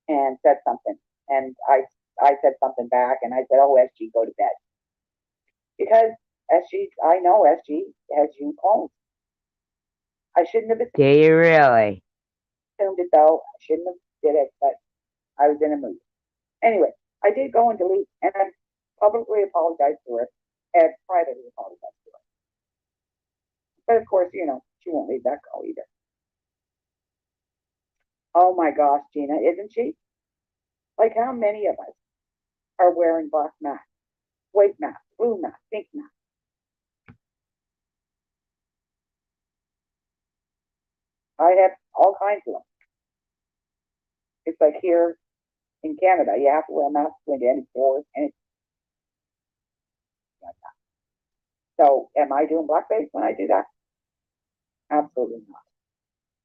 and said something. And I said something back and I said, oh, SG, go to bed. Because SG, I know SG has you clones. I shouldn't have Do you really? assumed it though. I shouldn't have did it, but I was in a mood. Anyway, I did go and delete and I publicly apologized to her and privately apologized to her. But of course, she won't leave that go either. Oh my gosh, Gina, isn't she? Like how many of us are wearing black masks, white masks, blue masks, pink masks? I have all kinds of them. It's like here in Canada, you have to wear a mask to go into any stores, and it's like that. So, am I doing blackface when I do that? Absolutely not.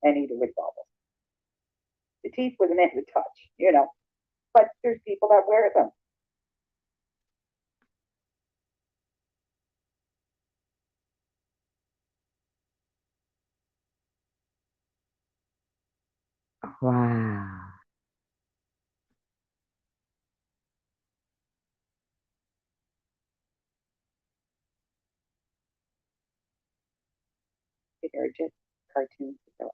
And neither with bubbles. The teeth was an end to touch. But there's people that wear them. Wow. They're just cartoons. So.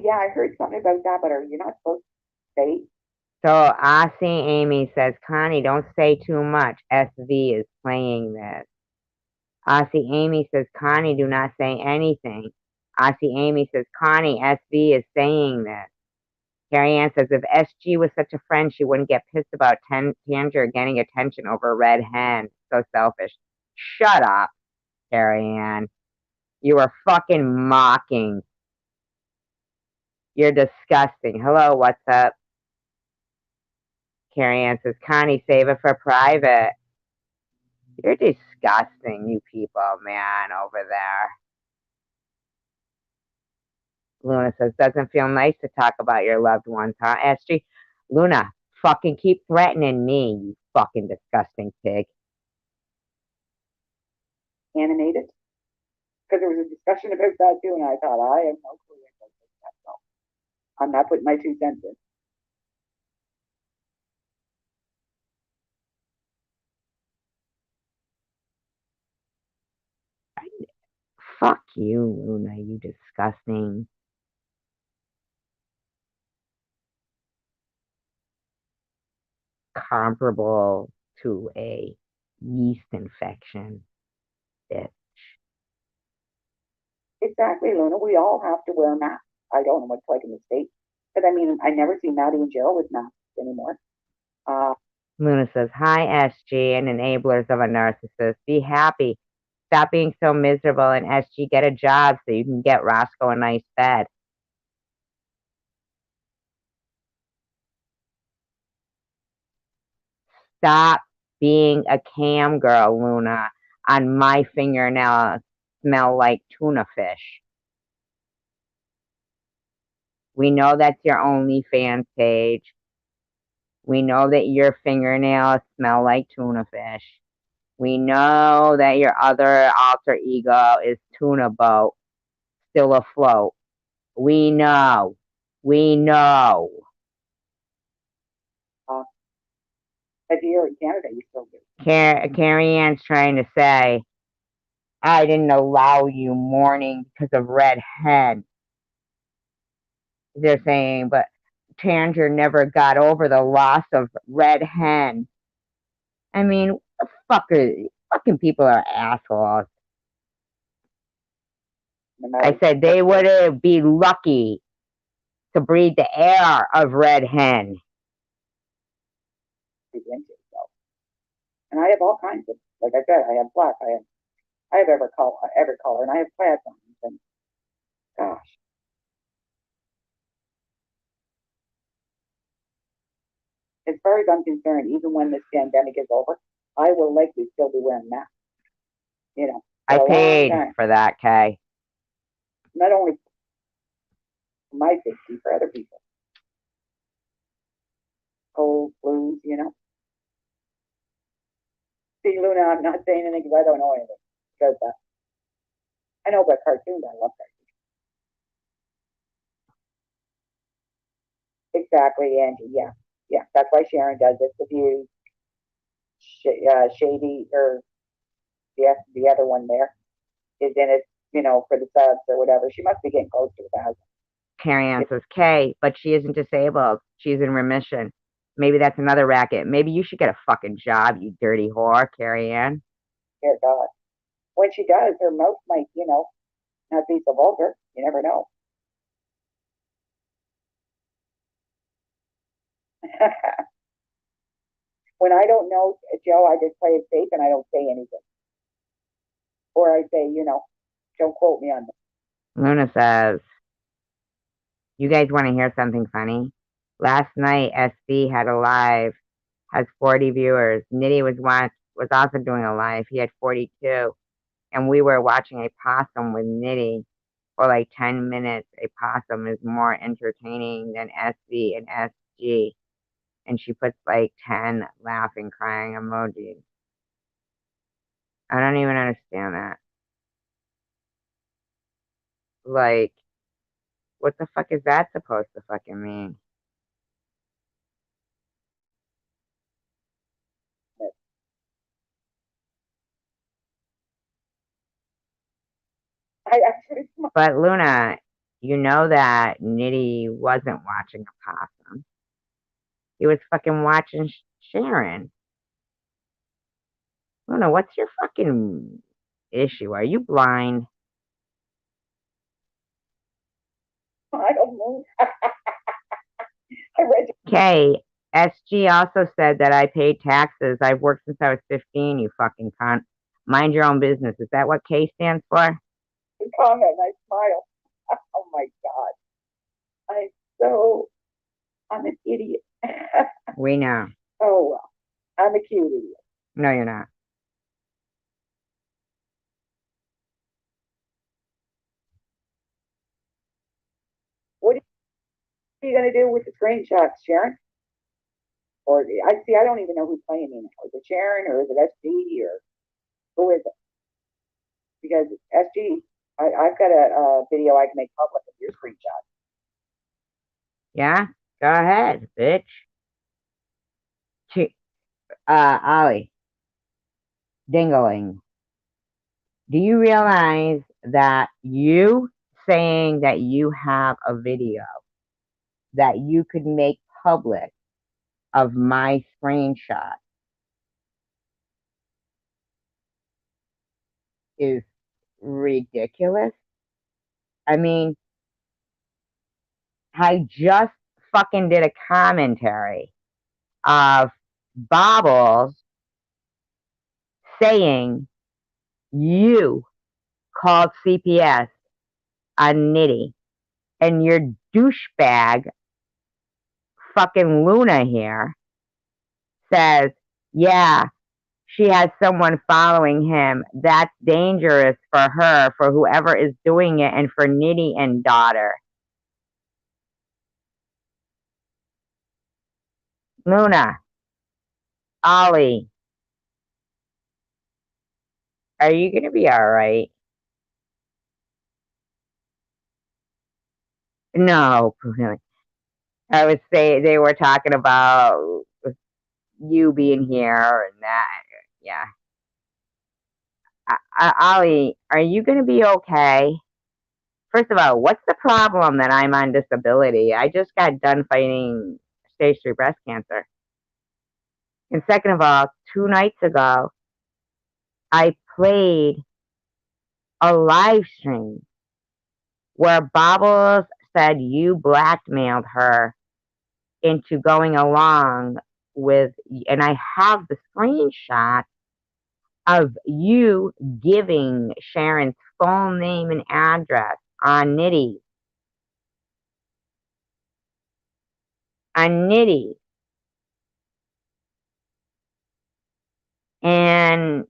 Yeah, I heard something about that, but are you not supposed to say? So Aussie Amy says, Connie, don't say too much. SV is playing this. Aussie Amy says, Connie, do not say anything. Aussie Amy says, Connie, SV is saying this. Carrie Ann says, if SG was such a friend, she wouldn't get pissed about Tanger getting attention over a red hen. So selfish. Shut up, Carrie Ann. You are fucking mocking. You're disgusting. Hello, what's up? Carrie Ann says, Connie, save it for private. You're disgusting, you people, man, over there. Luna says, doesn't feel nice to talk about your loved ones, huh, SG? Luna, fucking keep threatening me, you fucking disgusting pig. Animated? Because there was a discussion about that too, and I thought, I have no clue about that, so I'm not putting my 2 cents in. Fuck you, Luna, you disgusting. Comparable to a yeast infection. Bitch. Exactly, Luna. We all have to wear masks. I don't know what it's like in the States. But I mean, I never see Maddie and Gerald with masks anymore. Luna says, hi, SG and enablers of a narcissist. Be happy. Stop being so miserable and SG get a job so you can get Roscoe a nice bed. Stop being a cam girl, Luna. On my fingernail smell like tuna fish. We know that's your OnlyFans page. We know that your fingernails smell like tuna fish. We know that your other alter ego is Tuna Boat, still afloat. We know. We know. If you're in Canada, you still do. Carrie Ann's trying to say, I didn't allow you mourning because of Red Hen. They're saying, but Tanger never got over the loss of Red Hen. I mean, what the fucking people are assholes. I said they would be lucky to breathe the air of Red Hen. And I have all kinds of, like I said, I have black, I have every color, and I have plaid ones. And gosh, as far as I'm concerned, even when this pandemic is over, I will likely still be wearing masks. You know, I paid for that, Kay. Not only for my safety, for other people. Cold, flus, you know. See, Luna, I'm not saying anything because I don't know anything. Because I know about cartoons. I love cartoons. Exactly, Angie. Yeah, yeah. That's why Sharon does it. If you Shady or the other one there is in it, you know, for the subs or whatever. She must be getting close to 1,000. Carrie Ann says, Kay, but she isn't disabled. She's in remission. Maybe that's another racket. Maybe you should get a fucking job, you dirty whore, Carrie Ann. Dear God. When she does, her mouth might, you know, not be so vulgar. You never know. When I don't know, Joe, I just play it safe and I don't say anything. Or I say, you know, don't quote me on this. Luna says, you guys want to hear something funny? Last night, SC had a live, has 40 viewers. Nitty was also doing a live. He had 42. And we were watching a possum with Nitty for like 10 minutes. A possum is more entertaining than SV and SG. And she puts like 10 laughing, crying emojis. I don't even understand that. Like, what the fuck is that supposed to fucking mean? I actually smiled. But Luna, you know that Nitty wasn't watching a possum. He was fucking watching Sharon. Luna, what's your fucking issue? Are you blind? I don't know. I read Okay, SG also said that I paid taxes. I've worked since I was 15, you fucking cunt. Mind your own business. Is that what K stands for? the comment and I smiled. Oh my God. I'm an idiot. We know. Oh well. I'm a cute idiot. No, you're not. What are you gonna do with the screenshots, Sharon? Or I see I don't even know who's playing me now. Is it Sharon or is it SG or who is it? Because SG, I've got a video I can make public of your screenshot. Yeah? Go ahead, bitch. Ollie, Dingling, do you realize that you saying that you have a video that you could make public of my screenshot is ridiculous? I mean, I just fucking did a commentary of Bobbles saying you called CPS on Nitty and your douchebag fucking Luna here says, yeah, she has someone following him. That's dangerous for her, for whoever is doing it, and for Nitty and daughter. Luna, Ollie, are you gonna be alright? No, really. I would say they were talking about you being here and that. Yeah. Ollie, are you gonna be okay? First of all, what's the problem that I'm on disability? I just got done fighting stage 3 breast cancer. And second of all, 2 nights ago, I played a live stream where Bobbles said you blackmailed her into going along with, and I have the screenshot of you giving Sharon's full name and address on Nitty. On Nitty. And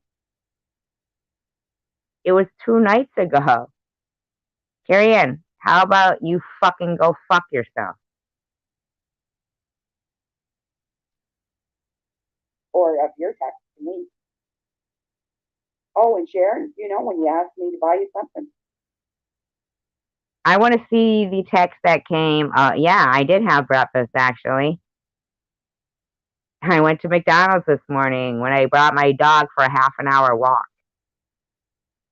it was 2 nights ago. Carrie Ann, how about you fucking go fuck yourself? Or of your text to me. Oh, and Sharon, you know, when you asked me to buy you something. I want to see the text that came. Yeah, I did have breakfast actually. I went to McDonald's this morning when I brought my dog for a half an hour walk.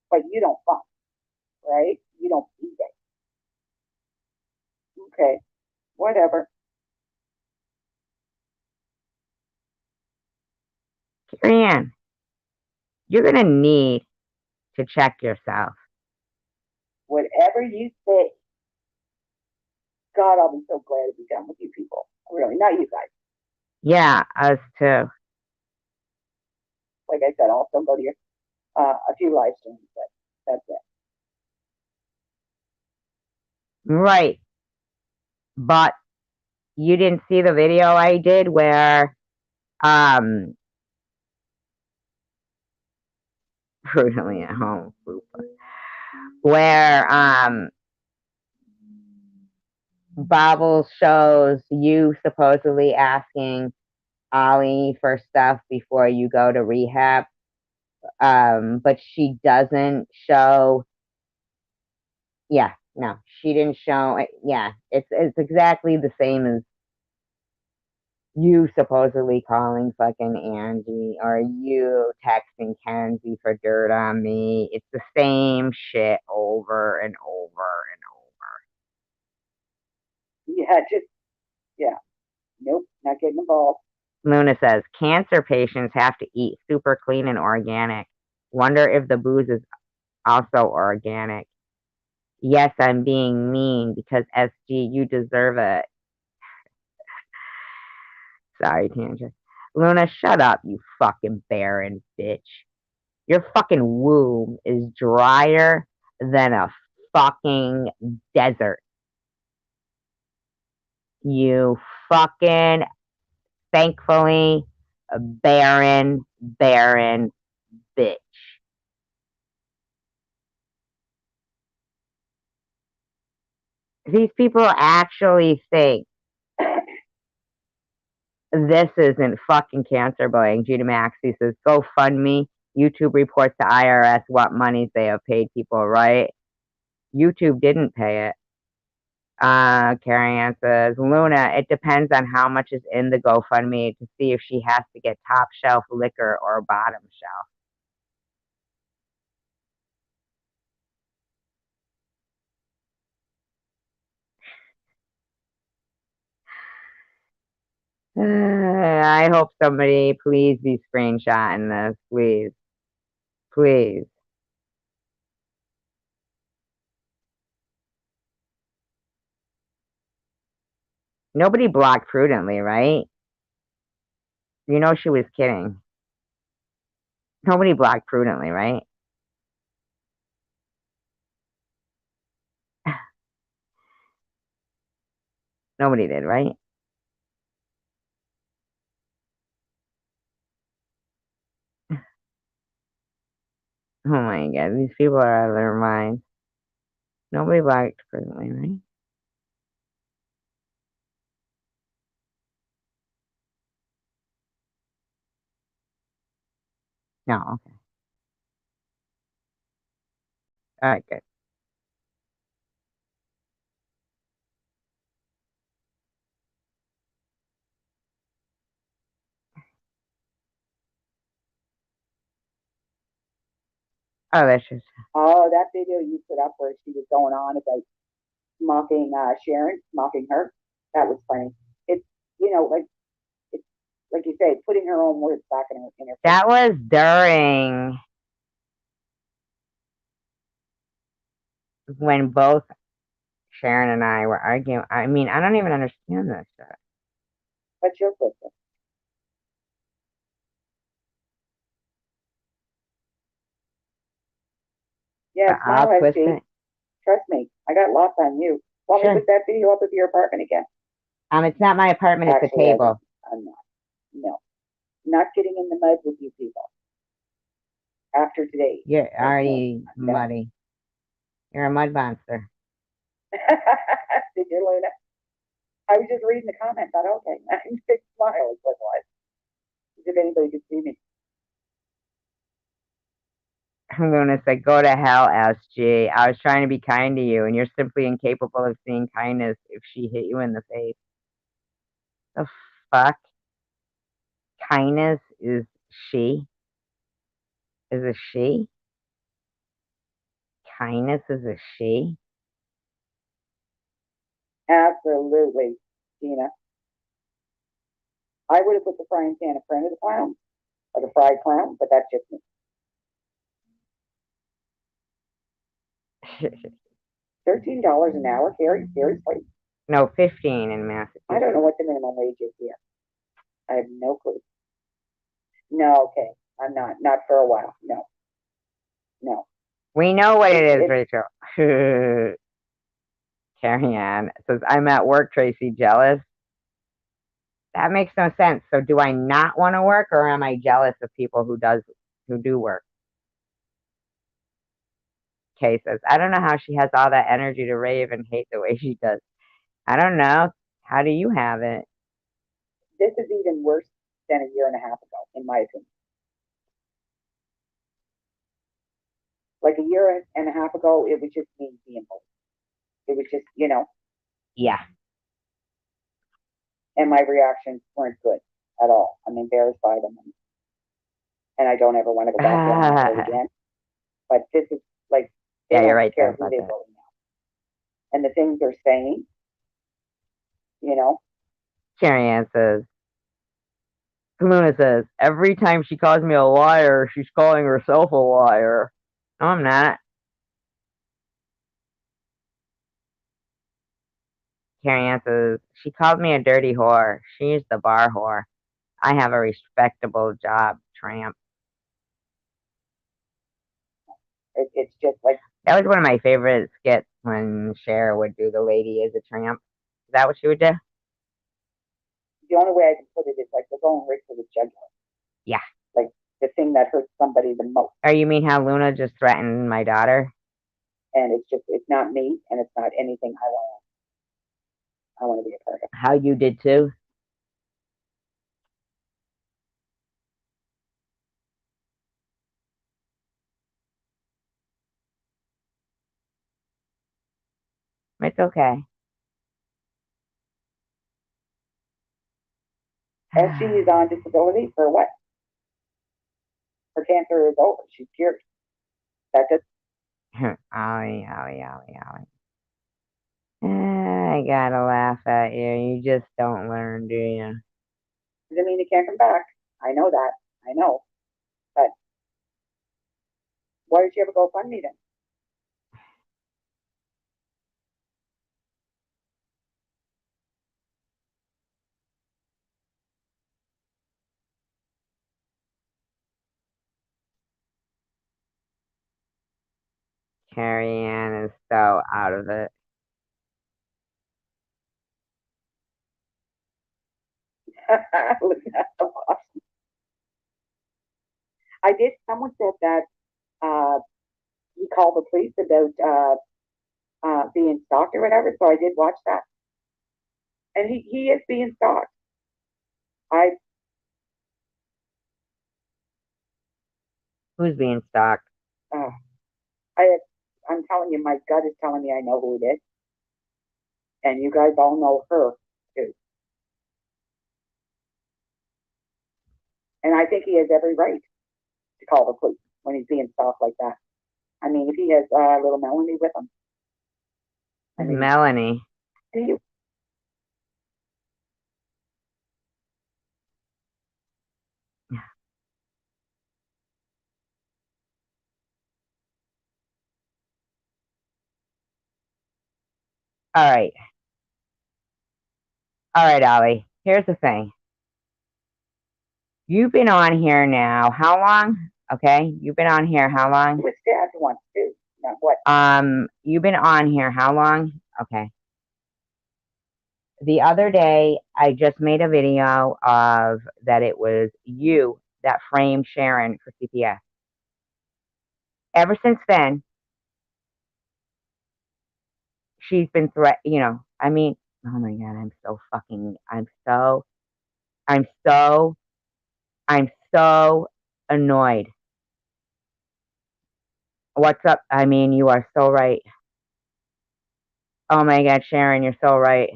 But you don't fuck, right? You don't eat it. Okay, whatever. Carrie Ann, you're going to need to check yourself. Whatever you say. God, I'll be so glad to be done with you people. Really, not you guys. Yeah, us too. Like I said, I'll still go to your a few live streams, but that's it. Right. But you didn't see the video I did where brutally at home where Bobbles shows you supposedly asking Ollie for stuff before you go to rehab. But she doesn't show. Yeah, no, she didn't show. Yeah, it's exactly the same as You supposedly calling fucking Angie or you texting Kenzie for dirt on me. It's the same shit over and over and Yeah, just, yeah. Nope, not getting involved. over. Luna says cancer patients have to eat super clean and organic. Wonder if the booze is also organic. Yes, I'm being mean because SG, you deserve it. Sorry, Tangent. Luna, shut up, you fucking barren bitch. Your fucking womb is drier than a fucking desert. You fucking thankfully barren bitch. These people actually think this isn't fucking cancer bullying. Gina Maxey says, GoFundMe. YouTube reports to IRS what monies they have paid people, right? YouTube didn't pay it. Carrie Ann says, Luna, it depends on how much is in the GoFundMe to see if she has to get top shelf liquor or bottom shelf. I hope somebody please be screenshotting this, please. Please. Nobody blocked prudently, right? You know she was kidding. Nobody blocked prudently, right? Nobody did, right? Oh my god, these people are out of their minds. Nobody blocked prudently, right? No, okay. Alright, good. Oh, that's just Oh, that video you put up where she was going on about mocking Sharon, mocking her. That was funny. It's, like it's like you say, putting her own words back in her face. that was during when both Sharon and I were arguing. I mean, I don't even understand this shit. What's your question? Yeah, I'll smile, twist SG. it. Trust me, I got lots on you. Want me to Sure. put that video up of your apartment again? It's not my apartment, it's a Actually, table. I'm not. No, not getting in the mud with you people. After today. You're No, already no. muddy. You're a mud monster. Did you, Luna? I was just reading the comment. Thought, okay, big smile is what it was. As if anybody could see me. Luna said, go to hell, SG. I was trying to be kind to you, and you're simply incapable of seeing kindness if she hit you in the face. The fuck? Kindness is she? Is a she? Kindness is a she? Absolutely, Gina. I would have put the frying pan in front of the clown, or the fried clown, but that's just me. $13 an hour, Carrie? Seriously? No, 15 in Massachusetts. I don't know what the minimum wage is here. I have no clue. No, okay. I'm not. Not for a while. No. No. We know what it is, Rachel. Carrie Ann says, I'm at work, Tracy, jealous. That makes no sense. So do I not want to work or am I jealous of people who do work? Kay says, I don't know how she has all that energy to rave and hate the way she does. I don't know. How do you have it? This is even worse than a year and a half ago, in my opinion. Like a year and a half ago, it was just me being bullied. It was just, Yeah. and my reactions weren't good at all. I'm embarrassed by them, and I don't ever want to go back there and do it again. But this is like, they Yeah, you're don't right care there who about they that. bully now. And the things they're saying, you know, Carrie Ann says, Luna says, every time she calls me a liar, she's calling herself a liar. No, I'm not. Carrie Ann says, she called me a dirty whore. She's the bar whore. I have a respectable job, tramp. it's just like, That was one of my favorite skits when Cher would do the lady is a tramp. Is that what she would do? the only way I can put it is like they're going right for the jugular. Yeah. Like the thing that hurts somebody the most. Or you mean how Luna just threatened my daughter? And it's just, it's not me, and it's not anything I want to be a part of. How you did too? It's okay. And she is on disability for what? Her cancer is over. She's cured. That just, Ollie, Ollie, Ollie, Ollie. I gotta laugh at you. You just don't learn, do you? doesn't mean it can't come back. I know that. I know. But why did she ever go fund me then? Carrie Ann is so out of it. I did. Someone said that he called the police about being stalked or whatever. So I did watch that, and he is being stalked. I Who's being stalked? uh, I I'm telling you, my gut is telling me I know who it is, and you guys all know her too. And I think he has every right to call the police when he's being stalked like that. I mean, if he has little Melanie with him, I mean, Melanie. do you? All right. All right, Ollie. Here's the thing. You've been on here now. How long? Okay. You've been on here how long? With dad once too. Not what? You've been on here how long? Okay. The other day, I just made a video of that it was you that framed Sharon for CPS. Ever since then, she's been I mean, oh my God, I'm so, I'm so annoyed. What's up? I mean, you are so right. Oh my God, Sharon, you're so right.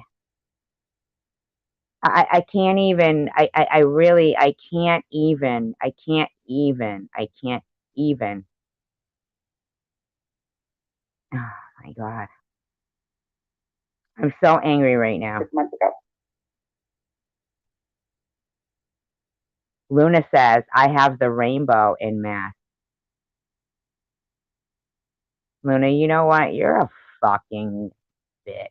I can't even, I really, I can't even, I can't even, I can't even. Oh my God. I'm so angry right now. 6 months ago. Luna says, I have the rainbow in math. Luna, you know what? You're a fucking bitch.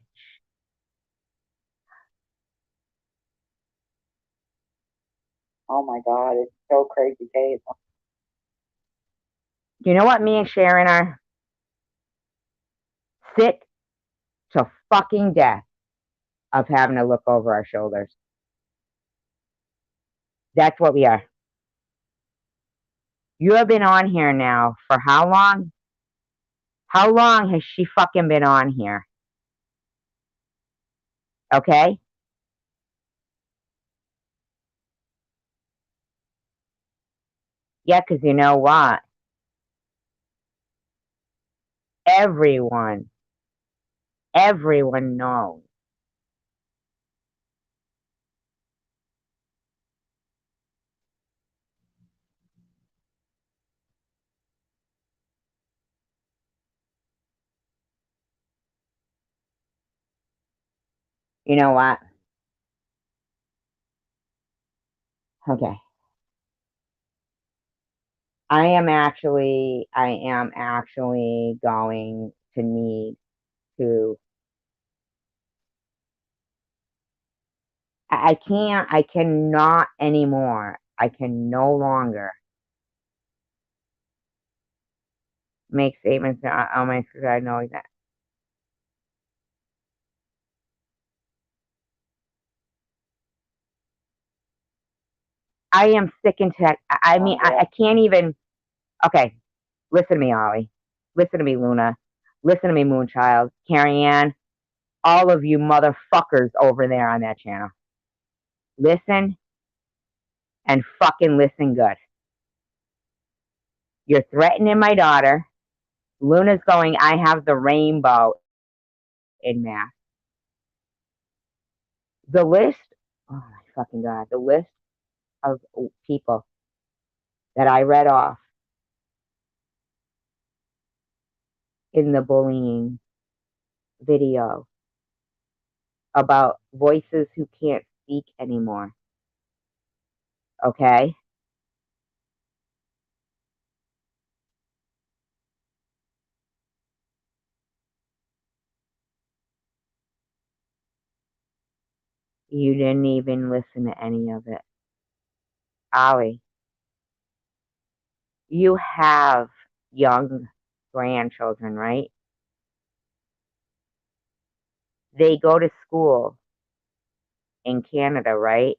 Oh my God, it's so crazy, Kate. You know what me and Sharon are? Sick to fucking death of having to look over our shoulders. That's what we are. You have been on here now for how long? How long has she fucking been on here? Okay? Yeah, because you know what? Everyone knows You know what? Okay. I am actually going to need to, I cannot anymore. I can no longer make statements on my screen. I know that. I am sick and tired. I mean, I can't even. Okay, listen to me, Ollie. Listen to me, Luna. Listen to me, Moonchild. Carrie Ann. All of you motherfuckers over there on that channel. Listen and fucking listen good. You're threatening my daughter. Luna's going, I have the rainbow in math. The list, oh my fucking God, the list of people that I read off in the bullying video about voices who can't speak anymore. Okay? You didn't even listen to any of it. Ollie, you have young grandchildren, right? They go to school in Canada, right?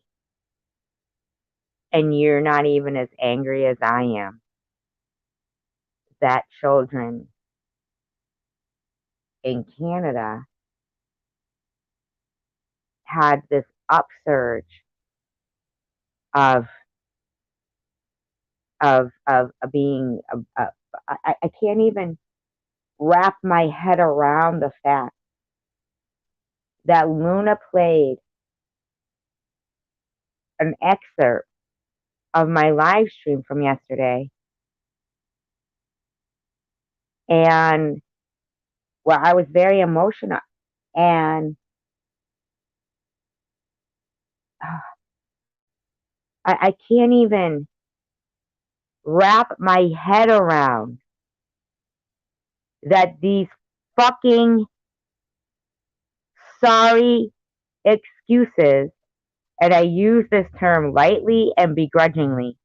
And you're not even as angry as I am that children in Canada had this upsurge of being I can't even wrap my head around the fact that Luna played an excerpt of my live stream from yesterday, and where I was very emotional, and I can't even wrap my head around that these fucking sorry excuses, and I use this term lightly and begrudgingly,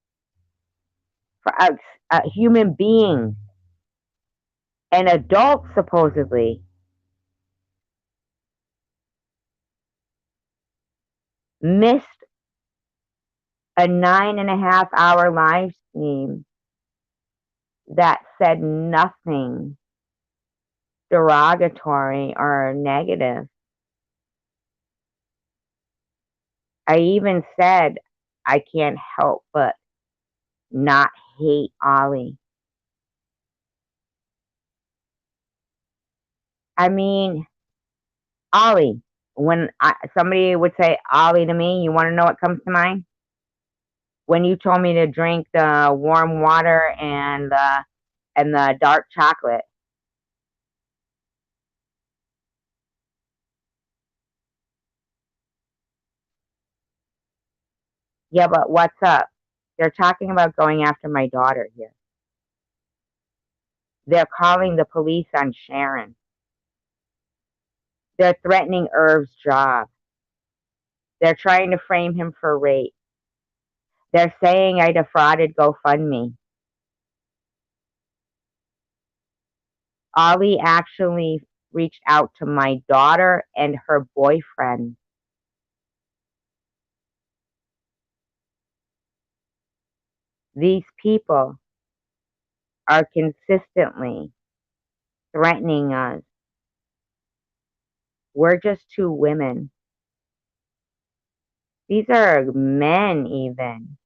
for a human being, an adult supposedly, missed a 9.5 hour live stream that said nothing derogatory or negative. I even said I can't help but not hate Ollie. I mean, Ollie, when somebody would say Ollie to me, you want to know what comes to mind? When you told me to drink the warm water and the dark chocolate. Yeah, but what's up? They're talking about going after my daughter here. They're calling the police on Sharon. They're threatening Irv's job. They're trying to frame him for rape. They're saying I defrauded GoFundMe. Ollie actually reached out to my daughter and her boyfriend. These people are consistently threatening us. We're just two women. These are men, even.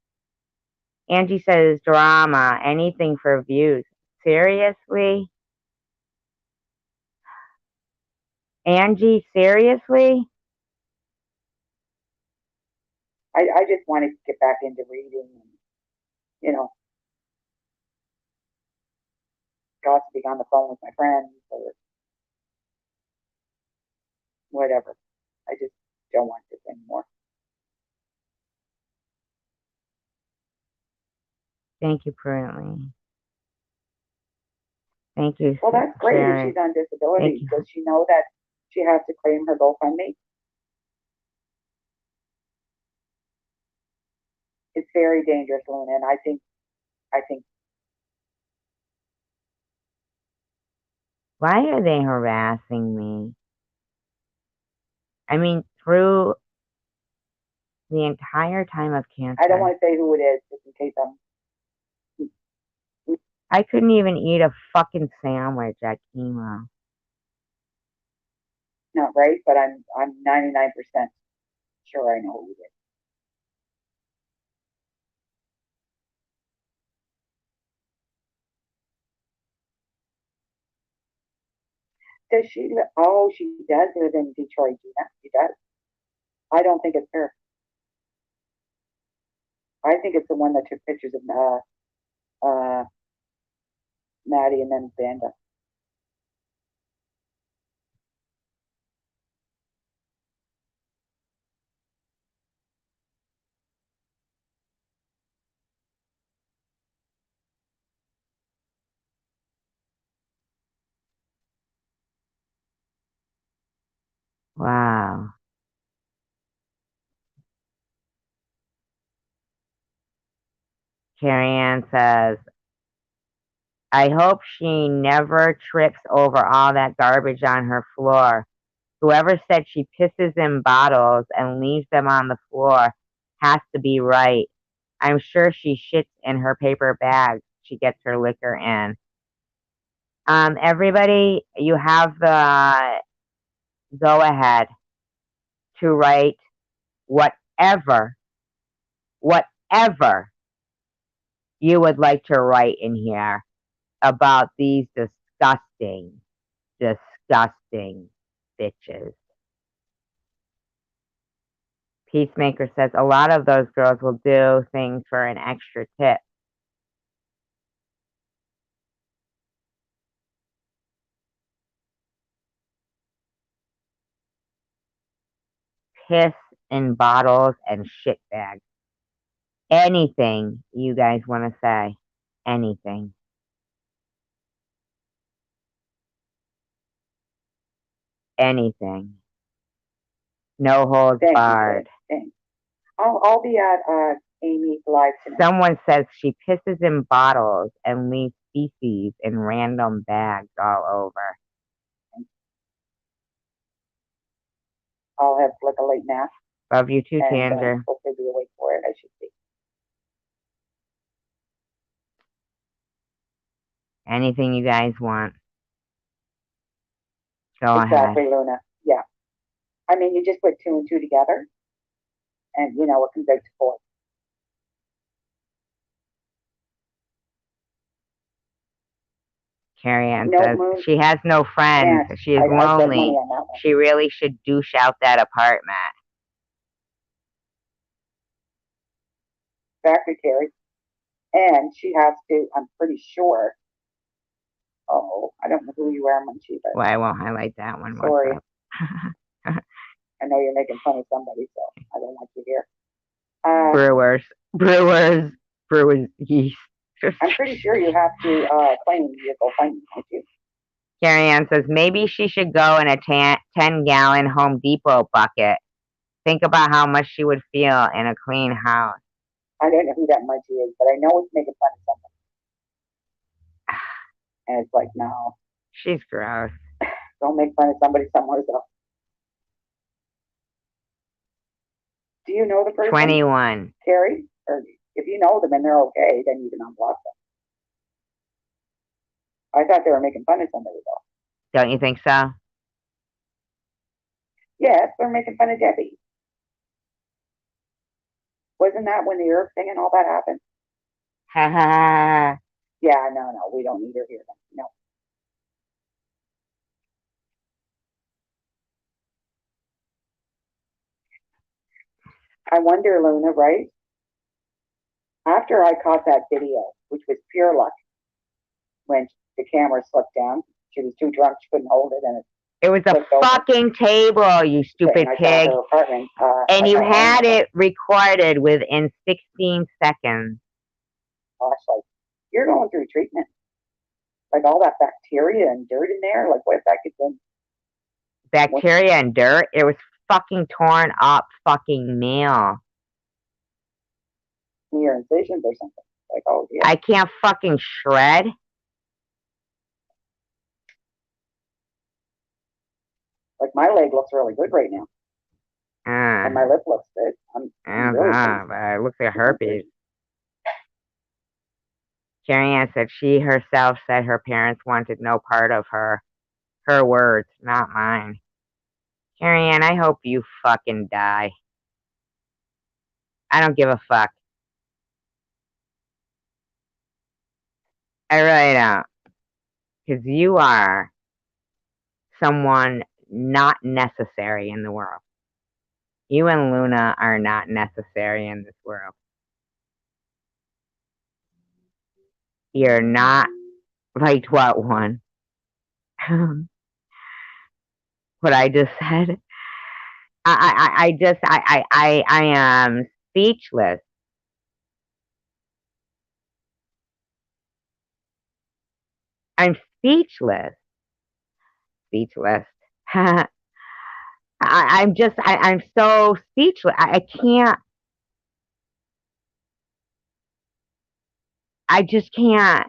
Angie says drama, anything for views. Seriously? Angie, seriously? I just want to get back into reading and, you know, gossiping on the phone with my friends or whatever. I just, don't want this anymore. Thank you, Prudently. Thank you. Well, that's great if Sharon. she's on disability. you. Does she know that she has to claim her GoFundMe? It's very dangerous, Luna, and I think Why are they harassing me? I mean, through the entire time of cancer, I don't want to say who it is, just in case I couldn't even eat a fucking sandwich at chemo. not right, but I'm 99% sure I know who it is. Does she? Oh, she does live in Detroit, Gina. She does. I don't think it's her. I think it's the one that took pictures of Maddie and then Vanda. Wow. Carrie Ann says, I hope she never trips over all that garbage on her floor. Whoever said she pisses in bottles and leaves them on the floor has to be right. I'm sure she shits in her paper bag she gets her liquor in. Everybody, you have the go ahead to write whatever you would like to write in here about these disgusting bitches. Peacemaker says a lot of those girls will do things for an extra tip. Piss in bottles and shit bags. Anything you guys want to say. Anything. Anything. No holds Thank barred. you. Thanks. I'll be at Amy's live tonight. Someone says she pisses in bottles and leaves feces in random bags all over. I'll have like a late nap. Love you too, and Tanger. hopefully be awake for it. I should be. Anything you guys want. Go Exactly, ahead. Luna. Yeah. I mean, you just put two and two together, and you know it comes out to four. Carrie Ann No says moon. she has no friends. Yes, She is I bet money lonely. on that one. She really should douche out that apartment. Exactly, Carrie. And she has to. I'm pretty sure. Oh, I don't know who you are, Munchie, but Well, I won't highlight that one. sorry. What's up? I know you're making fun of somebody, so I don't want you here. Brewers yeast. I'm pretty sure you have to claim your GoFundMe, don't you? Carrie Ann says maybe she should go in a 10-gallon Home Depot bucket. Think about how much she would feel in a clean house. I don't know who that Munchie is, but I know it's making fun of somebody. And it's like, no, She's gross. don't make fun of somebody somewhere else. Do you know the person? 21. Carrie? Or if you know them and they're okay, then you can unblock them. I thought they were making fun of somebody though. Don't you think so? Yes, they're making fun of Debbie. Wasn't that when the Earth thing and all that happened? Ha ha. Yeah, no, we don't need her here then. No. I wonder, Luna, right? After I caught that video, which was pure luck, when the camera slipped down, she was too drunk, she couldn't hold it, and it It was a Looked over. fucking table, you Okay, stupid and I saw pig. her apartment. And like you my own had one. it recorded within 16 seconds. Gosh, like, you're going through treatment. Like all that bacteria and dirt in there. Like, what if that gets in Bacteria and dirt. It was fucking torn up fucking meal. your incisions or something? Like, oh yeah. I can't fucking shred. Like my leg looks really good right now, and my lip looks good. I'm really pleased. It looks like herpes. Carrie Ann said she herself said her parents wanted no part of her. Her words, not mine. Carrie Ann, I hope you fucking die. I don't give a fuck. I really don't. Because you are someone not necessary in the world. You and Luna are not necessary in this world. You're not like what one? What I just said? I am speechless. I'm speechless. Speechless. I'm so speechless. I can't, I just can't.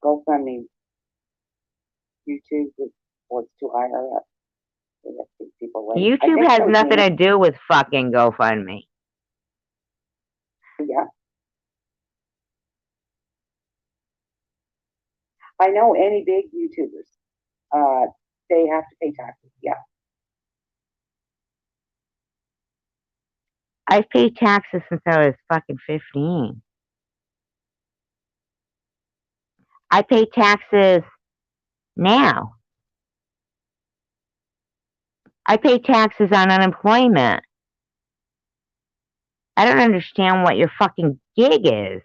GoFundMe, YouTube was too IRS. They have to keep people away. I YouTube think has so, nothing Gina. to do with fucking GoFundMe. Yeah. I know any big YouTubers, they have to pay taxes. Yeah. I've paid taxes since I was fucking 15. I pay taxes now. I pay taxes on unemployment. I don't understand what your fucking gig is.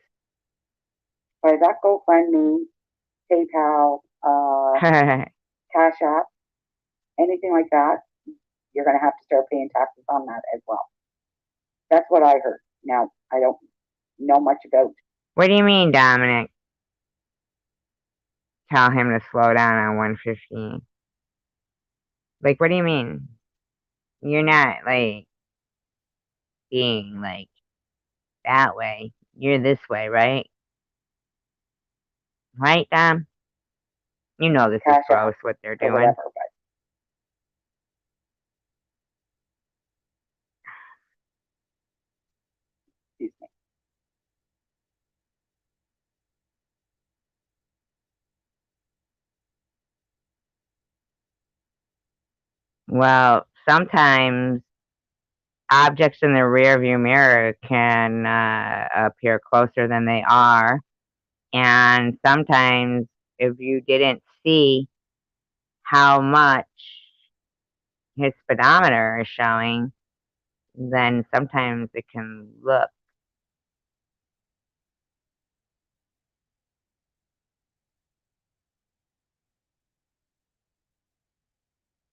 But that GoFundMe, PayPal, Cash App, anything like that, you're going to have to start paying taxes on that as well. That's what I heard. Now, I don't know much about. What do you mean, Dominic? Tell him to slow down on 115. Like, what do you mean? You're not, like, being, like, that way. You're this way, right? Right, Dom? You know this is Cash App gross what they're or doing. whatever, but excuse me. Well, sometimes objects in the rearview mirror can appear closer than they are. And sometimes if you didn't see how much his speedometer is showing, then sometimes it can look.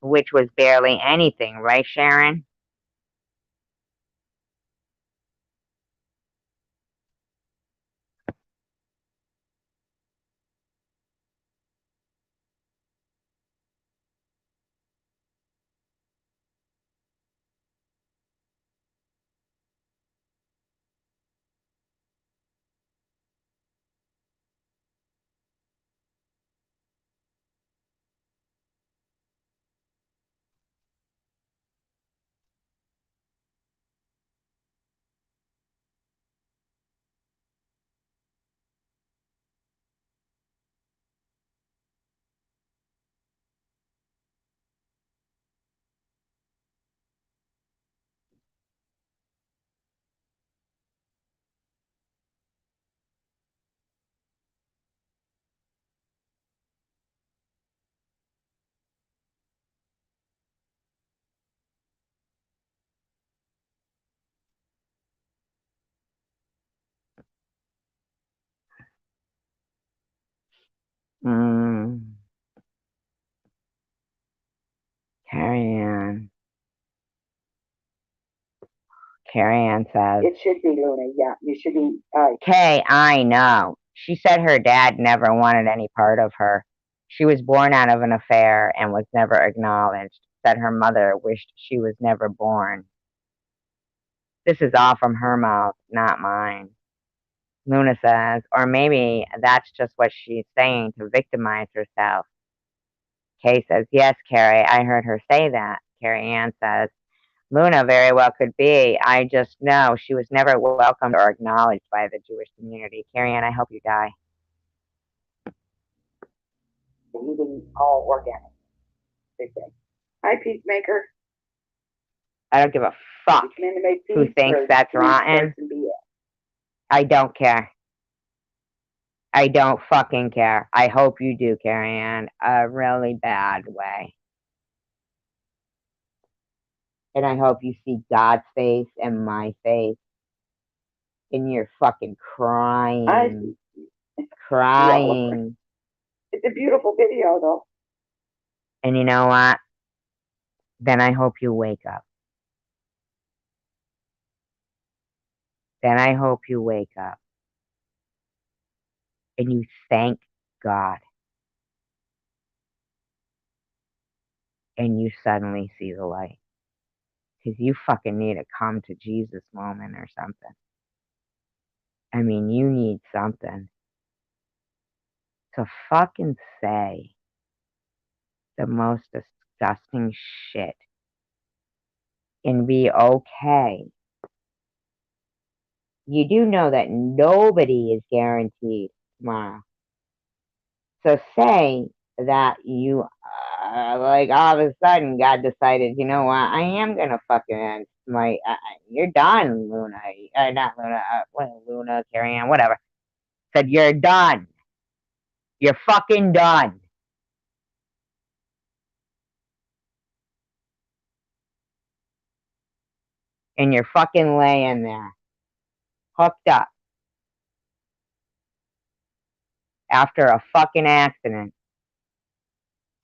Which was barely anything, right, Sharon? Carrie Ann. Carrie Ann says, It should be Luna. Yeah, you should be. Kay, I know. She said her dad never wanted any part of her. She was born out of an affair and was never acknowledged. Said her mother wished she was never born. This is all from her mouth, not mine. Luna says, or maybe that's just what she's saying to victimize herself. Kay says, yes, Carrie, I heard her say that. Carrie Ann says, Luna very well could be. I just know she was never welcomed or acknowledged by the Jewish community. Carrie Ann, I hope you die. Eating all organic. They say. Hi, Peacemaker. I don't give a fuck You come in to make who peace, thinks or that's you come in to rotten. curse and BS? I don't care. I don't fucking care. I hope you do, Carrie Ann, a really bad way. And I hope you see God's face and my face. And you're fucking crying. Crying. It's a beautiful video, though. And you know what? Then I hope you wake up. Then I hope you wake up. And you thank God. And you suddenly see the light. Because you fucking need a come to Jesus moment or something. I mean, you need something to fucking say the most disgusting shit and be okay. You do know that nobody is guaranteed tomorrow. So say that you, like, all of a sudden God decided, you know what, I am gonna fucking, you're done, Luna. Not Luna, Luna, Carrie Ann, whatever. Said, you're done. You're fucking done. And you're fucking laying there, hooked up, after a fucking accident,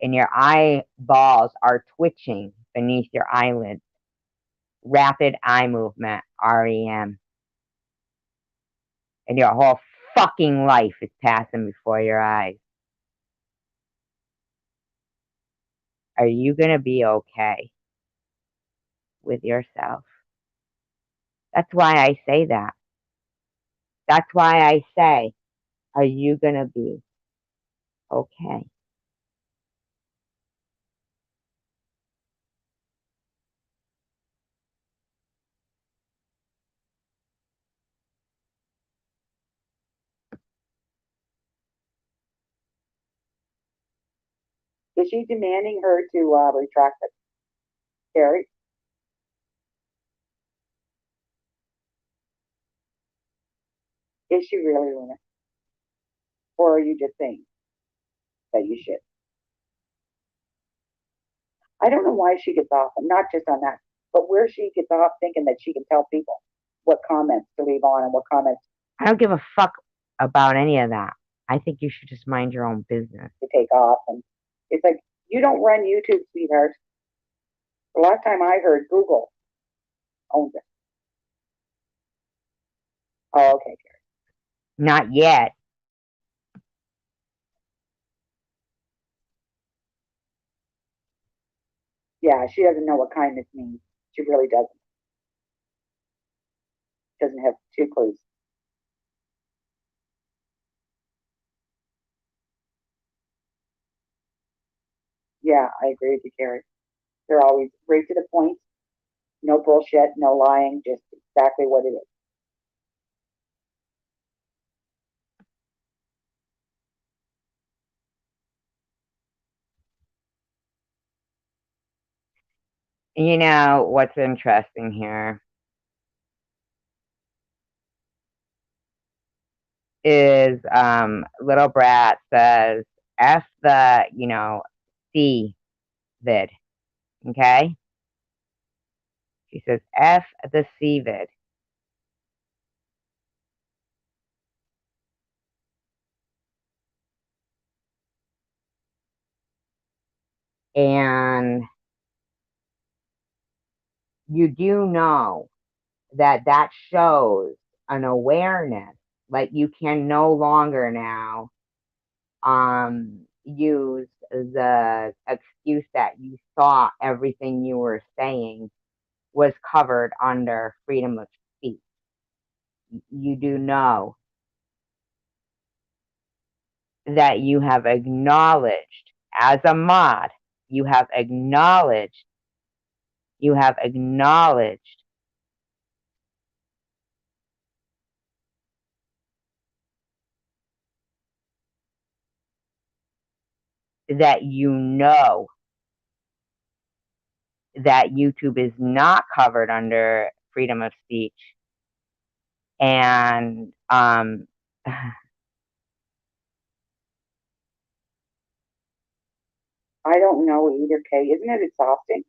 and your eyeballs are twitching beneath your eyelids. Rapid eye movement, REM. And your whole fucking life is passing before your eyes. Are you gonna be okay with yourself? That's why I say that. That's why I say, are you gonna be okay? Is she demanding her to retract it, Carrie? Is she really, Luna? Or are you just saying that you should? I don't know why she gets off, and not just on that, but where she gets off thinking that she can tell people what comments to leave on and what comments I don't give a fuck about any of that. I think you should just mind your own business. to take off. And it's like, you don't run YouTube, sweetheart. The last time I heard, Google owns it. Oh, okay, Carrie. Not yet. Yeah, she doesn't know what kindness means. She really doesn't. Doesn't have two clues. Yeah, I agree with you, Carrie. They're always right to the point. No bullshit, no lying, just exactly what it is. You know what's interesting here is little brat says F the, C vid. Okay? She says F the C vid. And you do know that that shows an awareness. Like you can no longer now use the excuse that you thought everything you were saying was covered under freedom of speech. You do know that you have acknowledged as a mod, you have acknowledged that you know that YouTube is not covered under freedom of speech. And I don't know either, Kay. Isn't it exhausting?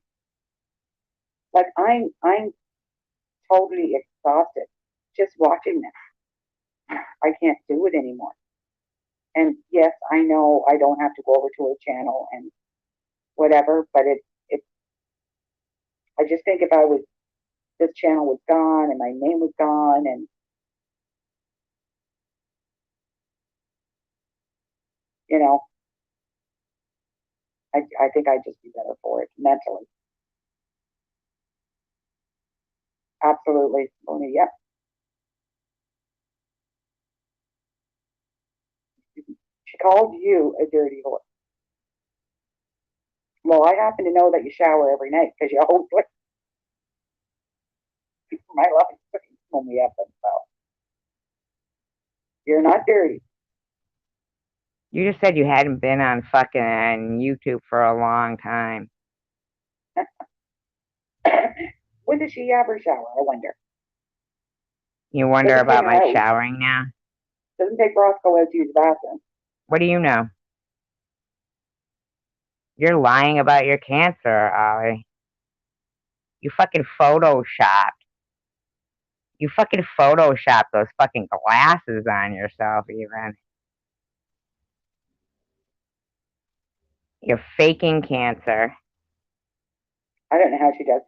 Like I'm totally exhausted just watching this. I can't do it anymore. And yes, I know I don't have to go over to a channel and whatever, but it I just think if I was this channel was gone and my name was gone and you know, I think I'd just be better for it mentally. Absolutely. Only yep. She called you a dirty horse. Well, I happen to know that you shower every night because you always look my life when we have them. So you're not dirty. you just said you hadn't been on fucking YouTube for a long time. When does she have her shower? I wonder. You wonder Doesn't about take her my out. showering now? Doesn't take Roscoe out to use the bathroom. What do you know? You're lying about your cancer, Ollie. You fucking photoshopped. You fucking photoshopped those fucking glasses on yourself, even. You're faking cancer. I don't know how she does.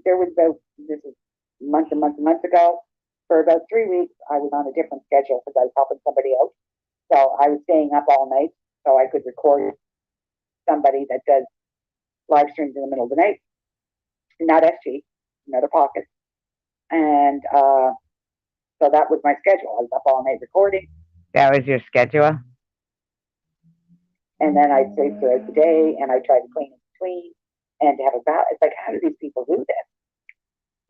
There was about this is months and months and months ago. For about 3 weeks, I was on a different schedule because I was helping somebody out. So I was staying up all night so I could record somebody that does live streams in the middle of the night. Not SG, another pocket. And so that was my schedule. I was up all night recording. That was your schedule? And then I'd stay throughout the day and I tried to clean in between and to have a bath. It's like, how do these people do this?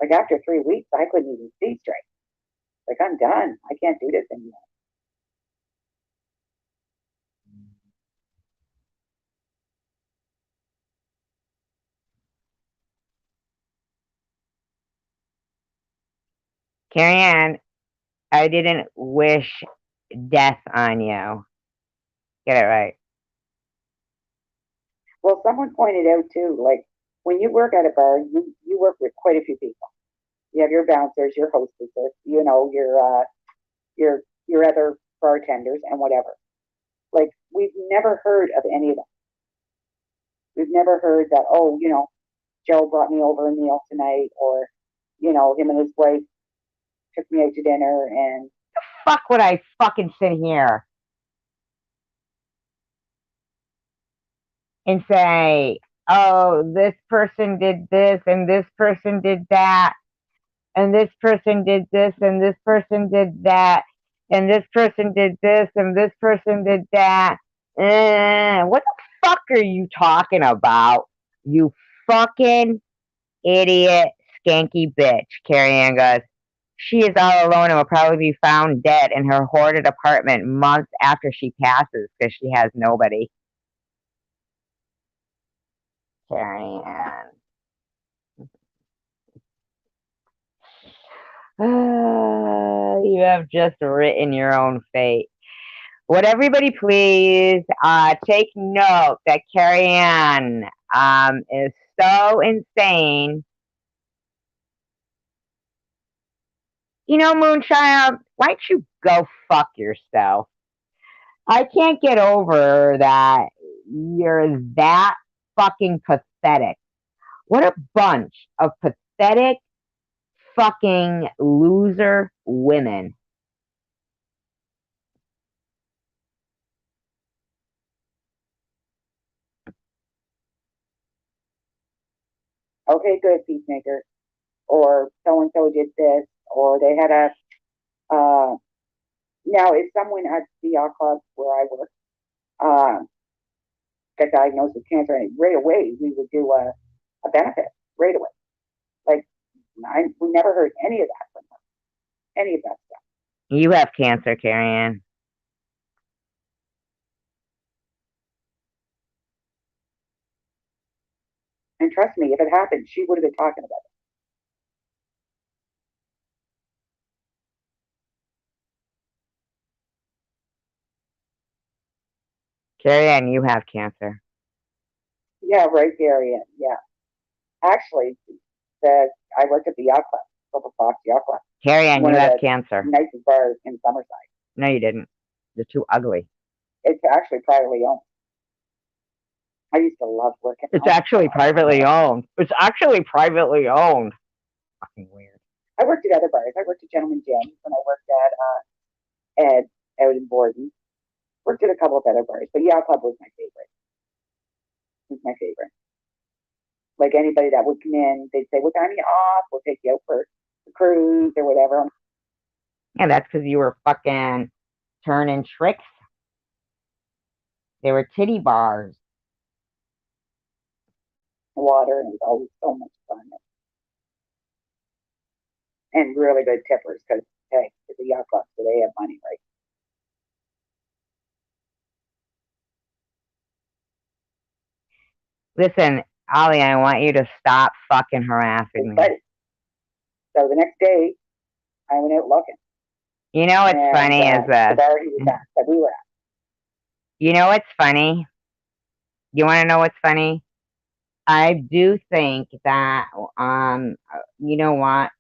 Like after 3 weeks, I couldn't even see straight. Like I'm done. I can't do this anymore. Carrie Ann, I didn't wish death on you. Get it right. Well, someone pointed out too, like when you work at a bar, you work with quite a few people. You have your bouncers, your hostesses, you know, your other bartenders and whatever. Like we've never heard of any of them. We've never heard that, oh, you know, Joe brought me over a meal tonight, or, you know, him and his wife took me out to dinner and Fuck would I fucking sit here and say, oh, this person did this and this person did that and this person did this and this person did that and this person did this and this person did that. What the fuck are you talking about? You fucking idiot, skanky bitch. Carrie Ann goes, she is all alone and will probably be found dead in her hoarded apartment months after she passes because she has nobody. Carrie Ann. You have just written your own fate. Would everybody please take note that Carrie Ann is so insane. You know, Moonchild, why don't you go fuck yourself? I can't get over that you're that fucking pathetic. What a bunch of pathetic pathetic fucking loser women. Okay, good, peacemaker. Or so and so did this, or they had a. Now, if someone at the yacht club where I work uh, got diagnosed with cancer, and right away we would do a benefit right away. Like we never heard any of that from her, any of that stuff. You have cancer, Carrie. And trust me, if it happened, she would have been talking about Carrie, you have cancer. it. Yeah, right, Gary. Yeah, actually, the I worked at the yacht club, Silver Fox Yacht Club, Carrie, one you of have the cancer. nicest bars in Summerside. No, you didn't. You're too ugly. It's actually privately owned. I used to love working. It's actually privately owned. It's actually privately owned. Fucking weird. I worked at other bars. I worked at Gentleman Jim's, and I worked at Ed out in Borden. Worked at a couple of other bars, but Yacht Club was my favorite. It was my favorite. Like anybody that would come in, they'd say, "What time are you off? We'll take you out for a cruise or whatever." Yeah, that's because you were fucking turning tricks. They were titty bars. Water, and it was always so much fun. And really good tippers because, hey, it's a yacht club, so they have money, right? Listen, Ollie, I want you to stop fucking harassing me. But so the next day, I went out looking. You know what's funny is the this. bar he was at, that we were at. You know what's funny? You want to know what's funny? I do think that, you know what?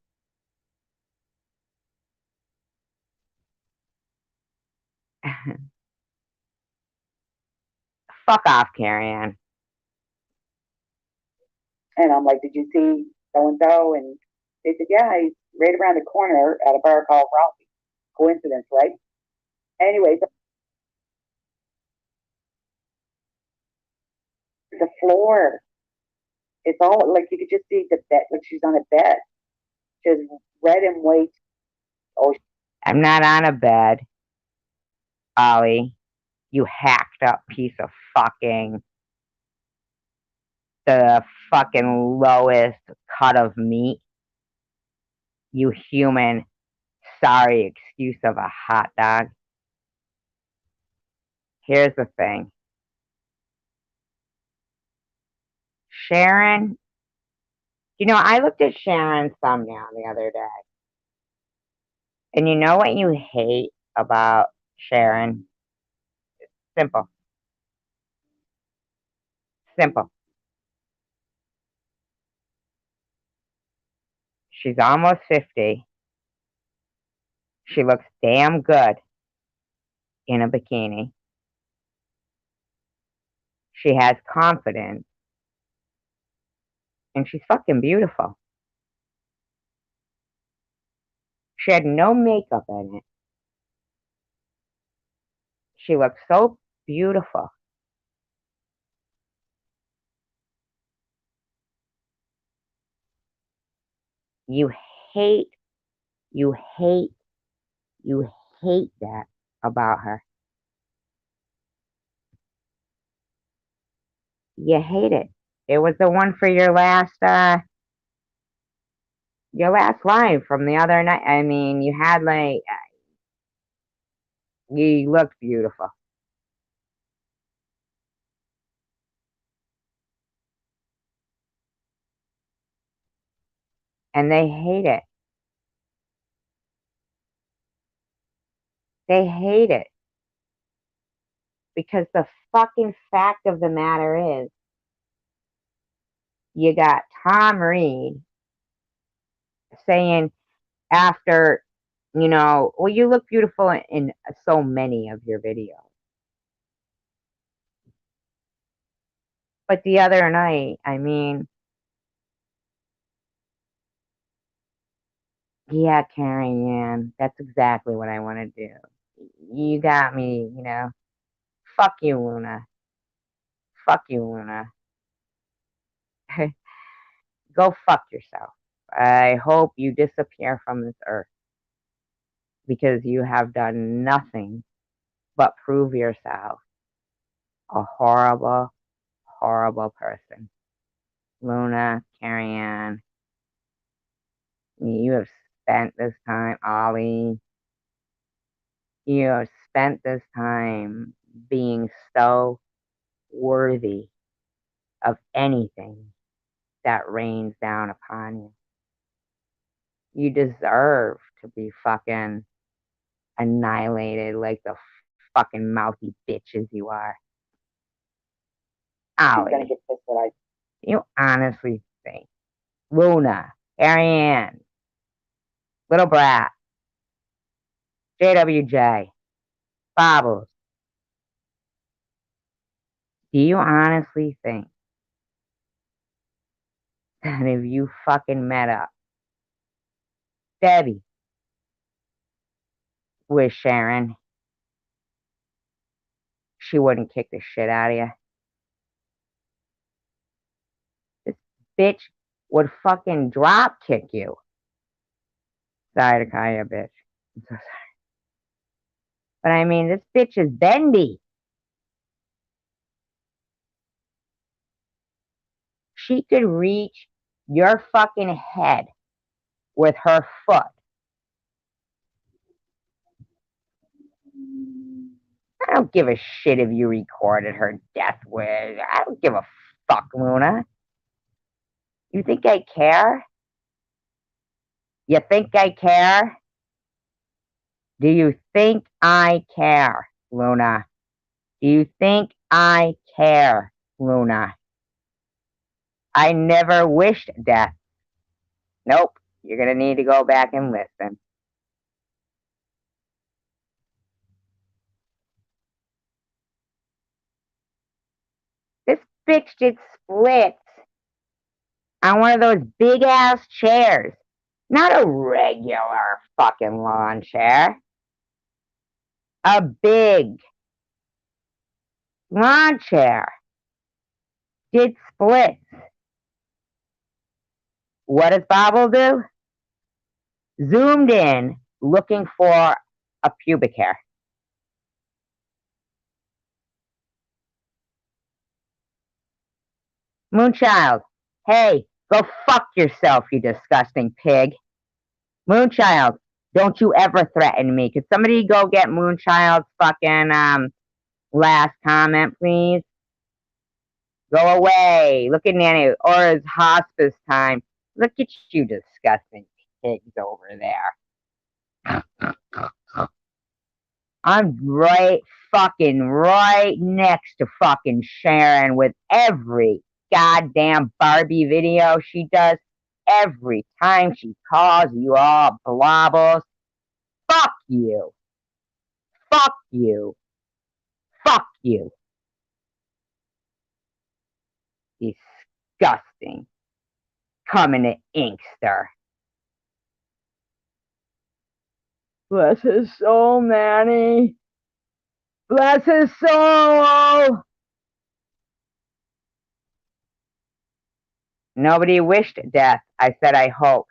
Fuck off, Carrie Ann. And I'm like, "Did you see so and so?" And they said, "Yeah, he's right around the corner at a bar called Ralphie." Coincidence, right? Anyways, the floor. It's all like you could just see the bed, like she's on a bed, just red and white. Oh, I'm not on a bed, Ollie. You hacked up piece of fucking, the fucking lowest cut of meat. You human, sorry excuse of a hot dog. Here's the thing. Sharon, I looked at Sharon's thumbnail the other day. And you know what you hate about Sharon? Simple. Simple. She's almost 50. She looks damn good in a bikini. She has confidence. And she's fucking beautiful. She had no makeup in it. She looks so beautiful. You hate, you hate, you hate that about her. You hate it. It was the one for your last live from the other night. I mean, you had like, you looked beautiful. And they hate it. They hate it. Because the fucking fact of the matter is, you got Tom Reed saying after, well, you look beautiful in so many of your videos. But the other night, I mean, Yeah, Carrie Ann, that's exactly what I want to do. You got me, you know. Fuck you, Luna. Fuck you, Luna. Go fuck yourself. I hope you disappear from this earth because you have done nothing but prove yourself a horrible, horrible person. Luna, Carrie Ann, you have spent this time, Ollie, you have spent this time being so worthy of anything that rains down upon you. You deserve to be fucking annihilated like the fucking mouthy bitches you are. She's gonna Ollie, get pissed that I. you honestly think Luna, Ariane, Little Brat, JWJ, Bobbles, do you honestly think that if you fucking met up Debbie with Sharon, she wouldn't kick the shit out of you? This bitch would fucking drop kick you. Sorry to call you a bitch. I'm so sorry. But I mean, this bitch is bendy. She could reach your fucking head with her foot. I don't give a shit if you recorded her death wish. I don't give a fuck, Luna. You think I care? You think I care? Do you think I care, Luna? Do you think I care, Luna? I never wished death. Nope. You're gonna need to go back and listen. This bitch did splits on one of those big ass chairs. Not a regular fucking lawn chair. A big lawn chair. Did splits. What does Bobble do? Zoomed in looking for a pubic hair. Moonchild, hey, go fuck yourself, you disgusting pig. Moonchild, don't you ever threaten me. Could somebody go get Moonchild's fucking last comment, please? Go away. Look at Nanny, or it's hospice time. Look at you disgusting pigs over there. I'm right next to fucking Sharon with every goddamn Barbie video she does. Every time she calls you all blobbles. Fuck you. Fuck you. Fuck you. Disgusting. Coming to Inkster. Bless his soul, Manny. Bless his soul. Nobody wished death. I said I hoped.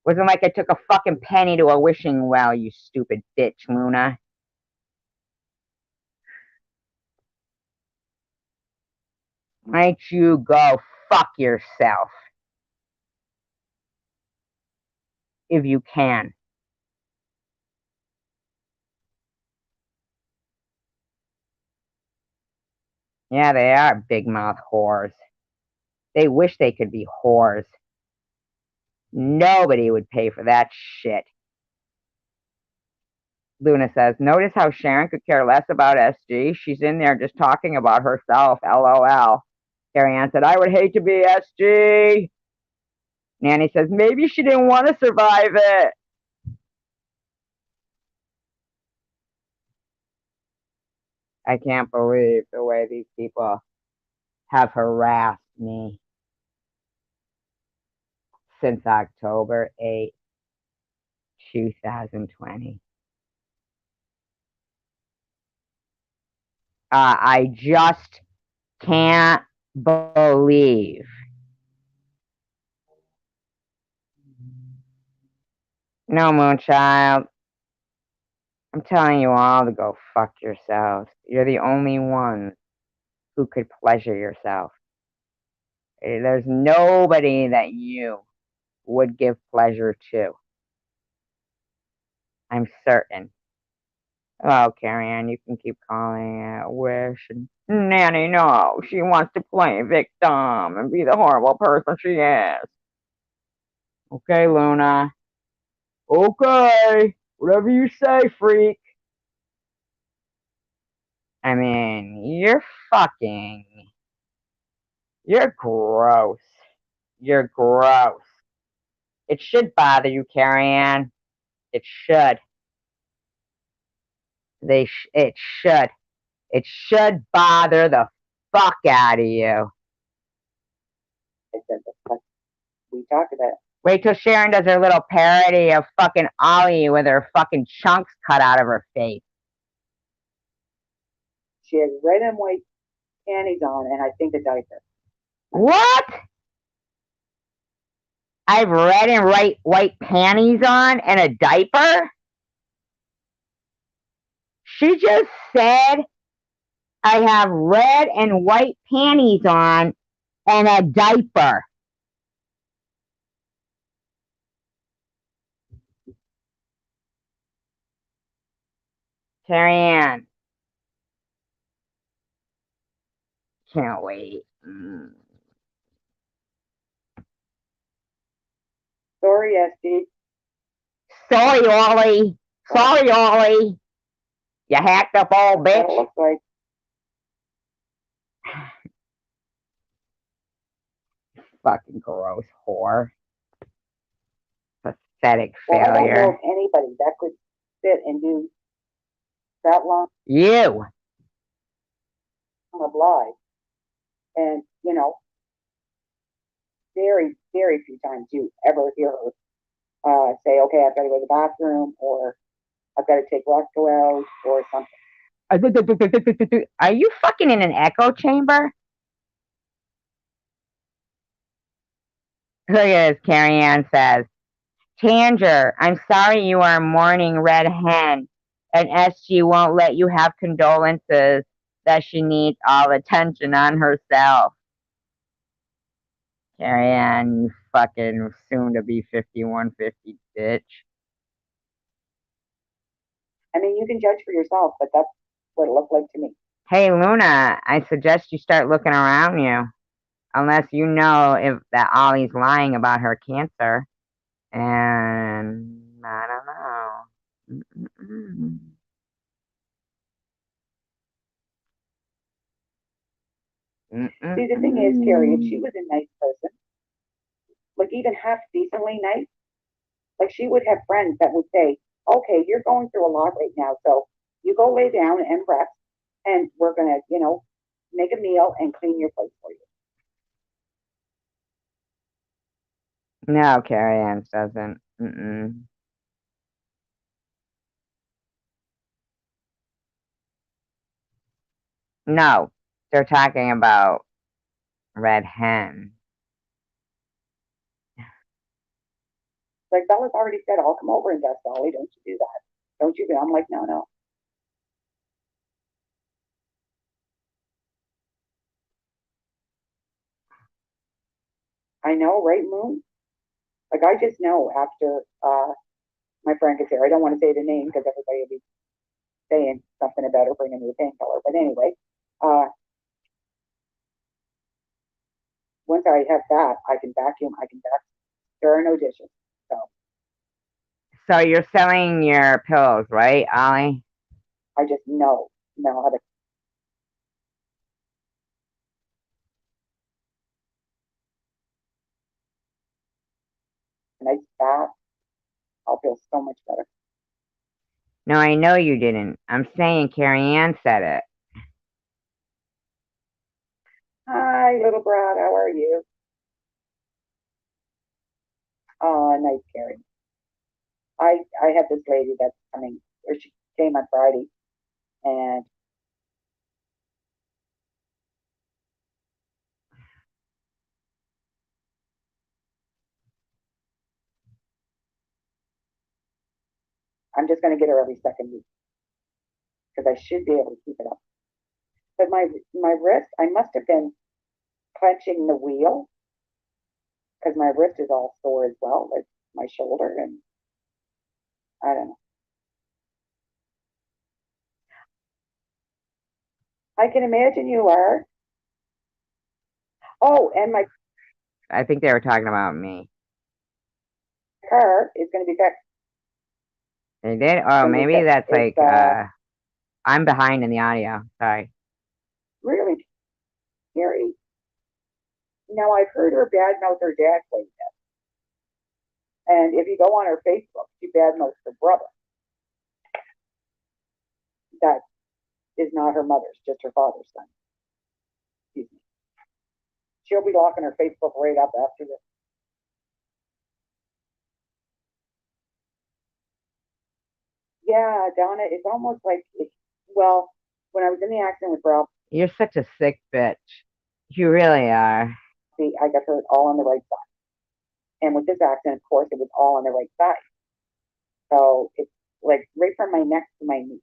Wasn't like I took a fucking penny to a wishing well, you stupid bitch, Luna. Why don't you go fuck yourself? If you can. Yeah, they are big mouth whores. They wish they could be whores. Nobody would pay for that shit. Luna says, notice how Sharon could care less about SG. She's in there just talking about herself. LOL. Carrie Ann said, I would hate to be SG. Nanny says, maybe she didn't want to survive it. I can't believe the way these people have harassed me since October 8th. 2020. I just can't believe. No, Moonchild. I'm telling you all to go fuck yourselves. You're the only ones who could pleasure yourself. There's nobody that you would give pleasure to. I'm certain. Oh, Carrie Ann, you can keep calling it wish. And Nanny, no, she wants to play victim and be the horrible person she is. Okay, Luna. Okay, whatever you say, freak. I mean, you're gross. You're gross. It should bother you, Carrie Ann. It should. It should. It should bother the fuck out of you. I said, "What we talked about." Wait till Sharon does her little parody of fucking Ollie with her fucking chunks cut out of her face. She has red and white panties on, and I think a diaper. What? I've red and white panties on and a diaper? She just said I have red and white panties on and a diaper. Carrie Ann. Can't wait. Sorry, Esty. Sorry, Ollie. Sorry, Ollie. You hacked up old That bitch. looks like Fucking gross whore. Pathetic well, I don't know failure. of anybody that could sit and do that long You. of live. And, you know, very, very few times you ever hear her say, okay, I've got to go to the bathroom, or I've got to take Roscoe out, or something. Are you fucking in an echo chamber? Look at this, Carrie Ann says. Tanger, I'm sorry you are mourning Red Hen, and SG won't let you have condolences that she needs all attention on herself. Carrie Ann, you fucking soon to be 5150 bitch. I mean, you can judge for yourself, but that's what it looked like to me. Hey Luna, I suggest you start looking around you. Unless you know if that Ollie's lying about her cancer. And I don't know. See, the thing is, Carrie, if she was a nice person, like even half decently nice, like she would have friends that would say, okay, you're going through a lot right now, so you go lay down and rest, and we're gonna, you know, make a meal and clean your place for you. No, Carrie Ann doesn't. No, they're talking about Red Hen. Like Bella's already said, I'll come over and dust Ollie. Don't you do that? Don't you? I'm like, no, no. I know, right, Moon? Like I just know after my friend gets here. I don't want to say the name because everybody will be saying something about her bringing me a painkiller. But anyway, once I have that, I can vacuum. There are no dishes. So you're selling your pillows, right, Ollie? I just know how to. Nice bath. I'll feel so much better. No, I know you didn't. I'm saying Carrie Ann said it. Hi, little Brad. How are you? Oh, nice, Carrie. I have this lady that's coming, or she came on Friday, and I'm just going to get her every second week because I should be able to keep it up. But my wrist, I must have been clenching the wheel because my wrist is all sore as well, like my shoulder, and I don't know. I can imagine you are. Oh, and my I think they were talking about me. car is going to be fixed. They did? Oh, When we maybe fix that's it's like, I'm behind in the audio. Sorry. really scary. Now I've heard her badmouth her dad quite a bit. And if you go on her Facebook, she badmouths her brother. That is not her mother's, just her father's son. Excuse me. She'll be locking her Facebook right up after this. Yeah, Donna, it's almost like, well, when I was in the accident with Ralph, You're such a sick bitch. You really are. see, I got hurt all on the right side. And with this accident, of course, it was all on the right side. So it's like right from my neck to my knee.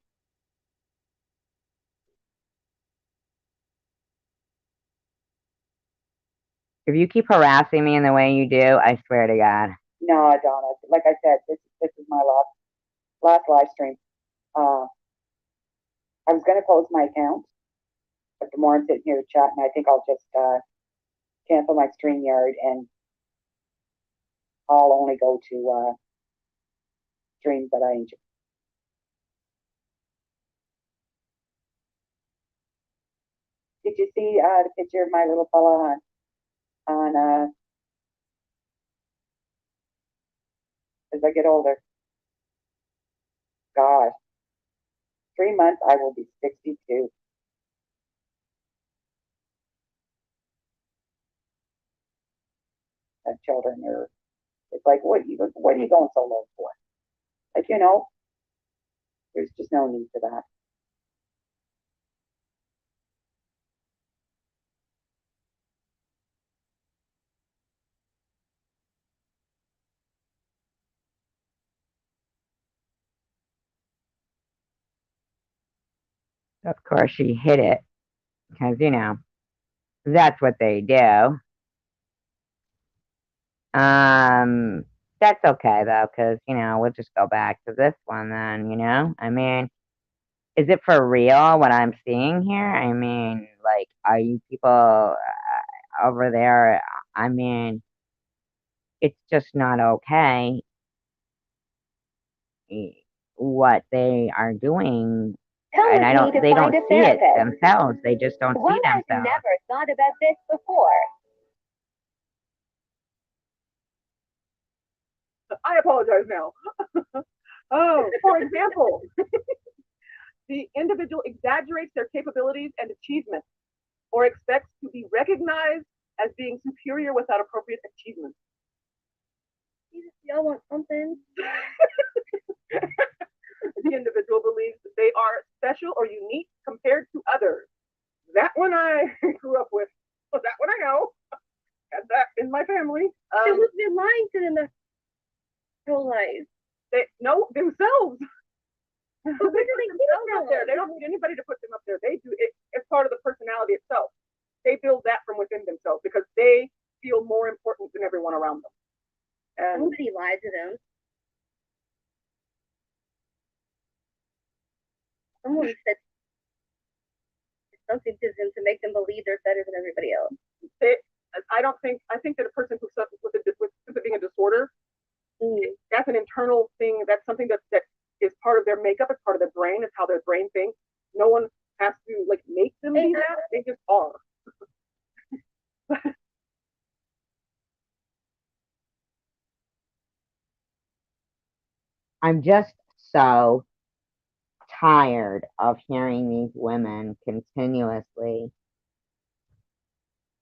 If you keep harassing me in the way you do, I swear to God. No, Donna, like I said, this is my last live stream. Uh, I was going to close my account, but the more I'm sitting here chatting, I think I'll just cancel my StreamYard and I'll only go to streams that I enjoy. Did you see the picture of my little fella on as I get older? Gosh, 3 months I will be 62. Children are, it's like, what are you going so low for? Like, there's just no need for that. Of course, she hit it because, that's what they do. That's okay though, because, we'll just go back to this one then. I mean, is it for real what I'm seeing here? I mean, like, are you people over there? I mean, it's just not okay what they are doing. And they don't see it themselves. They just don't see themselves. Never thought about this before. I apologize now. Oh, for example, the individual exaggerates their capabilities and achievements or expects to be recognized as being superior without appropriate achievements. Y'all want something? The individual believes that they are special or unique compared to others. That one I grew up with. Well, that one I know. Had that in my family. It was been lying to them their whole life. They know themselves. But where do they get it up there? They don't need anybody to put them up there. They do it. It's part of the personality itself. They build that from within themselves because they feel more important than everyone around them. And nobody lied to them. Someone said something to them to make them believe they're better than everybody else. I think that a person who suffers with sympathy being a disorder, that's an internal thing. That's something that is part of their makeup. It's part of their brain. It's how their brain thinks. No one has to make them be that. They just are. I'm just so tired of hearing these women continuously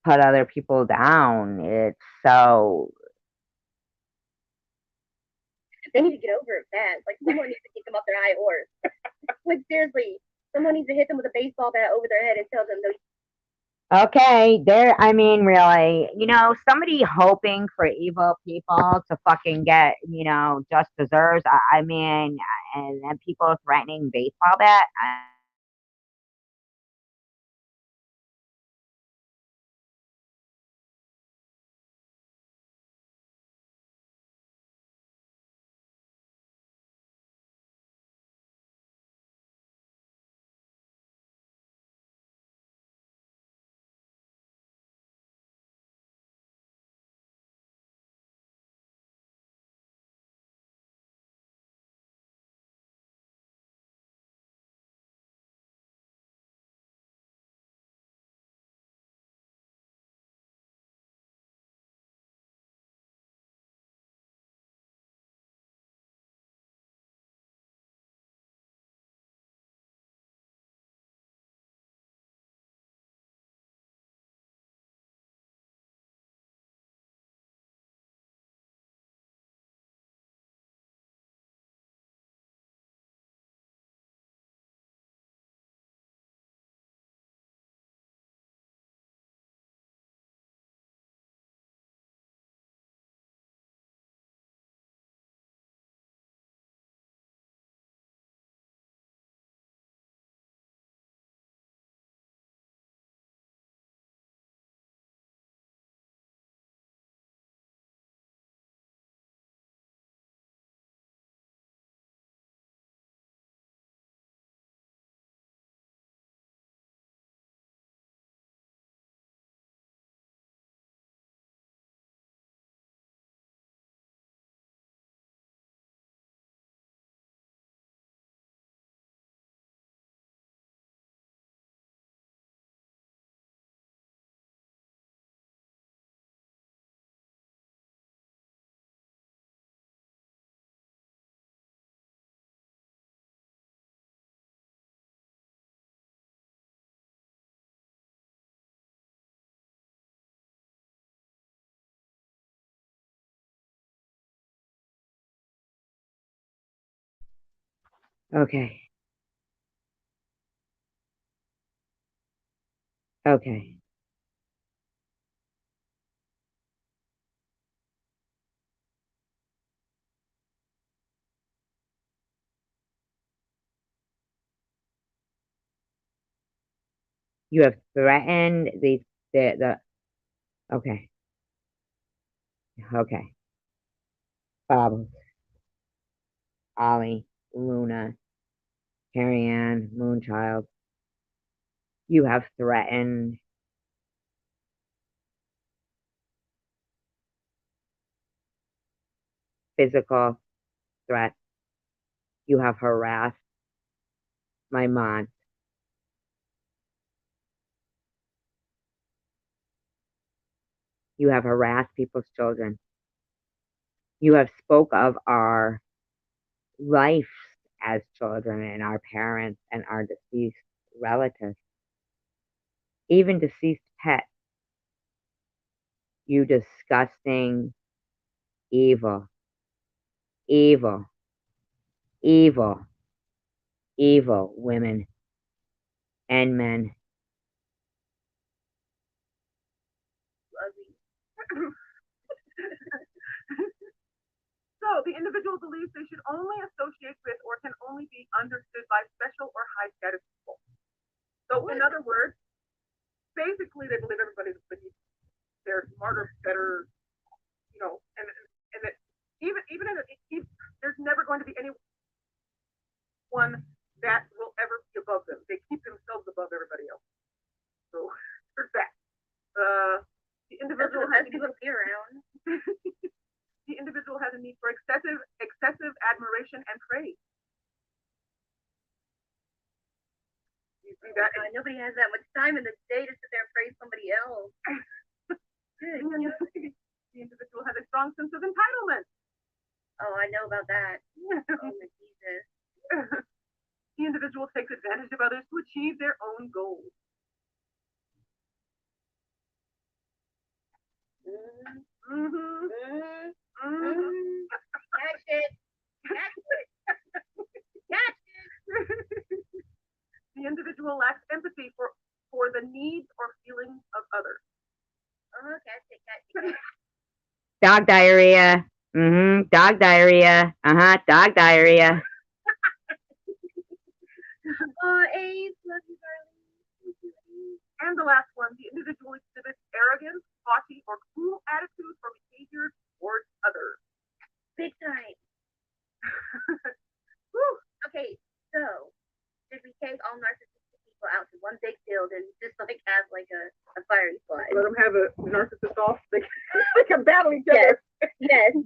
put other people down. It's so They need to get over it fast. Like someone needs to kick them off their high horse. Like seriously, someone needs to hit them with a baseball bat over their head and tell them, no. Okay, I mean, really, somebody hoping for evil people to fucking get, just deserves. I mean, and then people threatening baseball bat. Okay, okay. You have threatened okay, okay. Bob, Ollie, Luna, Carrie Ann, Moonchild. You have threatened physical threat. You have harassed my mom. You have harassed people's children. You have spoke of our life as children and our parents and our deceased relatives, even deceased pets. You disgusting, evil, evil, evil, evil women and men. So the individual believes they should only associate with or can only be understood by special or high status people. So in other words, basically they believe everybody's beneath. They're smarter, better, and that even in there's never going to be anyone that will ever be above them. They keep themselves above everybody else. So there's that. The individual has to be around. The individual has a need for excessive admiration and praise. You see that? Nobody has that much time in the day to sit there and praise somebody else. The individual has a strong sense of entitlement. Oh, I know about that. Oh, my Jesus. The individual takes advantage of others to achieve their own goals. That shit. Dog diarrhea. Dog diarrhea. Dog diarrhea. Ace, love you, darling. And the last one, the individual exhibits arrogance, haughty, or cruel attitudes or behaviors towards others. Big time. Whew. Okay, so should we take all narcissistic people out to one big field and just like have like a firing squad? Let them have a narcissist off. They can battle each other. Yes.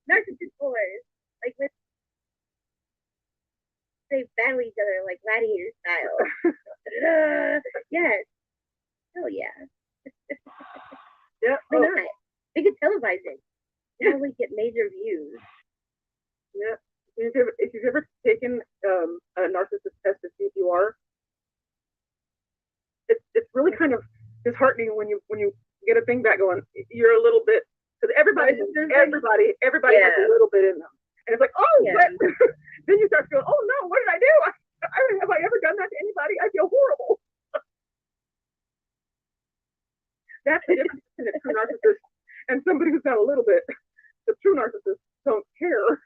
Narcissist wars. Like let's they battle each other like gladiator style. Yes. Hell yeah. Yeah. Why not? We could televise it. Now we get major views. Yeah. If you've ever taken a narcissist test to see if you are, it's really kind of disheartening when you get a thing back going. You're a little bit because everybody has a little bit in them, and it's like, oh, but then you start feeling, oh no, what did I do? Have I ever done that to anybody? I feel horrible. That's the difference between a true narcissist and somebody who's got a little bit. The true narcissists don't care.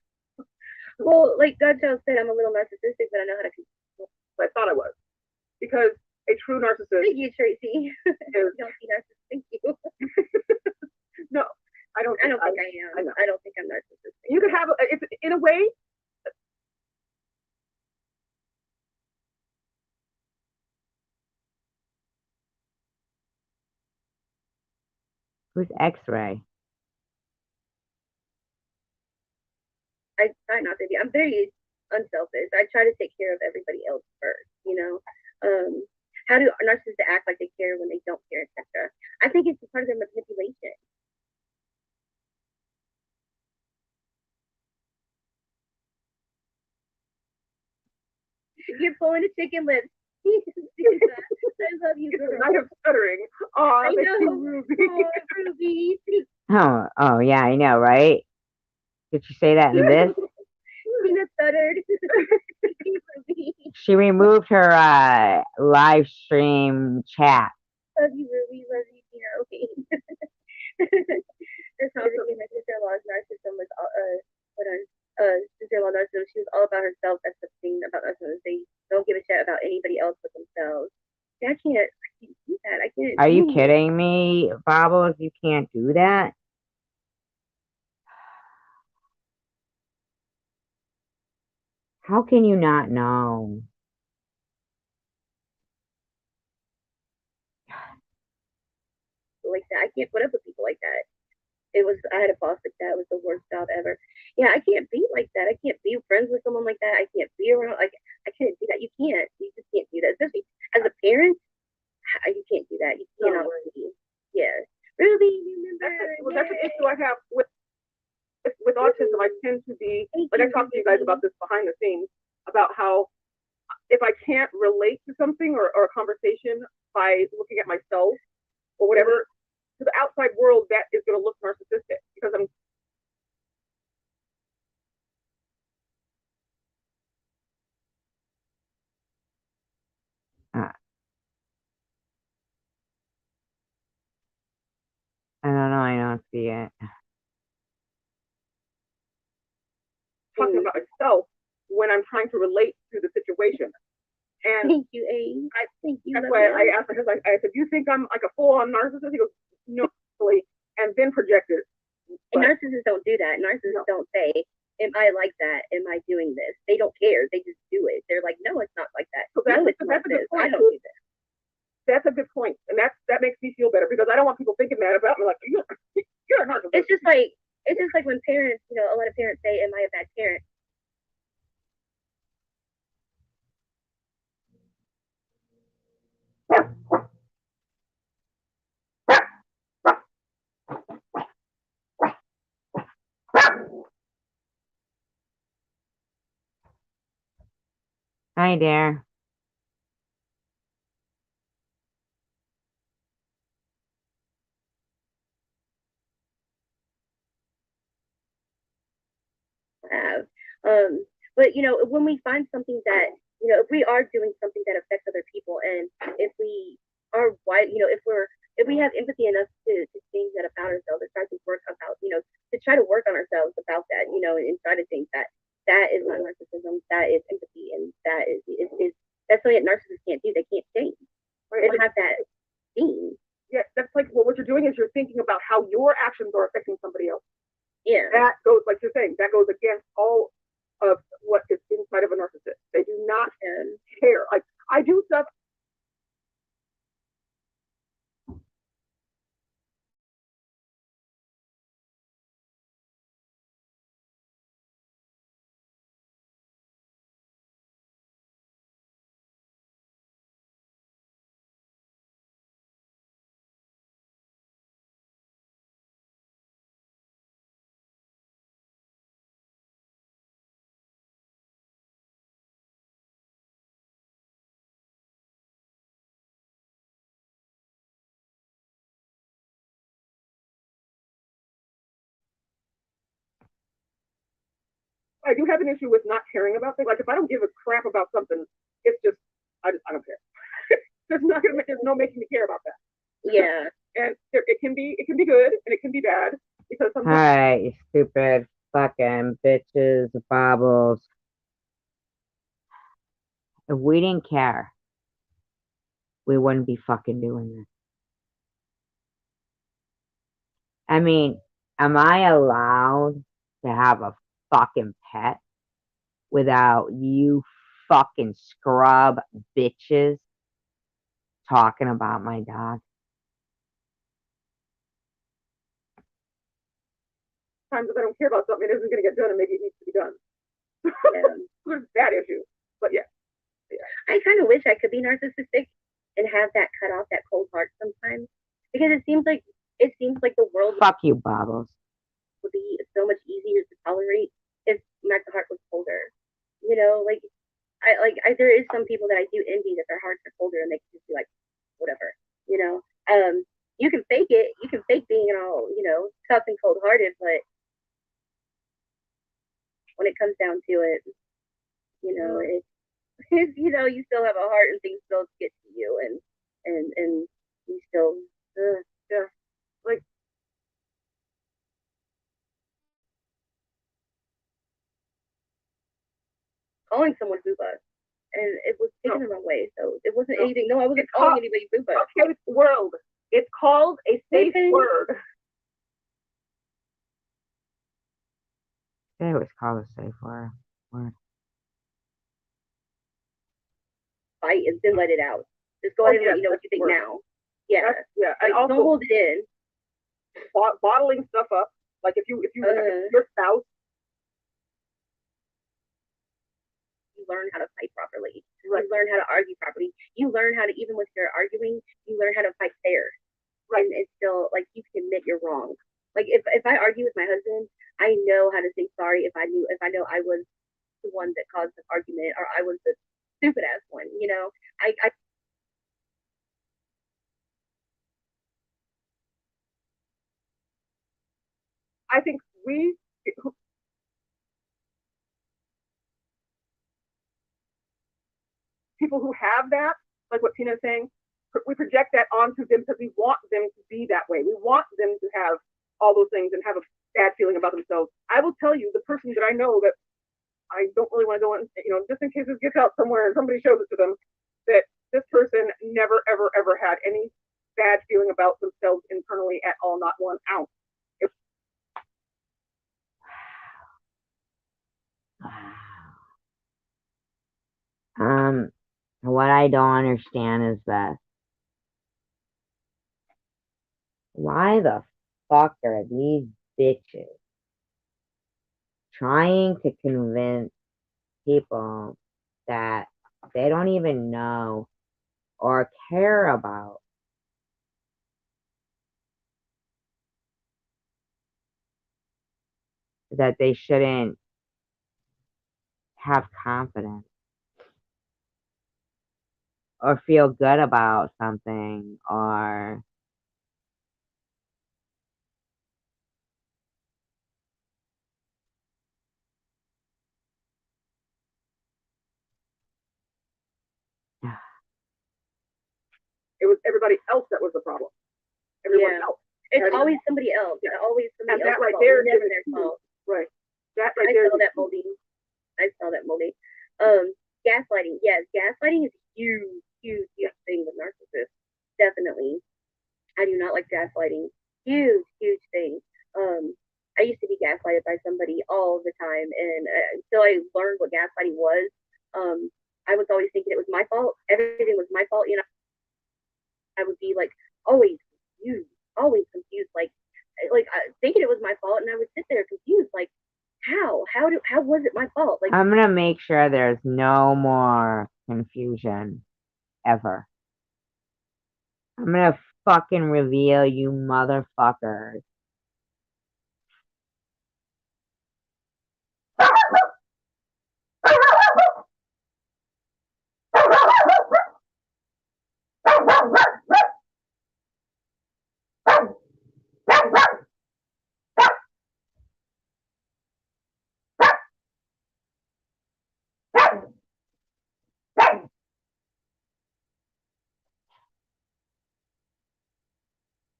Well, like Godchild said, I'm a little narcissistic, but I know how to control. I thought I was. Because a true narcissist. Thank you, Tracy. Is, you don't see narcissist. Thank you. No, I don't think I am. I don't think I'm narcissistic. You could have, it's in a way. Who's X-ray? I try not to be. I'm very unselfish. I try to take care of everybody else first, you know. How do narcissists act like they care when they don't care, etc.? I think it's part of their manipulation. You're pulling a chicken lips. I love you, girl. I am stuttering. Oh, I know. Ruby. Oh, yeah, I know, right? Did she say that in this? Tina stuttered. She removed her live stream chat. Love you, Ruby. Love you, Tina. Okay. That's how my sister-in-law's narcissism was. Sister-in-law narcissism. She was all about herself. That's the thing about narcissism. They don't give a shit about anybody else but themselves. I can't do that. I can't. Are you kidding me, Bobbles? You can't do that? How can you not know? Like that. I can't put up with people like that. I had a boss like that. It was the worst job ever. Yeah, I can't be like that. I can't be friends with someone like that. I can't be around, like, I can't do that. You can't. You just can't do that. Especially as a parent, you can't do that. You cannot be. Yeah. Ruby, remember? That's an issue I have with autism. I tend to be, like I talked to you guys about this behind the scenes, about how if I can't relate to something or a conversation by looking at myself or whatever, to the outside world, that is going to look narcissistic because I'm. I don't know. I don't see it. Talking about myself when I'm trying to relate to the situation. And thank you, Abe. Thank you. That's why I asked because I said, "Do you think I'm like a full-on narcissist?" He goes, "No," and then projected. And narcissists don't do that. Narcissists don't say, "Am I like that? Am I doing this?" They don't care. They just do it. They're like, "No, it's not like that. So no, it's not this. I don't do this." That's a good point, and that makes me feel better because I don't want people thinking that about me. Like you're a narcissist. It's just like when parents, you know, a lot of parents say, "Am I a bad parent?" Hi there. But you know, when we find something that, you know, if we are doing something that affects other people, and if we are you know, if if we have empathy enough to change that about ourselves, to try to work about, to try to work on ourselves about that, and try to change that. That is not narcissism. That is empathy, and that is that's something that narcissists can't do. They can't change. They don't have that gene. Yeah, that's like, well, what you're doing is you're thinking about how your actions are affecting somebody else. Yeah. That goes, like you're saying, that goes against all of what is inside of a narcissist. They do not care. Like, I do stuff. I do have an issue with not caring about things. Like, if I don't give a crap about something, it's just, I don't care. There's not gonna make, there's no making me care about that. Yeah. And it can be good and it can be bad because sometimes. Alright, you stupid fucking bitches, bobbles. If we didn't care, we wouldn't be fucking doing this. I mean, am I allowed to have a fucking pet without you fucking scrub bitches talking about my dog? Times if I don't care about something, it isn't going to get done, and maybe it needs to be done. Yeah. There's that issue, but yeah. I kind of wish I could be narcissistic and have that cut off, that cold heart sometimes, because it seems like the world Fuck you, bobbles. would be so much easier to tolerate if my heart was colder. Like there is some people that I do envy that their hearts are colder and they can just be like whatever. You can fake it, you can fake being all tough and cold hearted, but when it comes down to it, it's you still have a heart and things still get to you, and you still Yeah, like, calling someone booba, and it was taken the wrong way, so it wasn't anything. No, I wasn't It's calling called- anybody booba. okay, world. It's called a safe word. They always call it a safe word. Fight and then let it out. Just go ahead and let me know what you think now. Yeah, Yeah, and like, also don't hold it in. Bottling stuff up. Like, if your spouse, you learn how to fight properly. right. You learn how to argue properly. You learn how to, even with your arguing, you learn how to fight fair. Right. And it's still like you can admit you're wrong. Like if I argue with my husband, I know how to say sorry if I know I was the one that caused the argument or I was the stupid ass one. I think people who have that, like what Tina's saying, we project that onto them because we want them to be that way. We want them to have all those things and have a bad feeling about themselves. I will tell you, the person that I know that I don't really want to go in, just in case this gets out somewhere and somebody shows it to them, that this person never, ever, ever had any bad feeling about themselves internally at all, not 1 ounce. What I don't understand is that why the fuck are these bitches trying to convince people that they don't even know or care about that they shouldn't have confidence or feel good about something or It was everybody else that was the problem. everyone Yeah. else. It's And- always somebody else. Yeah. Always somebody And that else's right fault. there Never is their huge. fault. Right. That right I there. saw is that movie. I saw that movie. Gaslighting. Yes, gaslighting is a huge, huge, huge thing with narcissists. Definitely. I do not like gaslighting. Huge, huge thing. I used to be gaslighted by somebody all the time, and until I learned what gaslighting was, I was always thinking it was my fault. Everything was my fault. You know, I would be like always confused, like thinking it was my fault, and I would sit there confused, like how was it my fault? Like I'm gonna make sure there's no more confusion ever. I'm gonna fucking reveal you motherfuckers.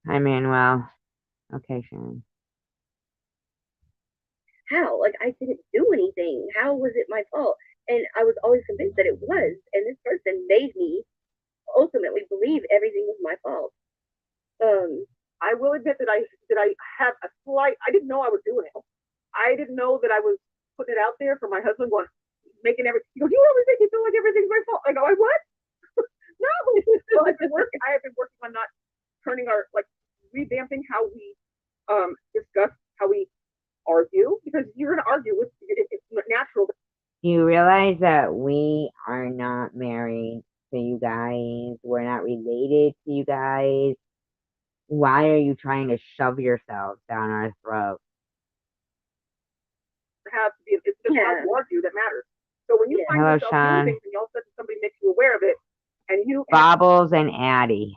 Hi, Manuel. Okay, Sharon. how? Like I didn't do anything. How was it my fault? And I was always convinced that it was. And this person made me ultimately believe everything was my fault. I will admit that I have a slight. I didn't know I was doing it. I didn't know that I was putting it out there for my husband, going making everything. He goes, "You always make me feel like everything's my fault." I go, "I what? No." So I have been working on not turning our like revamping how we discuss how we argue, because you're going to argue with it's natural. Do you realize that we are not married to you guys? We're not related to you guys. Why are you trying to shove yourself down our throat? Have to be, it's just how you argue that matters. So when you find Hello, yourself Sean. doing things and all of a sudden somebody makes you aware of it, and you Bobbles and Addie.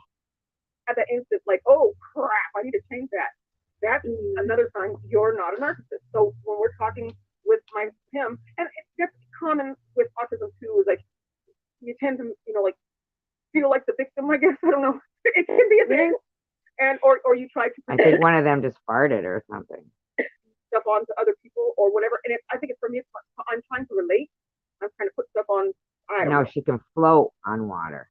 at that instant, like, oh crap, I need to change that. That's another sign you're not a narcissist. So when we're talking with him, and it's just common with autism too, is like you tend to, like feel like the victim, I guess. I don't know. It can be a thing. And or you try to I think one of them just farted or something. stuff on to other people or whatever. And I think it's for me, I'm trying to relate. I'm trying to put stuff on. I don't know. She can float on water.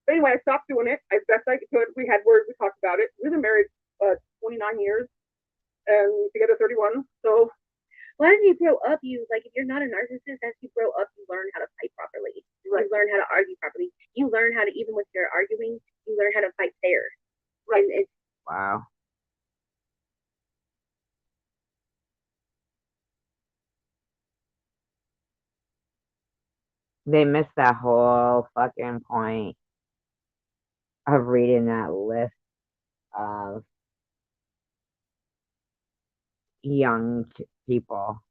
But anyway, I stopped doing it as best I could. We had words, we talked about it. We've been married 29 years and together 31. So well, as you grow up, you like if you're not a narcissist, as you grow up, you learn how to fight properly. Right. You learn how to argue properly. You learn how to, even with your arguing, you learn how to fight fair. Right. And it's, wow. They missed that whole fucking point of reading that list of young people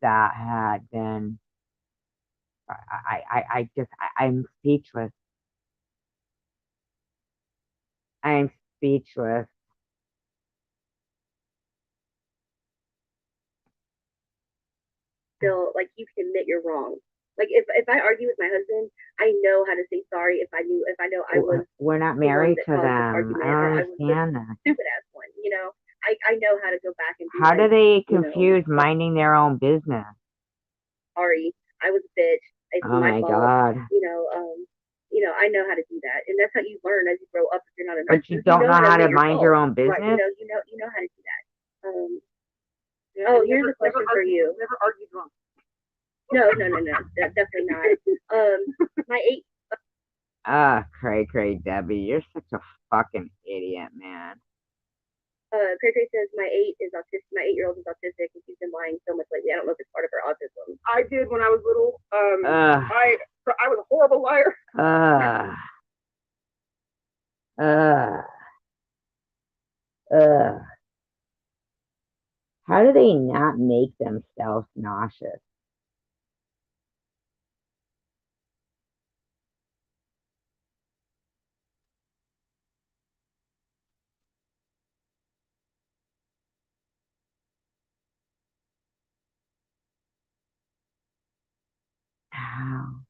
that had been. I'm speechless. I'm speechless. still like you can admit you're wrong. Like if I argue with my husband, I know how to say sorry if I know I was. We're not married to them. I don't understand that. Stupid ass one, I know how to go back and. How do they confuse minding their own business? Sorry, I was a bitch. It's my fault. God. I know how to do that, and that's how you learn as you grow up. If you're not a narcissist, but you don't know how to mind your own business. Right, you know how to do that. Here's a question for you. Never argue drunk. No, definitely not. My 8. Cray, Debbie, you're such a fucking idiot, man. Cray says my 8 is autistic. My 8-year-old is autistic, and she's been lying so much lately. I don't know if it's part of her autism. I did when I was little. I was a horrible liar. How do they not make themselves nauseous? How?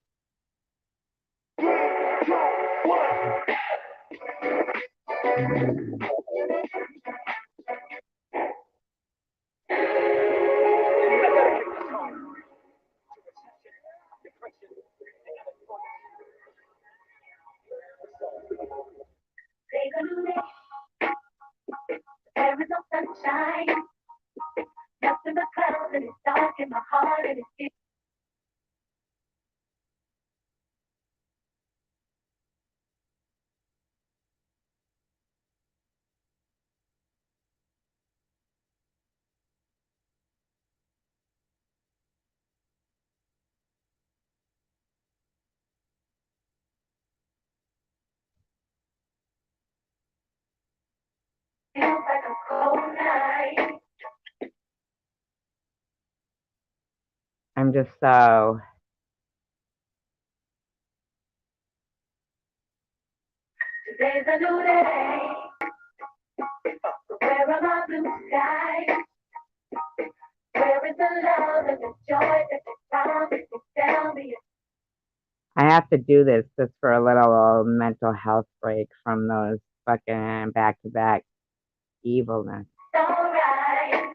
There is no sunshine, nothing but clouds, and it's dark in my heart, and it feels like a cold night. I'm just so. Today's a new day. Where are my blue skies? Where is the love and the joy that you promised me? Tell me I have to do this just for a little mental health break from those fucking back-to-back evilness. it's alright.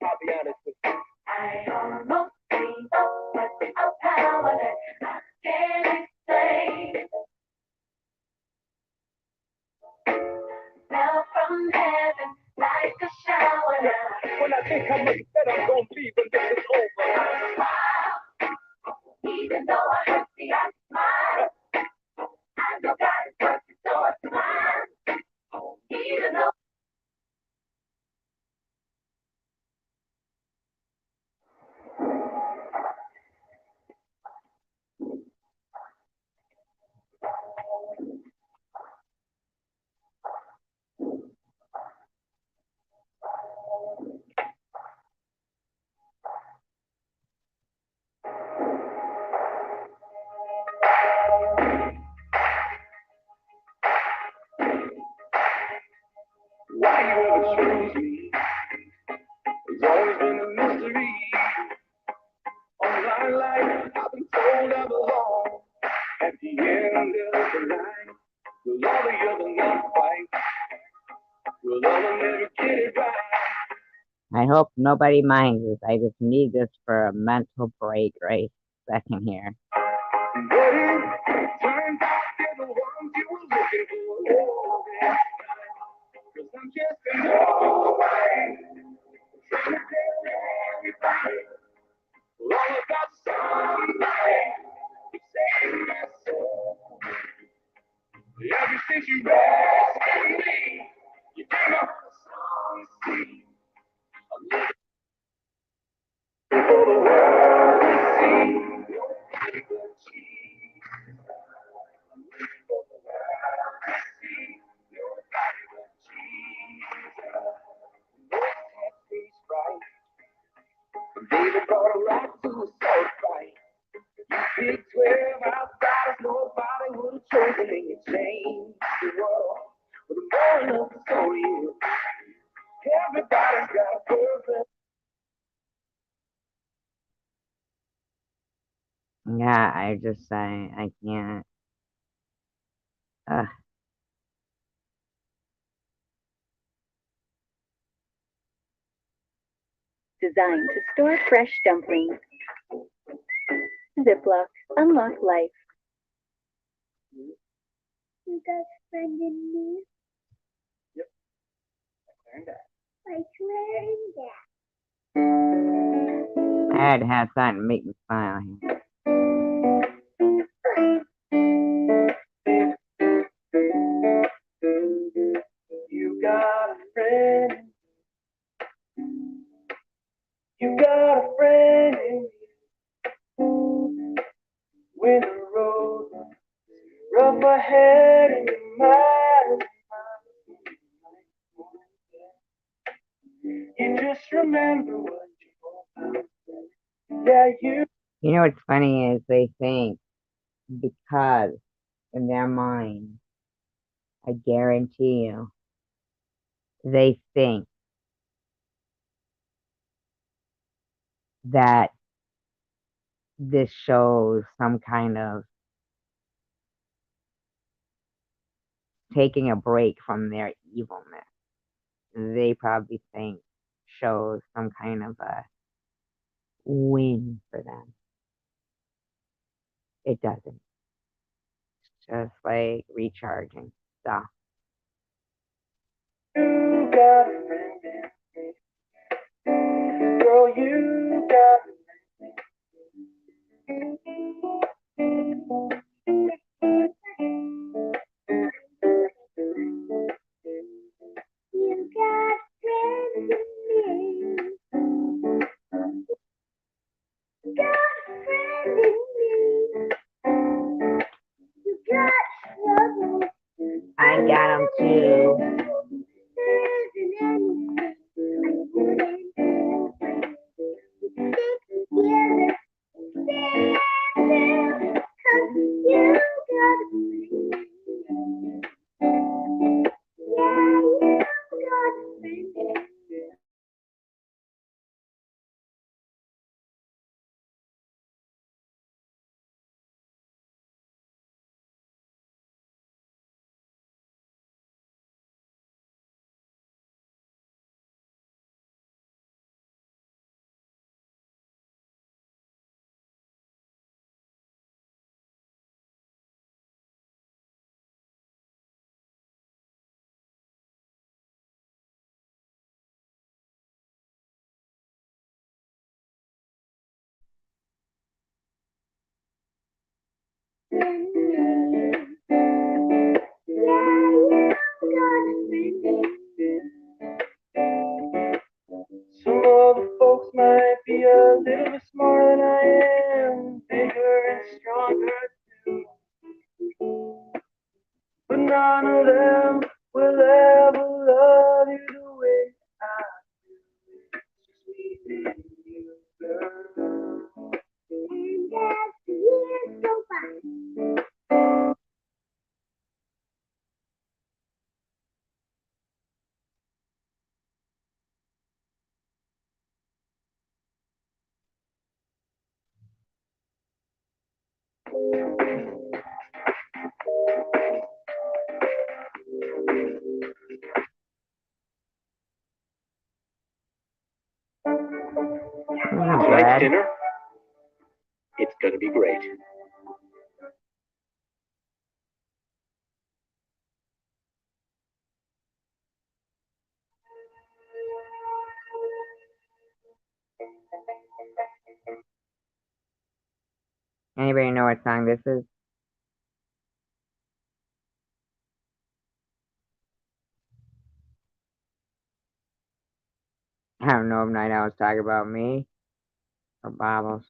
I'll be honest with you. I almost gave up, but a power that I can't explain fell from heaven like a shower now. When I think how much better I'm gonna be when this is over. Even though I hurt the I smile. I know God is working, so I smile. Even though Why you ever choose me? It's always been a mystery. All my life, I've been told I belong at the end of the line. Will all the other not fight? Will all never get it right? I hope nobody minds this. I just need this for a mental break right second here. But it turns out they're the ones you were looking for all that time. 'Cause I'm just a nobody. Trying to tell everybody all about somebody who saved my soul. Ever since you rescued me, you gave my heart a song to sing. I'm living for the world to see. Nobody but Jesus. I'm living for the world to see. Nobody but Jesus. No one tastes right. David brought a rock to a sword fight. Big 12 outsiders, nobody would have chosen and you changed the world. But the moral of the story is everybody's got a purpose. Yeah, I just say I can't. Designed to store fresh dumplings. Ziploc, unlock life. you got friend in me. Yep. I learned that. I learned that. I had to have something to make me smile here. You got a friend. You got a friend in me. When the road rough ahead and your mind, you just remember what you want. Yeah, you. You know what's funny is they think because in their mind, I guarantee you, they think that this shows some kind of taking a break from their evilness. They probably think shows some kind of a win for them. It doesn't. It's just like recharging stuff. You got a friend in me. Girl, you got You got friends in me. Got friends in me. You got trouble. I got them too. some other folks might be a little bit smarter than I am, bigger and stronger too. But none of them will ever love you the way I do. It's sweet in you, girl. And as the years go by, Tonight's Tonight's dinner, it's gonna be great. Anybody know what song this is? I don't know if Night Owl's talking about me or Bobbles.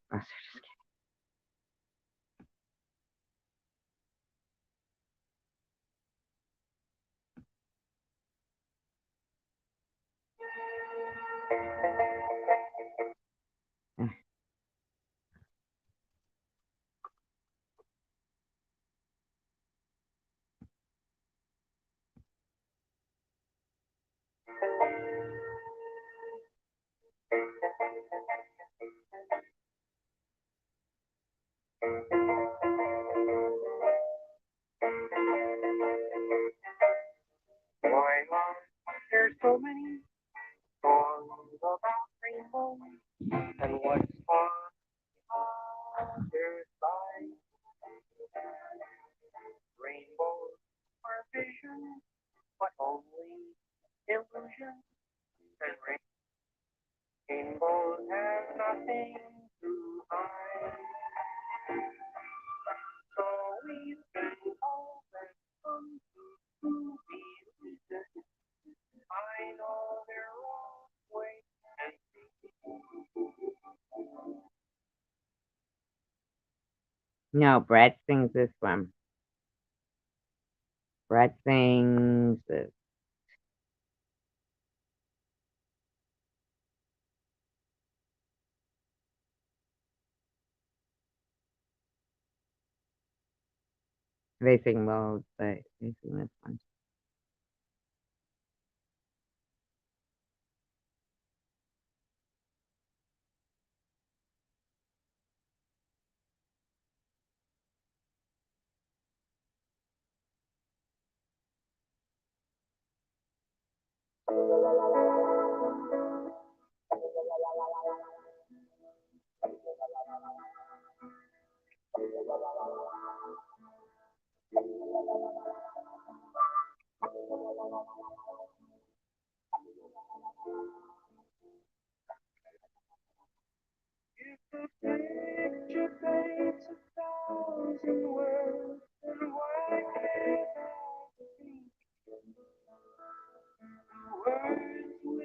Why are there so many songs about rainbows? And what's on the other side? Rainbows are vision, but only illusion. And rainbows have nothing to hide. So we can all come to believe this. I know they're wrong way and No, Brett sings this one. Brett sings this. They sing both, but they sing this one. If the picture paints 1,000 words, then why can't I speak? The words will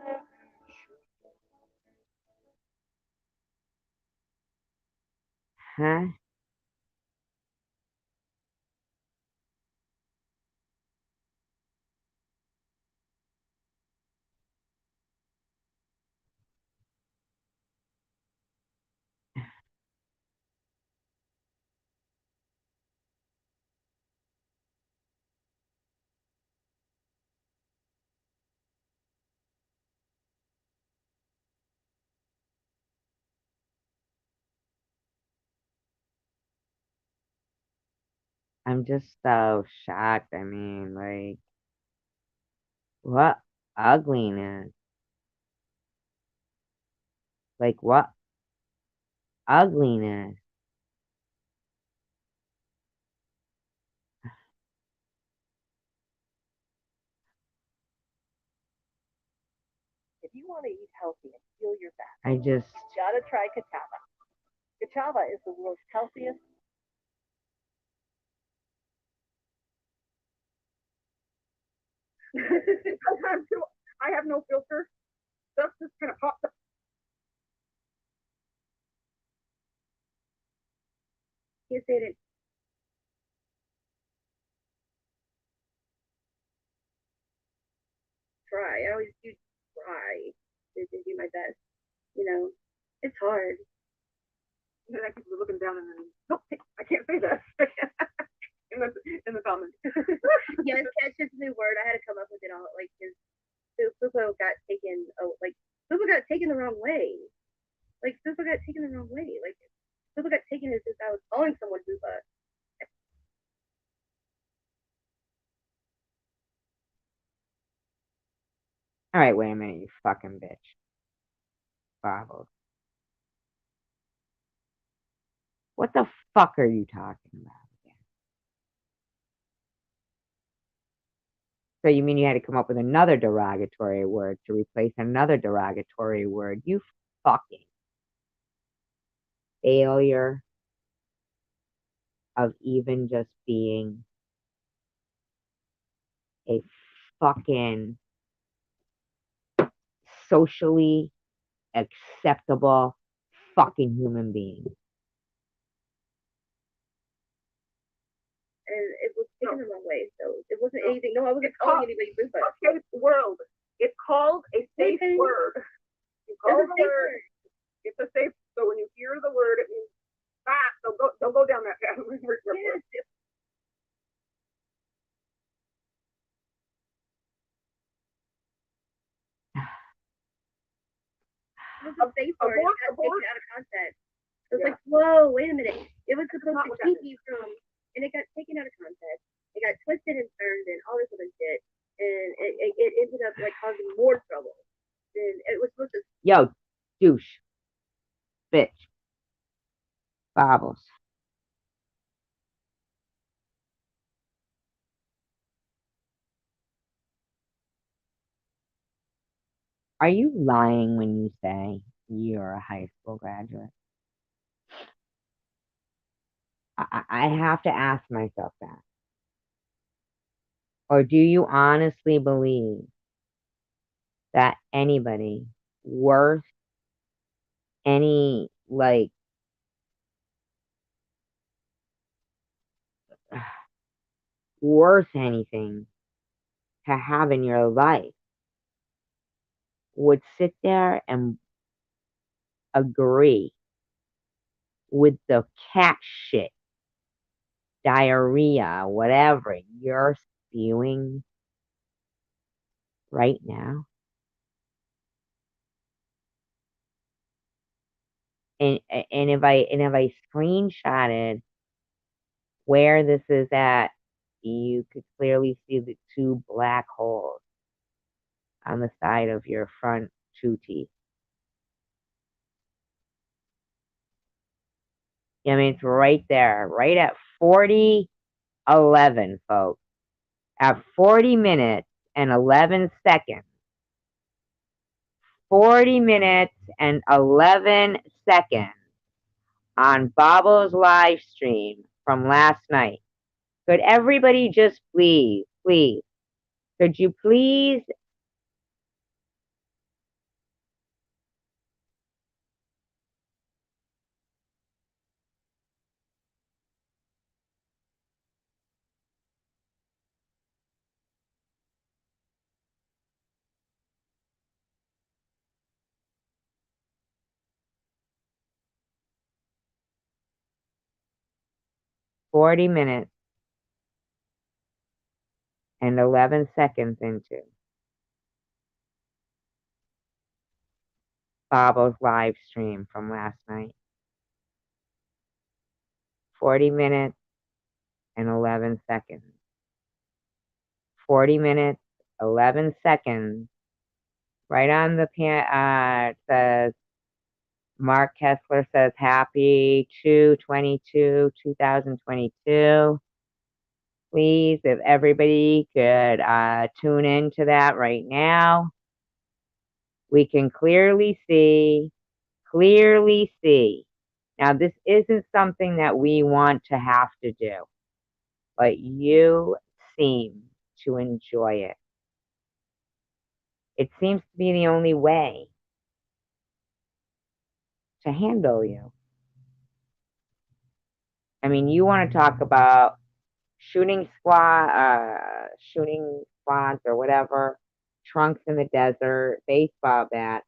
never show. Huh? I'm just so shocked. I mean, like, what ugliness? Like, what ugliness? If you want to eat healthy and heal your back, I just, you gotta try Kachava. Kachava is the world's healthiest. Sometimes too, I have no filter. Stuff just kind of pops up. You said it. Try. I always do try to do my best. You know, it's hard. And then I keep looking down and then, nope, I can't say that. in the comments. Yes, catch is a new word. I had to come up with it all. Like, his Fupo got taken. Oh, like Fupo got taken the wrong way. Like Fupo got taken the wrong way. Like Fupo got taken as if I was calling someone Fupa. all right, wait a minute, you fucking bitch. Bobbles. What the fuck are you talking about again? So you mean you had to come up with another derogatory word to replace another derogatory word? You fucking failure of even just being a fucking socially acceptable fucking human being. And it was taken the wrong way. So it wasn't anything. No, I wasn't It's calling called anybody Fupa. a safe world. It's called a safe Okay. word. You call the word. It's a safe. So when you hear the word, it means don't go down that path. Yes. It was a safe word. It got taken out of context. It was like, whoa, wait a minute. It was supposed to keep you from, and it got taken out of context. It got twisted and turned and all this other shit, and it ended up like causing more trouble. And it was supposed to. Yo, douche, bitch, Bobbles. Are you lying when you say you're a high school graduate? I have to ask myself that. Or do you honestly believe that anybody worth any, like, worth anything to have in your life would sit there and agree with the cat shit, diarrhea, whatever you're spewing right now? And if I screenshotted where this is at, you could clearly see the two black holes on the side of your front 2 teeth. I mean, it's right there, right at 40:11, folks. At 40 minutes and 11 seconds. 40 minutes and 11 seconds on Bobo's live stream from last night. Could everybody just please, could you please 40 minutes and 11 seconds into Bobo's live stream from last night? 40 minutes and 11 seconds. 40 minutes, 11 seconds. Right on the it says, Mark Kessler says, happy 2/22/2022. Please, if everybody could tune into that right now. We can clearly see. Now, this isn't something that we want to have to do, but you seem to enjoy it. It seems to be the only way to handle you. I mean, you want to talk about shooting squads or whatever, trunks in the desert, baseball bat.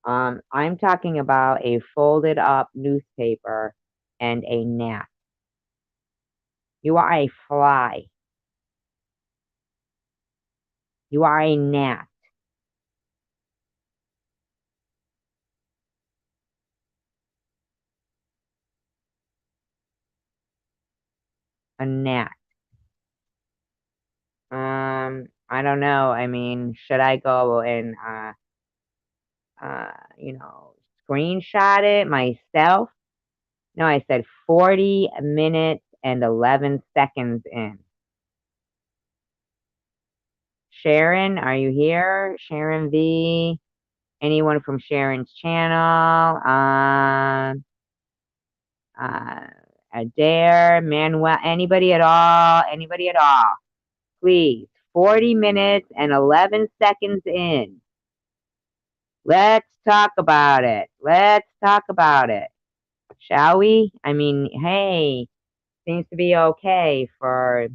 I'm talking about a folded up newspaper and a gnat. You are a fly. You are a gnat. A gnat. I don't know. I mean, should I go and screenshot it myself? No, I said 40 minutes and 11 seconds in. Sharon, are you here? Sharon V. Anyone from Sharon's channel? Adair, Manuel, anybody at all? Anybody at all? Please, 40 minutes and 11 seconds in. Let's talk about it. Let's talk about it. Shall we? I mean, hey, seems to be okay for,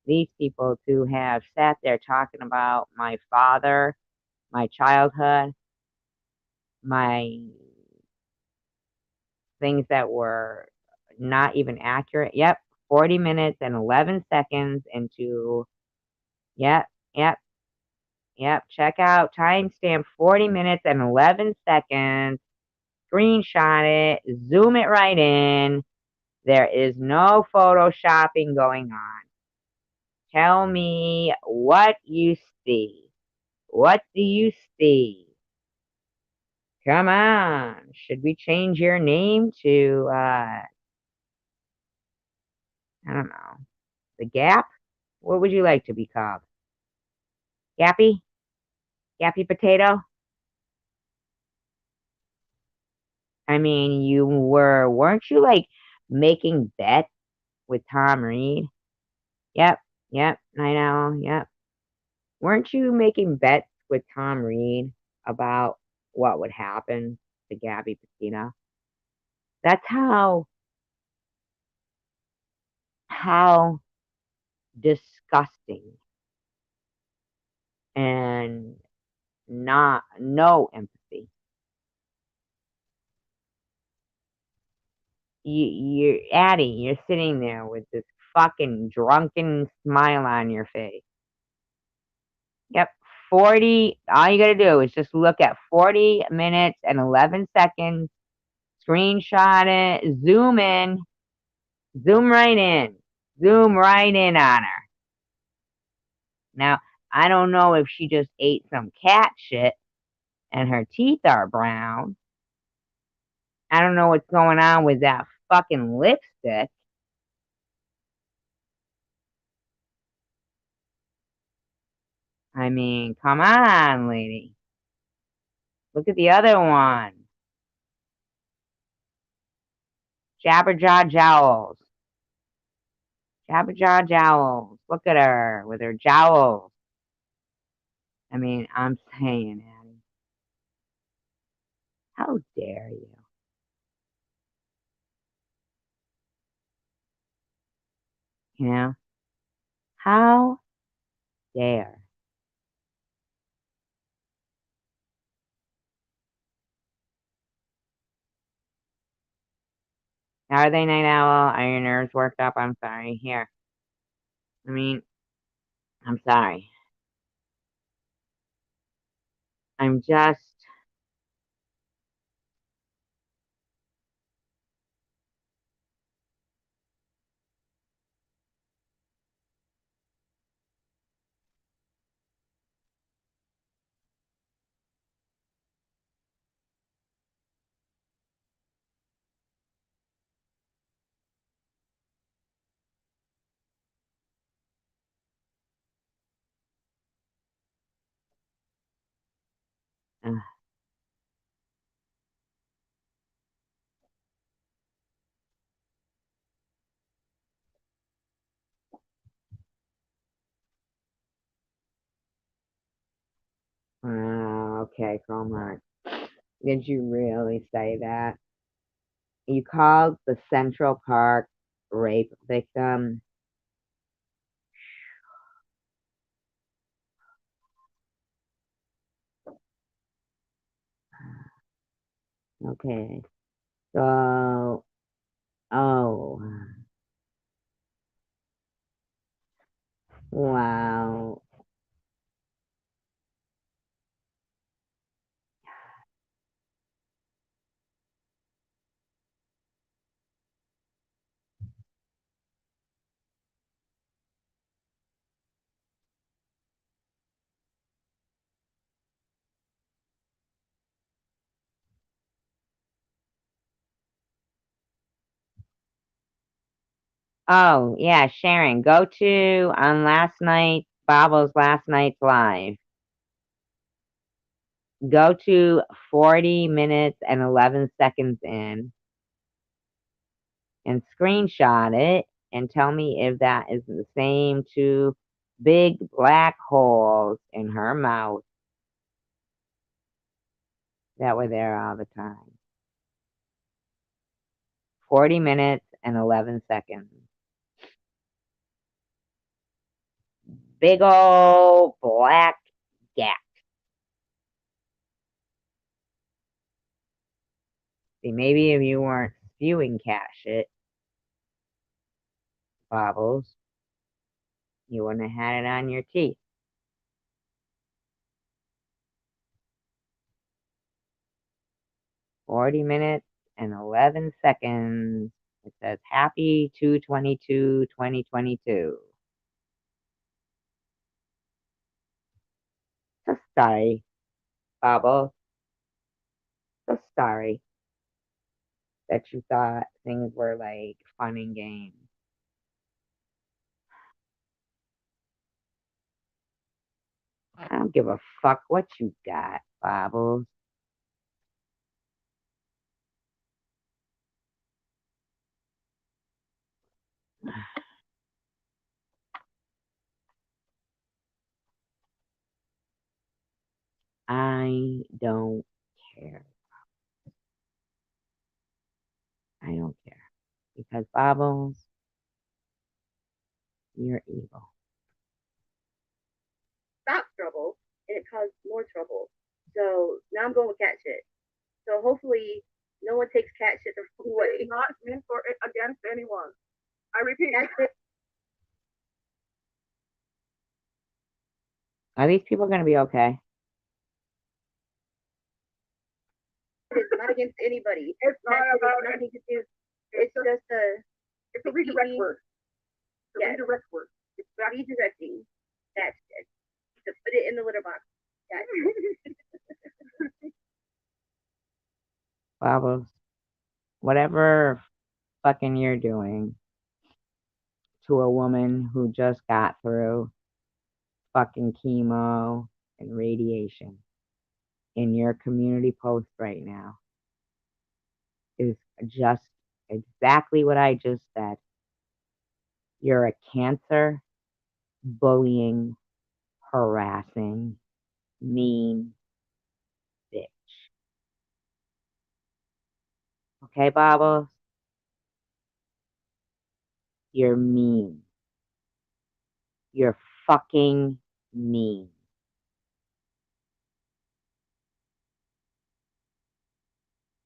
these people to have sat there talking about my father, my childhood, my things that were not even accurate. Yep, 40 minutes and 11 seconds into, yep. Check out timestamp 40 minutes and 11 seconds. Screenshot it, zoom it right in. There is no photoshopping going on. Tell me what you see. What do you see? Come on. Should we change your name to, I don't know, the Gap? What would you like to be called? Gappy? Gappy Potato? I mean, weren't you like making bets with Tom Reed? Yep, I know, yep. Weren't you making bets with Tom Reed about what would happen to Gabby Petito? That's how disgusting and no empathy. You're Addie, you're sitting there with this fucking drunken smile on your face. Yep, 40. All you gotta do is just look at 40 minutes and 11 seconds, screenshot it, zoom in, zoom right in on her. Now, I don't know if she just ate some cat shit and her teeth are brown. I don't know what's going on with that fucking lipstick. I mean, come on, lady. Look at the other one. Jabberjaw Jowls. Jabberjaw Jowls. Look at her with her jowls. I mean, I'm saying, Addie. How dare you? You know? How dare? Are they, Night Owl? Are your nerves worked up? I'm sorry. Here. I mean, I'm sorry. I'm just. Okay, come on. Did you really say that? You called the Central Park rape victim? Okay. So, oh, wow. Oh, yeah, Sharon, go to on Bob's last night's live. Go to 40 minutes and 11 seconds in and screenshot it and tell me if that is the same two big black holes in her mouth that were there all the time. 40 minutes and 11 seconds. Big old black gap. See, maybe if you weren't spewing cat shit, Bobbles, you wouldn't have had it on your teeth. 40 minutes and 11 seconds. It says happy 2/22/2022. So sorry, Bobbles. So sorry that you thought things were like fun and games. I don't give a fuck what you got, Bobbles. I don't care. I don't care. Because Bobbles, you're evil. Stop trouble, and it caused more trouble. So now I'm going with cat shit. So hopefully no one takes cat shit the wrong way. It's not meant for against anyone. I repeat. Are these people going to be okay? It's not against anybody. It's not about nothing to do. It's just a. It's a redirect word. It's a redirect word. It's redirecting that shit. to put it in the litter box. Yeah. Bubbles, whatever fucking you're doing to a woman who just got through fucking chemo and radiation in your community post right now is just exactly what I just said. You're a cancer, bullying, harassing, mean bitch. Okay, Bobbles? You're mean. You're fucking mean.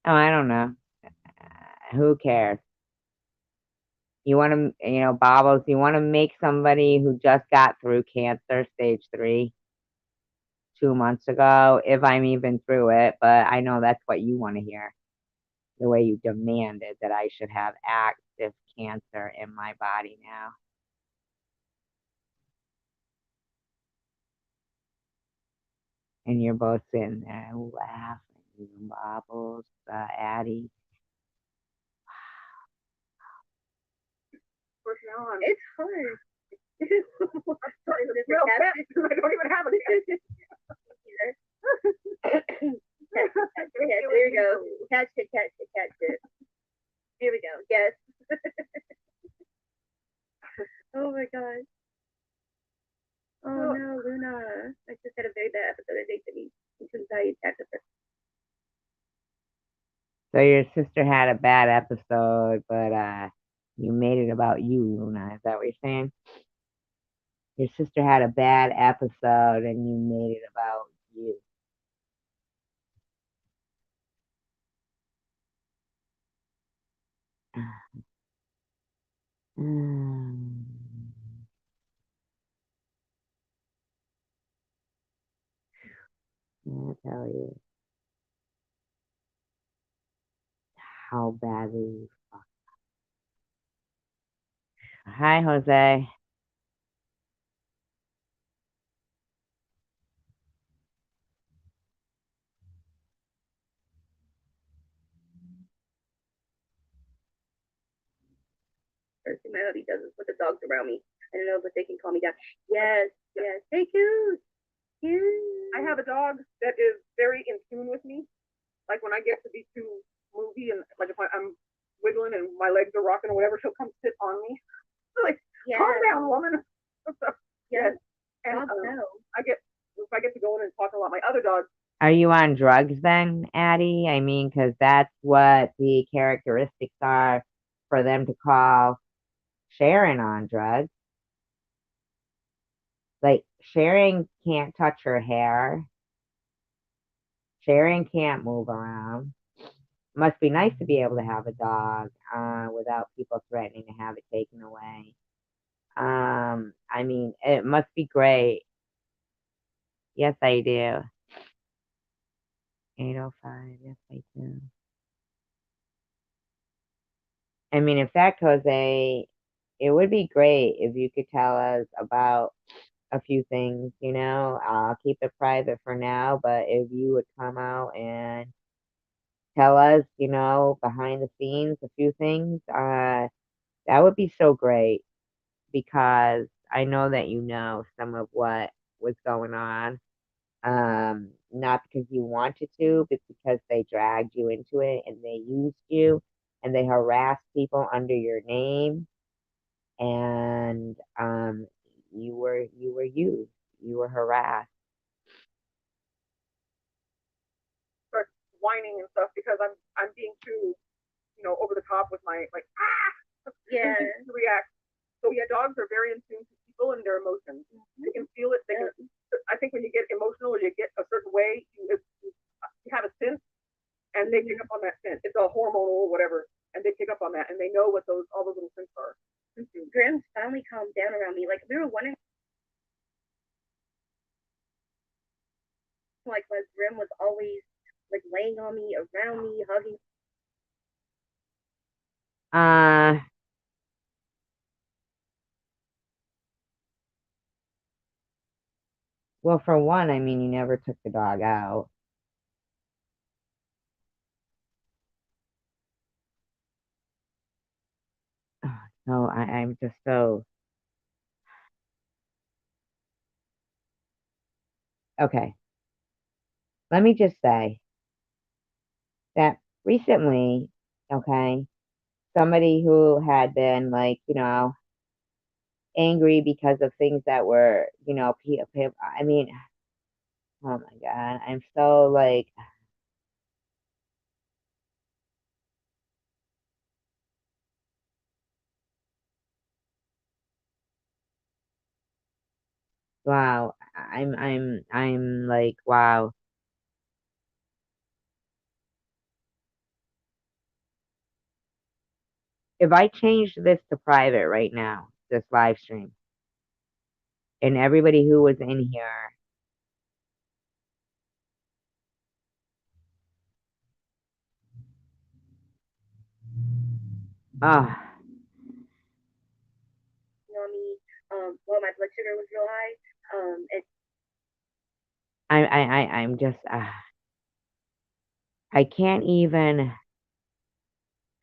Oh, I don't know. Who cares? You want to, Bobbles, you want to make somebody who just got through cancer stage 3 2 months ago, if I'm even through it, but I know that's what you want to hear. The way you demanded that I should have active cancer in my body now. And you're both sitting there laughing, Bobbles, Addie. It's hard. I'm starting to feel bad because I don't even have a cat. Yes, there you go. Catch it. Here we go. Yes. Oh my god. Oh no, Luna. I just had a very bad episode of anxiety attack of her. So your sister had a bad episode, but you made it about you, Luna. Is that what you're saying? Your sister had a bad episode and you made it about you. I'll tell you how badly you fucked. Hi, Jose. First thing my hubby does is put the dogs around me. I don't know, but they can calm me down. Yes. Hey, cute. I have a dog that is very in tune with me. Like when I get to be too movie and like if I'm wiggling and my legs are rocking or whatever, she'll come sit on me. Like, calm down, woman. Yes. And if I get to go in and talk a lot, my other dogs. Are you on drugs then, Addie? I mean, because that's what the characteristics are for them to call Sharon on drugs. Like, Sharon can't touch her hair. Sharon can't move around. Must be nice to be able to have a dog without people threatening to have it taken away. I mean, it must be great. Yes, I do. 8:05. Yes, I do. I mean, in fact, Jose, it would be great if you could tell us about a few things, I'll keep it private for now, but if you would come out and tell us, behind the scenes, a few things, that would be so great because I know that you know some of what was going on. Not because you wanted to, but because they dragged you into it and they used you and they harassed people under your name and you were used, you were harassed. Start whining and stuff because I'm being too, over the top with my like Yeah. to react. So yeah, dogs are very in tune to people and their emotions. They can feel it. They can. I think when you get emotional or you get a certain way, you have a sense, and they pick up on that sense. It's a hormonal or whatever, and they pick up on that, and they know what all those little senses are. Graham's finally calmed down around me. Like we were wondering, like my Graham was always like laying on me, around me, hugging. Well, for one, I mean, you never took the dog out. No, I'm just so okay. Let me just say that recently, okay, somebody who had been like, angry because of things that were, I mean, oh my God, I'm so like, wow, I'm like, wow. If I change this to private right now, this live stream, and everybody who was in here, ah, Me, while my blood sugar was real high. And I'm just, I can't even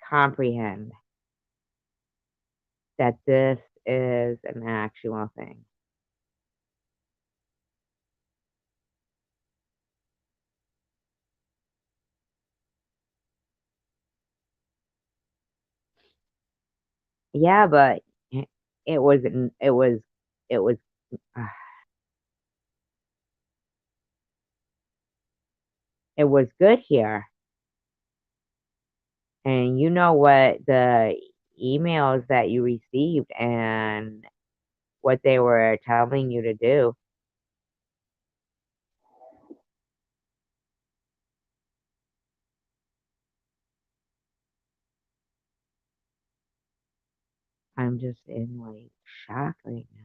comprehend that this is an actual thing. Yeah, but it was, it was, it was, ah, it was good here. And you know what the emails that you received and what they were telling you to do. I'm just in like shock right now.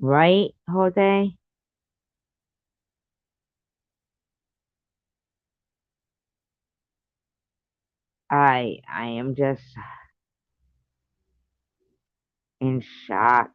Right, Jose? I am just in shock.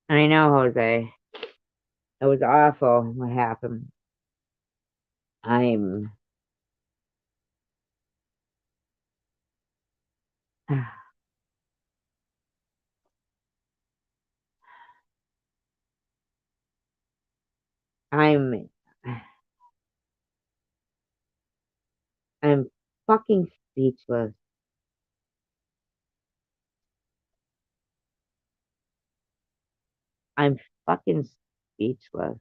I know, Jose. It was awful what happened. I'm I'm I'm fucking speechless. I'm fucking speechless.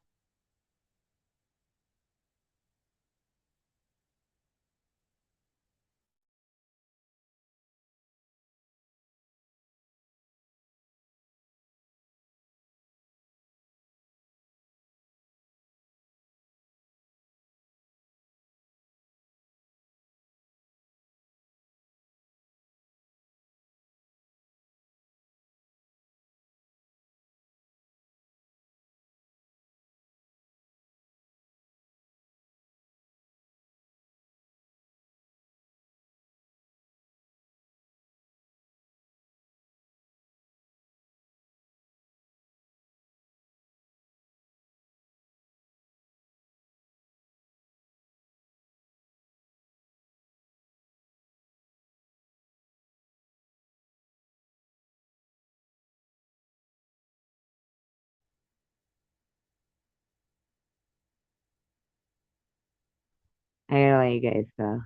I gotta let you guys go.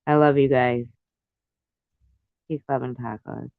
I love you guys. Peace, love, and tacos.